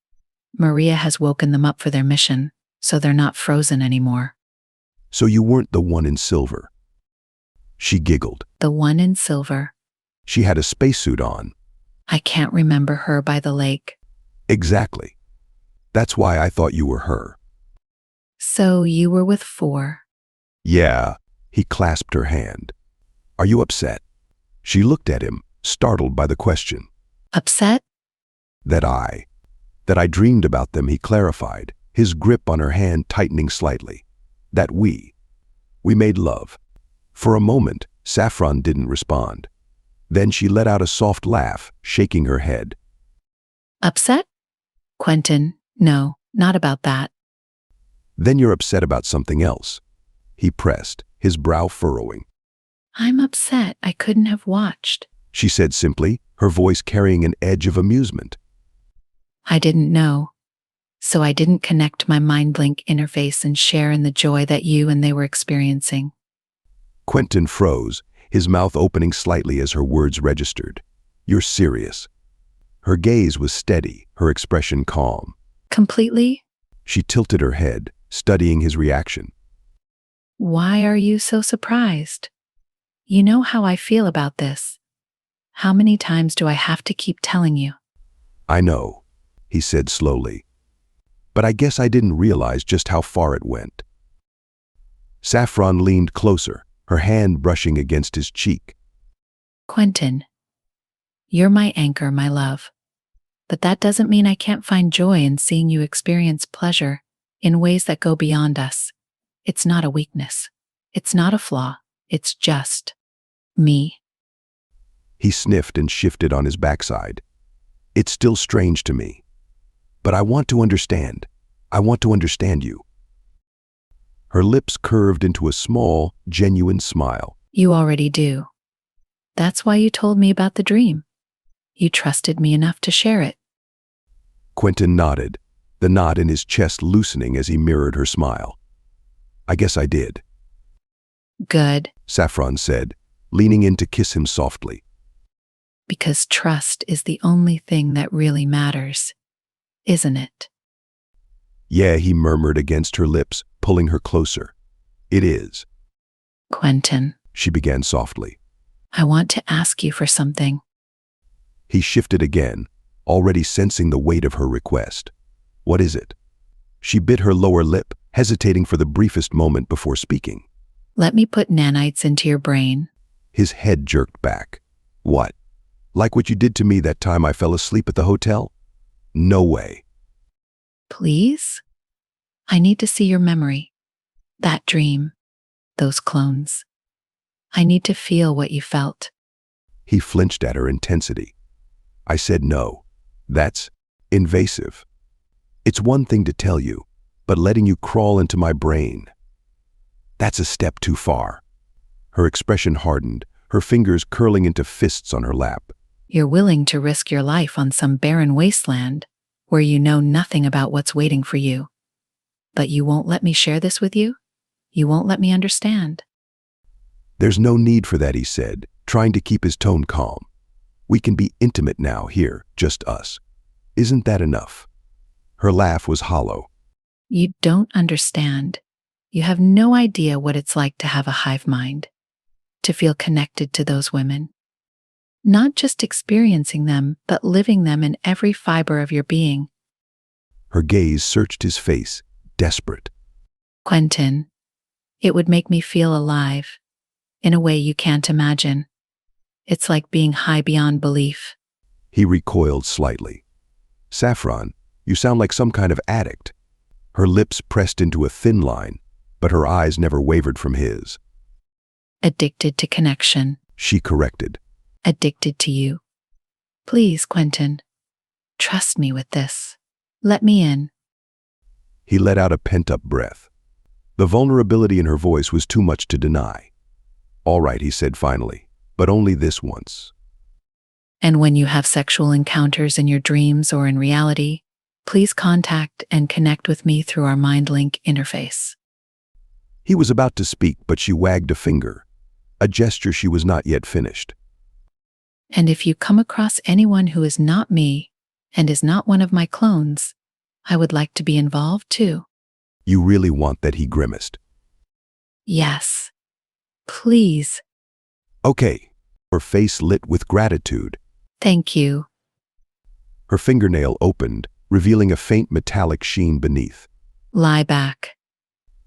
Maria has woken them up for their mission, so they're not frozen anymore. So you weren't the one in silver. She giggled. The one in silver. She had a spacesuit on. I can't remember her by the lake. Exactly. That's why I thought you were her. So you were with 4. Yeah, he clasped her hand. Are you upset? She looked at him, startled by the question. Upset? That I dreamed about them, he clarified, his grip on her hand tightening slightly. That we made love. For a moment, Saffron didn't respond. Then she let out a soft laugh, shaking her head. Upset? Quentin, no, not about that. Then you're upset about something else. He pressed, his brow furrowing. I'm upset I couldn't have watched, she said simply, her voice carrying an edge of amusement. I didn't know. So I didn't connect my mind-link interface and share in the joy that you and they were experiencing. Quentin froze, his mouth opening slightly as her words registered. You're serious. Her gaze was steady, her expression calm. Completely? She tilted her head, studying his reaction. Why are you so surprised? You know how I feel about this. How many times do I have to keep telling you? I know, he said slowly. But I guess I didn't realize just how far it went. Saffron leaned closer, her hand brushing against his cheek. Quentin, you're my anchor, my love. But that doesn't mean I can't find joy in seeing you experience pleasure in ways that go beyond us. It's not a weakness. It's not a flaw. It's just me. He sniffed and shifted on his backside. It's still strange to me. But I want to understand. I want to understand you. Her lips curved into a small, genuine smile. You already do. That's why you told me about the dream. You trusted me enough to share it. Quentin nodded, the knot in his chest loosening as he mirrored her smile. I guess I did. Good. Saffron said, leaning in to kiss him softly. Because trust is the only thing that really matters, isn't it? Yeah, he murmured against her lips, pulling her closer. It is. Quentin, she began softly. I want to ask you for something. He shifted again, already sensing the weight of her request. What is it? She bit her lower lip, hesitating for the briefest moment before speaking. Let me put nanites into your brain. His head jerked back. What? Like what you did to me that time I fell asleep at the hotel? No way. Please? I need to see your memory. That dream. Those clones. I need to feel what you felt. He flinched at her intensity. I said no. That's invasive. It's one thing to tell you, but letting you crawl into my brain, that's a step too far. Her expression hardened, her fingers curling into fists on her lap. You're willing to risk your life on some barren wasteland where you know nothing about what's waiting for you. But you won't let me share this with you? You won't let me understand? There's no need for that, he said, trying to keep his tone calm. We can be intimate now, here, just us. Isn't that enough? Her laugh was hollow. You don't understand. You have no idea what it's like to have a hive mind, to feel connected to those women. Not just experiencing them, but living them in every fiber of your being. Her gaze searched his face, desperate. Quentin, it would make me feel alive, in a way you can't imagine. It's like being high beyond belief. He recoiled slightly. Saffron, you sound like some kind of addict. Her lips pressed into a thin line, but her eyes never wavered from his. Addicted to connection. She corrected. Addicted to you. Please, Quentin, trust me with this. Let me in. He let out a pent-up breath. The vulnerability in her voice was too much to deny. All right, he said finally, but only this once. And when you have sexual encounters in your dreams or in reality, please contact and connect with me through our MindLink interface. He was about to speak, but she wagged a finger, a gesture she was not yet finished. And if you come across anyone who is not me and is not one of my clones, I would like to be involved too. You really want that, he grimaced. Yes. Please. Okay. Her face lit with gratitude. Thank you. Her fingernail opened, revealing a faint metallic sheen beneath. Lie back.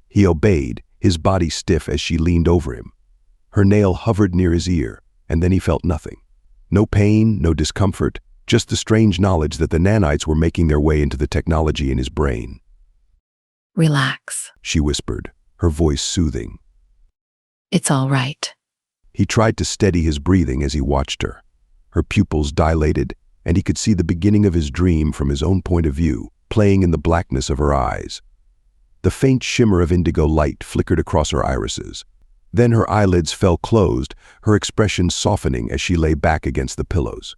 He obeyed, his body stiff as she leaned over him. Her nail hovered near his ear, and then he felt nothing. No pain, no discomfort, just the strange knowledge that the nanites were making their way into the technology in his brain. Relax, she whispered, her voice soothing. It's all right. He tried to steady his breathing as he watched her. Her pupils dilated, and he could see the beginning of his dream from his own point of view, playing in the blackness of her eyes. The faint shimmer of indigo light flickered across her irises. Then her eyelids fell closed, her expression softening as she lay back against the pillows.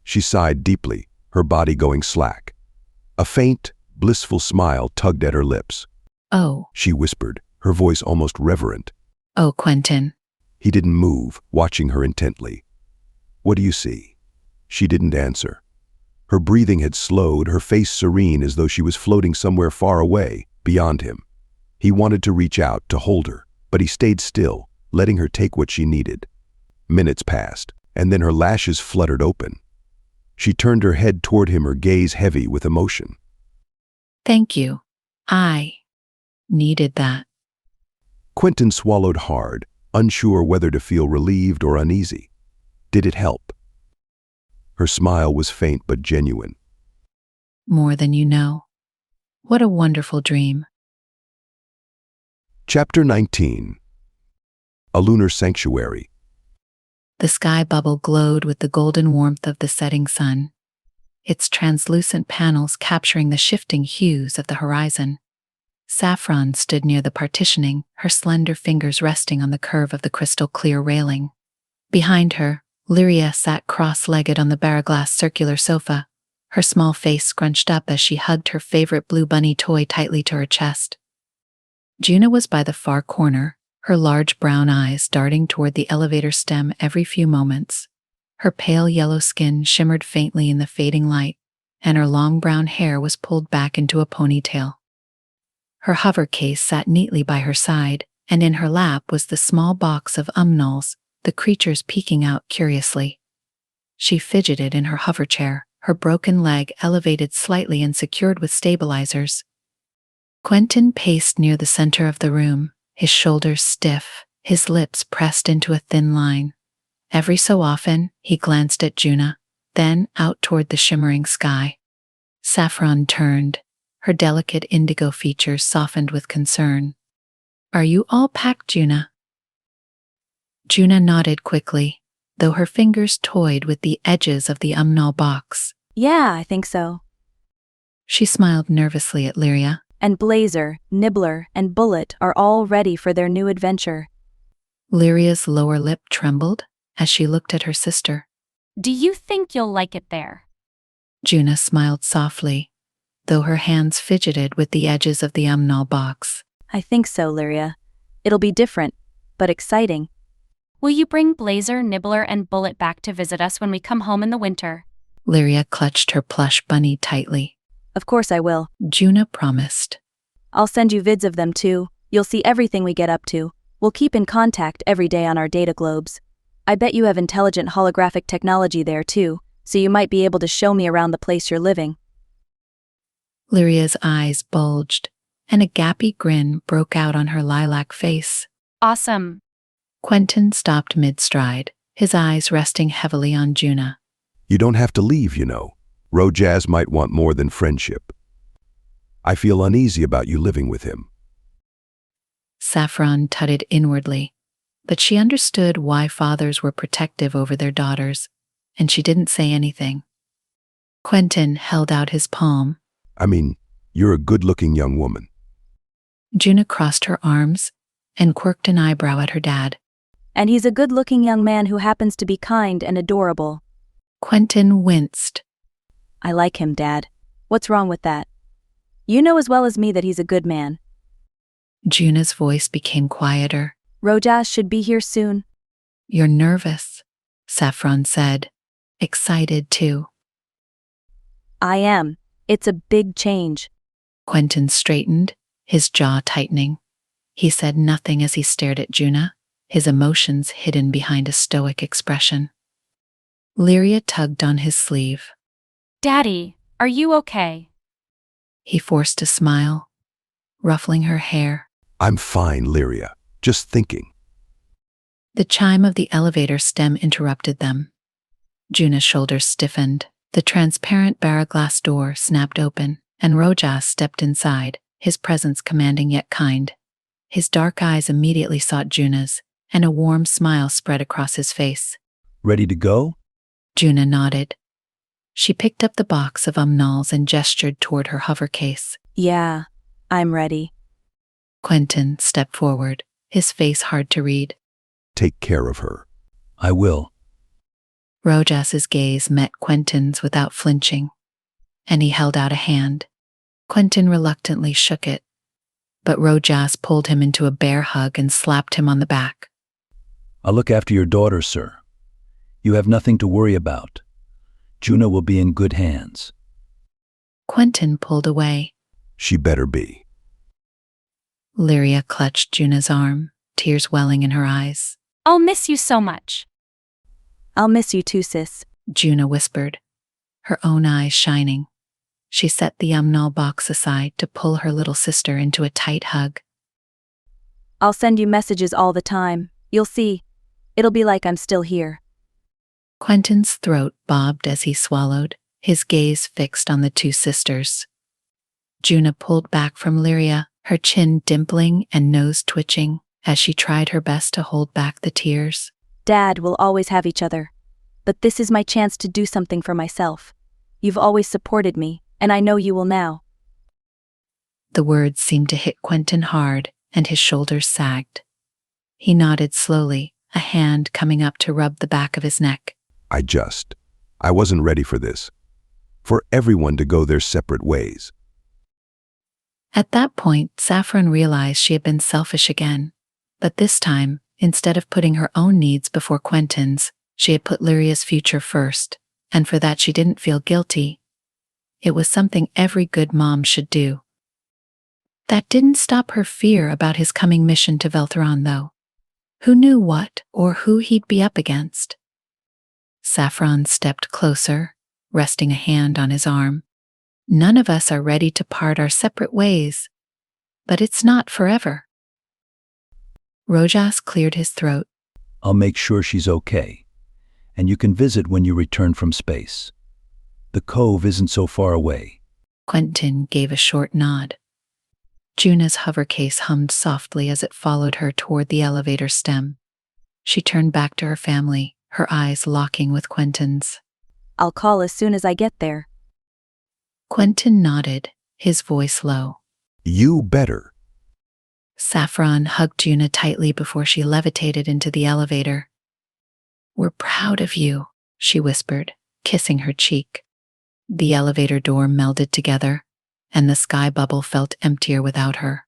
She sighed deeply, her body going slack. A faint, blissful smile tugged at her lips. Oh, she whispered, her voice almost reverent. Oh, Quentin. He didn't move, watching her intently. What do you see? She didn't answer. Her breathing had slowed, her face serene as though she was floating somewhere far away, beyond him. He wanted to reach out, to hold her, but he stayed still, letting her take what she needed. Minutes passed, and then her lashes fluttered open. She turned her head toward him, her gaze heavy with emotion. Thank you. I needed that. Quentin swallowed hard, unsure whether to feel relieved or uneasy. Did it help? Her smile was faint but genuine. More than you know. What a wonderful dream. Chapter 19. A Lunar Sanctuary. The sky bubble glowed with the golden warmth of the setting sun, its translucent panels capturing the shifting hues of the horizon. Saffron stood near the partitioning, her slender fingers resting on the curve of the crystal-clear railing. Behind her, Lyria sat cross-legged on the barraglass circular sofa, her small face scrunched up as she hugged her favorite blue bunny toy tightly to her chest. Juna was by the far corner, her large brown eyes darting toward the elevator stem every few moments. Her pale yellow skin shimmered faintly in the fading light, and her long brown hair was pulled back into a ponytail. Her hover case sat neatly by her side, and in her lap was the small box of umnulls, the creatures peeking out curiously. She fidgeted in her hover chair, her broken leg elevated slightly and secured with stabilizers. Quentin paced near the center of the room, his shoulders stiff, his lips pressed into a thin line. Every so often, he glanced at Juna, then out toward the shimmering sky. Saffron turned, her delicate indigo features softened with concern. Are you all packed, Juna? Juna nodded quickly, though her fingers toyed with the edges of the umnull box. Yeah, I think so. She smiled nervously at Lyria. And Blazer, Nibbler, and Bullet are all ready for their new adventure. Lyria's lower lip trembled as she looked at her sister. Do you think you'll like it there? Juna smiled softly, though her hands fidgeted with the edges of the umnull box. I think so, Lyria. It'll be different, but exciting. Will you bring Blazer, Nibbler, and Bullet back to visit us when we come home in the winter? Lyria clutched her plush bunny tightly. Of course I will. Juna promised. I'll send you vids of them too. You'll see everything we get up to. We'll keep in contact every day on our data globes. I bet you have intelligent holographic technology there too, so you might be able to show me around the place you're living. Lyria's eyes bulged, and a gappy grin broke out on her lilac face. Awesome. Quentin stopped mid-stride, his eyes resting heavily on Juna. You don't have to leave, you know. Rojaz might want more than friendship. I feel uneasy about you living with him. Saffron tutted inwardly, but she understood why fathers were protective over their daughters, and she didn't say anything. Quentin held out his palm. I mean, you're a good-looking young woman. Juna crossed her arms and quirked an eyebrow at her dad. And he's a good-looking young man who happens to be kind and adorable. Quentin winced. I like him, Dad. What's wrong with that? You know as well as me that he's a good man. Juna's voice became quieter. Rojaz should be here soon. You're nervous, Saffron said, excited too. I am. It's a big change. Quentin straightened, his jaw tightening. He said nothing as he stared at Juna, his emotions hidden behind a stoic expression. Lyria tugged on his sleeve. Daddy, are you okay? He forced a smile, ruffling her hair. I'm fine, Lyria. Just thinking. The chime of the elevator stem interrupted them. Juna's shoulders stiffened. The transparent barraglass door snapped open, and Rojaz stepped inside, his presence commanding yet kind. His dark eyes immediately sought Juna's, and a warm smile spread across his face. Ready to go? Juna nodded. She picked up the box of umnulls and gestured toward her hover case. Yeah, I'm ready. Quentin stepped forward, his face hard to read. Take care of her. I will. Rojaz's gaze met Quentin's without flinching, and he held out a hand. Quentin reluctantly shook it, but Rojaz pulled him into a bear hug and slapped him on the back. I'll look after your daughter, sir. You have nothing to worry about. Juna will be in good hands. Quentin pulled away. She better be. Lyria clutched Juna's arm, tears welling in her eyes. I'll miss you so much. I'll miss you too, sis, Juna whispered. her own eyes shining. She set the umnal box aside to pull her little sister into a tight hug. I'll send you messages all the time. You'll see. It'll be like I'm still here. Quentin's throat bobbed as he swallowed, his gaze fixed on the two sisters. Juna pulled back from Lyria, her chin dimpling and nose twitching as she tried her best to hold back the tears. Dad, we'll always have each other. But this is my chance to do something for myself. You've always supported me, and I know you will now. The words seemed to hit Quentin hard, and his shoulders sagged. He nodded slowly, a hand coming up to rub the back of his neck. I wasn't ready for this. For everyone to go their separate ways. At that point, Saffron realized she had been selfish again. But this time, instead of putting her own needs before Quentin's, she had put Lyria's future first, and for that she didn't feel guilty. It was something every good mom should do. That didn't stop her fear about his coming mission to Veltheron, though. Who knew what or who he'd be up against? Saffron stepped closer, resting a hand on his arm. None of us are ready to part our separate ways, but it's not forever. Rojas cleared his throat. I'll make sure she's okay, and you can visit when you return from space. The cove isn't so far away. Quentin gave a short nod. Juna's hover case hummed softly as it followed her toward the elevator stem. She turned back to her family, her eyes locking with Quentin's. I'll call as soon as I get there. Quentin nodded, his voice low. You better. Saffron hugged Juna tightly before she levitated into the elevator. We're proud of you, she whispered, kissing her cheek. The elevator door melded together, and the sky bubble felt emptier without her.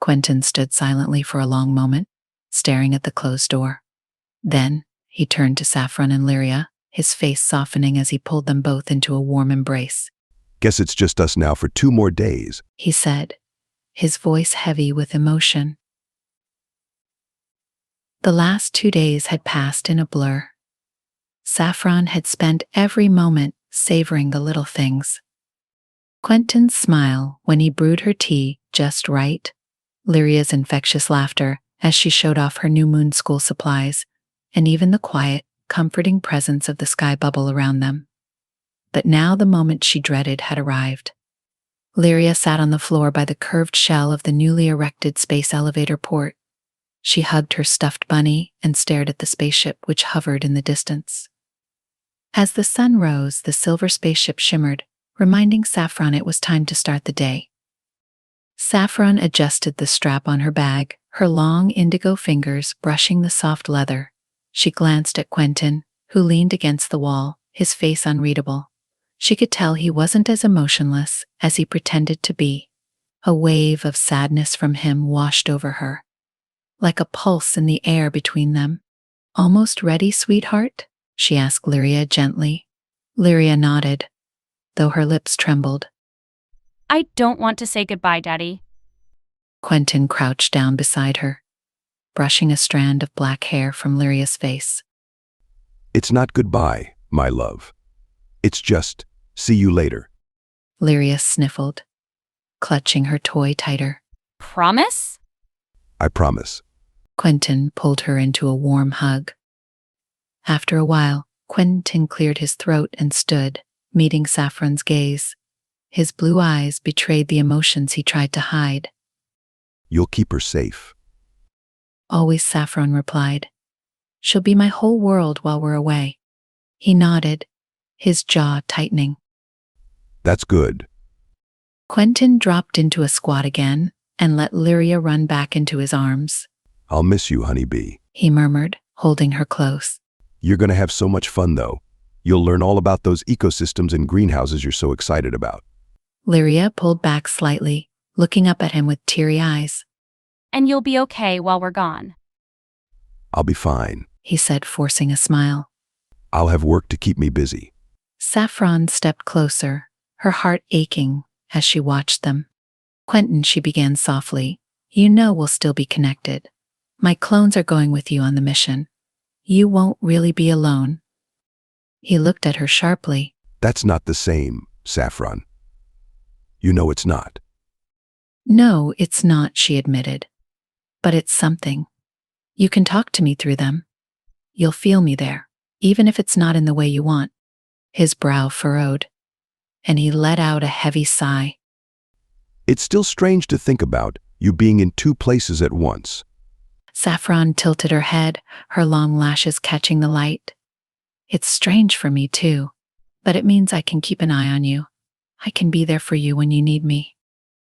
Quentin stood silently for a long moment, staring at the closed door. Then, he turned to Saffron and Lyria, his face softening as he pulled them both into a warm embrace. Guess it's just us now for 2 more days, he said, his voice heavy with emotion. The last 2 days had passed in a blur. Saffron had spent every moment savoring the little things. Quentin's smile when he brewed her tea just right, Lyria's infectious laughter as she showed off her new moon school supplies, and even the quiet, comforting presence of the sky bubble around them. But now the moment she dreaded had arrived. Lyria sat on the floor by the curved shell of the newly erected space elevator port. She hugged her stuffed bunny and stared at the spaceship which hovered in the distance. As the sun rose, the silver spaceship shimmered, reminding Saffron it was time to start the day. Saffron adjusted the strap on her bag, her long indigo fingers brushing the soft leather. She glanced at Quentin, who leaned against the wall, his face unreadable. She could tell he wasn't as emotionless as he pretended to be. A wave of sadness from him washed over her, like a pulse in the air between them. Almost ready, sweetheart? She asked Lyria gently. Lyria nodded, though her lips trembled. I don't want to say goodbye, Daddy. Quentin crouched down beside her, brushing a strand of black hair from Lyria's face. It's not goodbye, my love. It's just, see you later. Lyria sniffled, clutching her toy tighter. Promise? I promise. Quentin pulled her into a warm hug. After a while, Quentin cleared his throat and stood, meeting Saffron's gaze. His blue eyes betrayed the emotions he tried to hide. You'll keep her safe. Always, Saffron replied. She'll be my whole world while we're away. He nodded, his jaw tightening. That's good. Quentin dropped into a squat again and let Lyria run back into his arms. I'll miss you, honeybee, he murmured, holding her close. You're gonna have so much fun, though. You'll learn all about those ecosystems and greenhouses you're so excited about. Lyria pulled back slightly, looking up at him with teary eyes. And you'll be okay while we're gone. I'll be fine, he said, forcing a smile. I'll have work to keep me busy. Saffron stepped closer, her heart aching as she watched them. Quentin, she began softly, you know we'll still be connected. My clones are going with you on the mission. You won't really be alone. He looked at her sharply. That's not the same, Saffron. You know it's not. No, it's not, she admitted. But it's something. You can talk to me through them. You'll feel me there, even if it's not in the way you want. His brow furrowed, and he let out a heavy sigh. It's still strange to think about, you being in two places at once. Saffron tilted her head, her long lashes catching the light. It's strange for me, too, but it means I can keep an eye on you. I can be there for you when you need me.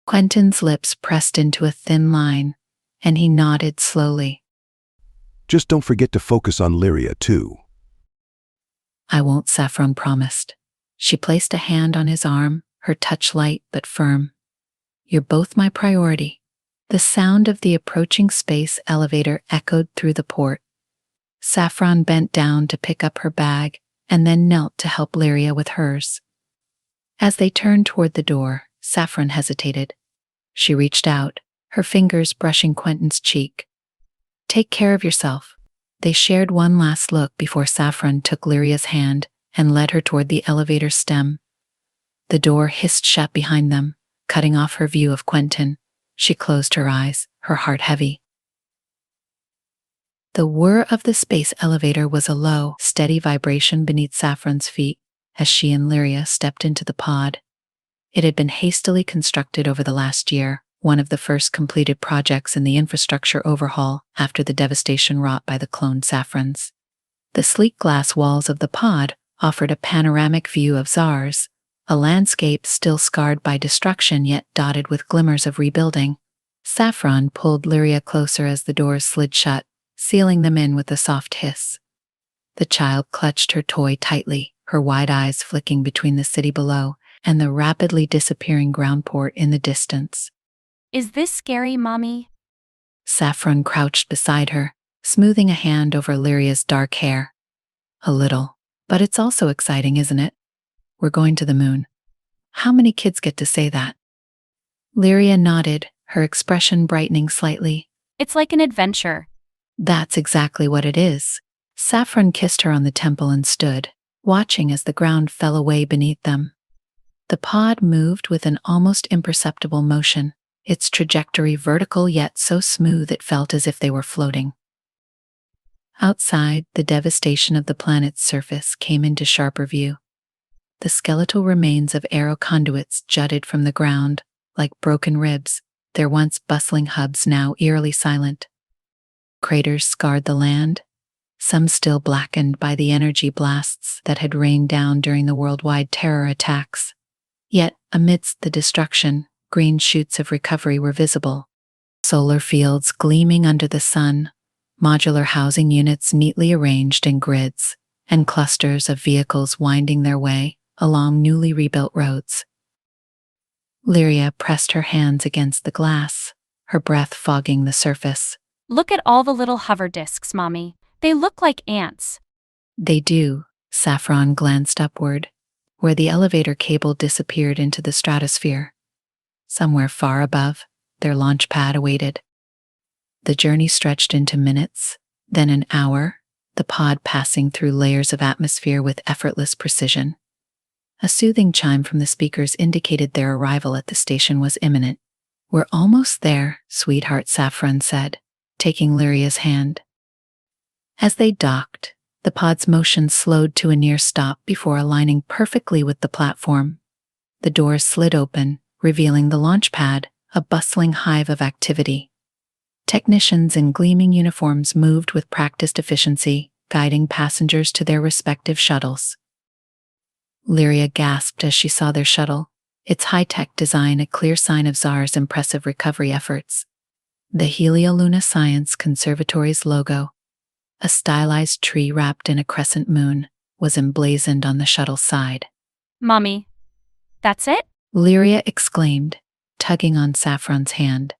Quentin's lips pressed into a thin line, and he nodded slowly. Just don't forget to focus on Lyria, too. I won't, Saffron promised. She placed a hand on his arm, her touch light but firm. You're both my priority. The sound of the approaching space elevator echoed through the port. Saffron bent down to pick up her bag and then knelt to help Lyria with hers. As they turned toward the door, Saffron hesitated. She reached out, her fingers brushing Quentin's cheek. Take care of yourself. They shared one last look before Saffron took Lyria's hand and led her toward the elevator stem. The door hissed shut behind them, cutting off her view of Quentin. She closed her eyes, her heart heavy. The whir of the space elevator was a low, steady vibration beneath Saffron's feet as she and Lyria stepped into the pod. It had been hastily constructed over the last year, one of the first completed projects in the infrastructure overhaul after the devastation wrought by the cloned Saffrons. The sleek glass walls of the pod offered a panoramic view of Zars, a landscape still scarred by destruction yet dotted with glimmers of rebuilding. Saffron pulled Lyria closer as the doors slid shut, sealing them in with a soft hiss. The child clutched her toy tightly, her wide eyes flicking between the city below and the rapidly disappearing ground port in the distance. Is this scary, Mommy? Saffron crouched beside her, smoothing a hand over Lyria's dark hair. A little, but it's also exciting, isn't it? We're going to the moon. How many kids get to say that? Lyria nodded, her expression brightening slightly. It's like an adventure. That's exactly what it is. Saffron kissed her on the temple and stood, watching as the ground fell away beneath them. The pod moved with an almost imperceptible motion, its trajectory vertical yet so smooth it felt as if they were floating. Outside, the devastation of the planet's surface came into sharper view. The skeletal remains of aero conduits jutted from the ground, like broken ribs, their once bustling hubs now eerily silent. Craters scarred the land, some still blackened by the energy blasts that had rained down during the worldwide terror attacks. Yet, amidst the destruction, green shoots of recovery were visible. Solar fields gleaming under the sun, modular housing units neatly arranged in grids, and clusters of vehicles winding their way along newly rebuilt roads. Lyria pressed her hands against the glass, her breath fogging the surface. Look at all the little hover discs, Mommy. They look like ants. They do. Saffron glanced upward, where the elevator cable disappeared into the stratosphere. Somewhere far above, their launch pad awaited. The journey stretched into minutes, then an hour, the pod passing through layers of atmosphere with effortless precision. A soothing chime from the speakers indicated their arrival at the station was imminent. We're almost there, sweetheart, Saffron said, taking Lyria's hand. As they docked, the pod's motion slowed to a near stop before aligning perfectly with the platform. The doors slid open, revealing the launch pad, a bustling hive of activity. Technicians in gleaming uniforms moved with practiced efficiency, guiding passengers to their respective shuttles. Lyria gasped as she saw their shuttle, its high-tech design a clear sign of Zar's impressive recovery efforts. The Helioluna Science Conservatory's logo, a stylized tree wrapped in a crescent moon, was emblazoned on the shuttle's side. Mommy, that's it? Lyria exclaimed, tugging on Saffron's hand.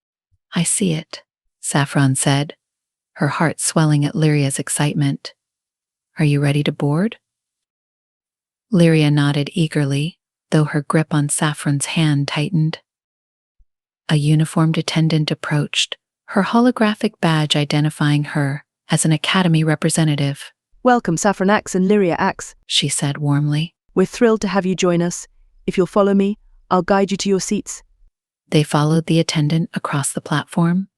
I see it, Saffron said, her heart swelling at Lyria's excitement. Are you ready to board? Lyria nodded eagerly, though her grip on Saffron's hand tightened. A uniformed attendant approached, her holographic badge identifying her as an Academy representative. Welcome, Saffron Axe and Lyria Axe, she said warmly. We're thrilled to have you join us. If you'll follow me, I'll guide you to your seats. They followed the attendant across the platform.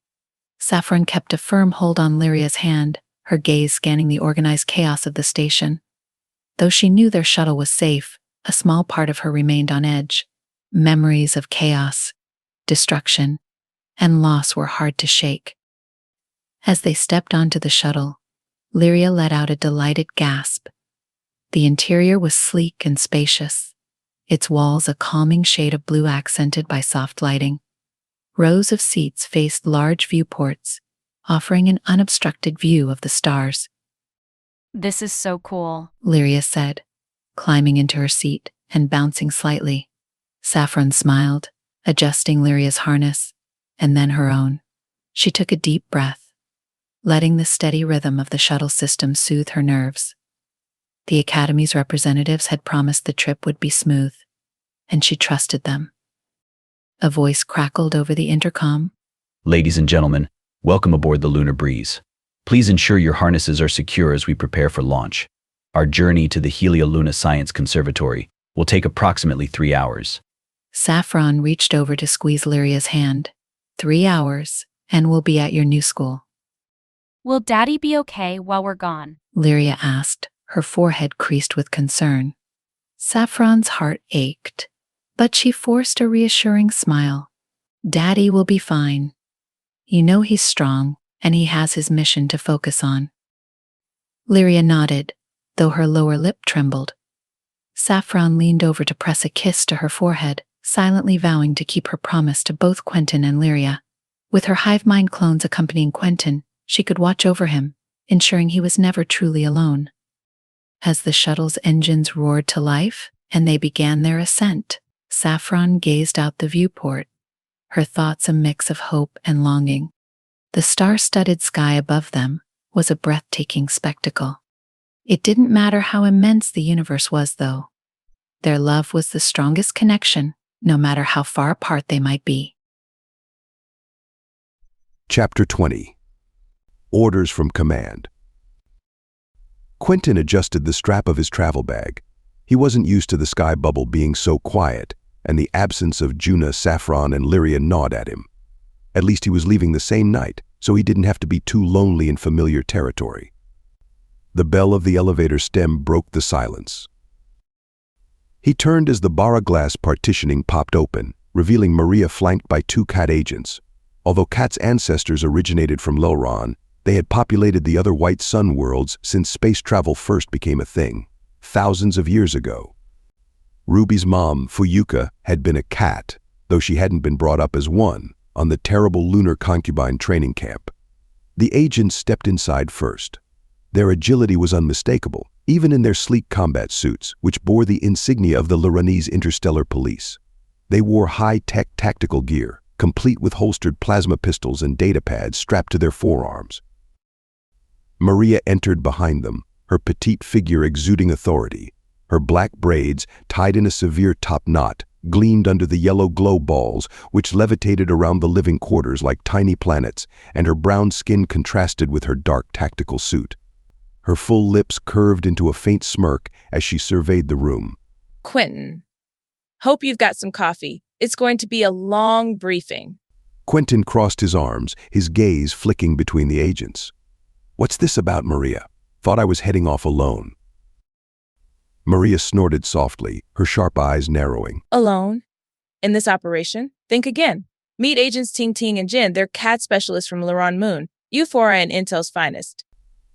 Saffron kept a firm hold on Lyria's hand, her gaze scanning the organized chaos of the station. Though she knew their shuttle was safe, a small part of her remained on edge. Memories of chaos, destruction, and loss were hard to shake. As they stepped onto the shuttle, Lyria let out a delighted gasp. The interior was sleek and spacious, its walls a calming shade of blue accented by soft lighting. Rows of seats faced large viewports, offering an unobstructed view of the stars. This is so cool, Lyria said, climbing into her seat and bouncing slightly. Saffron smiled, adjusting Lyria's harness, and then her own. She took a deep breath, letting the steady rhythm of the shuttle system soothe her nerves. The Academy's representatives had promised the trip would be smooth, and she trusted them. A voice crackled over the intercom. Ladies and gentlemen, welcome aboard the Lunar Breeze. Please ensure your harnesses are secure as we prepare for launch. Our journey to the Helioluna Science Conservatory will take approximately 3 hours. Saffron reached over to squeeze Lyria's hand. 3 hours, and we'll be at your new school. Will Daddy be okay while we're gone? Lyria asked, her forehead creased with concern. Saffron's heart ached, but she forced a reassuring smile. Daddy will be fine. You know he's strong, and he has his mission to focus on. Lyria nodded, though her lower lip trembled. Saffron leaned over to press a kiss to her forehead, silently vowing to keep her promise to both Quentin and Lyria. With her hivemind clones accompanying Quentin, she could watch over him, ensuring he was never truly alone. As the shuttle's engines roared to life and they began their ascent, Saffron gazed out the viewport, her thoughts a mix of hope and longing. The star-studded sky above them was a breathtaking spectacle. It didn't matter how immense the universe was, though. Their love was the strongest connection, no matter how far apart they might be. Chapter 20. Orders from Command. Quentin adjusted the strap of his travel bag. He wasn't used to the sky bubble being so quiet, and the absence of Juna, Saffron, and Lyria gnawed at him. At least he was leaving the same night, so he didn't have to be too lonely in familiar territory. The bell of the elevator stem broke the silence. He turned as the bara glass partitioning popped open, revealing Maria flanked by 2 cat agents. Although Cat's ancestors originated from Lilron, they had populated the other white sun worlds since space travel first became a thing, thousands of years ago. Ruby's mom, Fuyuka, had been a cat, though she hadn't been brought up as one, on the terrible lunar concubine training camp. The agents stepped inside first. Their agility was unmistakable, even in their sleek combat suits, which bore the insignia of the Luranese Interstellar Police. They wore high-tech tactical gear, complete with holstered plasma pistols and datapads strapped to their forearms. Maria entered behind them, her petite figure exuding authority. Her black braids, tied in a severe top knot, gleamed under the yellow glow balls, which levitated around the living quarters like tiny planets, and her brown skin contrasted with her dark tactical suit. Her full lips curved into a faint smirk as she surveyed the room. Quentin, hope you've got some coffee. It's going to be a long briefing. Quentin crossed his arms, his gaze flicking between the agents. What's this about, Maria? Thought I was heading off alone. Maria snorted softly, her sharp eyes narrowing. Alone? In this operation? Think again. Meet agents Ting and Jin. They're cat specialists from Luron Moon. You 4 are in Intel's finest.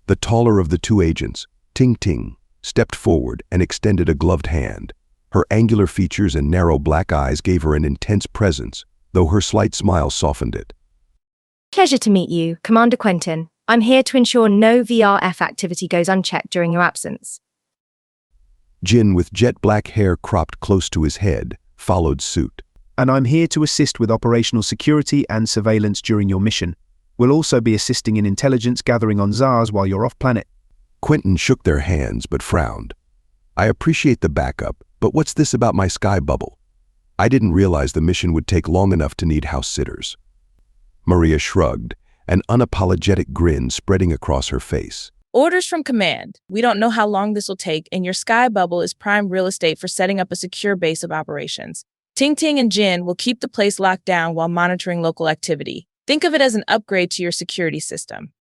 The taller of the 2 agents, Ting, stepped forward and extended a gloved hand. Her angular features and narrow black eyes gave her an intense presence, though her slight smile softened it. Pleasure to meet you, Commander Quentin. I'm here to ensure no VRF activity goes unchecked during your absence. Jin, with jet black hair cropped close to his head, followed suit. And I'm here to assist with operational security and surveillance during your mission. We'll also be assisting in intelligence gathering on Zars while you're off-planet. Quentin shook their hands but frowned. I appreciate the backup, but what's this about my sky bubble? I didn't realize the mission would take long enough to need house sitters. Maria shrugged, an unapologetic grin spreading across her face. Orders from command. We don't know how long this will take, and your sky bubble is prime real estate for setting up a secure base of operations. Ting Ting and Jin will keep the place locked down while monitoring local activity. Think of it as an upgrade to your security system.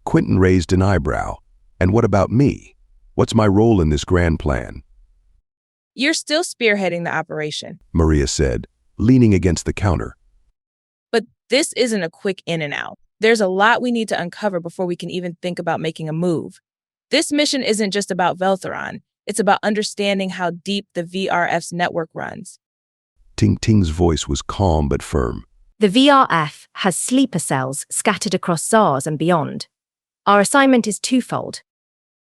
Quentin raised an eyebrow. And what about me? What's my role in this grand plan? You're still spearheading the operation, Maria said, leaning against the counter. but this isn't a quick in and out. There's a lot we need to uncover before we can even think about making a move. This mission isn't just about Veltheron. It's about understanding how deep the VRF's network runs. Ting Ting's voice was calm but firm. The VRF has sleeper cells scattered across ZARs and beyond. Our assignment is twofold.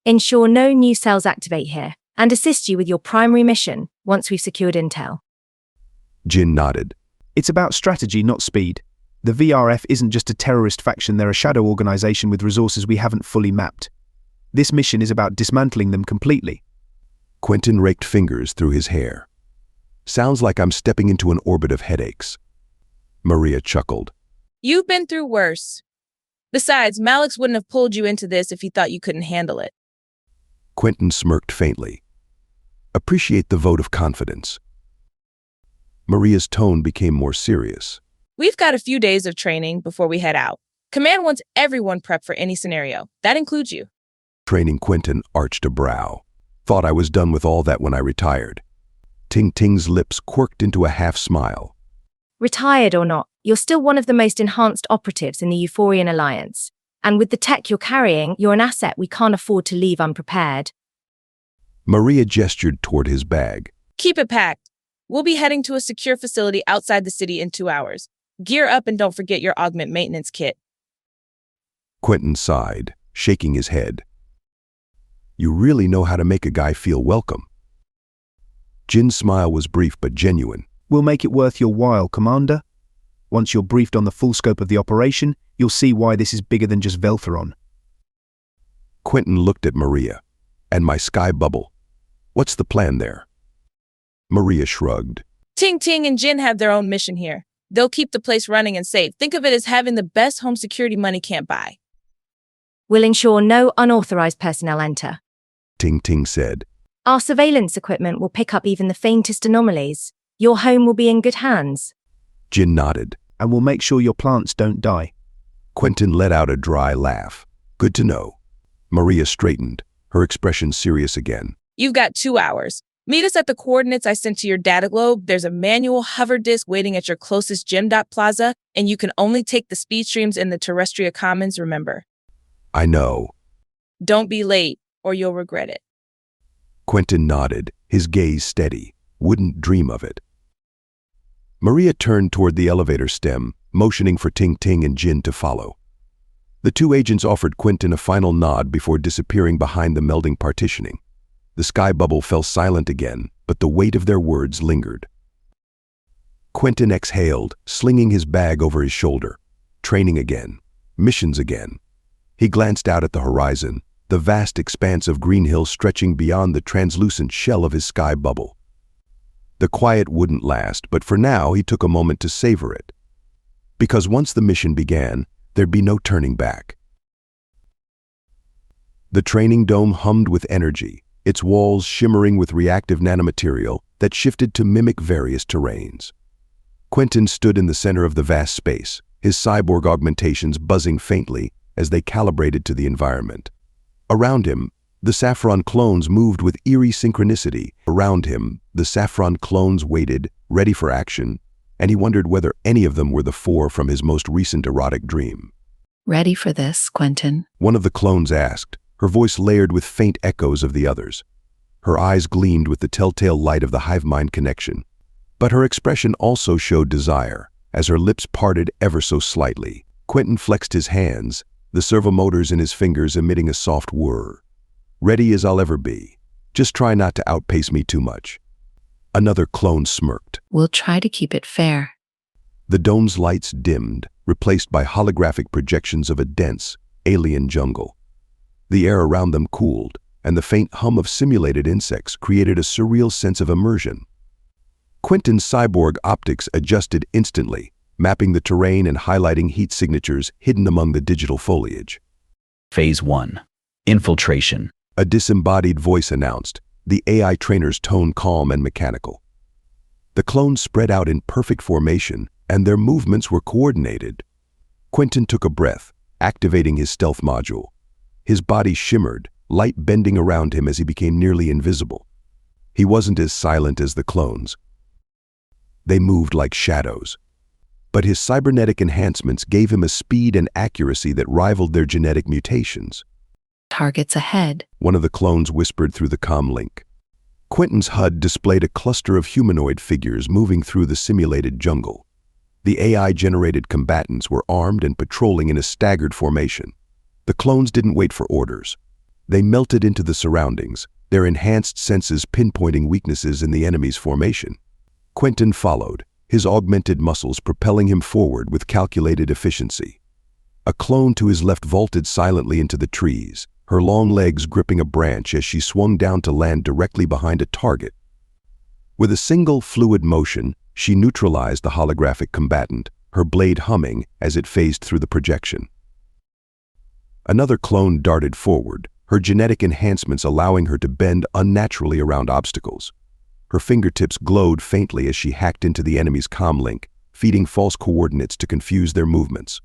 Ensure no new cells activate here, and assist you with your primary mission once we've secured intel. Jin nodded. It's about strategy, not speed. The VRF isn't just a terrorist faction, they're a shadow organization with resources we haven't fully mapped. This mission is about dismantling them completely. Quentin raked fingers through his hair. Sounds like I'm stepping into an orbit of headaches. Maria chuckled. You've been through worse. Besides, Malix wouldn't have pulled you into this if he thought you couldn't handle it. Quentin smirked faintly. Appreciate the vote of confidence. Maria's tone became more serious. We've got a few days of training before we head out. Command wants everyone prepped for any scenario. That includes you. Training Quentin arched a brow. Thought I was done with all that when I retired. Ting Ting's lips quirked into a half-smile. Retired or not, you're still one of the most enhanced operatives in the Euphorian Alliance. And with the tech you're carrying, you're an asset we can't afford to leave unprepared. Maria gestured toward his bag. Keep it packed. We'll be heading to a secure facility outside the city in 2 hours. Gear up and don't forget your augment maintenance kit. Quentin sighed, shaking his head. You really know how to make a guy feel welcome. Jin's smile was brief but genuine. We'll make it worth your while, Commander. Once you're briefed on the full scope of the operation, you'll see why this is bigger than just Veltheron. Quentin looked at Maria. And my sky bubble. What's the plan there? Maria shrugged. Ting Ting and Jin have their own mission here. They'll keep the place running and safe. Think of it as having the best home security money can't buy. We'll ensure no unauthorized personnel enter. Ting Ting said. Our surveillance equipment will pick up even the faintest anomalies. Your home will be in good hands. Jin nodded. And we'll make sure your plants don't die. Quentin let out a dry laugh. Good to know. Maria straightened, her expression serious again. You've got 2 hours. Meet us at the coordinates I sent to your data globe. There's a manual hover disk waiting at your closest Gem Plaza, and you can only take the speed streams in the Terrestria Commons, remember. I know. Don't be late, or you'll regret it. Quentin nodded, his gaze steady. Wouldn't dream of it. Maria turned toward the elevator stem, motioning for Ting Ting and Jin to follow. The two agents offered Quentin a final nod before disappearing behind the melding partitioning. The sky bubble fell silent again, but the weight of their words lingered. Quentin exhaled, slinging his bag over his shoulder. Training again. Missions again. He glanced out at the horizon, the vast expanse of green hills stretching beyond the translucent shell of his sky bubble. The quiet wouldn't last, but for now he took a moment to savor it. Because once the mission began, there'd be no turning back. The training dome hummed with energy, its walls shimmering with reactive nanomaterial that shifted to mimic various terrains. Quentin stood in the center of the vast space, his cyborg augmentations buzzing faintly as they calibrated to the environment. Around him, the Saffron clones moved with eerie synchronicity. Around him, the Saffron clones waited, ready for action, and he wondered whether any of them were the four from his most recent erotic dream. Ready for this, Quentin? One of the clones asked, her voice layered with faint echoes of the others. Her eyes gleamed with the telltale light of the hivemind connection. But her expression also showed desire, as her lips parted ever so slightly. Quentin flexed his hands, the servomotors in his fingers emitting a soft whir. Ready as I'll ever be. Just try not to outpace me too much. Another clone smirked. We'll try to keep it fair. The dome's lights dimmed, replaced by holographic projections of a dense, alien jungle. The air around them cooled, and the faint hum of simulated insects created a surreal sense of immersion. Quentin's cyborg optics adjusted instantly, mapping the terrain and highlighting heat signatures hidden among the digital foliage. Phase 1. Infiltration. A disembodied voice announced, the AI trainer's tone calm and mechanical. The clones spread out in perfect formation, and their movements were coordinated. Quentin took a breath, activating his stealth module. His body shimmered, light bending around him as he became nearly invisible. He wasn't as silent as the clones. They moved like shadows. But his cybernetic enhancements gave him a speed and accuracy that rivaled their genetic mutations. Targets ahead, one of the clones whispered through the comm link. Quentin's HUD displayed a cluster of humanoid figures moving through the simulated jungle. The AI-generated combatants were armed and patrolling in a staggered formation. The clones didn't wait for orders. They melted into the surroundings, their enhanced senses pinpointing weaknesses in the enemy's formation. Quentin followed, his augmented muscles propelling him forward with calculated efficiency. A clone to his left vaulted silently into the trees, her long legs gripping a branch as she swung down to land directly behind a target. With a single fluid motion, she neutralized the holographic combatant, her blade humming as it phased through the projection. Another clone darted forward, her genetic enhancements allowing her to bend unnaturally around obstacles. Her fingertips glowed faintly as she hacked into the enemy's comm link, feeding false coordinates to confuse their movements.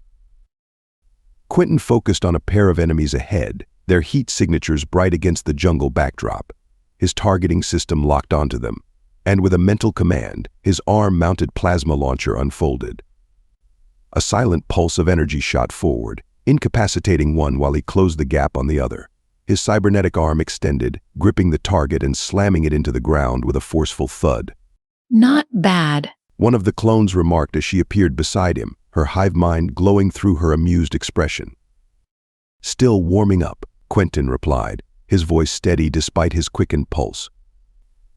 Quentin focused on a pair of enemies ahead, their heat signatures bright against the jungle backdrop. His targeting system locked onto them, and with a mental command, his arm-mounted plasma launcher unfolded. A silent pulse of energy shot forward, incapacitating one while he closed the gap on the other. His cybernetic arm extended, gripping the target and slamming it into the ground with a forceful thud. Not bad, one of the clones remarked as she appeared beside him, her hivemind glowing through her amused expression. Still warming up, Quentin replied, his voice steady despite his quickened pulse.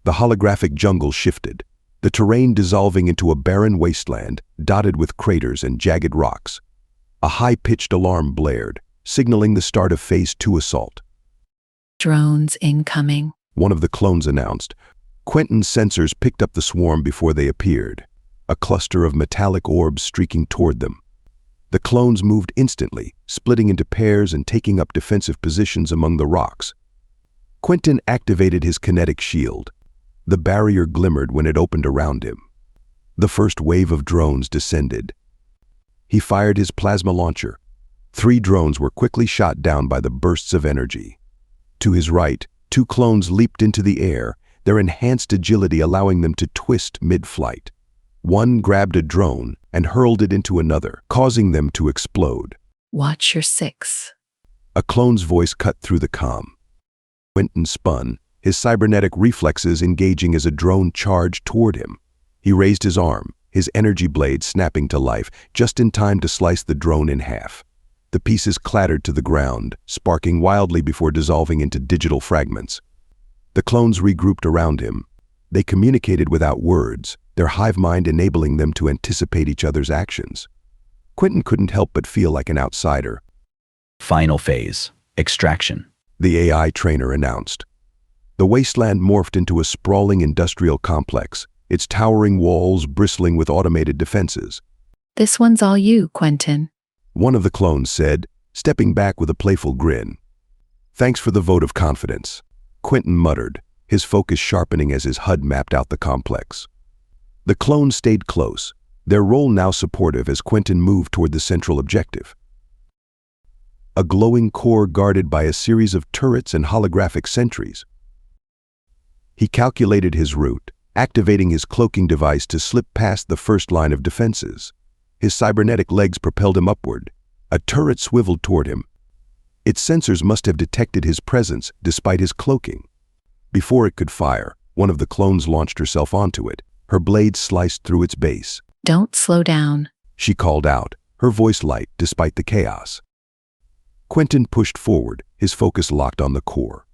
The holographic jungle shifted, the terrain dissolving into a barren wasteland dotted with craters and jagged rocks. A high-pitched alarm blared, signaling the start of Phase 2 assault. Drones incoming, one of the clones announced. Quentin's sensors picked up the swarm before they appeared, a cluster of metallic orbs streaking toward them. The clones moved instantly, splitting into pairs and taking up defensive positions among the rocks. Quentin activated his kinetic shield. The barrier glimmered when it opened around him. The first wave of drones descended. He fired his plasma launcher. 3 drones were quickly shot down by the bursts of energy. To his right, 2 clones leaped into the air, their enhanced agility allowing them to twist mid-flight. One grabbed a drone and hurled it into another, causing them to explode. Watch your 6. A clone's voice cut through the comm. Quentin spun, his cybernetic reflexes engaging as a drone charged toward him. He raised his arm, his energy blade snapping to life, just in time to slice the drone in half. The pieces clattered to the ground, sparking wildly before dissolving into digital fragments. The clones regrouped around him. They communicated without words, their hive mind enabling them to anticipate each other's actions. Quentin couldn't help but feel like an outsider. Final phase, extraction, the AI trainer announced. The wasteland morphed into a sprawling industrial complex, its towering walls bristling with automated defenses. This one's all you, Quentin, one of the clones said, stepping back with a playful grin. Thanks for the vote of confidence, Quentin muttered, his focus sharpening as his HUD mapped out the complex. The clones stayed close, their role now supportive as Quentin moved toward the central objective. A glowing core guarded by a series of turrets and holographic sentries. He calculated his route, activating his cloaking device to slip past the first line of defenses. His cybernetic legs propelled him upward. A turret swiveled toward him. Its sensors must have detected his presence despite his cloaking. Before it could fire, one of the clones launched herself onto it, her blade sliced through its base. Don't slow down, she called out, her voice light despite the chaos. Quentin pushed forward, his focus locked on the core.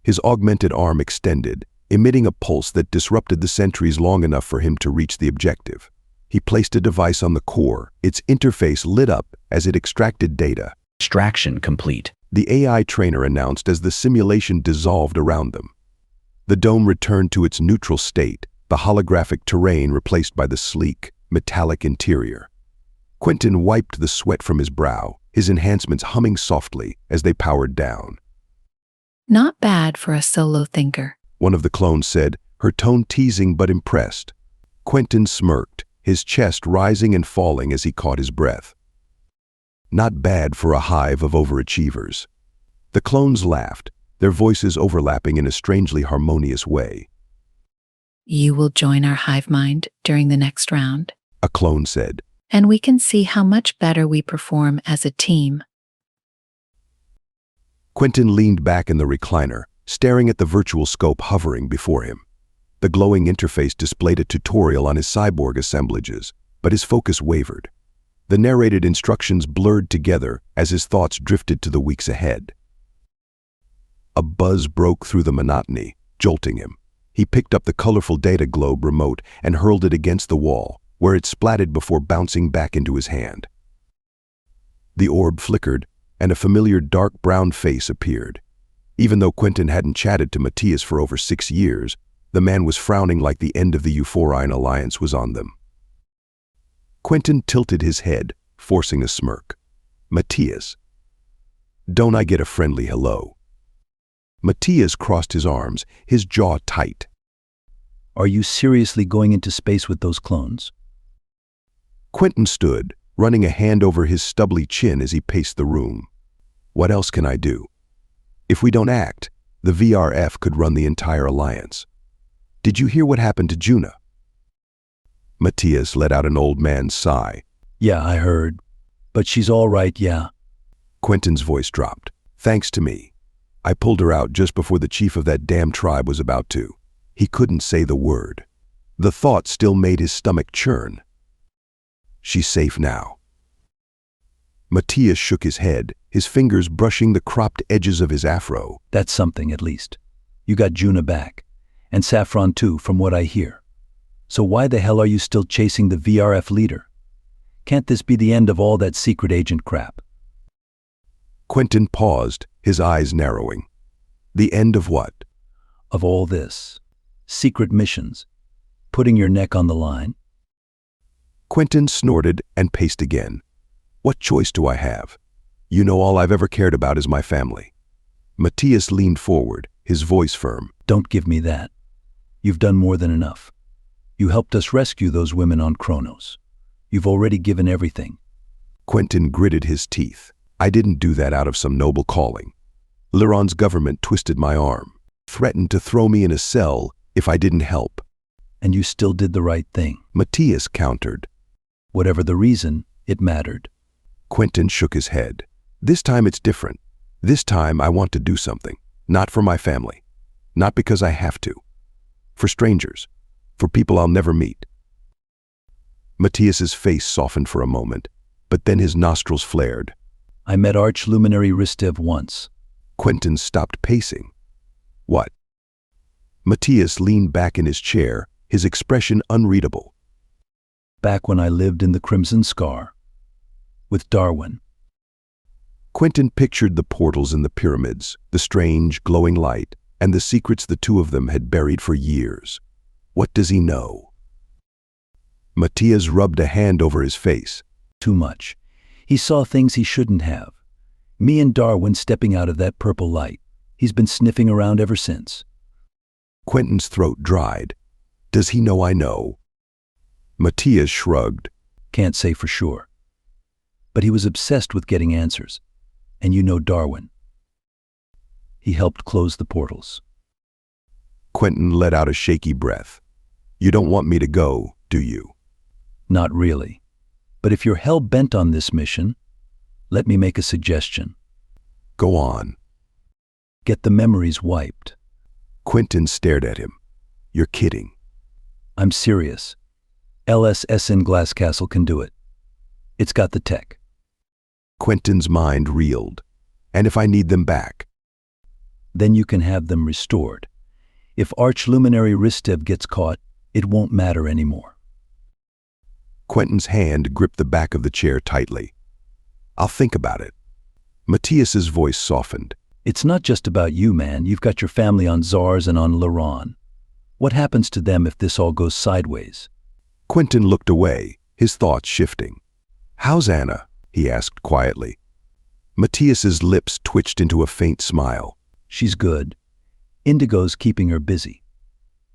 His augmented arm extended, emitting a pulse that disrupted the sentries long enough for him to reach the objective. He placed a device on the core, its interface lit up as it extracted data. Extraction complete, the AI trainer announced as the simulation dissolved around them. The dome returned to its neutral state, the holographic terrain replaced by the sleek, metallic interior. Quentin wiped the sweat from his brow, his enhancements humming softly as they powered down. Not bad for a solo thinker. One of the clones said, her tone teasing but impressed. Quentin smirked, his chest rising and falling as he caught his breath. Not bad for a hive of overachievers. The clones laughed, their voices overlapping in a strangely harmonious way. You will join our hive mind during the next round, A clone said. and we can see how much better we perform as a team. Quentin leaned back in the recliner, staring at the virtual scope hovering before him. The glowing interface displayed a tutorial on his cyborg assemblages, but his focus wavered. The narrated instructions blurred together as his thoughts drifted to the weeks ahead. A buzz broke through the monotony, jolting him. He picked up the colorful data globe remote and hurled it against the wall, where it splatted before bouncing back into his hand. The orb flickered, and a familiar dark brown face appeared. Even though Quentin hadn't chatted to Matthias for over 6 years, the man was frowning like the end of the Euphorine alliance was on them. Quentin tilted his head, forcing a smirk. Matthias. Don't I get a friendly hello? Matthias crossed his arms, his jaw tight. Are you seriously going into space with those clones? Quentin stood, running a hand over his stubbly chin as he paced the room. What else can I do? If we don't act, the VRF could run the entire alliance. Did you hear what happened to Juna? Matthias let out an old man's sigh. Yeah, I heard. But she's all right, yeah. Quentin's voice dropped. Thanks to me. I pulled her out just before the chief of that damn tribe was about to. He couldn't say the word. The thought still made his stomach churn. She's safe now. Matthias shook his head, his fingers brushing the cropped edges of his afro. That's something, at least. You got Juna back. And Saffron too, from what I hear. So why the hell are you still chasing the VRF leader? Can't this be the end of all that secret agent crap? Quentin paused, his eyes narrowing. The end of what? Of all this. Secret missions. Putting your neck on the line. Quentin snorted and paced again. What choice do I have? You know all I've ever cared about is my family. Matthias leaned forward, his voice firm. Don't give me that. You've done more than enough. You helped us rescue those women on Kronos. You've already given everything. Quentin gritted his teeth. I didn't do that out of some noble calling. Liron's government twisted my arm, threatened to throw me in a cell if I didn't help. And you still did the right thing. Matthias countered. Whatever the reason, it mattered. Quentin shook his head. This time it's different. This time I want to do something. Not for my family. Not because I have to. For strangers. For people I'll never meet. Matthias's face softened for a moment, but then his nostrils flared. I met Arch-Luminary Ristev once. Quentin stopped pacing. What? Matthias leaned back in his chair, his expression unreadable. Back when I lived in the Crimson Scar. With Darwin. Quentin pictured the portals in the pyramids, the strange, glowing light, and the secrets the two of them had buried for years. What does he know? Matthias rubbed a hand over his face. Too much. He saw things he shouldn't have. Me and Darwin stepping out of that purple light. He's been sniffing around ever since. Quentin's throat dried. Does he know I know? Matthias shrugged. Can't say for sure. But he was obsessed with getting answers. And you know Darwin. He helped close the portals. Quentin let out a shaky breath. You don't want me to go, do you? Not really. But if you're hell-bent on this mission, let me make a suggestion. Go on. Get the memories wiped. Quentin stared at him. You're kidding. I'm serious. LSSN Glasscastle can do it. It's got the tech. Quentin's mind reeled. And if I need them back? Then you can have them restored. If Arch-Luminary Ristev gets caught, it won't matter anymore. Quentin's hand gripped the back of the chair tightly. I'll think about it. Matthias's voice softened. It's not just about you, man. You've got your family on Zars and on Liron. What happens to them if this all goes sideways? Quentin looked away, his thoughts shifting. How's Anna? He asked quietly. Matthias's lips twitched into a faint smile. She's good. Indigo's keeping her busy.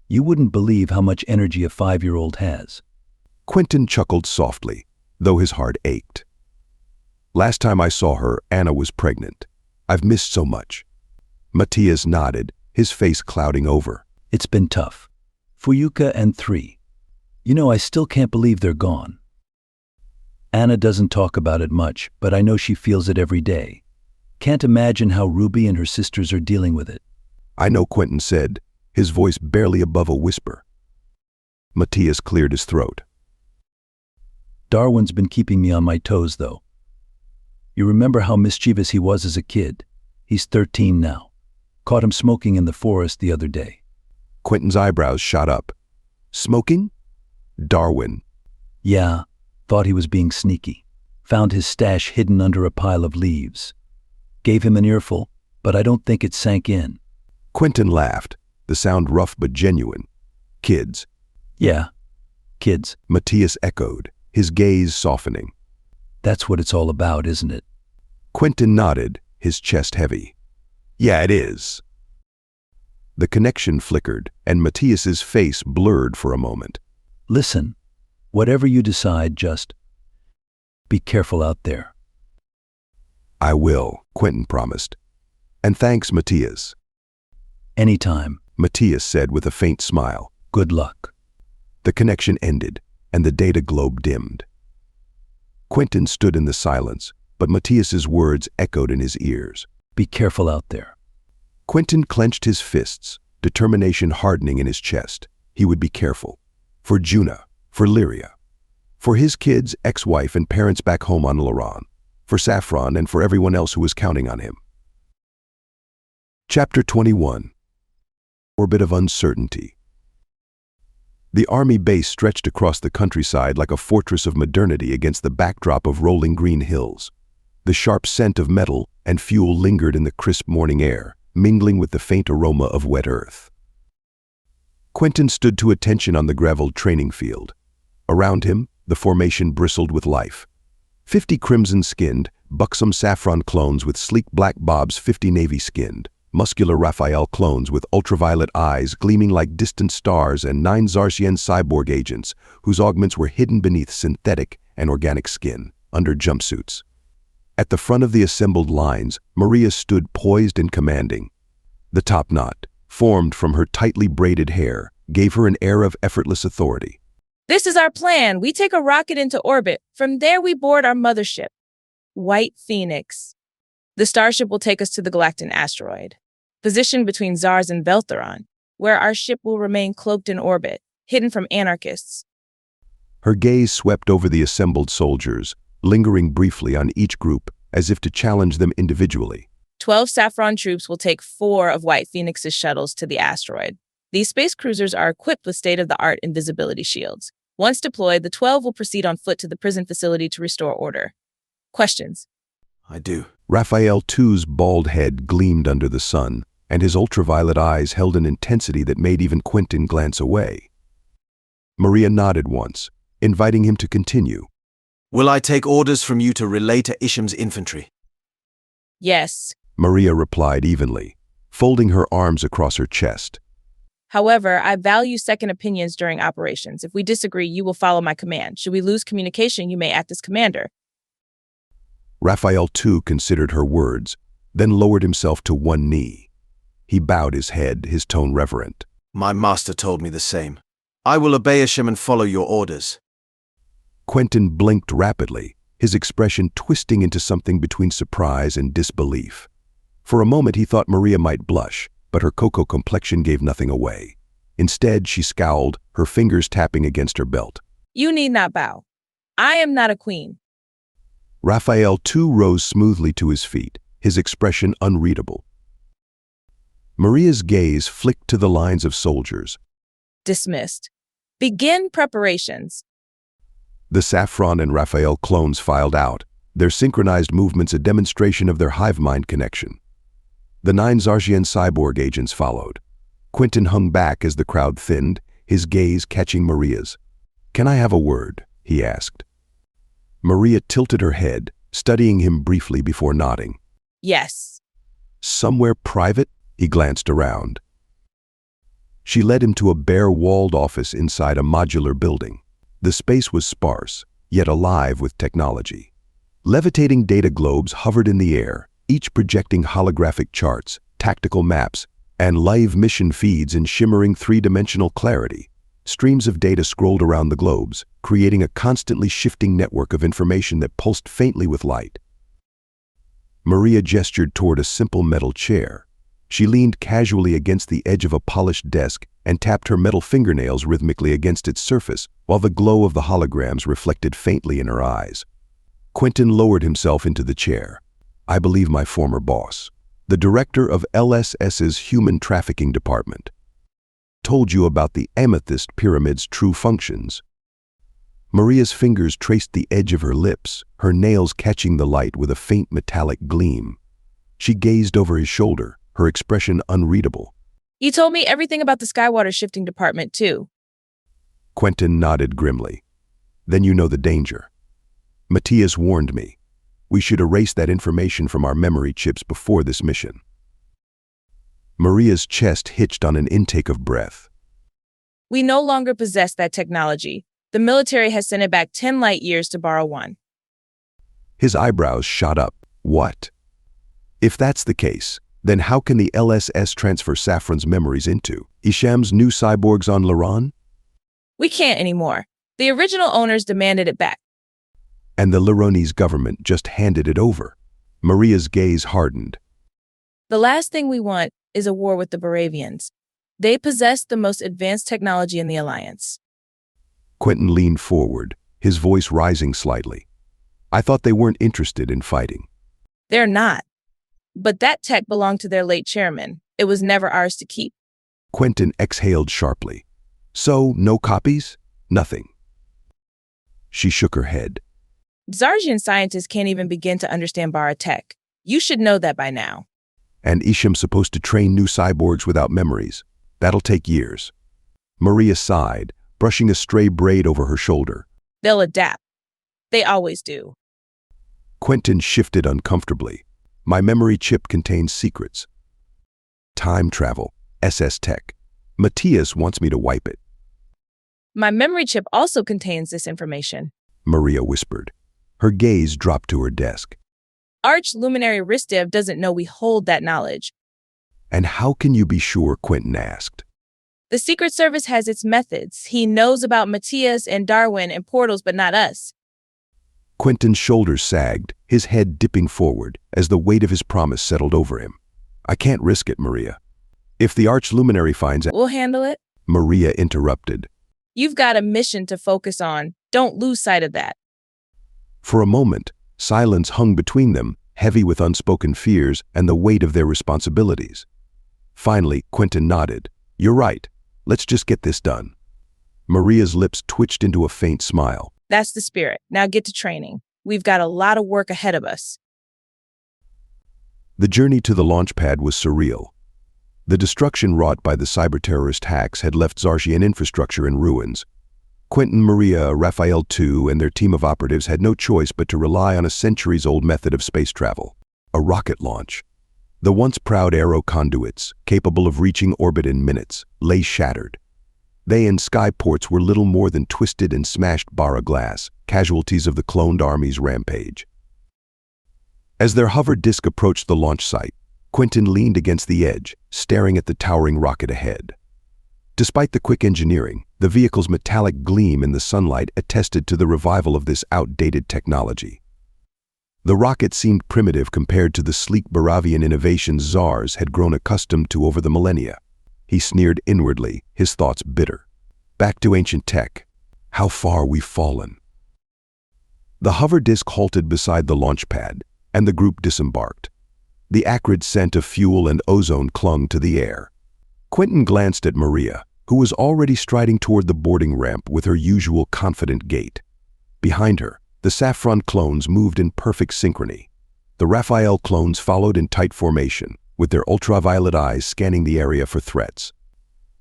You wouldn't believe how much energy a 5-year-old has. Quentin chuckled softly, though his heart ached. Last time I saw her, Anna was pregnant. I've missed so much. Matthias nodded, his face clouding over. It's been tough. Fuyuka and 3. You know, I still can't believe they're gone. Anna doesn't talk about it much, but I know she feels it every day. Can't imagine how Ruby and her sisters are dealing with it. I know, Quentin said, his voice barely above a whisper. Matthias cleared his throat. Darwin's been keeping me on my toes, though. You remember how mischievous he was as a kid? He's 13 now. Caught him smoking in the forest the other day. Quentin's eyebrows shot up. Smoking? Darwin. Yeah, thought he was being sneaky. Found his stash hidden under a pile of leaves. Gave him an earful, but I don't think it sank in. Quentin laughed, the sound rough but genuine. Kids. Yeah, kids. Matthias echoed, his gaze softening. That's what it's all about, isn't it? Quentin nodded, his chest heavy. Yeah, it is. The connection flickered, and Matthias's face blurred for a moment. Listen, whatever you decide, just be careful out there. I will, Quentin promised. And thanks, Matthias. Anytime, Matthias said with a faint smile. Good luck. The connection ended, and the data globe dimmed. Quentin stood in the silence, but Matthias's words echoed in his ears. Be careful out there. Quentin clenched his fists, determination hardening in his chest. He would be careful. For Juna, for Lyria. For his kids, ex-wife, and parents back home on Laran. For Saffron, and for everyone else who was counting on him. Chapter 21. Orbit of Uncertainty. The army base stretched across the countryside like a fortress of modernity against the backdrop of rolling green hills. The sharp scent of metal and fuel lingered in the crisp morning air, mingling with the faint aroma of wet earth. Quentin stood to attention on the graveled training field. Around him, the formation bristled with life. 50 crimson-skinned, buxom Saffron clones with sleek black bobs, 50 navy-skinned, muscular Raphael clones with ultraviolet eyes gleaming like distant stars, and 9 Zarsian cyborg agents whose augments were hidden beneath synthetic and organic skin, under jumpsuits. At the front of the assembled lines, Maria stood poised and commanding. The top knot, formed from her tightly braided hair, gave her an air of effortless authority. This is our plan. We take a rocket into orbit. From there, we board our mothership, White Phoenix. The starship will take us to the Galactan asteroid, positioned between Zars and Veltheron, where our ship will remain cloaked in orbit, hidden from anarchists. Her gaze swept over the assembled soldiers, lingering briefly on each group as if to challenge them individually. 12 Saffron troops will take 4 of White Phoenix's shuttles to the asteroid. These space cruisers are equipped with state-of-the-art invisibility shields. Once deployed, the 12 will proceed on foot to the prison facility to restore order. Questions? I do. Raphael II's bald head gleamed under the sun, and his ultraviolet eyes held an intensity that made even Quentin glance away. Maria nodded once, inviting him to continue. Will I take orders from you to relay to Isham's infantry? Yes. Maria replied evenly, folding her arms across her chest. However, I value second opinions during operations. If we disagree, you will follow my command. Should we lose communication, you may act as commander. Raphael II considered her words, then lowered himself to one knee. He bowed his head, his tone reverent. My master told me the same. I will obey Isham and follow your orders. Quentin blinked rapidly, his expression twisting into something between surprise and disbelief. For a moment he thought Maria might blush, but her cocoa complexion gave nothing away. Instead, she scowled, her fingers tapping against her belt. You need not bow. I am not a queen. Raphael too rose smoothly to his feet, his expression unreadable. Maria's gaze flicked to the lines of soldiers. Dismissed. Begin preparations. The Saffron and Raphael clones filed out, their synchronized movements a demonstration of their hivemind connection. The 9 Zarsian cyborg agents followed. Quentin hung back as the crowd thinned, his gaze catching Maria's. "Can I have a word?" he asked. Maria tilted her head, studying him briefly before nodding. Yes. "Somewhere private?" He glanced around. She led him to a bare-walled office inside a modular building. The space was sparse, yet alive with technology. Levitating data globes hovered in the air, each projecting holographic charts, tactical maps, and live mission feeds in shimmering three-dimensional clarity. Streams of data scrolled around the globes, creating a constantly shifting network of information that pulsed faintly with light. Maria gestured toward a simple metal chair. She leaned casually against the edge of a polished desk and tapped her metal fingernails rhythmically against its surface, while the glow of the holograms reflected faintly in her eyes. Quentin lowered himself into the chair. "I believe my former boss, the director of LSS's Human Trafficking Department, told you about the amethyst pyramid's true functions." Maria's fingers traced the edge of her lips, her nails catching the light with a faint metallic gleam. She gazed over his shoulder, her expression unreadable. "You told me everything about the Skywater shifting department, too." Quentin nodded grimly. "Then you know the danger. Matthias warned me. We should erase that information from our memory chips before this mission." Maria's chest hitched on an intake of breath. "We no longer possess that technology. The military has sent it back 10 light years to borrow one." His eyebrows shot up. What? If that's the case, then how can the LSS transfer Saffron's memories into Isham's new cyborgs on Laran? "We can't anymore. The original owners demanded it back." "And the Laronese government just handed it over." Maria's gaze hardened. "The last thing we want is a war with the Baravians. They possess the most advanced technology in the Alliance." Quentin leaned forward, his voice rising slightly. "I thought they weren't interested in fighting." "They're not. But that tech belonged to their late chairman. It was never ours to keep." Quentin exhaled sharply. "So, no copies? Nothing." She shook her head. Zargian scientists can't even begin to understand Bara tech. You should know that by now. "And Isham's supposed to train new cyborgs without memories. That'll take years." Maria sighed, brushing a stray braid over her shoulder. "They'll adapt. They always do." Quentin shifted uncomfortably. "My memory chip contains secrets. Time travel, SS tech. Matthias wants me to wipe it." "My memory chip also contains this information," Maria whispered. Her gaze dropped to her desk. "Arch-Luminary Ristev doesn't know we hold that knowledge." "And how can you be sure?" Quentin asked. "The Secret Service has its methods. He knows about Matthias and Darwin and portals, but not us." Quentin's shoulders sagged, his head dipping forward as the weight of his promise settled over him. "I can't risk it, Maria. If the Arch-Luminary finds out—" "We'll handle it." Maria interrupted. "You've got a mission to focus on. Don't lose sight of that." For a moment, silence hung between them, heavy with unspoken fears and the weight of their responsibilities. Finally, Quentin nodded. "You're right. Let's just get this done." Maria's lips twitched into a faint smile. "That's the spirit. Now get to training. We've got a lot of work ahead of us." The journey to the launch pad was surreal. The destruction wrought by the cyber-terrorist hacks had left Zargian infrastructure in ruins. Quentin, Maria, Raphael II, and their team of operatives had no choice but to rely on a centuries-old method of space travel, a rocket launch. The once proud aero conduits, capable of reaching orbit in minutes, lay shattered. They and skyports were little more than twisted and smashed bara glass, casualties of the cloned army's rampage. As their hover disk approached the launch site, Quentin leaned against the edge, staring at the towering rocket ahead. Despite the quick engineering, the vehicle's metallic gleam in the sunlight attested to the revival of this outdated technology. The rocket seemed primitive compared to the sleek Baravian innovations Zars had grown accustomed to over the millennia. He sneered inwardly, his thoughts bitter. Back to ancient tech. How far we've fallen. The hover disk halted beside the launch pad, and the group disembarked. The acrid scent of fuel and ozone clung to the air. Quentin glanced at Maria, who was already striding toward the boarding ramp with her usual confident gait. Behind her, the Saffron clones moved in perfect synchrony. The Raphael clones followed in tight formation, with their ultraviolet eyes scanning the area for threats.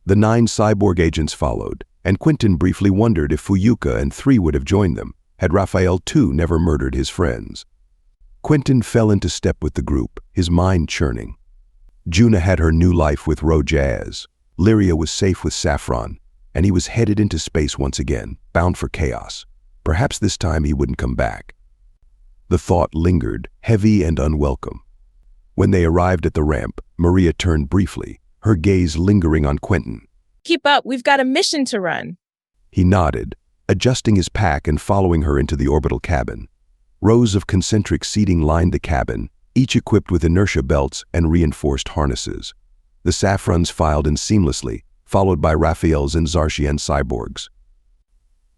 The 9 cyborg agents followed, and Quentin briefly wondered if Fuyuka and 3 would have joined them, had Raphael too never murdered his friends. Quentin fell into step with the group, his mind churning. Juna had her new life with Rojaz. Lyria was safe with Saffron, and he was headed into space once again, bound for chaos. Perhaps this time he wouldn't come back. The thought lingered, heavy and unwelcome. When they arrived at the ramp, Maria turned briefly, her gaze lingering on Quentin. Keep up, we've got a mission to run. He nodded, adjusting his pack and following her into the orbital cabin. Rows of concentric seating lined the cabin, each equipped with inertia belts and reinforced harnesses. The Saffrons filed in seamlessly, followed by Raphael's and Zarshian cyborgs.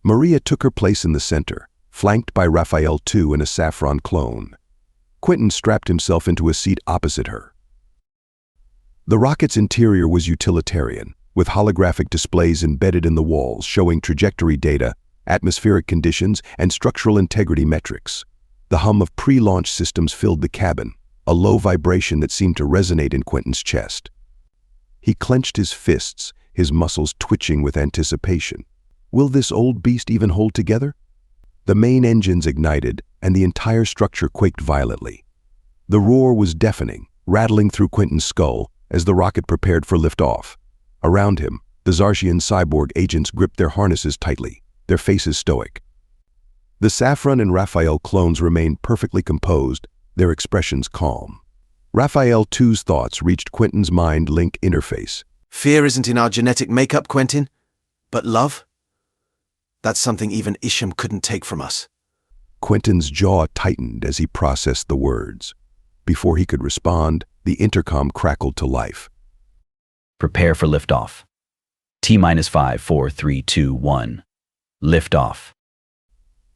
Maria took her place in the center, flanked by Raphael II and a Saffron clone. Quentin strapped himself into a seat opposite her. The rocket's interior was utilitarian, with holographic displays embedded in the walls showing trajectory data, atmospheric conditions, and structural integrity metrics. The hum of pre-launch systems filled the cabin, a low vibration that seemed to resonate in Quentin's chest. He clenched his fists, his muscles twitching with anticipation. Will this old beast even hold together? The main engines ignited, and the entire structure quaked violently. The roar was deafening, rattling through Quentin's skull as the rocket prepared for liftoff. Around him, the Zarshian cyborg agents gripped their harnesses tightly, their faces stoic. The Saffron and Raphael clones remained perfectly composed, their expressions calm. Raphael II's thoughts reached Quentin's mind-link interface. Fear isn't in our genetic makeup, Quentin, but love? That's something even Isham couldn't take from us. Quentin's jaw tightened as he processed the words. Before he could respond, the intercom crackled to life. Prepare for liftoff. T-5, 4, 3, 2, 1. Liftoff.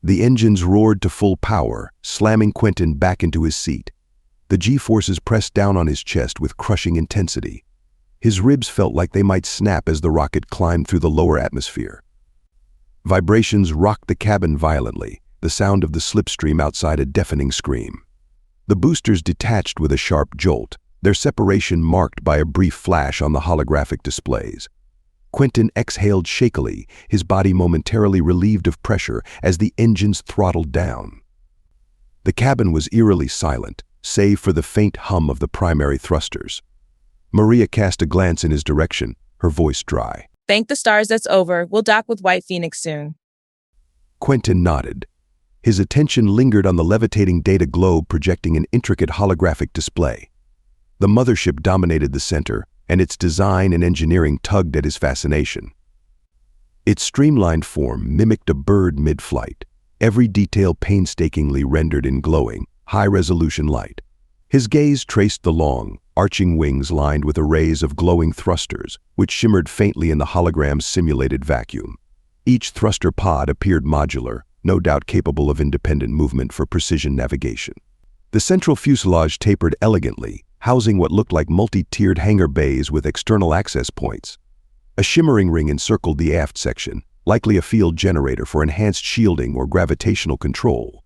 The engines roared to full power, slamming Quentin back into his seat. The G-forces pressed down on his chest with crushing intensity. His ribs felt like they might snap as the rocket climbed through the lower atmosphere. Vibrations rocked the cabin violently, the sound of the slipstream outside a deafening scream. The boosters detached with a sharp jolt, their separation marked by a brief flash on the holographic displays. Quentin exhaled shakily, his body momentarily relieved of pressure as the engines throttled down. The cabin was eerily silent, save for the faint hum of the primary thrusters. Maria cast a glance in his direction, her voice dry. Thank the stars that's over. We'll dock with White Phoenix soon. Quentin nodded. His attention lingered on the levitating data globe projecting an intricate holographic display. The mothership dominated the center, and its design and engineering tugged at his fascination. Its streamlined form mimicked a bird mid-flight, every detail painstakingly rendered in glowing, high-resolution light. His gaze traced the long, arching wings lined with arrays of glowing thrusters, which shimmered faintly in the hologram's simulated vacuum. Each thruster pod appeared modular, no doubt capable of independent movement for precision navigation. The central fuselage tapered elegantly, housing what looked like multi-tiered hangar bays with external access points. A shimmering ring encircled the aft section, likely a field generator for enhanced shielding or gravitational control.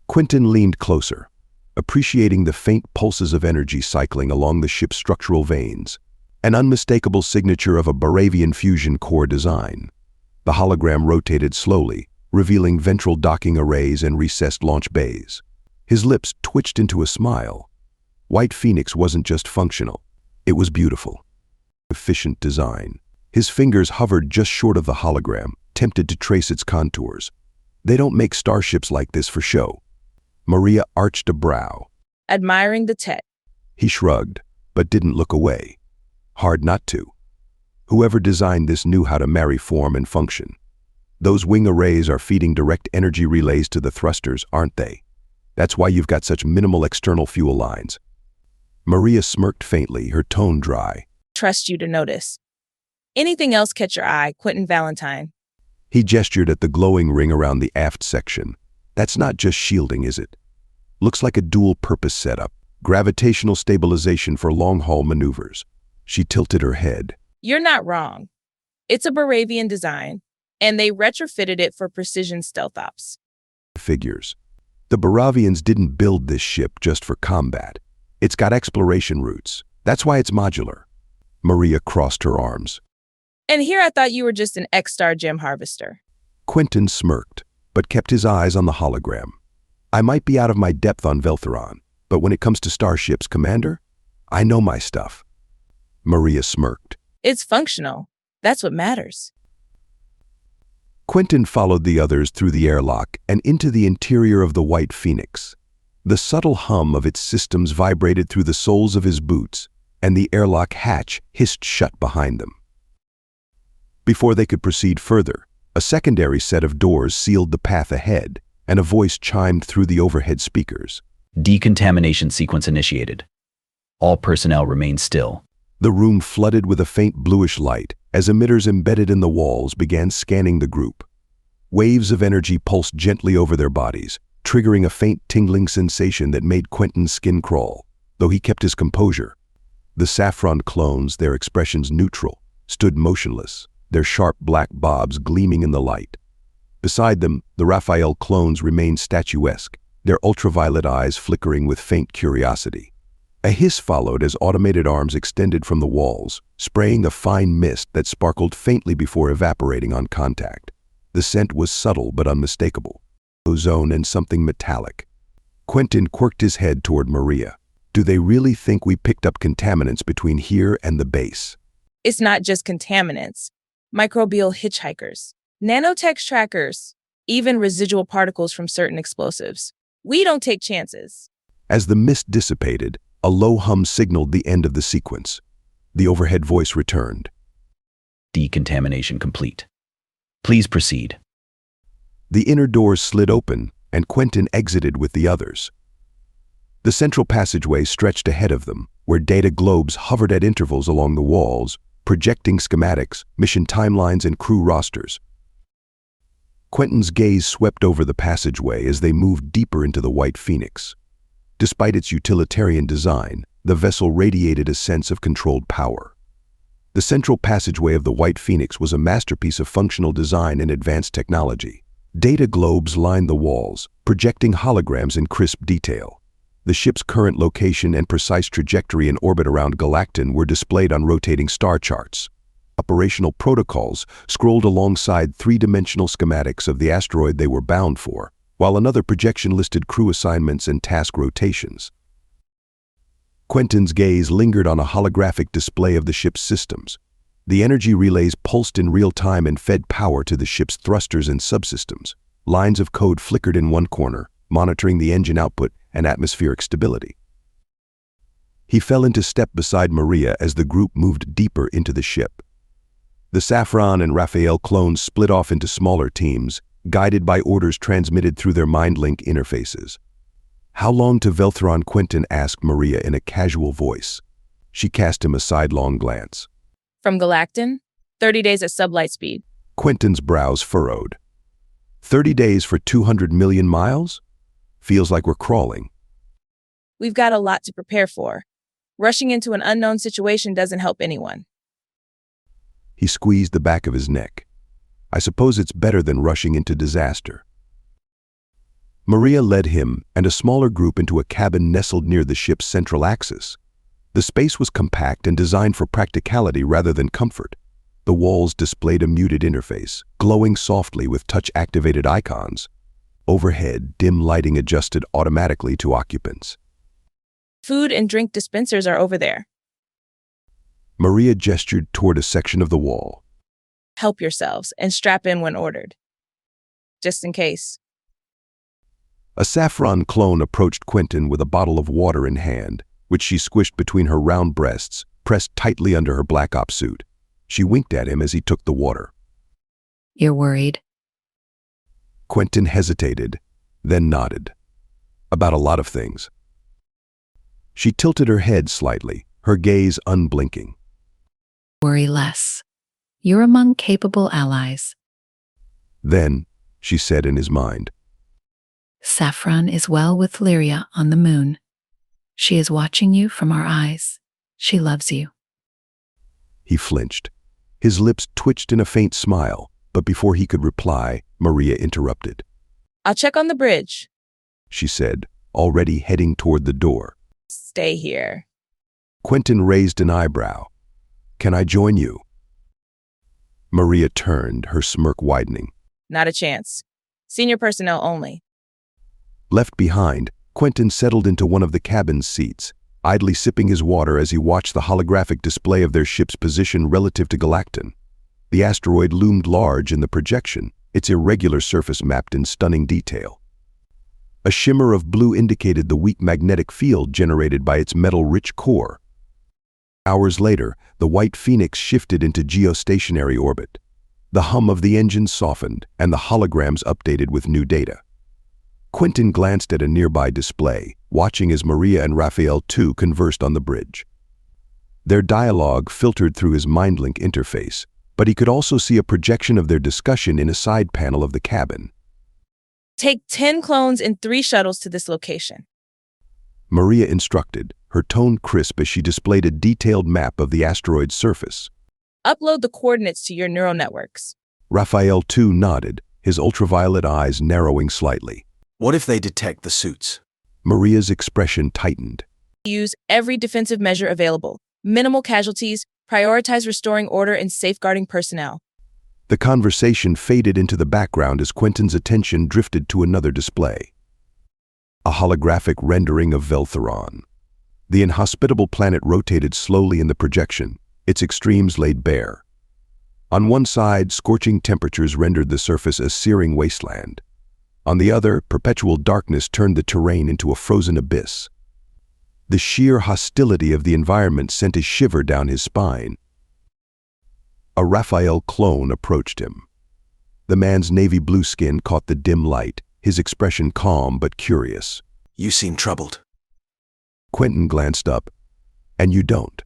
Quentin leaned closer, appreciating the faint pulses of energy cycling along the ship's structural veins, an unmistakable signature of a Baravian fusion core design. The hologram rotated slowly, revealing ventral docking arrays and recessed launch bays. His lips twitched into a smile. White Phoenix wasn't just functional, it was beautiful. Efficient design. His fingers hovered just short of the hologram, tempted to trace its contours. They don't make starships like this for show. Maria arched a brow. Admiring the tech. He shrugged, but didn't look away. Hard not to. Whoever designed this knew how to marry form and function. Those wing arrays are feeding direct energy relays to the thrusters, aren't they? That's why you've got such minimal external fuel lines. Maria smirked faintly, her tone dry. Trust you to notice. Anything else catch your eye, Quentin Valentine? He gestured at the glowing ring around the aft section. That's not just shielding, is it? Looks like a dual-purpose setup. Gravitational stabilization for long-haul maneuvers. She tilted her head. You're not wrong. It's a Baravian design, and they retrofitted it for precision stealth ops. Figures. The Baravians didn't build this ship just for combat. It's got exploration routes. That's why it's modular. Maria crossed her arms. And here I thought you were just an X-Star gem harvester. Quentin smirked, but kept his eyes on the hologram. I might be out of my depth on Veltheron, but when it comes to starships, Commander, I know my stuff. Maria smirked. It's functional. That's what matters. Quentin followed the others through the airlock and into the interior of the White Phoenix. The subtle hum of its systems vibrated through the soles of his boots, and the airlock hatch hissed shut behind them. Before they could proceed further, a secondary set of doors sealed the path ahead, and a voice chimed through the overhead speakers. Decontamination sequence initiated. All personnel remain still. The room flooded with a faint bluish light as emitters embedded in the walls began scanning the group. Waves of energy pulsed gently over their bodies, triggering a faint tingling sensation that made Quentin's skin crawl, though he kept his composure. The Saffron clones, their expressions neutral, stood motionless, their sharp black bobs gleaming in the light. Beside them, the Raphael clones remained statuesque, their ultraviolet eyes flickering with faint curiosity. A hiss followed as automated arms extended from the walls, spraying a fine mist that sparkled faintly before evaporating on contact. The scent was subtle but unmistakable. Ozone and something metallic. Quentin quirked his head toward Maria. Do they really think we picked up contaminants between here and the base? It's not just contaminants. Microbial hitchhikers, nanotech trackers, even residual particles from certain explosives. We don't take chances. As the mist dissipated, a low hum signaled the end of the sequence. The overhead voice returned. Decontamination complete. Please proceed. The inner doors slid open, and Quentin exited with the others. The central passageway stretched ahead of them, where data globes hovered at intervals along the walls, projecting schematics, mission timelines, and crew rosters. Quentin's gaze swept over the passageway as they moved deeper into the White Phoenix. Despite its utilitarian design, the vessel radiated a sense of controlled power. The central passageway of the White Phoenix was a masterpiece of functional design and advanced technology. Data globes lined the walls, projecting holograms in crisp detail. The ship's current location and precise trajectory in orbit around Galacton were displayed on rotating star charts. Operational protocols scrolled alongside three-dimensional schematics of the asteroid they were bound for, while another projection listed crew assignments and task rotations. Quentin's gaze lingered on a holographic display of the ship's systems. The energy relays pulsed in real time and fed power to the ship's thrusters and subsystems. Lines of code flickered in one corner, monitoring the engine output and atmospheric stability. He fell into step beside Maria as the group moved deeper into the ship. The Saffron and Raphael clones split off into smaller teams, guided by orders transmitted through their mind-link interfaces. How long to Velthron? Quentin asked Maria in a casual voice. She cast him a sidelong glance. From Galacton, 30 days at sublight speed. Quentin's brows furrowed. 30 days for 200 million miles? Feels like we're crawling. We've got a lot to prepare for. Rushing into an unknown situation doesn't help anyone. He squeezed the back of his neck. I suppose it's better than rushing into disaster. Maria led him and a smaller group into a cabin nestled near the ship's central axis. The space was compact and designed for practicality rather than comfort. The walls displayed a muted interface, glowing softly with touch-activated icons. Overhead, dim lighting adjusted automatically to occupants. Food and drink dispensers are over there. Maria gestured toward a section of the wall. Help yourselves and strap in when ordered. Just in case. A Saffron clone approached Quentin with a bottle of water in hand, which she squished between her round breasts, pressed tightly under her Black Ops suit. She winked at him as he took the water. You're worried? Quentin hesitated, then nodded. About a lot of things. She tilted her head slightly, her gaze unblinking. Worry less. You're among capable allies. Then, she said in his mind. Saffron is well with Lyria on the moon. She is watching you from our eyes. She loves you. He flinched. His lips twitched in a faint smile, but before he could reply, Maria interrupted. I'll check on the bridge, she said, already heading toward the door. Stay here. Quentin raised an eyebrow. Can I join you? Maria turned, her smirk widening. Not a chance. Senior personnel only. Left behind, Quentin settled into one of the cabin's seats, idly sipping his water as he watched the holographic display of their ship's position relative to Galacton. The asteroid loomed large in the projection, its irregular surface mapped in stunning detail. A shimmer of blue indicated the weak magnetic field generated by its metal-rich core. Hours later, the White Phoenix shifted into geostationary orbit. The hum of the engines softened, and the holograms updated with new data. Quentin glanced at a nearby display, watching as Maria and Raphael too conversed on the bridge. Their dialogue filtered through his MindLink interface, but he could also see a projection of their discussion in a side panel of the cabin. Take 10 clones in 3 shuttles to this location. Maria instructed, her tone crisp as she displayed a detailed map of the asteroid's surface. Upload the coordinates to your neural networks. Raphael too nodded, his ultraviolet eyes narrowing slightly. What if they detect the suits? Maria's expression tightened. Use every defensive measure available. Minimal casualties, prioritize restoring order and safeguarding personnel. The conversation faded into the background as Quentin's attention drifted to another display. A holographic rendering of Veltheron. The inhospitable planet rotated slowly in the projection, its extremes laid bare. On one side, scorching temperatures rendered the surface a searing wasteland. On the other, perpetual darkness turned the terrain into a frozen abyss. The sheer hostility of the environment sent a shiver down his spine. A Raphael clone approached him. The man's navy blue skin caught the dim light, his expression calm but curious. You seem troubled. Quentin glanced up. And you don't.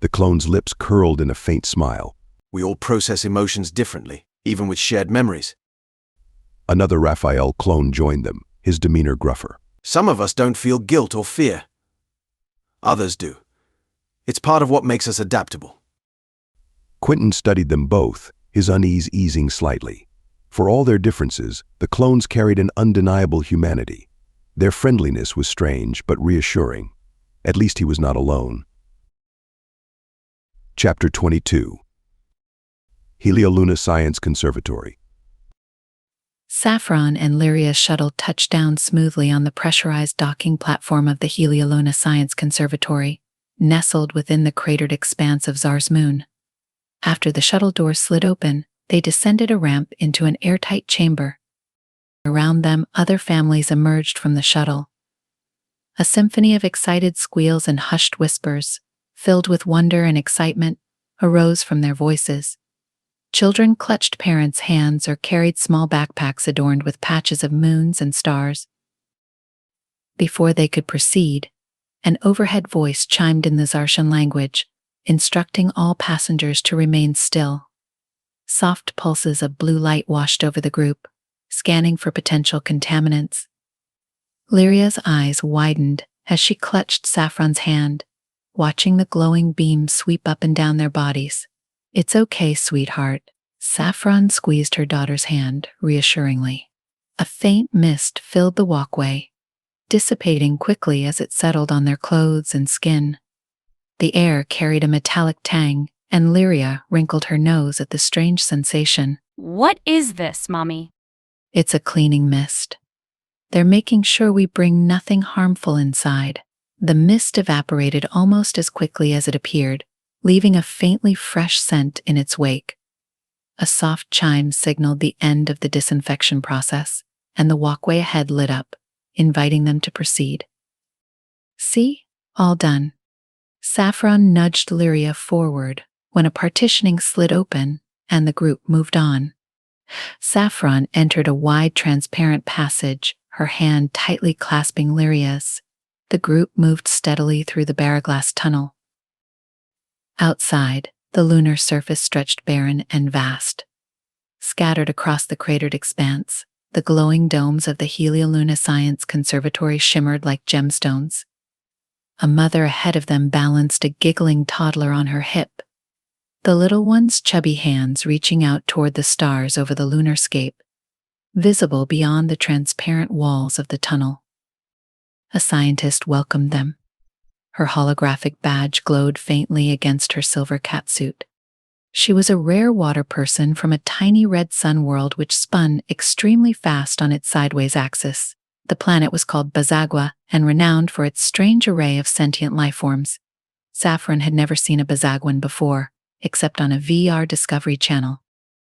The clone's lips curled in a faint smile. We all process emotions differently, even with shared memories. Another Raphael clone joined them, his demeanor gruffer. Some of us don't feel guilt or fear. Others do. It's part of what makes us adaptable. Quentin studied them both, his unease easing slightly. For all their differences, the clones carried an undeniable humanity. Their friendliness was strange but reassuring. At least he was not alone. Chapter 22. Helioluna Science Conservatory. Saffron and Lyria's shuttle touched down smoothly on the pressurized docking platform of the Helioluna Science Conservatory, nestled within the cratered expanse of Zar's moon. After the shuttle door slid open, they descended a ramp into an airtight chamber. Around them, other families emerged from the shuttle. A symphony of excited squeals and hushed whispers, filled with wonder and excitement, arose from their voices. Children clutched parents' hands or carried small backpacks adorned with patches of moons and stars. Before they could proceed, an overhead voice chimed in the Zarshan language, instructing all passengers to remain still. Soft pulses of blue light washed over the group, scanning for potential contaminants. Lyria's eyes widened as she clutched Saffron's hand, watching the glowing beams sweep up and down their bodies. It's okay, sweetheart. Saffron squeezed her daughter's hand reassuringly. A faint mist filled the walkway, dissipating quickly as it settled on their clothes and skin. The air carried a metallic tang, and Lyria wrinkled her nose at the strange sensation. What is this, Mommy? It's a cleaning mist. They're making sure we bring nothing harmful inside. The mist evaporated almost as quickly as it appeared, leaving a faintly fresh scent in its wake. A soft chime signaled the end of the disinfection process, and the walkway ahead lit up, inviting them to proceed. See? All done. Saffron nudged Lyria forward when a partitioning slid open and the group moved on. Saffron entered a wide transparent passage, her hand tightly clasping Lyria's. The group moved steadily through the barraglass tunnel. Outside, the lunar surface stretched barren and vast. Scattered across the cratered expanse, the glowing domes of the Helioluna Science Conservatory shimmered like gemstones. A mother ahead of them balanced a giggling toddler on her hip, the little one's chubby hands reaching out toward the stars over the lunarscape, visible beyond the transparent walls of the tunnel. A scientist welcomed them. Her holographic badge glowed faintly against her silver catsuit. She was a rare water person from a tiny red sun world which spun extremely fast on its sideways axis, The planet was called Bazagua and renowned for its strange array of sentient lifeforms. Saffron had never seen a Bazaguan before, except on a VR Discovery Channel.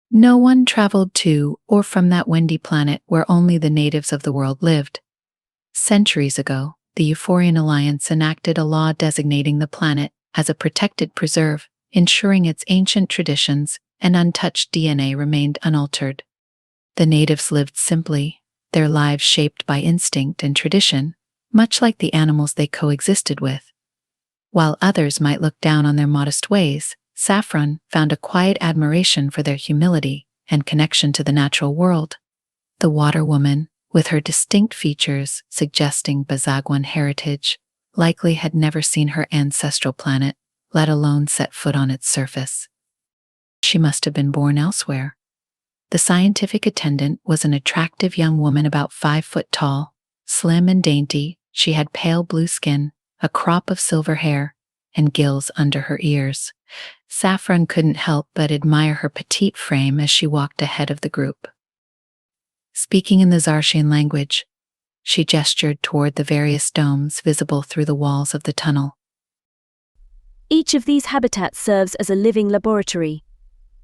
No one traveled to or from that windy planet where only the natives of the world lived. Centuries ago, the Euphorian Alliance enacted a law designating the planet as a protected preserve, ensuring its ancient traditions and untouched DNA remained unaltered. The natives lived simply, their lives shaped by instinct and tradition, much like the animals they coexisted with. While others might look down on their modest ways, Saffron found a quiet admiration for their humility and connection to the natural world. The water woman, with her distinct features suggesting Bazaguan heritage, likely had never seen her ancestral planet, let alone set foot on its surface. She must have been born elsewhere. The scientific attendant was an attractive young woman about 5 foot tall, slim and dainty. She had pale blue skin, a crop of silver hair, and gills under her ears. Saffron couldn't help but admire her petite frame as she walked ahead of the group. Speaking in the Zarshian language, she gestured toward the various domes visible through the walls of the tunnel. Each of these habitats serves as a living laboratory.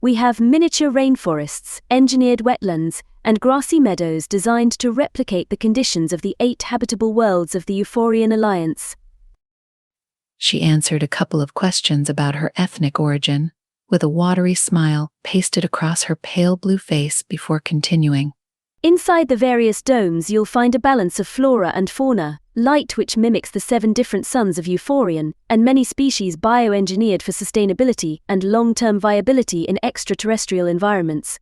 We have miniature rainforests, engineered wetlands, and grassy meadows designed to replicate the conditions of the 8 habitable worlds of the Euphorian Alliance. She answered a couple of questions about her ethnic origin, with a watery smile pasted across her pale blue face before continuing. Inside the various domes you'll find a balance of flora and fauna, light which mimics the 7 different suns of Euphorian, and many species bioengineered for sustainability and long-term viability in extraterrestrial environments.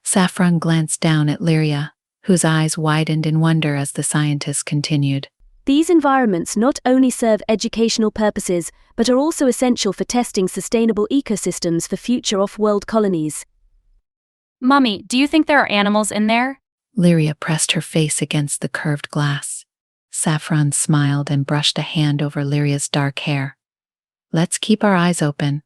Saffron glanced down at Lyria, whose eyes widened in wonder as the scientist continued. These environments not only serve educational purposes, but are also essential for testing sustainable ecosystems for future off-world colonies. Mummy, do you think there are animals in there? Lyria pressed her face against the curved glass. Saffron smiled and brushed a hand over Lyria's dark hair. Let's keep our eyes open.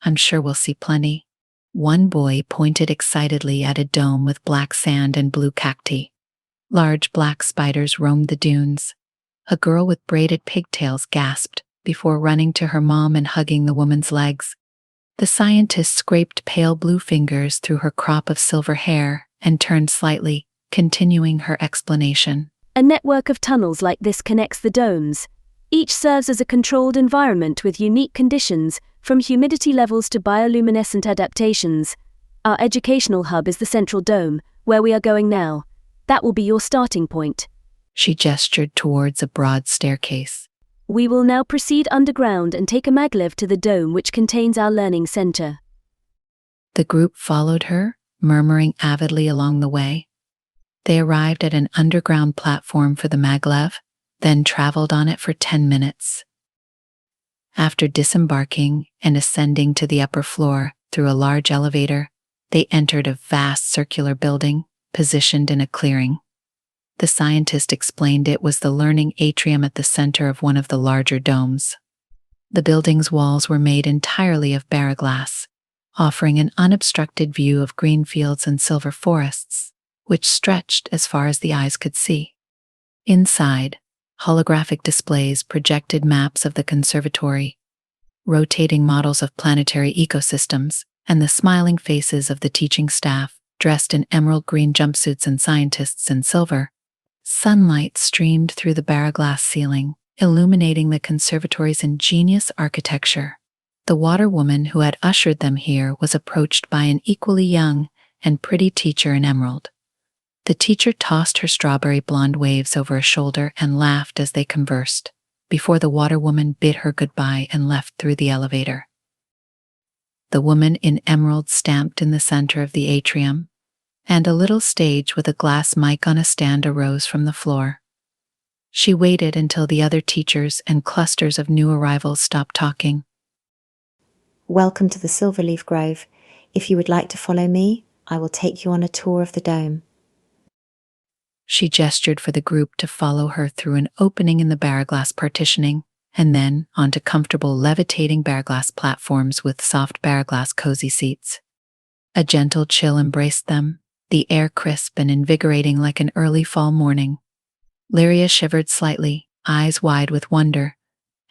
I'm sure we'll see plenty. One boy pointed excitedly at a dome with black sand and blue cacti. Large black spiders roamed the dunes. A girl with braided pigtails gasped before running to her mom and hugging the woman's legs. The scientist scraped pale blue fingers through her crop of silver hair and turned slightly, continuing her explanation. A network of tunnels like this connects the domes. Each serves as a controlled environment with unique conditions, from humidity levels to bioluminescent adaptations. Our educational hub is the central dome, where we are going now. That will be your starting point. She gestured towards a broad staircase. We will now proceed underground and take a maglev to the dome which contains our learning center. The group followed her, murmuring avidly along the way. They arrived at an underground platform for the maglev, then traveled on it for 10 minutes. After disembarking and ascending to the upper floor through a large elevator, they entered a vast circular building, positioned in a clearing. The scientist explained it was the learning atrium at the center of one of the larger domes. The building's walls were made entirely of baraglass, offering an unobstructed view of green fields and silver forests, which stretched as far as the eyes could see. Inside, holographic displays projected maps of the conservatory, rotating models of planetary ecosystems, and the smiling faces of the teaching staff, dressed in emerald green jumpsuits and scientists in silver. Sunlight streamed through the baraglass ceiling, illuminating the conservatory's ingenious architecture. The water woman who had ushered them here was approached by an equally young and pretty teacher in emerald. The teacher tossed her strawberry blonde waves over a shoulder and laughed as they conversed, before the water woman bid her goodbye and left through the elevator. The woman in emerald stamped in the center of the atrium, and a little stage with a glass mic on a stand arose from the floor. She waited until the other teachers and clusters of new arrivals stopped talking. Welcome to the Silverleaf Grove. If you would like to follow me, I will take you on a tour of the dome. She gestured for the group to follow her through an opening in the baraglass partitioning, and then onto comfortable levitating baraglass platforms with soft baraglass cozy seats. A gentle chill embraced them, the air crisp and invigorating like an early fall morning. Lyria shivered slightly, eyes wide with wonder,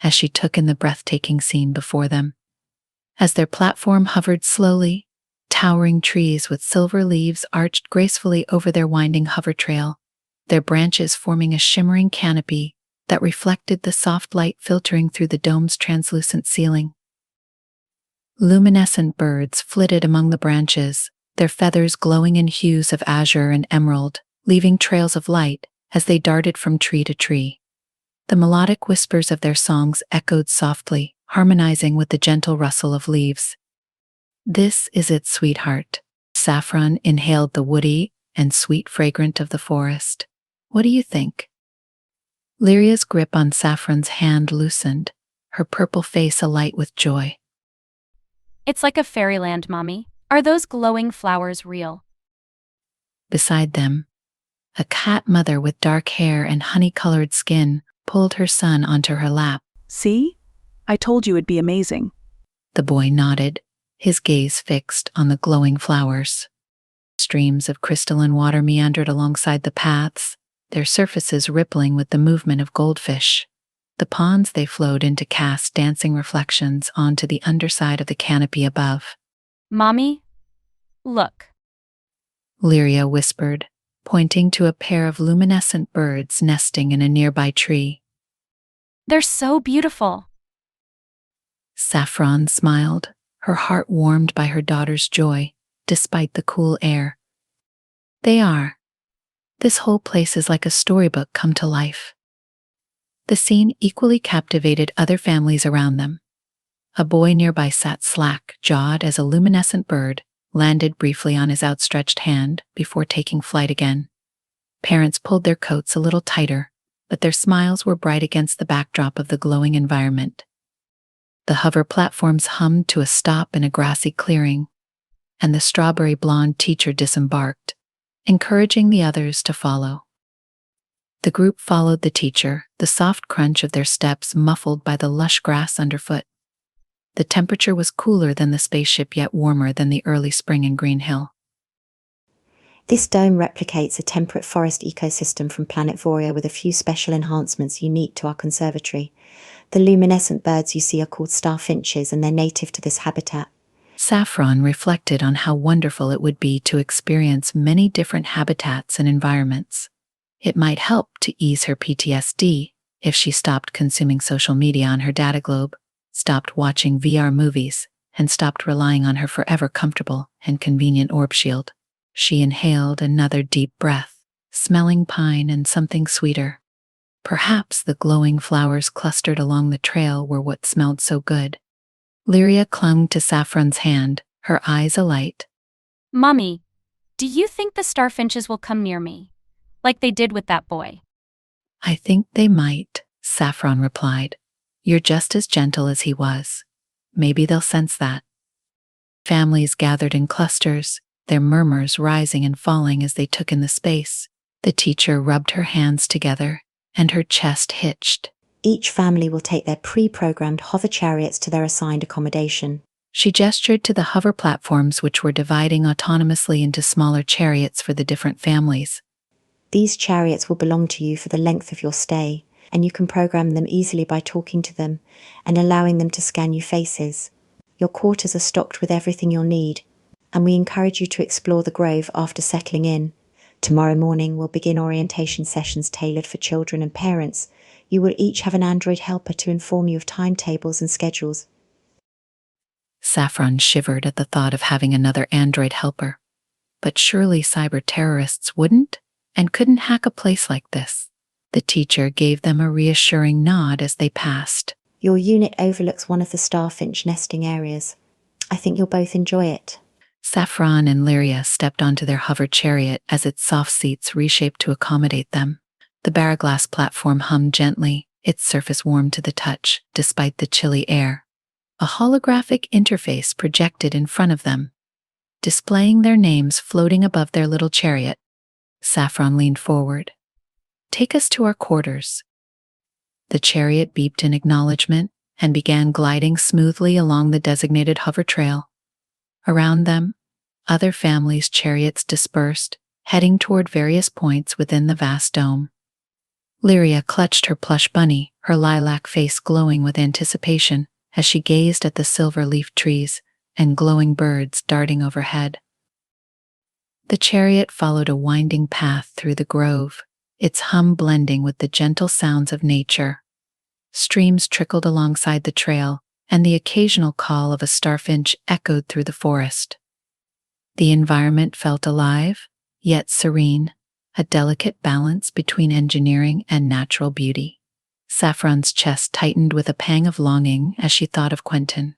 as she took in the breathtaking scene before them. As their platform hovered slowly, towering trees with silver leaves arched gracefully over their winding hover trail, their branches forming a shimmering canopy that reflected the soft light filtering through the dome's translucent ceiling. Luminescent birds flitted among the branches, their feathers glowing in hues of azure and emerald, leaving trails of light as they darted from tree to tree. The melodic whispers of their songs echoed softly, harmonizing with the gentle rustle of leaves. "This is it, sweetheart." Saffron inhaled the woody and sweet fragrance of the forest. "What do you think?" Lyria's grip on Saffron's hand loosened, her purple face alight with joy. It's like a fairyland, Mommy. Are those glowing flowers real? Beside them, a cat mother with dark hair and honey-colored skin pulled her son onto her lap. See? I told you it'd be amazing. The boy nodded, his gaze fixed on the glowing flowers. Streams of crystalline water meandered alongside the paths, their surfaces rippling with the movement of goldfish. The ponds they flowed into cast dancing reflections onto the underside of the canopy above. Mommy, look. Lyria whispered, pointing to a pair of luminescent birds nesting in a nearby tree. They're so beautiful. Saffron smiled, her heart warmed by her daughter's joy, despite the cool air. They are. This whole place is like a storybook come to life. The scene equally captivated other families around them. A boy nearby sat slack-jawed as a luminescent bird landed briefly on his outstretched hand before taking flight again. Parents pulled their coats a little tighter, but their smiles were bright against the backdrop of the glowing environment. The hover platforms hummed to a stop in a grassy clearing, and the strawberry blonde teacher disembarked, encouraging the others to follow. The group followed the teacher, the soft crunch of their steps muffled by the lush grass underfoot. The temperature was cooler than the spaceship, yet warmer than the early spring in Green Hill. This dome replicates a temperate forest ecosystem from planet Voria with a few special enhancements unique to our conservatory. The luminescent birds you see are called starfinches, and they're native to this habitat. Saffron reflected on how wonderful it would be to experience many different habitats and environments. It might help to ease her PTSD if she stopped consuming social media on her data globe, stopped watching VR movies, and stopped relying on her forever comfortable and convenient orb shield. She inhaled another deep breath, smelling pine and something sweeter. Perhaps the glowing flowers clustered along the trail were what smelled so good. Lyria clung to Saffron's hand, her eyes alight. Mommy, do you think the starfinches will come near me? Like they did with that boy? I think they might, Saffron replied. You're just as gentle as he was. Maybe they'll sense that. Families gathered in clusters, their murmurs rising and falling as they took in the space. The teacher rubbed her hands together, and her chest hitched. Each family will take their pre-programmed hover chariots to their assigned accommodation. She gestured to the hover platforms, which were dividing autonomously into smaller chariots for the different families. These chariots will belong to you for the length of your stay, and you can program them easily by talking to them and allowing them to scan your faces. Your quarters are stocked with everything you'll need, and we encourage you to explore the grove after settling in. Tomorrow morning we'll begin orientation sessions tailored for children and parents. You will each have an android helper to inform you of timetables and schedules. Saffron shivered at the thought of having another android helper. But surely cyber terrorists wouldn't and couldn't hack a place like this. The teacher gave them a reassuring nod as they passed. Your unit overlooks one of the starfinch nesting areas. I think you'll both enjoy it. Saffron and Lyria stepped onto their hover chariot as its soft seats reshaped to accommodate them. The baraglass platform hummed gently, its surface warm to the touch, despite the chilly air. A holographic interface projected in front of them, displaying their names floating above their little chariot. Saffron leaned forward. Take us to our quarters. The chariot beeped in acknowledgement and began gliding smoothly along the designated hover trail. Around them, other families' chariots dispersed, heading toward various points within the vast dome. Lyria clutched her plush bunny, her lilac face glowing with anticipation as she gazed at the silver-leaf trees and glowing birds darting overhead. The chariot followed a winding path through the grove, its hum blending with the gentle sounds of nature. Streams trickled alongside the trail, and the occasional call of a starfinch echoed through the forest. The environment felt alive, yet serene, a delicate balance between engineering and natural beauty. Saffron's chest tightened with a pang of longing as she thought of Quentin.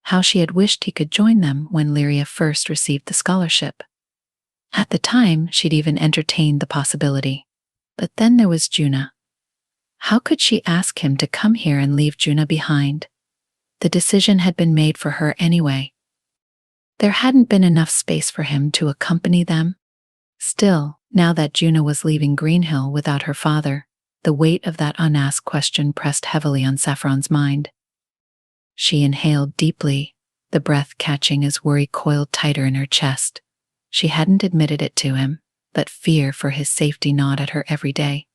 How she had wished he could join them when Lyria first received the scholarship. At the time, she'd even entertained the possibility. But then there was Juna. How could she ask him to come here and leave Juna behind? The decision had been made for her anyway. There hadn't been enough space for him to accompany them. Still, now that Juna was leaving Greenhill without her father, the weight of that unasked question pressed heavily on Saffron's mind. She inhaled deeply, the breath catching as worry coiled tighter in her chest. She hadn't admitted it to him, but fear for his safety gnawed at her every day.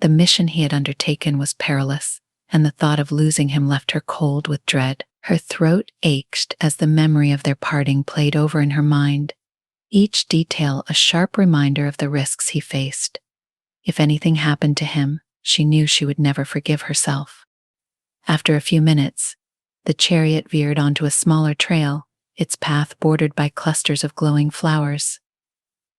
The mission he had undertaken was perilous, and the thought of losing him left her cold with dread. Her throat ached as the memory of their parting played over in her mind, each detail a sharp reminder of the risks he faced. If anything happened to him, she knew she would never forgive herself. After a few minutes, the chariot veered onto a smaller trail, its path bordered by clusters of glowing flowers.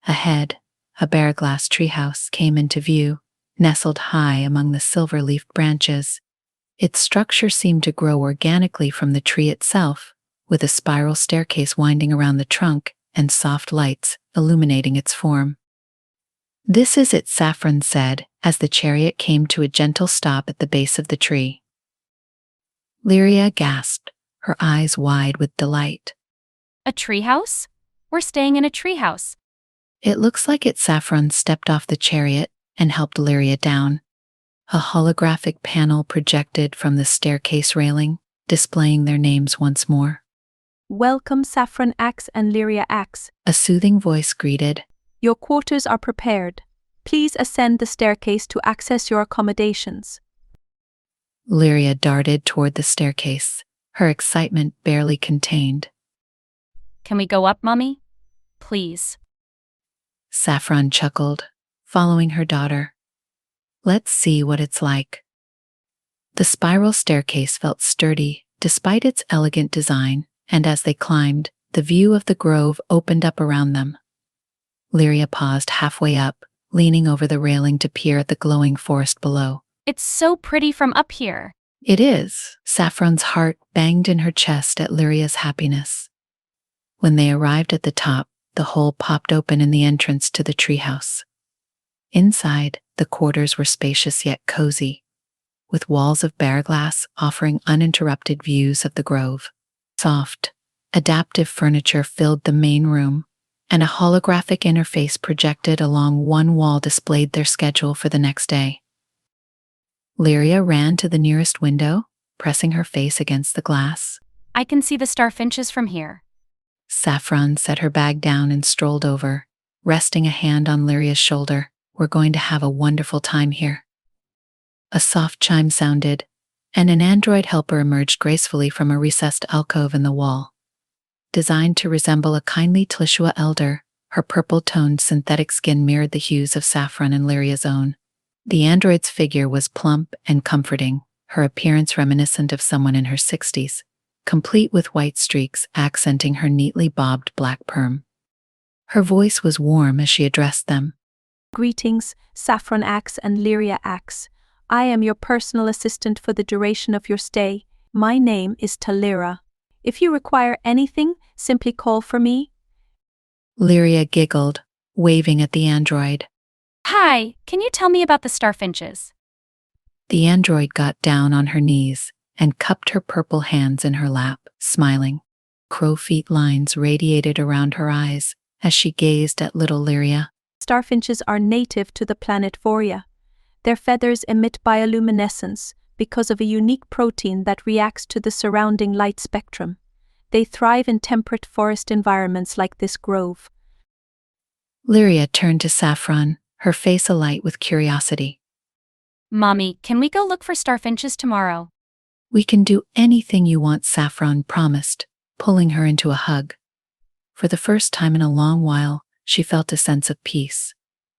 Ahead, a bare-glass treehouse came into view, nestled high among the silver-leafed branches. Its structure seemed to grow organically from the tree itself, with a spiral staircase winding around the trunk and soft lights illuminating its form. "This is it," Saffron said, as the chariot came to a gentle stop at the base of the tree. Lyria gasped, her eyes wide with delight. A treehouse? We're staying in a treehouse. "It looks like it." Saffron stepped off the chariot and helped Lyria down. A holographic panel projected from the staircase railing, displaying their names once more. Welcome, Saffron Axe and Lyria Axe. A soothing voice greeted. Your quarters are prepared. Please ascend the staircase to access your accommodations. Lyria darted toward the staircase, her excitement barely contained. Can we go up, Mummy? Please. Saffron chuckled, following her daughter. Let's see what it's like. The spiral staircase felt sturdy, despite its elegant design, and as they climbed, the view of the grove opened up around them. Lyria paused halfway up, leaning over the railing to peer at the glowing forest below. It's so pretty from up here. It is. Saffron's heart banged in her chest at Lyria's happiness. When they arrived at the top, the hole popped open in the entrance to the treehouse. Inside, the quarters were spacious yet cozy, with walls of bare glass offering uninterrupted views of the grove. Soft, adaptive furniture filled the main room, and a holographic interface projected along one wall displayed their schedule for the next day. Lyria ran to the nearest window, pressing her face against the glass. I can see the starfinches from here. Saffron set her bag down and strolled over, resting a hand on Lyria's shoulder. We're going to have a wonderful time here. A soft chime sounded, and an android helper emerged gracefully from a recessed alcove in the wall. Designed to resemble a kindly Tlishua elder, her purple-toned synthetic skin mirrored the hues of Saffron and Lyria's own. The android's figure was plump and comforting, her appearance reminiscent of someone in her 60s, complete with white streaks accenting her neatly bobbed black perm. Her voice was warm as she addressed them. Greetings, Saffron Axe and Lyria Axe. I am your personal assistant for the duration of your stay. My name is Talira. If you require anything, simply call for me. Lyria giggled, waving at the android. Hi, can you tell me about the starfinches? The android got down on her knees and cupped her purple hands in her lap, smiling. Crow-feet lines radiated around her eyes as she gazed at little Lyria. Starfinches are native to the planet Voria. Their feathers emit bioluminescence because of a unique protein that reacts to the surrounding light spectrum. They thrive in temperate forest environments like this grove. Lyria turned to Saffron, her face alight with curiosity. Mommy, can we go look for starfinches tomorrow? We can do anything you want, Saffron promised, pulling her into a hug. For the first time in a long while, she felt a sense of peace.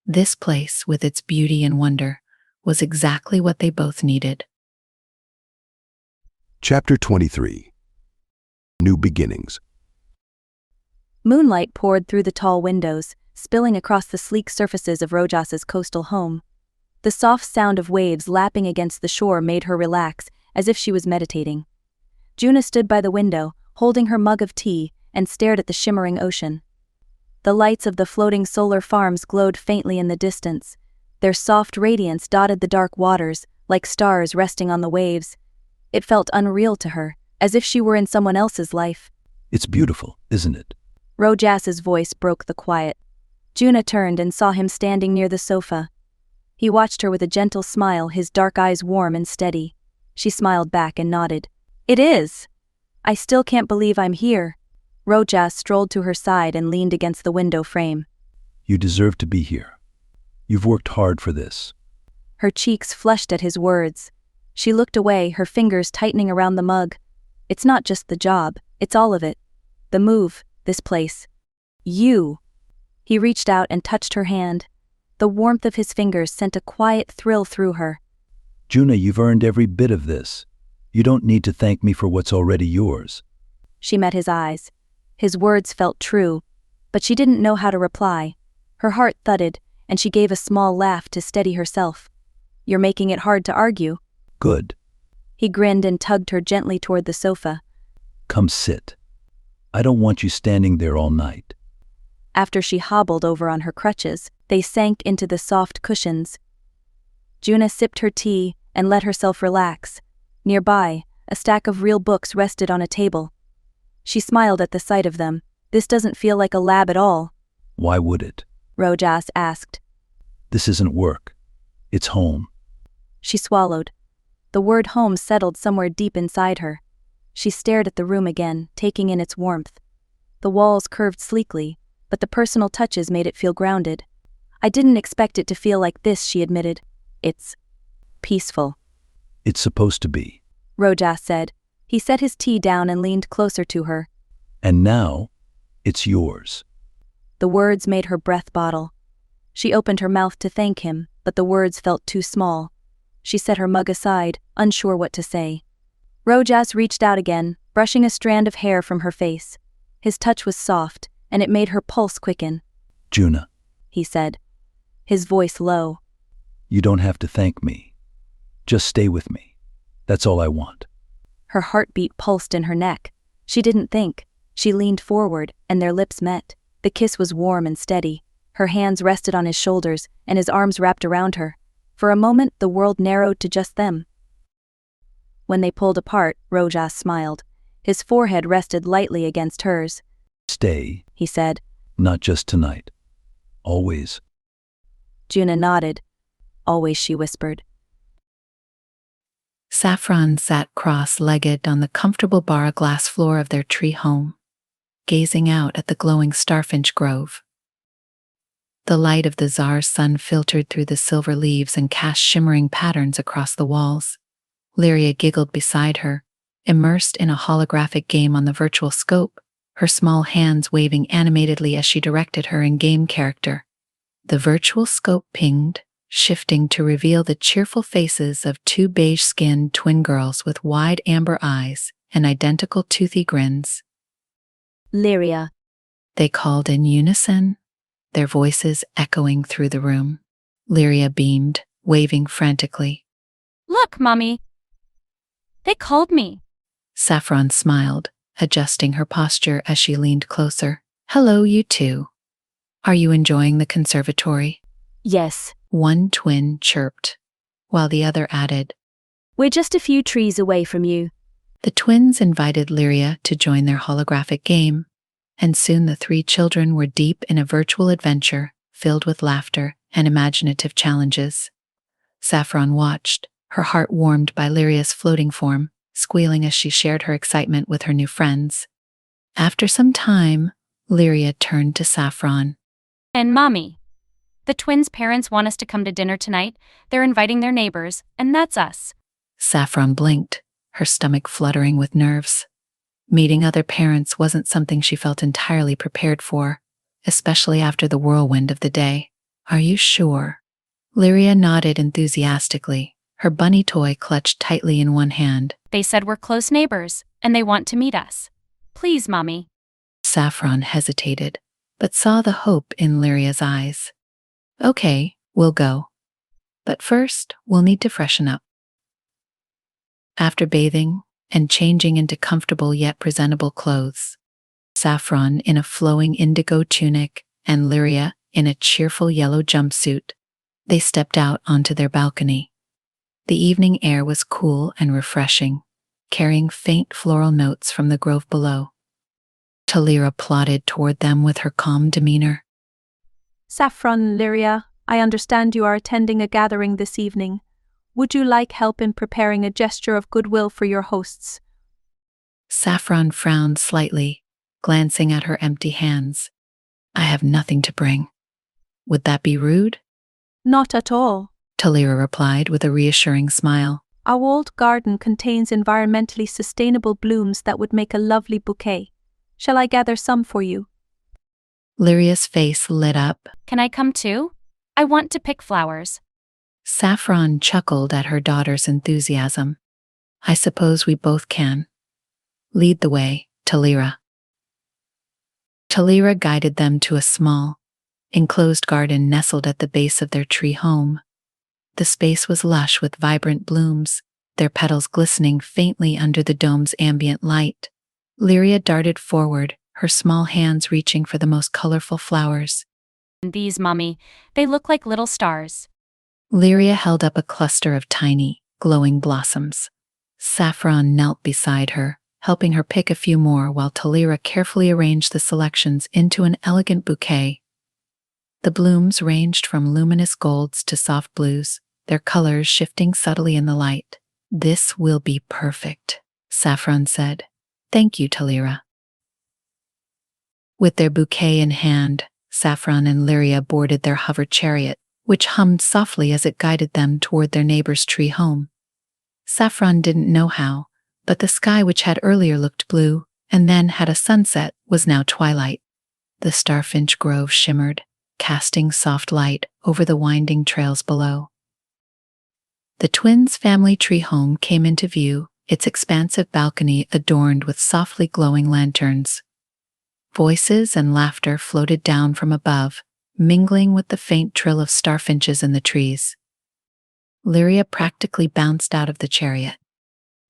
This place, with its beauty and wonder, was exactly what they both needed. Chapter 23. New Beginnings. Moonlight poured through the tall windows, spilling across the sleek surfaces of Rojas's coastal home. The soft sound of waves lapping against the shore made her relax, as if she was meditating. Juna stood by the window, holding her mug of tea, and stared at the shimmering ocean. The lights of the floating solar farms glowed faintly in the distance. Their soft radiance dotted the dark waters, like stars resting on the waves. It felt unreal to her, as if she were in someone else's life. It's beautiful, isn't it? Rojas's voice broke the quiet. Juna turned and saw him standing near the sofa. He watched her with a gentle smile, his dark eyes warm and steady. She smiled back and nodded. It is. I still can't believe I'm here. Rojas strolled to her side and leaned against the window frame. You deserve to be here. You've worked hard for this. Her cheeks flushed at his words. She looked away, her fingers tightening around the mug. It's not just the job, it's all of it. The move, this place. You. He reached out and touched her hand. The warmth of his fingers sent a quiet thrill through her. Juna, you've earned every bit of this. You don't need to thank me for what's already yours. She met his eyes. His words felt true, but she didn't know how to reply. Her heart thudded, and she gave a small laugh to steady herself. You're making it hard to argue. Good. He grinned and tugged her gently toward the sofa. Come sit. I don't want you standing there all night. After she hobbled over on her crutches, they sank into the soft cushions. Juna sipped her tea and let herself relax. Nearby, a stack of real books rested on a table. She smiled at the sight of them. This doesn't feel like a lab at all. Why would it? Rojas asked. This isn't work. It's home. She swallowed. The word home settled somewhere deep inside her. She stared at the room again, taking in its warmth. The walls curved sleekly, but the personal touches made it feel grounded. I didn't expect it to feel like this, she admitted. It's peaceful. It's supposed to be. Rojas said. He set his tea down and leaned closer to her. And now, it's yours. The words made her breath bottle. She opened her mouth to thank him, but the words felt too small. She set her mug aside, unsure what to say. Rojas reached out again, brushing a strand of hair from her face. His touch was soft, and it made her pulse quicken. Juna, he said, his voice low. You don't have to thank me. Just stay with me. That's all I want. Her heartbeat pulsed in her neck. She didn't think. She leaned forward, and their lips met. The kiss was warm and steady. Her hands rested on his shoulders, and his arms wrapped around her. For a moment, the world narrowed to just them. When they pulled apart, Rojas smiled. His forehead rested lightly against hers. Stay, he said. Not just tonight. Always. Juna nodded. Always, she whispered. Saffron sat cross-legged on the comfortable bar glass floor of their tree home, gazing out at the glowing starfinch grove. The light of the Tsar's sun filtered through the silver leaves and cast shimmering patterns across the walls. Lyria giggled beside her, immersed in a holographic game on the virtual scope, her small hands waving animatedly as she directed her in-game character. The virtual scope pinged, shifting to reveal the cheerful faces of two beige-skinned twin girls with wide amber eyes and identical toothy grins. Lyria, they called in unison, their voices echoing through the room. Lyria beamed, waving frantically. Look, Mommy. They called me. Saffron smiled, adjusting her posture as she leaned closer. Hello, you two. Are you enjoying the conservatory? Yes. One twin chirped, while the other added, We're just a few trees away from you. The twins invited Lyria to join their holographic game, and soon the three children were deep in a virtual adventure filled with laughter and imaginative challenges. Saffron watched, her heart warmed by Lyria's floating form, squealing as she shared her excitement with her new friends. After some time, Lyria turned to Saffron. And Mommy, The twins' parents want us to come to dinner tonight. They're inviting their neighbors, and that's us. Saffron blinked, her stomach fluttering with nerves. Meeting other parents wasn't something she felt entirely prepared for, especially after the whirlwind of the day. Are you sure? Lyria nodded enthusiastically, her bunny toy clutched tightly in one hand. They said we're close neighbors, and they want to meet us. Please, Mommy. Saffron hesitated, but saw the hope in Lyria's eyes. Okay, we'll go. But first, we'll need to freshen up. After bathing and changing into comfortable yet presentable clothes, Saffron in a flowing indigo tunic and Lyria in a cheerful yellow jumpsuit, they stepped out onto their balcony. The evening air was cool and refreshing, carrying faint floral notes from the grove below. Talira plodded toward them with her calm demeanor. Saffron, Lyria, I understand you are attending a gathering this evening. Would you like help in preparing a gesture of goodwill for your hosts? Saffron frowned slightly, glancing at her empty hands. I have nothing to bring. Would that be rude? Not at all, Talira replied with a reassuring smile. Our old garden contains environmentally sustainable blooms that would make a lovely bouquet. Shall I gather some for you? Lyria's face lit up. Can I come too? I want to pick flowers. Saffron chuckled at her daughter's enthusiasm. I suppose we both can. Lead the way, Talira. Talira guided them to a small, enclosed garden nestled at the base of their tree home. The space was lush with vibrant blooms, their petals glistening faintly under the dome's ambient light. Lyria darted forward, her small hands reaching for the most colorful flowers. These, Mommy, they look like little stars. Lyria held up a cluster of tiny, glowing blossoms. Saffron knelt beside her, helping her pick a few more while Talira carefully arranged the selections into an elegant bouquet. The blooms ranged from luminous golds to soft blues, their colors shifting subtly in the light. This will be perfect, Saffron said. Thank you, Talira. With their bouquet in hand, Saffron and Lyria boarded their hover chariot, which hummed softly as it guided them toward their neighbor's tree home. Saffron didn't know how, but the sky, which had earlier looked blue and then had a sunset, was now twilight. The starfinch grove shimmered, casting soft light over the winding trails below. The twins' family tree home came into view, its expansive balcony adorned with softly glowing lanterns. Voices and laughter floated down from above, mingling with the faint trill of starfinches in the trees. Lyria practically bounced out of the chariot.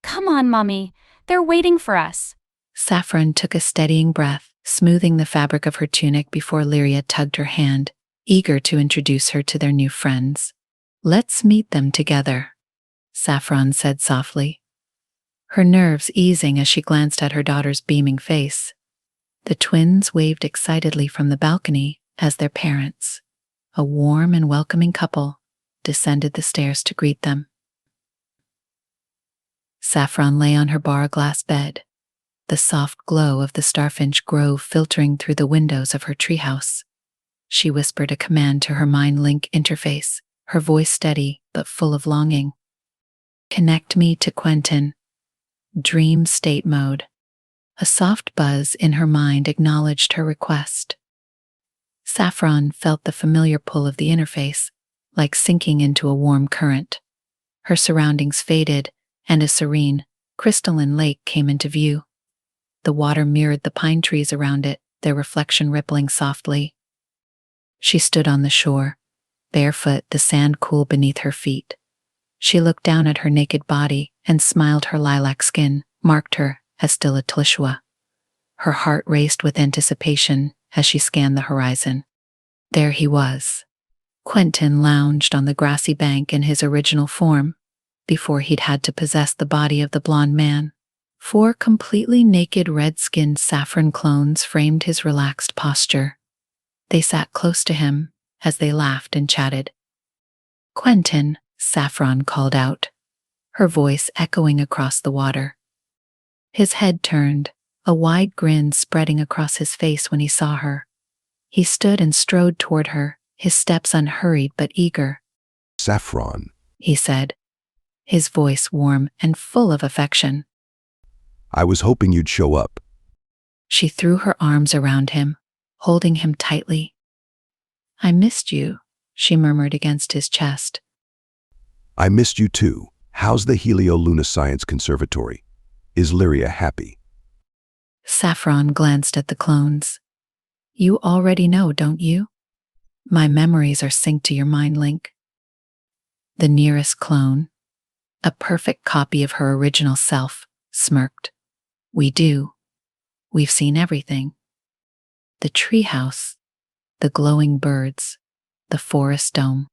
Come on, Mommy. They're waiting for us. Saffron took a steadying breath, smoothing the fabric of her tunic before Lyria tugged her hand, eager to introduce her to their new friends. Let's meet them together, Saffron said softly, her nerves easing as she glanced at her daughter's beaming face. The twins waved excitedly from the balcony as their parents, a warm and welcoming couple, descended the stairs to greet them. Saffron lay on her bar glass bed, the soft glow of the starfinch grove filtering through the windows of her treehouse. She whispered a command to her mind-link interface, her voice steady but full of longing. Connect me to Quentin. Dream state mode. A soft buzz in her mind acknowledged her request. Saffron felt the familiar pull of the interface, like sinking into a warm current. Her surroundings faded, and a serene, crystalline lake came into view. The water mirrored the pine trees around it, their reflection rippling softly. She stood on the shore, barefoot, the sand cool beneath her feet. She looked down at her naked body and smiled. Her lilac skin marked her as still a Tlishwa. Her heart raced with anticipation as she scanned the horizon. There he was. Quentin lounged on the grassy bank in his original form, before he'd had to possess the body of the blonde man. 4 completely naked red-skinned Saffron clones framed his relaxed posture. They sat close to him as they laughed and chatted. Quentin, Saffron called out, her voice echoing across the water. His head turned, a wide grin spreading across his face when he saw her. He stood and strode toward her, his steps unhurried but eager. Saffron, He said, his voice warm and full of affection. I was hoping you'd show up. She threw her arms around him, holding him tightly. I missed you, she murmured against his chest. I missed you too. How's the Helio-Luna Science Conservatory? Is Lyria happy? Saffron glanced at the clones. You already know, don't you? My memories are synced to your mind link. The nearest clone, a perfect copy of her original self, smirked. We do. We've seen everything. The treehouse, the glowing birds, the forest dome.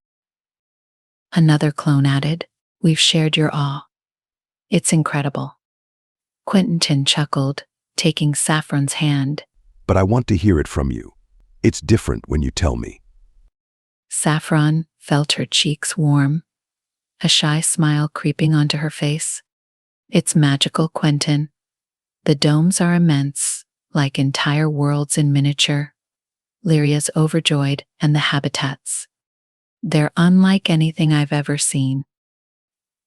Another clone added, we've shared your awe. It's incredible. Quentin chuckled, taking Saffron's hand. But I want to hear it from you. It's different when you tell me. Saffron felt her cheeks warm, a shy smile creeping onto her face. It's magical, Quentin. The domes are immense, like entire worlds in miniature. Lyria's overjoyed, and the habitats. They're unlike anything I've ever seen.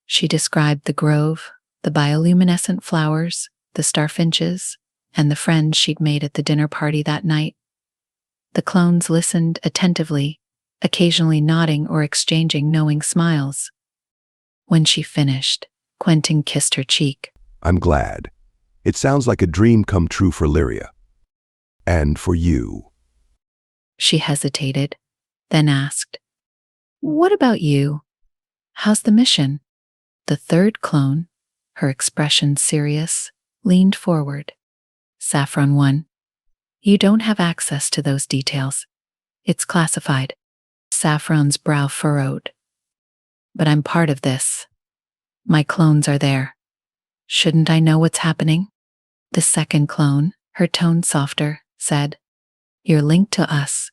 She described the grove, the bioluminescent flowers, the starfinches, and the friends she'd made at the dinner party that night. The clones listened attentively, occasionally nodding or exchanging knowing smiles. When she finished, Quentin kissed her cheek. I'm glad. It sounds like a dream come true for Lyria. And for you. She hesitated, then asked, What about you? How's the mission? The third clone, her expression serious, leaned forward. Saffron 1. You don't have access to those details. It's classified. Saffron's brow furrowed. But I'm part of this. My clones are there. Shouldn't I know what's happening? The second clone, her tone softer, said, You're linked to us.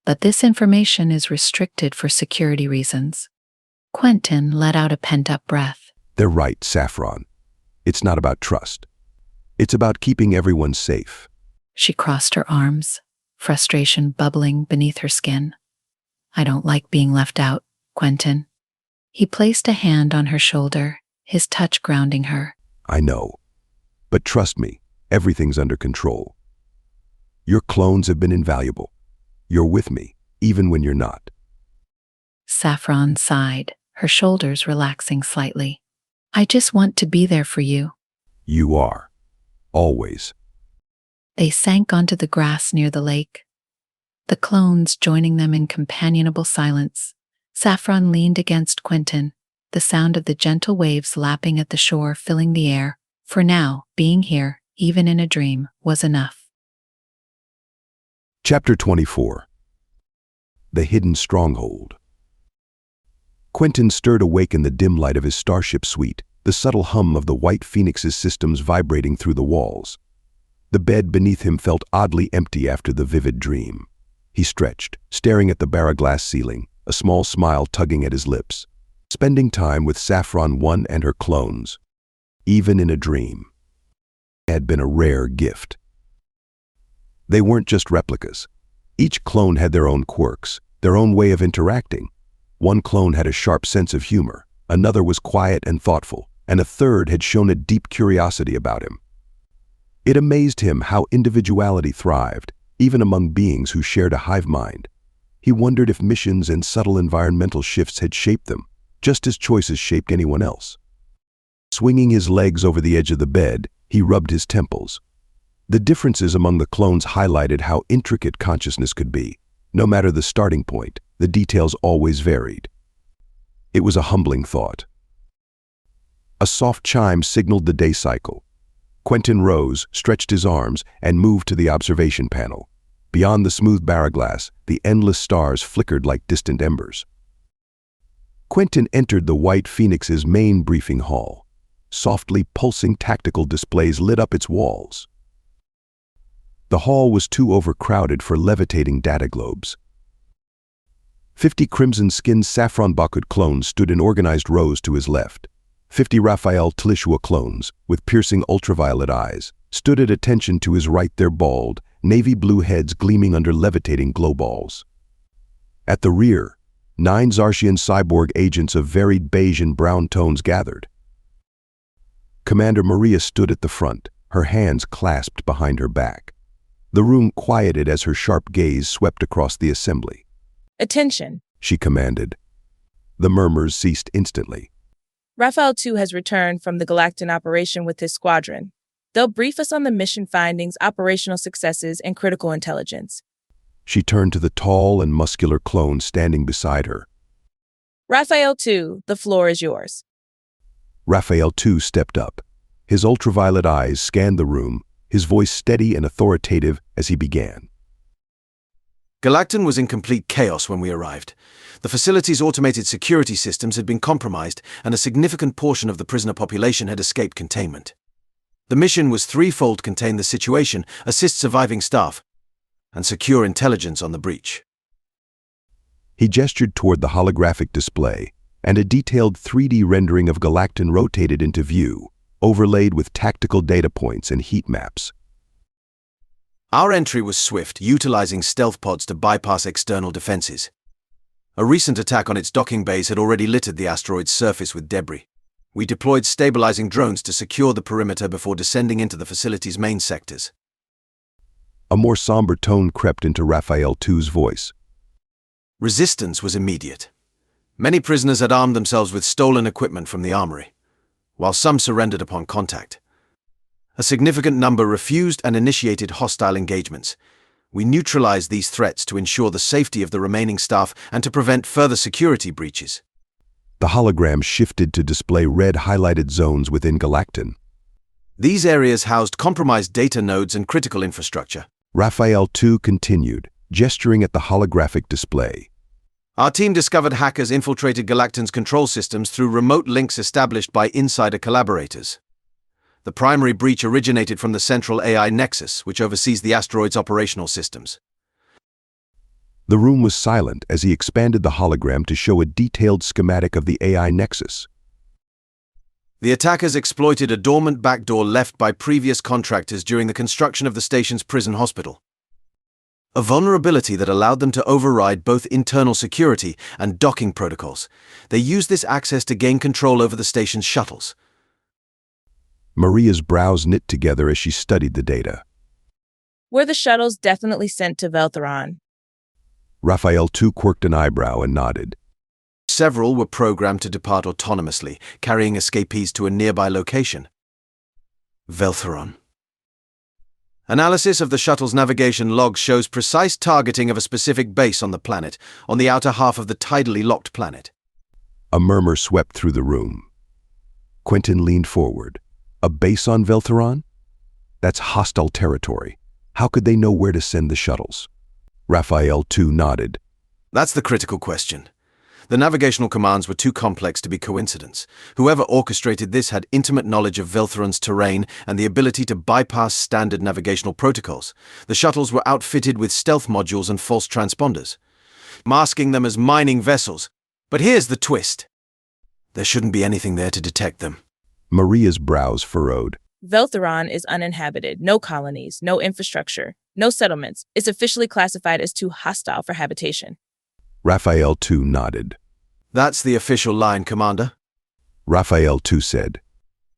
But this information is restricted for security reasons. Quentin let out a pent-up breath. They're right, Saffron. It's not about trust. It's about keeping everyone safe. She crossed her arms, frustration bubbling beneath her skin. I don't like being left out, Quentin. He placed a hand on her shoulder, his touch grounding her. I know. But trust me, everything's under control. Your clones have been invaluable. You're with me, even when you're not. Saffron sighed, her shoulders relaxing slightly. I just want to be there for you. You are. Always. They sank onto the grass near the lake, the clones joining them in companionable silence. Saffron leaned against Quentin, the sound of the gentle waves lapping at the shore filling the air. For now, being here, even in a dream, was enough. Chapter 24. The Hidden Stronghold. Quentin stirred awake in the dim light of his starship suite, the subtle hum of the White Phoenix's systems vibrating through the walls. The bed beneath him felt oddly empty after the vivid dream. He stretched, staring at the barra-glass ceiling, a small smile tugging at his lips. Spending time with Saffron 1 and her clones, even in a dream, had been a rare gift. They weren't just replicas. Each clone had their own quirks, their own way of interacting. One clone had a sharp sense of humor, another was quiet and thoughtful, and a third had shown a deep curiosity about him. It amazed him how individuality thrived, even among beings who shared a hive mind. He wondered if missions and subtle environmental shifts had shaped them, just as choices shaped anyone else. Swinging his legs over the edge of the bed, he rubbed his temples. The differences among the clones highlighted how intricate consciousness could be. No matter the starting point, the details always varied. It was a humbling thought. A soft chime signaled the day cycle. Quentin rose, stretched his arms, and moved to the observation panel. Beyond the smooth barra-glass, the endless stars flickered like distant embers. Quentin entered the White Phoenix's main briefing hall. Softly pulsing tactical displays lit up its walls. The hall was too overcrowded for levitating data globes. 50 crimson-skinned Saffron Bakud clones stood in organized rows to his left. 50 Raphael Tlishua clones, with piercing ultraviolet eyes, stood at attention to his right, their bald, navy blue heads gleaming under levitating glow balls. At the rear, 9 Zartian cyborg agents of varied beige and brown tones gathered. Commander Maria stood at the front, her hands clasped behind her back. The room quieted as her sharp gaze swept across the assembly. Attention, She commanded. The murmurs ceased instantly. Raphael 2 has returned from the Galactan operation with his squadron. They'll brief us on the mission findings, operational successes, and critical intelligence. She turned to the tall and muscular clone standing beside her. Raphael 2, the floor is yours. Raphael 2 stepped up. His ultraviolet eyes scanned the room, his voice steady and authoritative as he began. Galactan was in complete chaos when we arrived. The facility's automated security systems had been compromised, and a significant portion of the prisoner population had escaped containment. The mission was threefold: contain the situation, assist surviving staff, and secure intelligence on the breach. He gestured toward the holographic display, and a detailed 3D rendering of Galactan rotated into view, overlaid with tactical data points and heat maps. Our entry was swift, utilizing stealth pods to bypass external defenses. A recent attack on its docking bays had already littered the asteroid's surface with debris. We deployed stabilizing drones to secure the perimeter before descending into the facility's main sectors. A more somber tone crept into Raphael 2's voice. Resistance was immediate. Many prisoners had armed themselves with stolen equipment from the armory, while some surrendered upon contact. A significant number refused and initiated hostile engagements. We neutralized these threats to ensure the safety of the remaining staff and to prevent further security breaches. The hologram shifted to display red highlighted zones within Galactan. These areas housed compromised data nodes and critical infrastructure. Raphael 2 continued, gesturing at the holographic display. Our team discovered hackers infiltrated Galactan's control systems through remote links established by insider collaborators. The primary breach originated from the central AI nexus, which oversees the asteroid's operational systems. The room was silent as he expanded the hologram to show a detailed schematic of the AI nexus. The attackers exploited a dormant backdoor left by previous contractors during the construction of the station's prison hospital. A vulnerability that allowed them to override both internal security and docking protocols. They used this access to gain control over the station's shuttles. Maria's brows knit together as she studied the data. Were the shuttles definitely sent to Veltheron? Raphael 2 quirked an eyebrow and nodded. Several were programmed to depart autonomously, carrying escapees to a nearby location. Veltheron. Analysis of the shuttle's navigation logs shows precise targeting of a specific base on the planet, on the outer half of the tidally locked planet. A murmur swept through the room. Quentin leaned forward. A base on Veltheron? That's hostile territory. How could they know where to send the shuttles? Raphael 2 nodded. That's the critical question. The navigational commands were too complex to be coincidence. Whoever orchestrated this had intimate knowledge of Veltheron's terrain and the ability to bypass standard navigational protocols. The shuttles were outfitted with stealth modules and false transponders, masking them as mining vessels. But here's the twist. There shouldn't be anything there to detect them. Maria's brows furrowed. Veltheron is uninhabited, no colonies, no infrastructure, no settlements. It's officially classified as too hostile for habitation. Raphael 2 nodded. That's the official line, Commander. Raphael 2 said.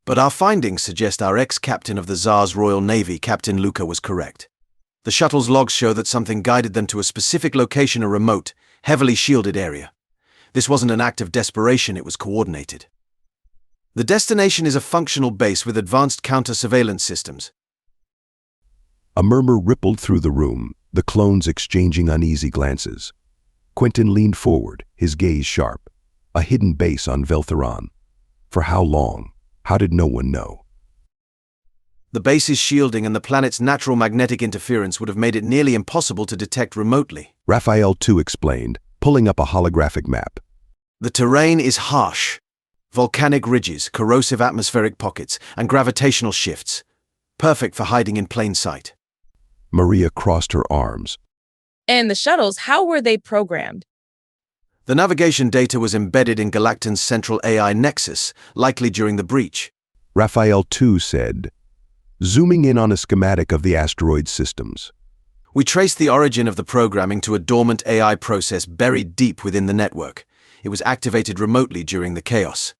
But our findings suggest our ex-captain of the Tsar's Royal Navy, Captain Luca, was correct. The shuttle's logs show that something guided them to a specific location, a remote, heavily shielded area. This wasn't an act of desperation, it was coordinated. The destination is a functional base with advanced counter-surveillance systems. A murmur rippled through the room, the clones exchanging uneasy glances. Quentin leaned forward, his gaze sharp. A hidden base on Veltheron. For how long? How did no one know? The base's shielding and the planet's natural magnetic interference would have made it nearly impossible to detect remotely. Raphael 2 explained, pulling up a holographic map. The terrain is harsh. Volcanic ridges, corrosive atmospheric pockets, and gravitational shifts. Perfect for hiding in plain sight. Maria crossed her arms. And the shuttles, how were they programmed? The navigation data was embedded in Galactan's central AI nexus, likely during the breach. Raphael 2 said, zooming in on a schematic of the asteroid systems. We traced the origin of the programming to a dormant AI process buried deep within the network. It was activated remotely during the chaos.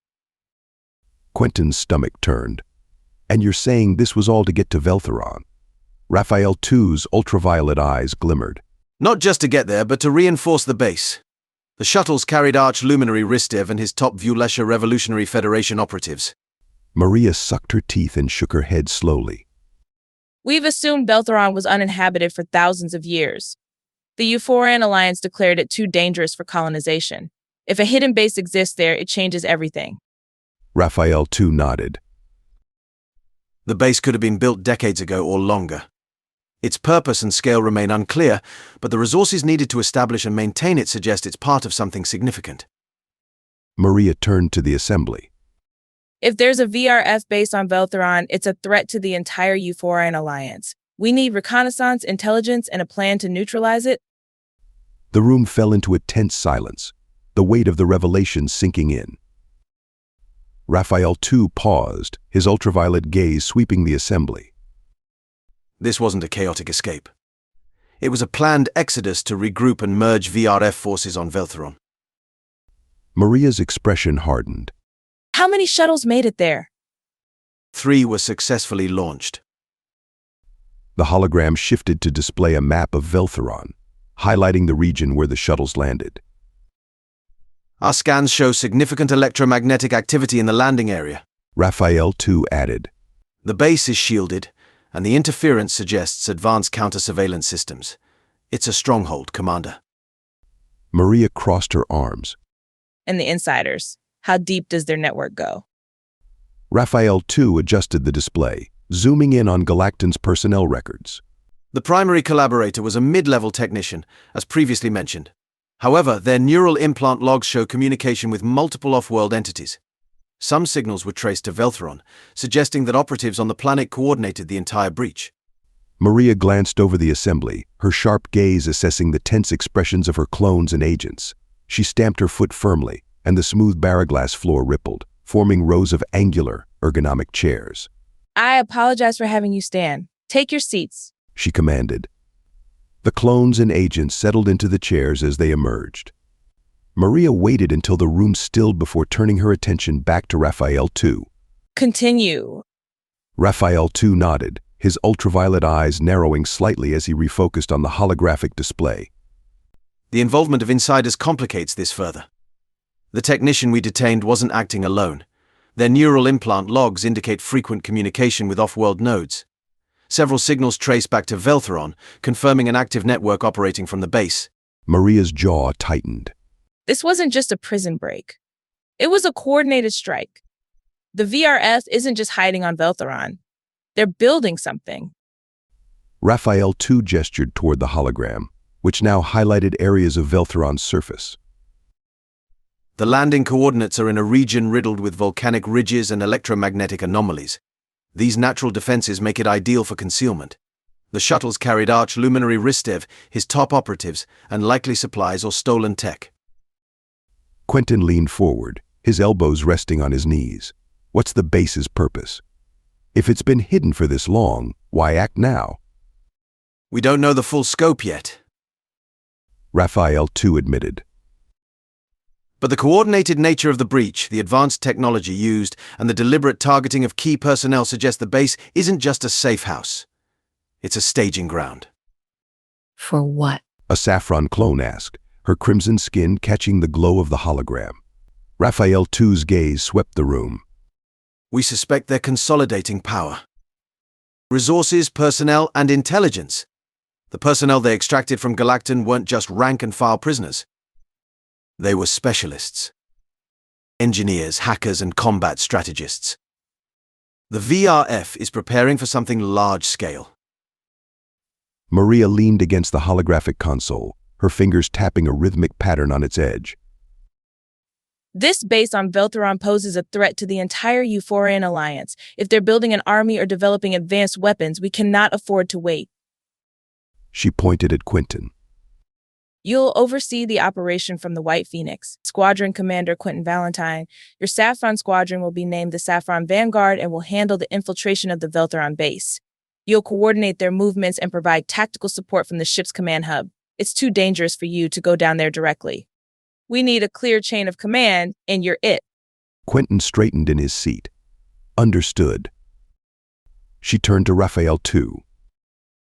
Quentin's stomach turned. And you're saying this was all to get to Veltheron? Raphael II's ultraviolet eyes glimmered. Not just to get there, but to reinforce the base. The shuttles carried Arch-Luminary Ristev and his top Vulesha Revolutionary Federation operatives. Maria sucked her teeth and shook her head slowly. We've assumed Veltheron was uninhabited for thousands of years. The Euphorian Alliance declared it too dangerous for colonization. If a hidden base exists there, it changes everything. Raphael II nodded. The base could have been built decades ago or longer. Its purpose and scale remain unclear, but the resources needed to establish and maintain it suggest it's part of something significant. Maria turned to the assembly. If there's a VRF base on Veltheron, it's a threat to the entire Euphorian Alliance. We need reconnaissance, intelligence, and a plan to neutralize it. The room fell into a tense silence, the weight of the revelation sinking in. Raphael II paused, his ultraviolet gaze sweeping the assembly. This wasn't a chaotic escape. It was a planned exodus to regroup and merge VRF forces on Veltheron. Maria's expression hardened. How many shuttles made it there? 3 were successfully launched. The hologram shifted to display a map of Veltheron, highlighting the region where the shuttles landed. Our scans show significant electromagnetic activity in the landing area. Raphael II added. The base is shielded, and the interference suggests advanced counter-surveillance systems. It's a stronghold, Commander. Maria crossed her arms. And the insiders, how deep does their network go? Raphael II adjusted the display, zooming in on Galacton's personnel records. The primary collaborator was a mid-level technician, as previously mentioned. However, their neural implant logs show communication with multiple off-world entities. Some signals were traced to Veltheron, suggesting that operatives on the planet coordinated the entire breach. Maria glanced over the assembly, her sharp gaze assessing the tense expressions of her clones and agents. She stamped her foot firmly, and the smooth barraglass floor rippled, forming rows of angular, ergonomic chairs. I apologize for having you stand. Take your seats, she commanded. The clones and agents settled into the chairs as they emerged. Maria waited until the room stilled before turning her attention back to Raphael II. Continue. Raphael II nodded, his ultraviolet eyes narrowing slightly as he refocused on the holographic display. The involvement of insiders complicates this further. The technician we detained wasn't acting alone. Their neural implant logs indicate frequent communication with off-world nodes. Several signals trace back to Veltheron, confirming an active network operating from the base. Maria's jaw tightened. This wasn't just a prison break. It was a coordinated strike. The VRF isn't just hiding on Veltheron. They're building something. Raphael II gestured toward the hologram, which now highlighted areas of Veltheron's surface. The landing coordinates are in a region riddled with volcanic ridges and electromagnetic anomalies. These natural defenses make it ideal for concealment. The shuttles carried Arch-Luminary Ristev, his top operatives, and likely supplies or stolen tech. Quentin leaned forward, his elbows resting on his knees. What's the base's purpose? If it's been hidden for this long, why act now? We don't know the full scope yet, Raphael II admitted. But the coordinated nature of the breach, the advanced technology used, and the deliberate targeting of key personnel suggest the base isn't just a safe house. It's a staging ground. For what? A Saffron clone asked, her crimson skin catching the glow of the hologram. Raphael II's gaze swept the room. We suspect they're consolidating power. Resources, personnel, and intelligence. The personnel they extracted from Galacton weren't just rank-and-file prisoners. They were specialists. Engineers, hackers, and combat strategists. The VRF is preparing for something large-scale. Maria leaned against the holographic console, her fingers tapping a rhythmic pattern on its edge. This base on Veltheron poses a threat to the entire Euphorian Alliance. If they're building an army or developing advanced weapons, we cannot afford to wait. She pointed at Quentin. You'll oversee the operation from the White Phoenix. Squadron Commander Quentin Valentine. Your Saffron squadron will be named the Saffron Vanguard and will handle the infiltration of the Veltheron base. You'll coordinate their movements and provide tactical support from the ship's command hub. It's too dangerous for you to go down there directly. We need a clear chain of command, and you're it. Quentin straightened in his seat. Understood. She turned to Raphael too.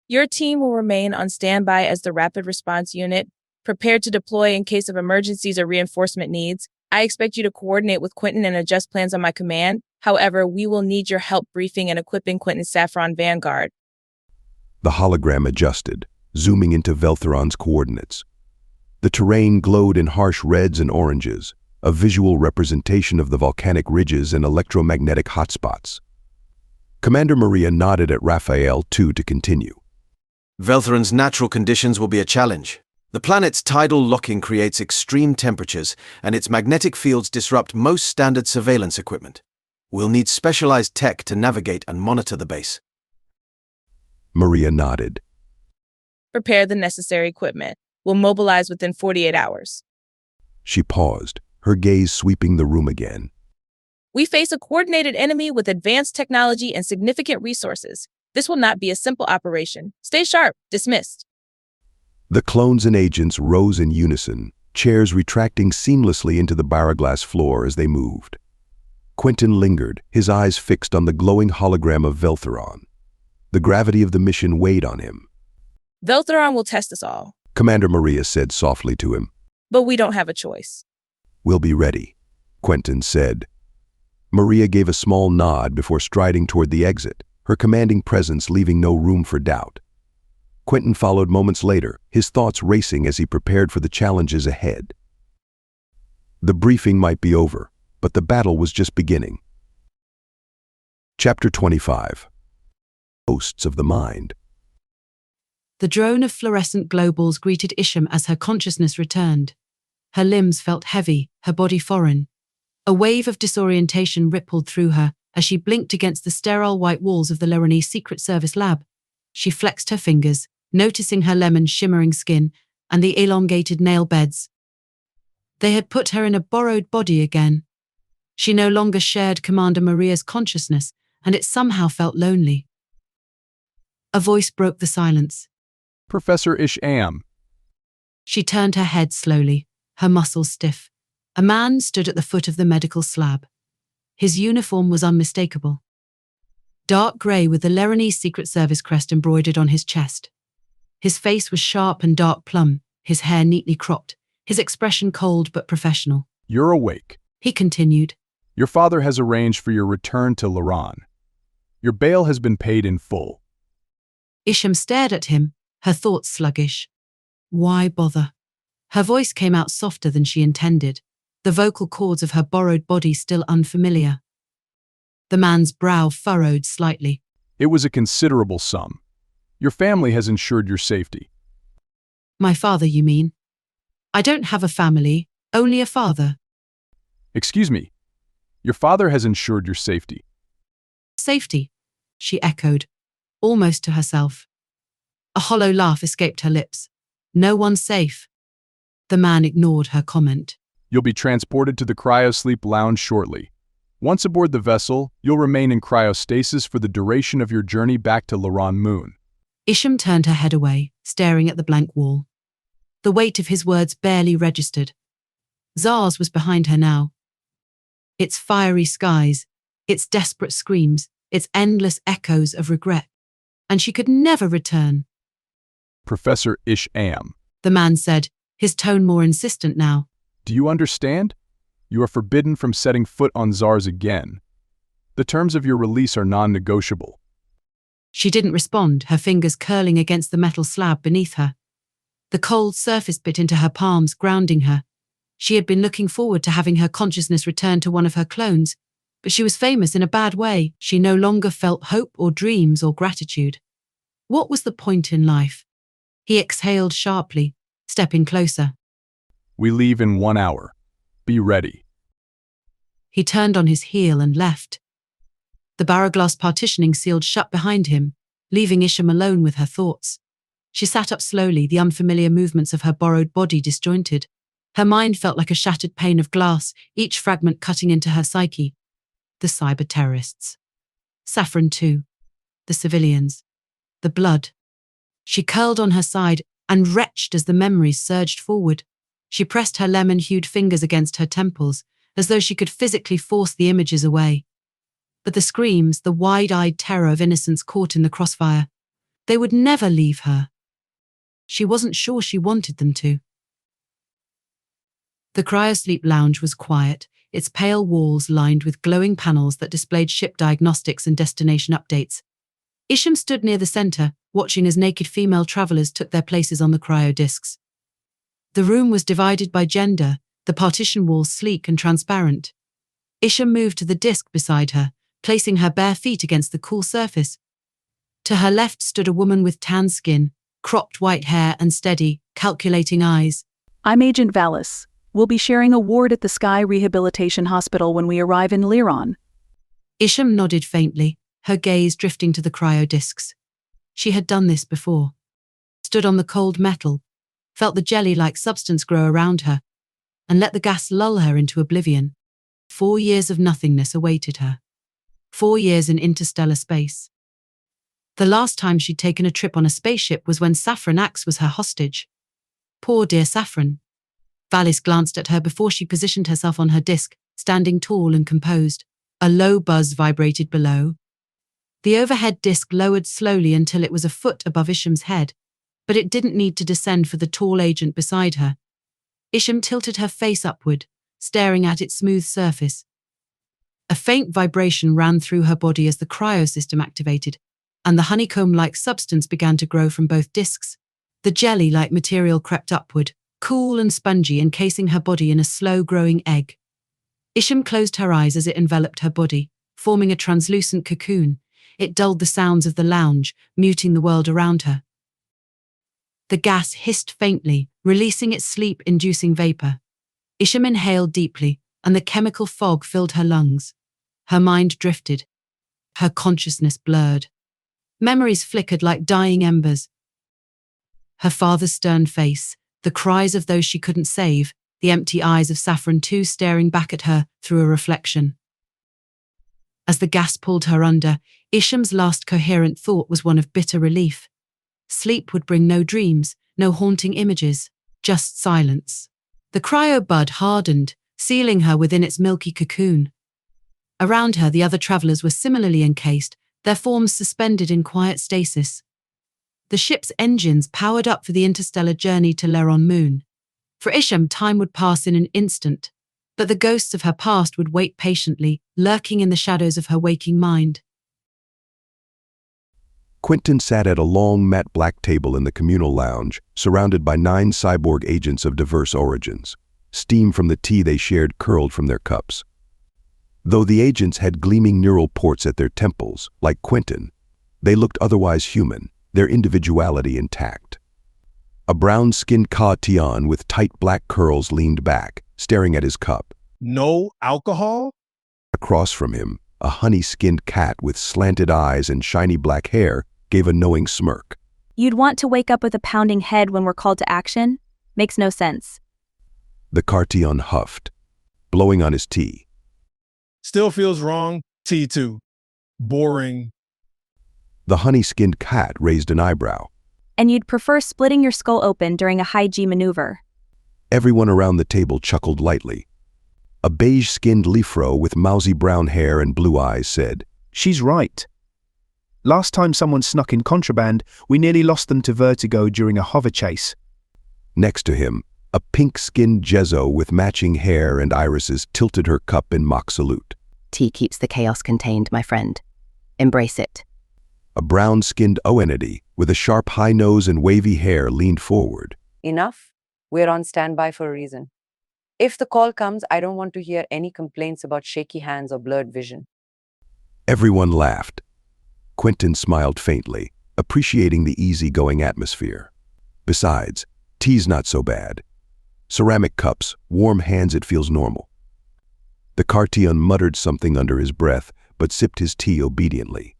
Your team will remain on standby as the rapid response unit, prepared to deploy in case of emergencies or reinforcement needs. I expect you to coordinate with Quentin and adjust plans on my command. However, we will need your help briefing and equipping Quentin's Saffron Vanguard. The hologram adjusted, zooming into Veltheron's coordinates. The terrain glowed in harsh reds and oranges, a visual representation of the volcanic ridges and electromagnetic hotspots. Commander Maria nodded at Raphael too to continue. Veltheron's natural conditions will be a challenge. The planet's tidal locking creates extreme temperatures, and its magnetic fields disrupt most standard surveillance equipment. We'll need specialized tech to navigate and monitor the base. Maria nodded. Prepare the necessary equipment. We'll mobilize within 48 hours. She paused, her gaze sweeping the room again. We face a coordinated enemy with advanced technology and significant resources. This will not be a simple operation. Stay sharp. Dismissed. The clones and agents rose in unison, chairs retracting seamlessly into the baroglass floor as they moved. Quentin lingered, his eyes fixed on the glowing hologram of Veltheron. The gravity of the mission weighed on him. Veltheron will test us all. Commander Maria said softly to him. But we don't have a choice. We'll be ready, Quentin said. Maria gave a small nod before striding toward the exit, her commanding presence leaving no room for doubt. Quentin followed moments later, his thoughts racing as he prepared for the challenges ahead. The briefing might be over, but the battle was just beginning. Chapter 25. Hosts of the Mind. The drone of fluorescent globules greeted Isham as her consciousness returned. Her limbs felt heavy, her body foreign. A wave of disorientation rippled through her as she blinked against the sterile white walls of the Lebanese Secret Service lab. She flexed her fingers, noticing her lemon-shimmering skin and the elongated nail beds. They had put her in a borrowed body again. She no longer shared Commander Maria's consciousness, and it somehow felt lonely. A voice broke the silence. Professor Isham. She turned her head slowly, her muscles stiff. A man stood at the foot of the medical slab. His uniform was unmistakable. Dark grey with the Lebanese Secret Service crest embroidered on his chest. His face was sharp and dark plum, his hair neatly cropped, his expression cold but professional. You're awake, he continued. Your father has arranged for your return to Laran. Your bail has been paid in full. Isham stared at him, her thoughts sluggish. Why bother? Her voice came out softer than she intended, the vocal cords of her borrowed body still unfamiliar. The man's brow furrowed slightly. It was a considerable sum. Your family has ensured your safety. My father, you mean? I don't have a family, only a father. Excuse me. Your father has ensured your safety. Safety, she echoed, almost to herself. A hollow laugh escaped her lips. No one's safe. The man ignored her comment. You'll be transported to the cryosleep lounge shortly. Once aboard the vessel, you'll remain in cryostasis for the duration of your journey back to Laran Moon. Isham turned her head away, staring at the blank wall. The weight of his words barely registered. Zars was behind her now. Its fiery skies, its desperate screams, its endless echoes of regret. And she could never return. Professor Isham, the man said, his tone more insistent now. Do you understand? You are forbidden from setting foot on Zars again. The terms of your release are non-negotiable. She didn't respond, her fingers curling against the metal slab beneath her. The cold surface bit into her palms, grounding her. She had been looking forward to having her consciousness return to one of her clones, but she was famous in a bad way. She no longer felt hope or dreams or gratitude. What was the point in life? He exhaled sharply, stepping closer. We leave in 1 hour. Be ready. He turned on his heel and left. The baroglass partitioning sealed shut behind him, leaving Isham alone with her thoughts. She sat up slowly, the unfamiliar movements of her borrowed body disjointed. Her mind felt like a shattered pane of glass, each fragment cutting into her psyche. The cyber-terrorists. Saffron too. The civilians. the blood. She curled on her side and retched as the memories surged forward. She pressed her lemon-hued fingers against her temples, as though she could physically force the images away. But the screams, the wide-eyed terror of innocence caught in the crossfire, they would never leave her. She wasn't sure she wanted them to. The cryosleep lounge was quiet, its pale walls lined with glowing panels that displayed ship diagnostics and destination updates. Isham stood near the center, watching as naked female travelers took their places on the cryo discs. The room was divided by gender, the partition walls sleek and transparent. Isham moved to the disc beside her, placing her bare feet against the cool surface. To her left stood a woman with tan skin, cropped white hair and steady, calculating eyes. I'm Agent Valis. We'll be sharing a ward at the Sky Rehabilitation Hospital when we arrive in Lyron. Isham nodded faintly, her gaze drifting to the cryo discs. She had done this before. Stood on the cold metal, felt the jelly-like substance grow around her, and let the gas lull her into oblivion. 4 years of nothingness awaited her. 4 years in interstellar space. The last time she'd taken a trip on a spaceship was when Saffron Axe was her hostage. Poor dear Saffron. Valis glanced at her before she positioned herself on her disc, standing tall and composed. A low buzz vibrated below. The overhead disc lowered slowly until it was a foot above Isham's head, but it didn't need to descend for the tall agent beside her. Isham tilted her face upward, staring at its smooth surface. A faint vibration ran through her body as the cryosystem activated, and the honeycomb-like substance began to grow from both discs. The jelly-like material crept upward, cool and spongy, encasing her body in a slow-growing egg. Isham closed her eyes as it enveloped her body, forming a translucent cocoon. It dulled the sounds of the lounge, muting the world around her. The gas hissed faintly, releasing its sleep-inducing vapor. Isham inhaled deeply, and the chemical fog filled her lungs. Her mind drifted. Her consciousness blurred. Memories flickered like dying embers. Her father's stern face, the cries of those she couldn't save, the empty eyes of Saffron too staring back at her through a reflection. As the gas pulled her under, Isham's last coherent thought was one of bitter relief. Sleep would bring no dreams, no haunting images, just silence. The cryo bud hardened, sealing her within its milky cocoon. Around her, the other travelers were similarly encased, their forms suspended in quiet stasis. The ship's engines powered up for the interstellar journey to Lyron Moon. For Isham, time would pass in an instant, but the ghosts of her past would wait patiently, lurking in the shadows of her waking mind. Quentin sat at a long, matte black table in the communal lounge, surrounded by 9 cyborg agents of diverse origins. Steam from the tea they shared curled from their cups. Though the agents had gleaming neural ports at their temples, like Quentin, they looked otherwise human, their individuality intact. A brown-skinned Ka-Tion with tight black curls leaned back, staring at his cup. No alcohol? Across from him, a honey-skinned cat with slanted eyes and shiny black hair gave a knowing smirk. You'd want to wake up with a pounding head when we're called to action? Makes no sense. The Ka-Tion huffed, blowing on his tea. Still feels wrong. T2. Boring. The honey-skinned cat raised an eyebrow. And you'd prefer splitting your skull open during a high-G maneuver. Everyone around the table chuckled lightly. A beige-skinned Lifro with mousy brown hair and blue eyes said, "She's right. Last time someone snuck in contraband, we nearly lost them to vertigo during a hover chase." Next to him, a pink-skinned Jezzo with matching hair and irises tilted her cup in mock salute. Tea keeps the chaos contained, my friend. Embrace it. A brown-skinned Oenity with a sharp high nose and wavy hair leaned forward. Enough. We're on standby for a reason. If the call comes, I don't want to hear any complaints about shaky hands or blurred vision. Everyone laughed. Quentin smiled faintly, appreciating the easy-going atmosphere. Besides, tea's not so bad. Ceramic cups, warm hands, it feels normal. The Ka-Tion muttered something under his breath, but sipped his tea obediently.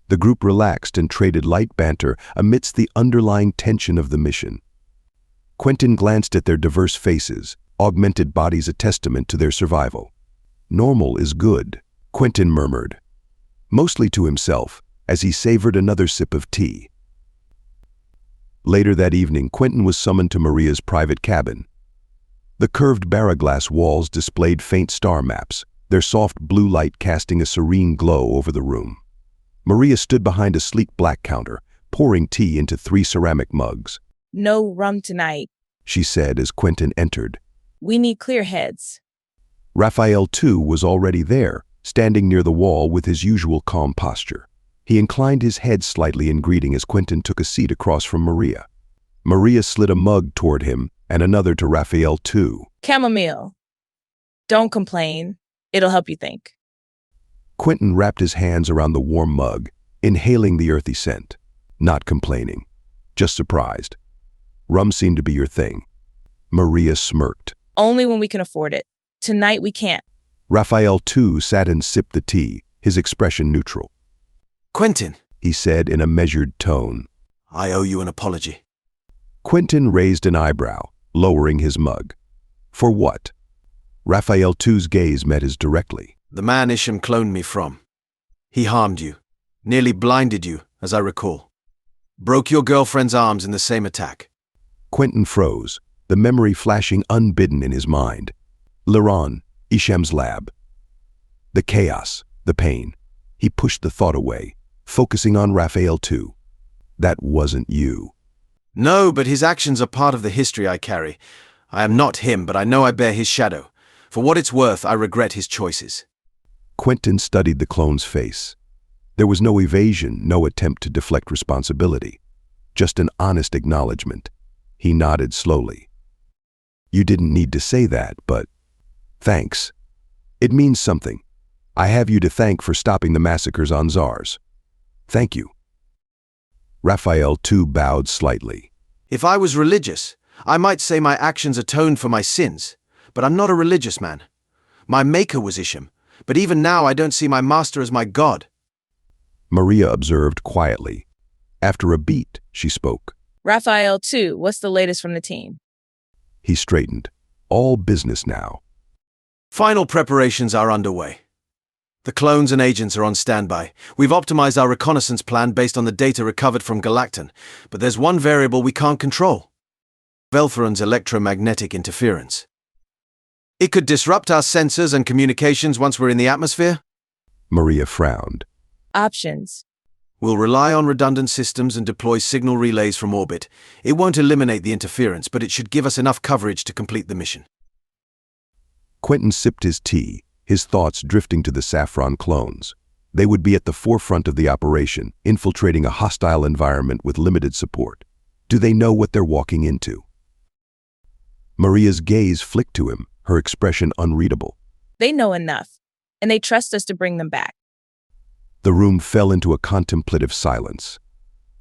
The group relaxed and traded light banter amidst the underlying tension of the mission. Quentin glanced at their diverse faces, augmented bodies a testament to their survival. "Normal is good," Quentin murmured, mostly to himself, as he savored another sip of tea. Later that evening, Quentin was summoned to Maria's private cabin. The curved barraglass walls displayed faint star maps, their soft blue light casting a serene glow over the room. Maria stood behind a sleek black counter, pouring tea into 3 ceramic mugs. "No rum tonight," she said as Quentin entered. "We need clear heads." Raphael, too, was already there, standing near the wall with his usual calm posture. He inclined his head slightly in greeting as Quentin took a seat across from Maria. Maria slid a mug toward him and another to Raphael, too. "Chamomile. Don't complain. It'll help you think." Quentin wrapped his hands around the warm mug, inhaling the earthy scent. Not complaining, just surprised. Rum seemed to be your thing. Maria smirked. "Only when we can afford it. Tonight we can't." Raphael, too, sat and sipped the tea, his expression neutral. "Quentin," he said in a measured tone. "I owe you an apology." Quentin raised an eyebrow, lowering his mug. For what? Raphael, too,'s gaze met his directly. "The man Isham cloned me from. He harmed you, nearly blinded you, as I recall. Broke your girlfriend's arms in the same attack." Quentin froze, the memory flashing unbidden in his mind. Liran, Isham's lab. The chaos, the pain. He pushed the thought away, focusing on Raphael, too. That wasn't you. "No, but his actions are part of the history I carry. I am not him, but I know I bear his shadow. For what it's worth, I regret his choices." Quentin studied the clone's face. There was no evasion, no attempt to deflect responsibility. Just an honest acknowledgement. He nodded slowly. "You didn't need to say that, but thanks. It means something. I have you to thank for stopping the massacres on Zars. Thank you." Raphael, too, bowed slightly. "If I was religious, I might say my actions atoned for my sins, but I'm not a religious man. My maker was Isham, but even now I don't see my master as my god." Maria observed quietly. After a beat, she spoke. "Raphael, too, what's the latest from the team?" He straightened. All business now. "Final preparations are underway. The clones and agents are on standby. We've optimized our reconnaissance plan based on the data recovered from Galacton, but there's one variable we can't control. Veltheron's electromagnetic interference. It could disrupt our sensors and communications once we're in the atmosphere." Maria frowned. "Options." "We'll rely on redundant systems and deploy signal relays from orbit. It won't eliminate the interference, but it should give us enough coverage to complete the mission." Quentin sipped his tea, his thoughts drifting to the Saffron clones. They would be at the forefront of the operation, infiltrating a hostile environment with limited support. Do they know what they're walking into? Maria's gaze flicked to him, her expression unreadable. "They know enough, and they trust us to bring them back." The room fell into a contemplative silence.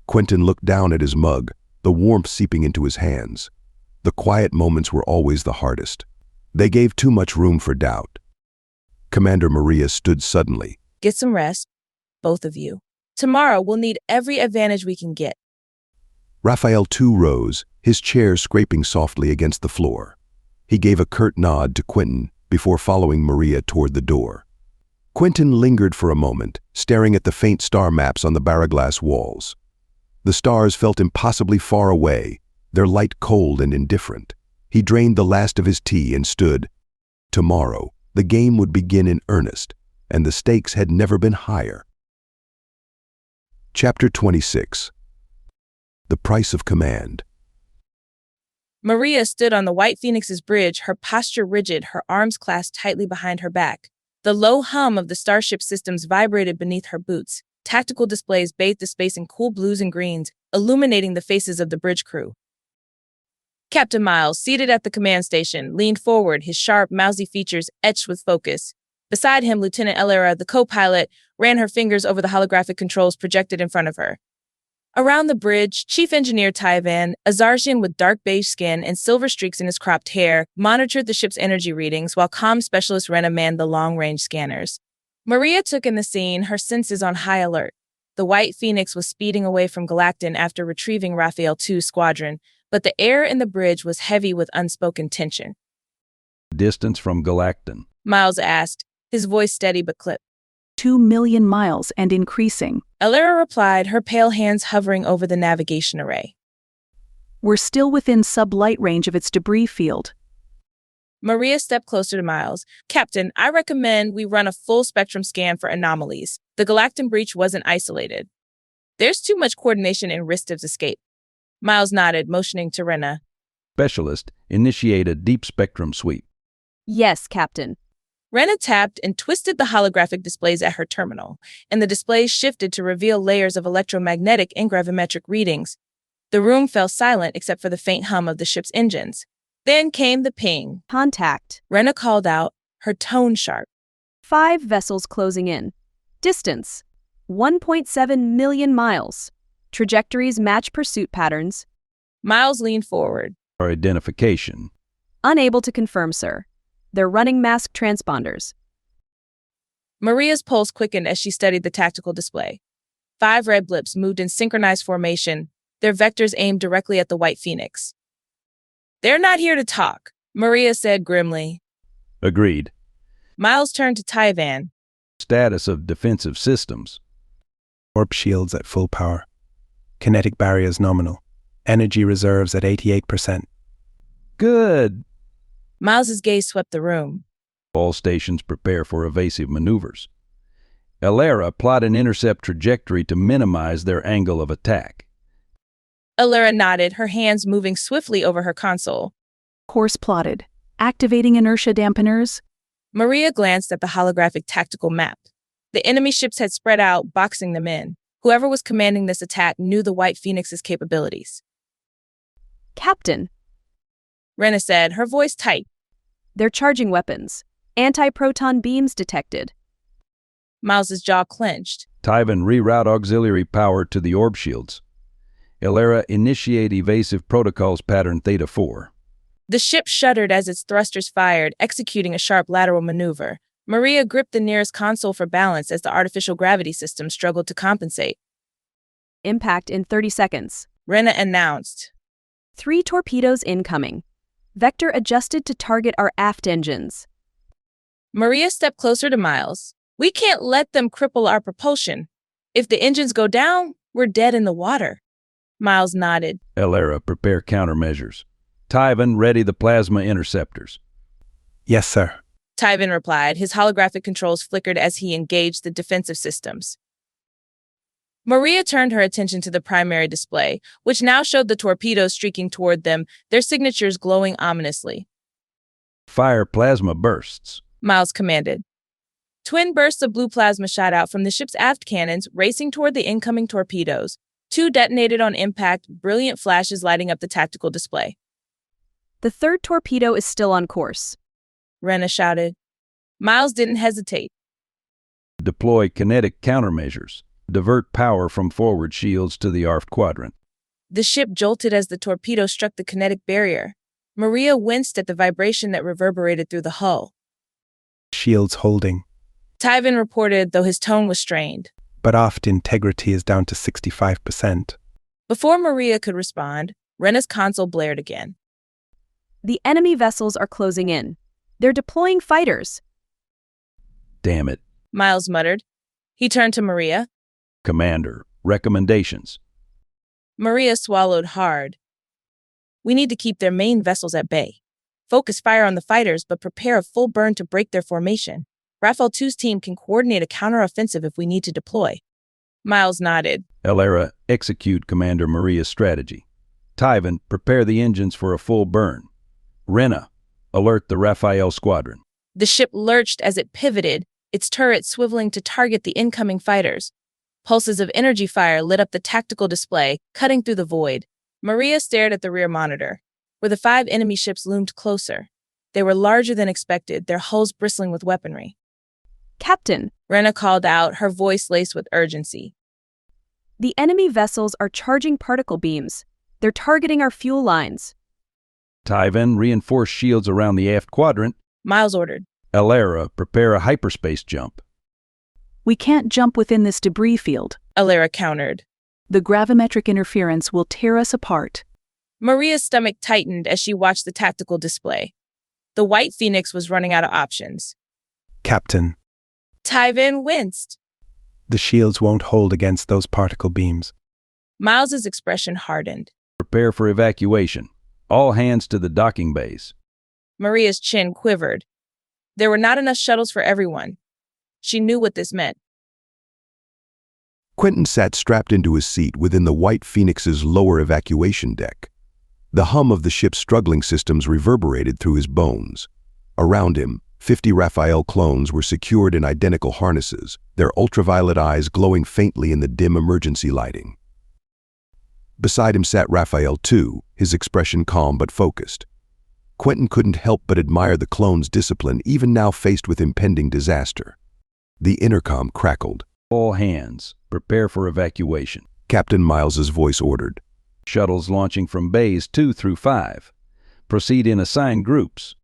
Quentin looked down at his mug, the warmth seeping into his hands. The quiet moments were always the hardest. They gave too much room for doubt. Commander Maria stood suddenly. "Get some rest, both of you. Tomorrow we'll need every advantage we can get." Raphael, too, rose, his chair scraping softly against the floor. He gave a curt nod to Quentin before following Maria toward the door. Quentin lingered for a moment, staring at the faint star maps on the barraglass walls. The stars felt impossibly far away, their light cold and indifferent. He drained the last of his tea and stood. Tomorrow, the game would begin in earnest, and the stakes had never been higher. Chapter 26. The Price of Command. Maria stood on the White Phoenix's bridge, her posture rigid, her arms clasped tightly behind her back. The low hum of the starship systems vibrated beneath her boots. Tactical displays bathed the space in cool blues and greens, illuminating the faces of the bridge crew. Captain Miles, seated at the command station, leaned forward, his sharp, mousy features etched with focus. Beside him, Lieutenant Elera, the co-pilot, ran her fingers over the holographic controls projected in front of her. Around the bridge, Chief Engineer Tyvan, a Zarsian with dark beige skin and silver streaks in his cropped hair, monitored the ship's energy readings while comm specialist Rena manned the long-range scanners. Maria took in the scene, her senses on high alert. The White Phoenix was speeding away from Galacton after retrieving Raphael 2's squadron, but the air in the bridge was heavy with unspoken tension. "Distance from Galacton?" Miles asked, his voice steady but clipped. 2 million miles and increasing. Alara replied, her pale hands hovering over the navigation array. We're still within sub-light range of its debris field. Maria stepped closer to Miles. Captain, I recommend we run a full spectrum scan for anomalies. The Galactan breach wasn't isolated. There's too much coordination in Ristiv's escape. Miles nodded, motioning to Rena. Specialist, initiate a deep spectrum sweep. Yes, Captain. Rena tapped and twisted the holographic displays at her terminal, and the displays shifted to reveal layers of electromagnetic and gravimetric readings. The room fell silent except for the faint hum of the ship's engines. Then came the ping. Contact. Rena called out, her tone sharp. 5 vessels closing in. Distance, 1.7 million miles. Trajectories match pursuit patterns. Miles leaned forward. Our identification. Unable to confirm, sir. They're running masked transponders. Maria's pulse quickened as she studied the tactical display. 5 red blips moved in synchronized formation, their vectors aimed directly at the White Phoenix. They're not here to talk, Maria said grimly. Agreed. Miles turned to Tyvan. Status of defensive systems. Warp shields at full power. Kinetic barriers nominal. Energy reserves at 88%. Good. Miles's gaze swept the room. All stations prepare for evasive maneuvers. Alara, plot an intercept trajectory to minimize their angle of attack. Alara nodded, her hands moving swiftly over her console. Course plotted. Activating inertia dampeners. Maria glanced at the holographic tactical map. The enemy ships had spread out, boxing them in. Whoever was commanding this attack knew the White Phoenix's capabilities. Captain, Rena said, her voice tight. They're charging weapons. Anti-proton beams detected. Miles's jaw clenched. Tyvan, reroute auxiliary power to the orb shields. Alara, initiate evasive protocols pattern Theta 4. The ship shuddered as its thrusters fired, executing a sharp lateral maneuver. Maria gripped the nearest console for balance as the artificial gravity system struggled to compensate. Impact in 30 seconds. Rena announced. 3 torpedoes incoming. Vector adjusted to target our aft engines. Maria stepped closer to Miles. We can't let them cripple our propulsion. If the engines go down, we're dead in the water. Miles nodded. Alara, prepare countermeasures. Tyvan, ready the plasma interceptors. Yes, sir. Tyvan replied. His holographic controls flickered as he engaged the defensive systems. Maria turned her attention to the primary display, which now showed the torpedoes streaking toward them, their signatures glowing ominously. Fire plasma bursts. Miles commanded. Twin bursts of blue plasma shot out from the ship's aft cannons, racing toward the incoming torpedoes. 2 detonated on impact, brilliant flashes lighting up the tactical display. The 3rd torpedo is still on course. Rena shouted. Miles didn't hesitate. Deploy kinetic countermeasures. Divert power from forward shields to the aft quadrant. The ship jolted as the torpedo struck the kinetic barrier. Maria winced at the vibration that reverberated through the hull. Shields holding. Tyvan reported, though his tone was strained. But aft integrity is down to 65%. Before Maria could respond, Rena's console blared again. The enemy vessels are closing in. They're deploying fighters. Damn it. Miles muttered. He turned to Maria. Commander, recommendations. Maria swallowed hard. We need to keep their main vessels at bay. Focus fire on the fighters, but prepare a full burn to break their formation. Raphael 2's team can coordinate a counteroffensive if we need to deploy. Miles nodded. Alara, execute Commander Maria's strategy. Tyvan, prepare the engines for a full burn. Rena, alert the Raphael squadron. The ship lurched as it pivoted, its turret swiveling to target the incoming fighters. Pulses of energy fire lit up the tactical display, cutting through the void. Maria stared at the rear monitor, where the 5 enemy ships loomed closer. They were larger than expected, their hulls bristling with weaponry. Captain, Rena called out, her voice laced with urgency. The enemy vessels are charging particle beams. They're targeting our fuel lines. Tyvan, reinforce shields around the aft quadrant. Miles ordered. Alara, prepare a hyperspace jump. We can't jump within this debris field. Alara countered. The gravimetric interference will tear us apart. Maria's stomach tightened as she watched the tactical display. The White Phoenix was running out of options. Captain. Tyvan winced. The shields won't hold against those particle beams. Miles's expression hardened. Prepare for evacuation. All hands to the docking bays. Maria's chin quivered. There were not enough shuttles for everyone. She knew what this meant. Quentin sat strapped into his seat within the White Phoenix's lower evacuation deck. The hum of the ship's struggling systems reverberated through his bones. Around him, 50 Raphael clones were secured in identical harnesses, their ultraviolet eyes glowing faintly in the dim emergency lighting. Beside him sat Raphael too, his expression calm but focused. Quentin couldn't help but admire the clone's discipline even now faced with impending disaster. The intercom crackled. All hands, prepare for evacuation. Captain Miles's voice ordered. Shuttles launching from bays 2 through 5. Proceed in assigned groups.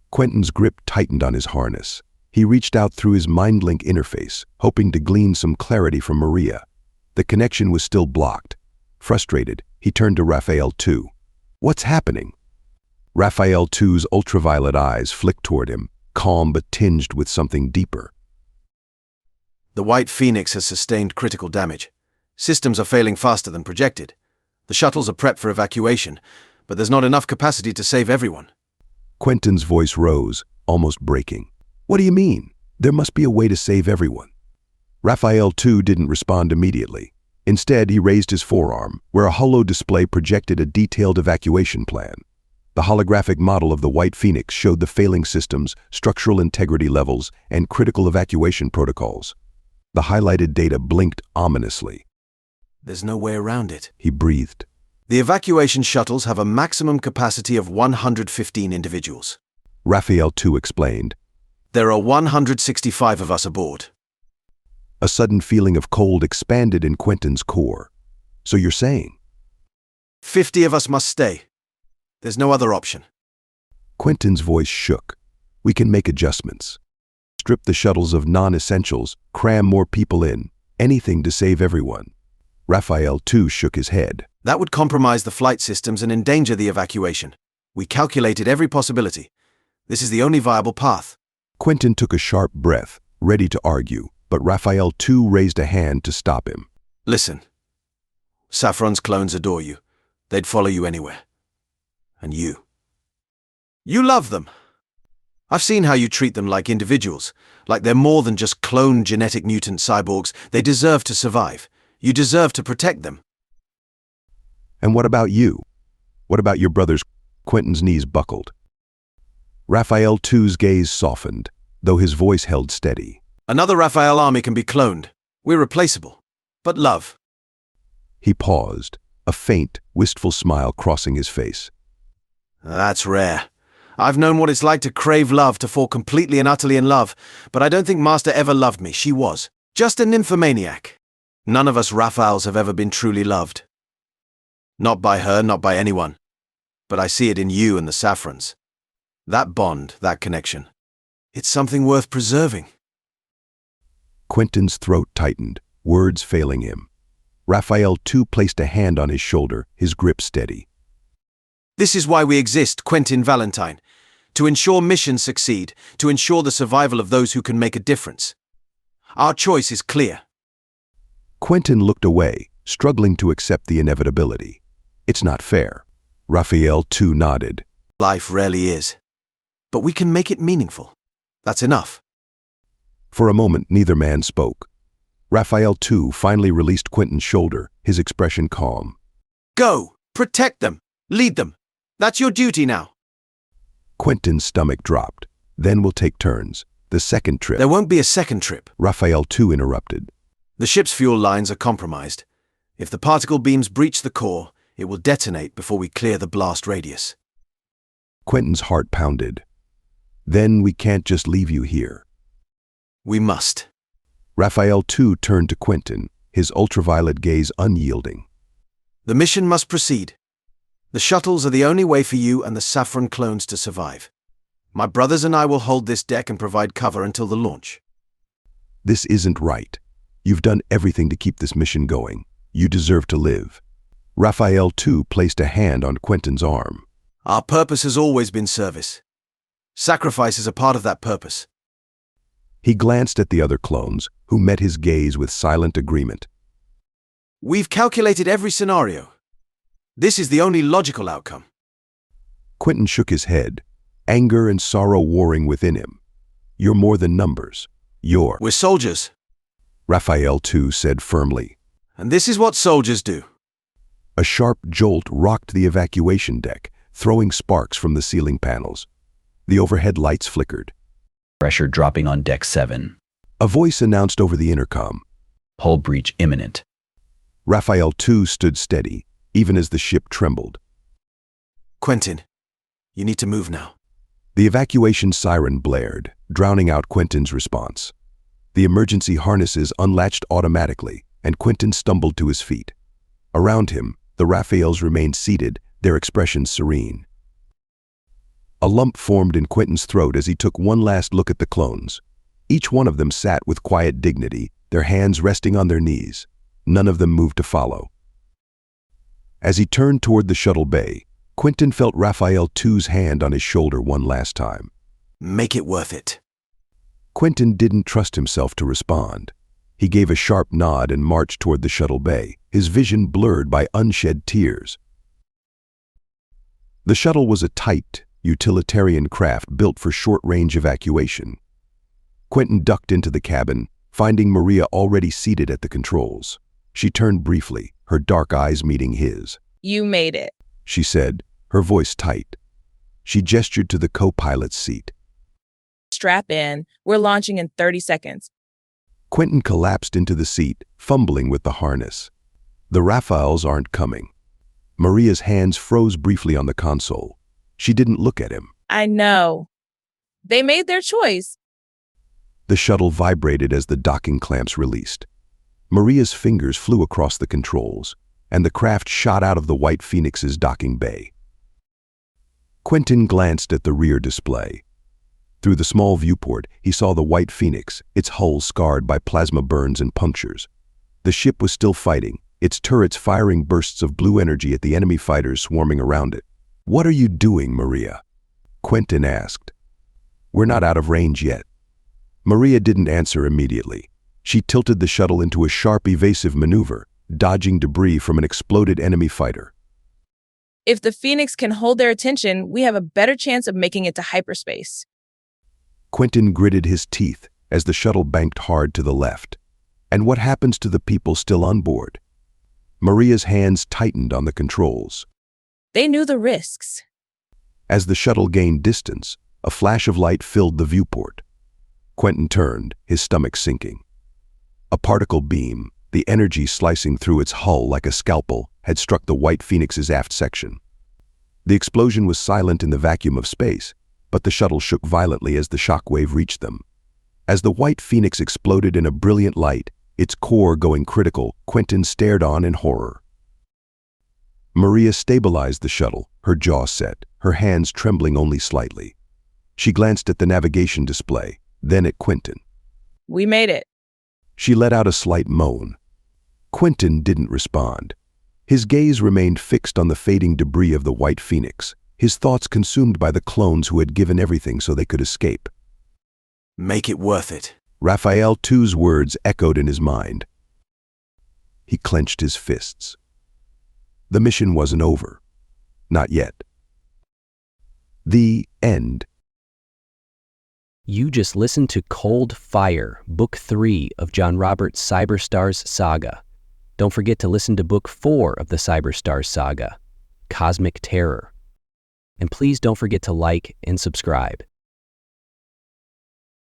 Quentin's grip tightened on his harness. He reached out through his MindLink interface, hoping to glean some clarity from Maria. The connection was still blocked. Frustrated, he turned to Raphael 2. What's happening? Raphael 2's ultraviolet eyes flicked toward him, calm but tinged with something deeper. The White Phoenix has sustained critical damage. Systems are failing faster than projected. The shuttles are prepped for evacuation, but there's not enough capacity to save everyone. Quentin's voice rose, almost breaking. What do you mean? There must be a way to save everyone. Raphael 2 didn't respond immediately. Instead, he raised his forearm, where a holo display projected a detailed evacuation plan. The holographic model of the White Phoenix showed the failing systems, structural integrity levels, and critical evacuation protocols. The highlighted data blinked ominously. There's no way around it, he breathed. The evacuation shuttles have a maximum capacity of 115 individuals. Raphael 2 explained. There are 165 of us aboard. A sudden feeling of cold expanded in Quentin's core. So you're saying? 50 of us must stay. There's no other option. Quentin's voice shook. We can make adjustments. Strip the shuttles of non-essentials, cram more people in, anything to save everyone. Raphael 2 shook his head. That would compromise the flight systems and endanger the evacuation. We calculated every possibility. This is the only viable path. Quentin took a sharp breath, ready to argue, but Raphael 2 raised a hand to stop him. Listen. Saffron's clones adore you. They'd follow you anywhere. And you. You love them. I've seen how you treat them like individuals, like they're more than just cloned genetic mutant cyborgs. They deserve to survive. You deserve to protect them. And what about you? What about your brothers? Quentin's knees buckled. Raphael 2's gaze softened, though his voice held steady. Another Raphael army can be cloned. We're replaceable. But love. He paused, a faint, wistful smile crossing his face. That's rare. I've known what it's like to crave love, to fall completely and utterly in love, but I don't think Master ever loved me. She was. Just a nymphomaniac. None of us Raphaels have ever been truly loved. Not by her, not by anyone. But I see it in you and the Saffrons. That bond, that connection. It's something worth preserving. Quentin's throat tightened, words failing him. Raphael 2 placed a hand on his shoulder, his grip steady. This is why we exist, Quentin Valentine. To ensure missions succeed, to ensure the survival of those who can make a difference. Our choice is clear. Quentin looked away, struggling to accept the inevitability. It's not fair. Raphael 2 nodded. Life rarely is. But we can make it meaningful. That's enough. For a moment, neither man spoke. Raphael 2 finally released Quentin's shoulder, his expression calm. Go! Protect them! Lead them! That's your duty now. Quentin's stomach dropped. Then we'll take turns. The second trip. There won't be a second trip. Raphael 2 interrupted. The ship's fuel lines are compromised. If the particle beams breach the core, it will detonate before we clear the blast radius. Quentin's heart pounded. Then we can't just leave you here. We must. Raphael 2 turned to Quentin, his ultraviolet gaze unyielding. The mission must proceed. The shuttles are the only way for you and the Saffron clones to survive. My brothers and I will hold this deck and provide cover until the launch. This isn't right. You've done everything to keep this mission going. You deserve to live. Raphael 2 placed a hand on Quentin's arm. Our purpose has always been service. Sacrifice is a part of that purpose. He glanced at the other clones, who met his gaze with silent agreement. We've calculated every scenario. This is the only logical outcome. Quentin shook his head, anger and sorrow warring within him. You're more than numbers. We're soldiers, Raphael too said firmly. and this is what soldiers do. A sharp jolt rocked the evacuation deck, throwing sparks from the ceiling panels. The overhead lights flickered. Pressure dropping on deck 7. A voice announced over the intercom. Hull breach imminent. Raphael too stood steady, even as the ship trembled. Quentin, you need to move now. The evacuation siren blared, drowning out Quentin's response. The emergency harnesses unlatched automatically, and Quentin stumbled to his feet. Around him, the Raphaels remained seated, their expressions serene. A lump formed in Quentin's throat as he took one last look at the clones. Each one of them sat with quiet dignity, their hands resting on their knees. None of them moved to follow. As he turned toward the shuttle bay, Quentin felt Raphael too's hand on his shoulder one last time. Make it worth it. Quentin didn't trust himself to respond. He gave a sharp nod and marched toward the shuttle bay, his vision blurred by unshed tears. The shuttle was a tight, utilitarian craft built for short-range evacuation. Quentin ducked into the cabin, finding Maria already seated at the controls. She turned briefly, her dark eyes meeting his. You made it, She said, her voice tight. She gestured to the co-pilot's seat. Strap in. We're launching in 30 seconds. Quentin collapsed into the seat, fumbling with the harness. The Raphaels aren't coming. Maria's hands froze briefly on the console. She didn't look at him. I know. They made their choice. The shuttle vibrated as the docking clamps released. Maria's fingers flew across the controls, and the craft shot out of the White Phoenix's docking bay. Quentin glanced at the rear display. Through the small viewport, he saw the White Phoenix, its hull scarred by plasma burns and punctures. The ship was still fighting, its turrets firing bursts of blue energy at the enemy fighters swarming around it. "What are you doing, Maria?" Quentin asked. "We're not out of range yet." Maria didn't answer immediately. She tilted the shuttle into a sharp evasive maneuver, dodging debris from an exploded enemy fighter. If the Phoenix can hold their attention, we have a better chance of making it to hyperspace. Quentin gritted his teeth as the shuttle banked hard to the left. And what happens to the people still on board? Maria's hands tightened on the controls. They knew the risks. As the shuttle gained distance, a flash of light filled the viewport. Quentin turned, his stomach sinking. A particle beam, the energy slicing through its hull like a scalpel, had struck the White Phoenix's aft section. The explosion was silent in the vacuum of space, but the shuttle shook violently as the shockwave reached them. As the White Phoenix exploded in a brilliant light, its core going critical, Quentin stared on in horror. Maria stabilized the shuttle, her jaw set, her hands trembling only slightly. She glanced at the navigation display, then at Quentin. We made it. She let out a slight moan. Quentin didn't respond. His gaze remained fixed on the fading debris of the White Phoenix, his thoughts consumed by the clones who had given everything so they could escape. Make it worth it. Raphael too's words echoed in his mind. He clenched his fists. The mission wasn't over. Not yet. The end. You just listened to Cold Fire, Book 3 of John Roberts' CyberStars Saga. Don't forget to listen to Book 4 of the CyberStars Saga, Cosmic Terror. And please don't forget to like and subscribe.